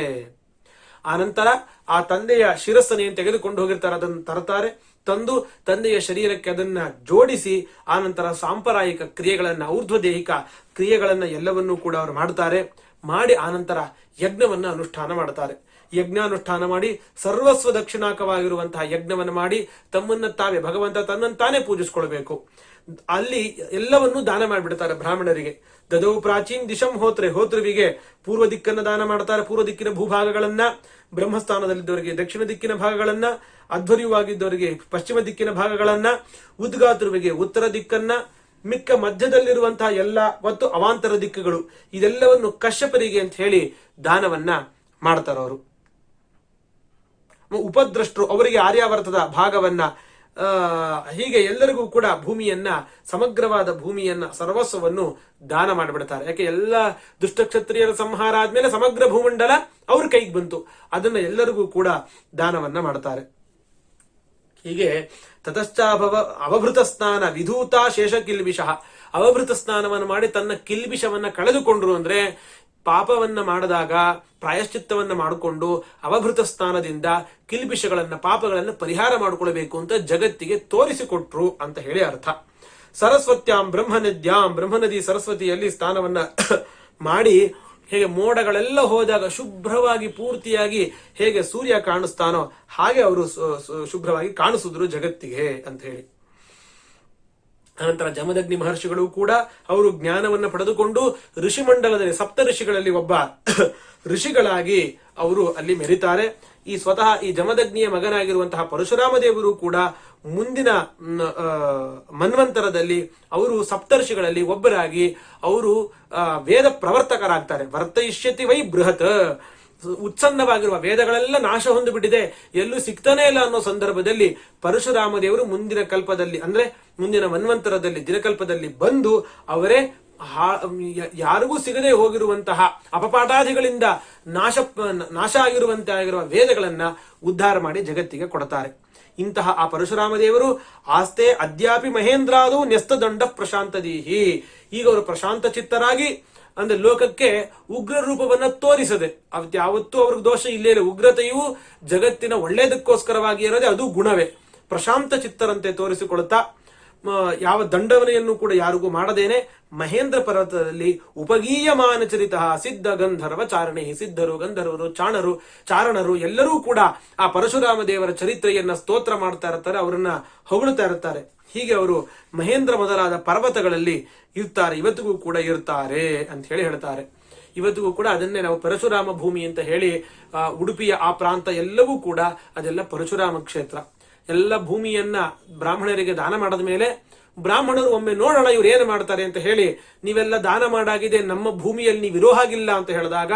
ಆ ನಂತರ ಆ ತಂದೆಯ ಶಿರಸ್ಸನ್ನೇನು ತೆಗೆದುಕೊಂಡು ಹೋಗಿರ್ತಾರೆ ಅದನ್ನು ತರ್ತಾರೆ. ತಂದು ತಂದೆಯ ಶರೀರಕ್ಕೆ ಅದನ್ನ ಜೋಡಿಸಿ ಆ ನಂತರ ಸಾಂಪ್ರದಾಯಿಕ ಕ್ರಿಯೆಗಳನ್ನ, ಊರ್ಧ್ವದೇಹಿಕ ಕ್ರಿಯೆಗಳನ್ನ ಎಲ್ಲವನ್ನೂ ಕೂಡ ಅವರು ಮಾಡ್ತಾರೆ. ಮಾಡಿ ಆನಂತರ ಯಜ್ಞವನ್ನ ಅನುಷ್ಠಾನ ಮಾಡ್ತಾರೆ. ಯಜ್ಞಾನುಷ್ಠಾನ ಮಾಡಿ ಸರ್ವಸ್ವ ದಕ್ಷಿಣಾಕವಾಗಿರುವಂತಹ ಯಜ್ಞವನ್ನು ಮಾಡಿ ತಮ್ಮನ್ನ ತಾವೇ, ಭಗವಂತ ತನ್ನಂತಾನೇ ಪೂಜಿಸ್ಕೊಳ್ಬೇಕು. ಅಲ್ಲಿ ಎಲ್ಲವನ್ನೂ ದಾನ ಮಾಡಿಬಿಡ್ತಾರೆ ಬ್ರಾಹ್ಮಣರಿಗೆ. ದದೌ ಪ್ರಾಚೀನ್ ದಿಶಂ ಹೋತೃವಿಗೆ ಪೂರ್ವ ದಿಕ್ಕನ್ನ ದಾನ ಮಾಡ್ತಾರೆ. ಪೂರ್ವ ದಿಕ್ಕಿನ ಭೂಭಾಗಗಳನ್ನ, ಬ್ರಹ್ಮಸ್ಥಾನದಲ್ಲಿದ್ದವರಿಗೆ ದಕ್ಷಿಣ ದಿಕ್ಕಿನ ಭಾಗಗಳನ್ನ, ಅಧ್ವರ್ಯವಾಗಿದ್ದವರಿಗೆ ಪಶ್ಚಿಮ ದಿಕ್ಕಿನ ಭಾಗಗಳನ್ನ, ಉದ್ಗಾತೃವಿಗೆ ಉತ್ತರ ದಿಕ್ಕನ್ನ, ಮಿಕ್ಕ ಮಧ್ಯದಲ್ಲಿರುವಂತಹ ಎಲ್ಲ ಮತ್ತು ಅವಾಂತರ ದಿಕ್ಕುಗಳು ಇದೆಲ್ಲವನ್ನು ಕಶ್ಯಪರಿಗೆ ಅಂತ ಹೇಳಿ ದಾನವನ್ನ ಮಾಡ್ತಾರ ಅವರು. ಉಪದ್ರಷ್ಟರು ಅವರಿಗೆ ಆರ್ಯಾವರ್ತದ ಭಾಗವನ್ನ, ಹೀಗೆ ಎಲ್ಲರಿಗೂ ಕೂಡ ಭೂಮಿಯನ್ನ, ಸಮಗ್ರವಾದ ಭೂಮಿಯನ್ನ, ಸರ್ವಸ್ವವನ್ನು ದಾನ ಮಾಡಿಬಿಡ್ತಾರೆ. ಯಾಕೆ ಎಲ್ಲ ದುಷ್ಟಕ್ಷತ್ರಿಯರ ಸಂಹಾರ ಆದ್ಮೇಲೆ ಸಮಗ್ರ ಭೂಮಂಡಲ ಅವ್ರ ಕೈಗೆ ಬಂತು. ಅದನ್ನ ಎಲ್ಲರಿಗೂ ಕೂಡ ದಾನವನ್ನ ಮಾಡ್ತಾರೆ. ಹೀಗೆ ತತಶ್ಚಾಭವ ಅವಭೃತ ಸ್ನಾನ ವಿಧೂತ ಶೇಷ ಕಿಲ್ಬಿಷಃ. ಅವಭೃತ ಸ್ನಾನವನ್ನು ಮಾಡಿ ತನ್ನ ಕಿಲ್ಬಿಷವನ್ನ ಕಳೆದುಕೊಂಡ್ರು ಅಂದ್ರೆ, ಪಾಪವನ್ನ ಮಾಡಿದಾಗ ಪ್ರಾಯಶ್ಚಿತ್ತವನ್ನ ಮಾಡಿಕೊಂಡು ಅವಭೃತ ಸ್ನಾನದಿಂದ ಕಿಲ್ಬಿಷಗಳನ್ನ, ಪಾಪಗಳನ್ನ ಪರಿಹಾರ ಮಾಡಿಕೊಳ್ಬೇಕು ಅಂತ ಜಗತ್ತಿಗೆ ತೋರಿಸಿಕೊಟ್ರು ಅಂತ ಹೇಳಿ ಅರ್ಥ. ಸರಸ್ವತ್ಯಾಂ ಬ್ರಹ್ಮನದ್ಯಾಂ, ಬ್ರಹ್ಮನದಿ ಸರಸ್ವತಿಯಲ್ಲಿ ಸ್ನಾನವನ್ನ ಮಾಡಿ ಹೇಗೆ ಮೋಡಗಳೆಲ್ಲ ಹೋದಾಗ ಶುಭ್ರವಾಗಿ ಪೂರ್ತಿಯಾಗಿ ಹೇಗೆ ಸೂರ್ಯ ಕಾಣಿಸ್ತಾನೋ ಹಾಗೆ ಅವರು ಶುಭ್ರವಾಗಿ ಕಾಣಿಸಿದ್ರು ಜಗತ್ತಿಗೆ ಅಂತ ಹೇಳಿ. ಅನಂತರ ಜಮದಗ್ನಿ ಮಹರ್ಷಿಗಳು ಕೂಡ ಅವರು ಜ್ಞಾನವನ್ನ ಪಡೆದುಕೊಂಡು ಋಷಿಮಂಡಲದಲ್ಲಿ, ಸಪ್ತ ಋಷಿಗಳಲ್ಲಿ ಒಬ್ಬ ಋಷಿಗಳಾಗಿ ಅವರು ಅಲ್ಲಿ ಮೆರಿತಾರೆ. ಈ ಸ್ವತಃ ಈ ಜಮದಗ್ನಿಯ ಮಗನಾಗಿರುವಂತಹ ಪರಶುರಾಮ ದೇವರು ಕೂಡ ಮುಂದಿನ ಮನ್ವಂತರದಲ್ಲಿ ಅವರು ಸಪ್ತರ್ಷಿಗಳಲ್ಲಿ ಒಬ್ಬರಾಗಿ ಅವರು ವೇದ ಪ್ರವರ್ತಕರಾಗ್ತಾರೆ. ವರ್ತಯಿಷ್ಯತಿ ವೈ ಬೃಹತ್. ಉತ್ಸನ್ನವಾಗಿರುವ ವೇದಗಳೆಲ್ಲ ನಾಶ ಹೊಂದಿಬಿಟ್ಟಿದೆ, ಎಲ್ಲೂ ಸಿಗ್ತಾನೆ ಇಲ್ಲ ಅನ್ನೋ ಸಂದರ್ಭದಲ್ಲಿ ಪರಶುರಾಮ ದೇವರು ಮುಂದಿನ ಕಲ್ಪದಲ್ಲಿ, ಅಂದ್ರೆ ಮುಂದಿನ ಮನ್ವಂತರದಲ್ಲಿ, ದಿನಕಲ್ಪದಲ್ಲಿ ಬಂದು ಅವರೇ ಯಾರಿಗೂ ಸಿಗದೆ ಹೋಗಿರುವಂತಹ ಅಪಪಾಠಾದಿಗಳಿಂದ ನಾಶ ಆಗಿರುವ ವೇದಗಳನ್ನ ಉದ್ಧಾರ ಮಾಡಿ ಜಗತ್ತಿಗೆ ಕೊಡ್ತಾರೆ. ಇಂತಹ ಆ ಪರಶುರಾಮ ದೇವರು ಆಸ್ತೆ ಅದ್ಯಾಪಿ ಮಹೇಂದ್ರಾದು ನ್ಯಸ್ತದಂಡ ಪ್ರಶಾಂತದೀಹಿ. ಈಗ ಅವರು ಪ್ರಶಾಂತ ಚಿತ್ತರಾಗಿ ಅಂದ್ರೆ ಲೋಕಕ್ಕೆ ಉಗ್ರ ರೂಪವನ್ನ ತೋರಿಸದೆ, ಯಾವತ್ತೂ ಅವ್ರಿಗೆ ದೋಷ ಇಲ್ಲೇ ಇಲ್ಲ. ಉಗ್ರತೆಯು ಜಗತ್ತಿನ ಒಳ್ಳೇದಕ್ಕೋಸ್ಕರವಾಗಿ ಇರೋದೇ ಅದು ಗುಣವೇ. ಪ್ರಶಾಂತ ಚಿತ್ತರಂತೆ ತೋರಿಸಿಕೊಳ್ತಾ ಯಾವ ದಂಡವನೆಯನ್ನು ಕೂಡ ಯಾರಿಗೂ ಮಾಡದೇನೆ ಮಹೇಂದ್ರ ಪರ್ವತದಲ್ಲಿ ಉಪಗೀಯಮಾನ ಚರಿತ ಸಿದ್ಧ ಗಂಧರ್ವ ಚಾರಣೆ, ಸಿದ್ಧರು ಗಂಧರ್ವರು ಚಾರಣರು ಎಲ್ಲರೂ ಕೂಡ ಆ ಪರಶುರಾಮ ದೇವರ ಚರಿತ್ರೆಯನ್ನ ಸ್ತೋತ್ರ ಮಾಡ್ತಾ ಇರ್ತಾರೆ, ಅವರನ್ನ ಹೊಗಳುತ್ತಾ ಇರ್ತಾರೆ. ಹೀಗೆ ಅವರು ಮಹೇಂದ್ರ ಮೊದಲಾದ ಪರ್ವತಗಳಲ್ಲಿ ಇರ್ತಾರೆ, ಇವತ್ತಿಗೂ ಕೂಡ ಇರ್ತಾರೆ ಅಂತ ಹೇಳಿ ಹೇಳ್ತಾರೆ. ಇವತ್ತಿಗೂ ಕೂಡ ಅದನ್ನೇ ನಾವು ಪರಶುರಾಮ ಭೂಮಿ ಅಂತ ಹೇಳಿ ಉಡುಪಿಯ ಆ ಪ್ರಾಂತ ಎಲ್ಲವೂ ಕೂಡ ಅದೆಲ್ಲ ಪರಶುರಾಮ ಕ್ಷೇತ್ರ. ಎಲ್ಲ ಭೂಮಿಯನ್ನ ಬ್ರಾಹ್ಮಣರಿಗೆ ದಾನ ಮಾಡದ ಮೇಲೆ ಬ್ರಾಹ್ಮಣರು ಒಮ್ಮೆ ನೋಡೋಣ ಇವ್ರು ಏನು ಮಾಡ್ತಾರೆ ಅಂತ ಹೇಳಿ, ನೀವೆಲ್ಲ ದಾನ ಮಾಡಾಗಿದೆ, ನಮ್ಮ ಭೂಮಿಯಲ್ಲಿ ನೀವು ಇರೋ ಹಾಗಿಲ್ಲ ಅಂತ ಹೇಳಿದಾಗ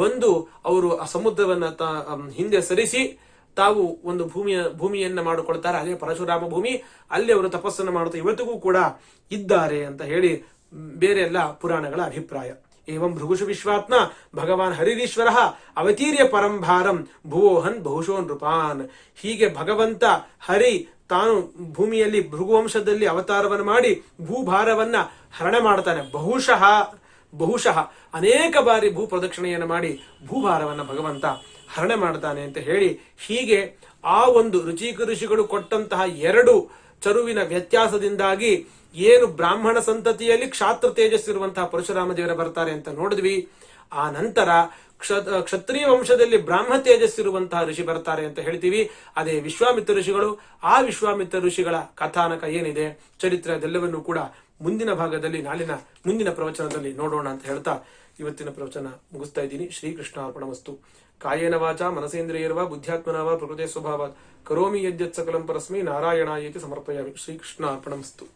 ಬಂದು ಅವರು ಆ ಸಮುದ್ರವನ್ನ ಹಿಂದೆ ಸರಿಸಿ ತಾವು ಒಂದು ಭೂಮಿಯನ್ನ ಮಾಡಿಕೊಳ್ತಾರೆ. ಅದೇ ಪರಶುರಾಮ ಭೂಮಿ. ಅಲ್ಲಿ ಅವರು ತಪಸ್ಸನ್ನು ಮಾಡುತ್ತಾ ಇವತ್ತಿಗೂ ಕೂಡ ಇದ್ದಾರೆ ಅಂತ ಹೇಳಿ ಬೇರೆ ಎಲ್ಲ ಪುರಾಣಗಳ ಅಭಿಪ್ರಾಯ. ಏವಂ ಭೃಗುಷು ವಿಶ್ವಾತ್ಮ ಭಗವಾನ್ ಹರಿರೀಶ್ವರ ಅವತೀರ್ಯ ಪರಂಭಾರಂ ಭುವೋಹನ್ ಬಹುಶೋ ನೃಪಾನ್. ಹೀಗೆ ಭಗವಂತ ಹರಿ ತಾನು ಭೂಮಿಯಲ್ಲಿ ಭೃಗುವಂಶದಲ್ಲಿ ಅವತಾರವನ್ನು ಮಾಡಿ ಭೂಭಾರವನ್ನ ಹರಣ ಮಾಡ್ತಾನೆ. ಬಹುಶಃ ಅನೇಕ ಬಾರಿ ಭೂ ಪ್ರದಕ್ಷಿಣೆಯನ್ನು ಮಾಡಿ ಭೂಭಾರವನ್ನ ಭಗವಂತ ಹರಣ ಮಾಡ್ತಾನೆ ಅಂತ ಹೇಳಿ, ಹೀಗೆ ಆ ಒಂದು ಋಷಿಗಳು ಕೊಟ್ಟಂತಹ ಎರಡು ಚರುವಿನ ವ್ಯತ್ಯಾಸದಿಂದಾಗಿ ಏನು ಬ್ರಾಹ್ಮಣ ಸಂತತಿಯಲ್ಲಿ ಕ್ಷಾತ್ರ ತೇಜಸ್ಸಿರುವಂತಹ ಪರಶುರಾಮ ದೇವರ ಬರ್ತಾರೆ ಅಂತ ನೋಡಿದ್ವಿ. ಆ ನಂತರ ಕ್ಷತ್ರಿಯ ವಂಶದಲ್ಲಿ ಬ್ರಾಹ್ಮ ತೇಜಸ್ಸಿರುವಂತಹ ಋಷಿ ಬರ್ತಾರೆ ಅಂತ ಹೇಳ್ತೀವಿ. ಅದೇ ವಿಶ್ವಾಮಿತ್ರ ಋಷಿಗಳು. ಆ ವಿಶ್ವಾಮಿತ್ರ ಋಷಿಗಳ ಕಥಾನಕ ಏನಿದೆ, ಚರಿತ್ರೆ, ಅದೆಲ್ಲವನ್ನು ಕೂಡ ಮುಂದಿನ ಭಾಗದಲ್ಲಿ ನಾಳಿನ ಮುಂದಿನ ಪ್ರವಚನದಲ್ಲಿ ನೋಡೋಣ ಅಂತ ಹೇಳ್ತಾ ಇವತ್ತಿನ ಪ್ರವಚನ ಮುಗಿಸ್ತಾ ಇದ್ದೀನಿ. ಶ್ರೀಕೃಷ್ಣ ಅರ್ಪಣಮಸ್ತು. ಕಾಯೇನ ವಾಚಾ ಮನಸೇಂದ್ರಿಯರ್ವಾ ಬುದ್ಧ್ಯಾತ್ಮನವಾ ಪ್ರಕೃತಿ ಸ್ವಭಾವಾತ್ ಕರೋಮಿ ಯದ್ಯತ್ ಸಕಲಂ ಪರಸ್ಮೈ ನಾರಾಯಣಾಯೇತಿ ಸಮರ್ಪಯಾಮಿ. ಶ್ರೀಕೃಷ್ಣ ಅರ್ಪಣಮಸ್ತು.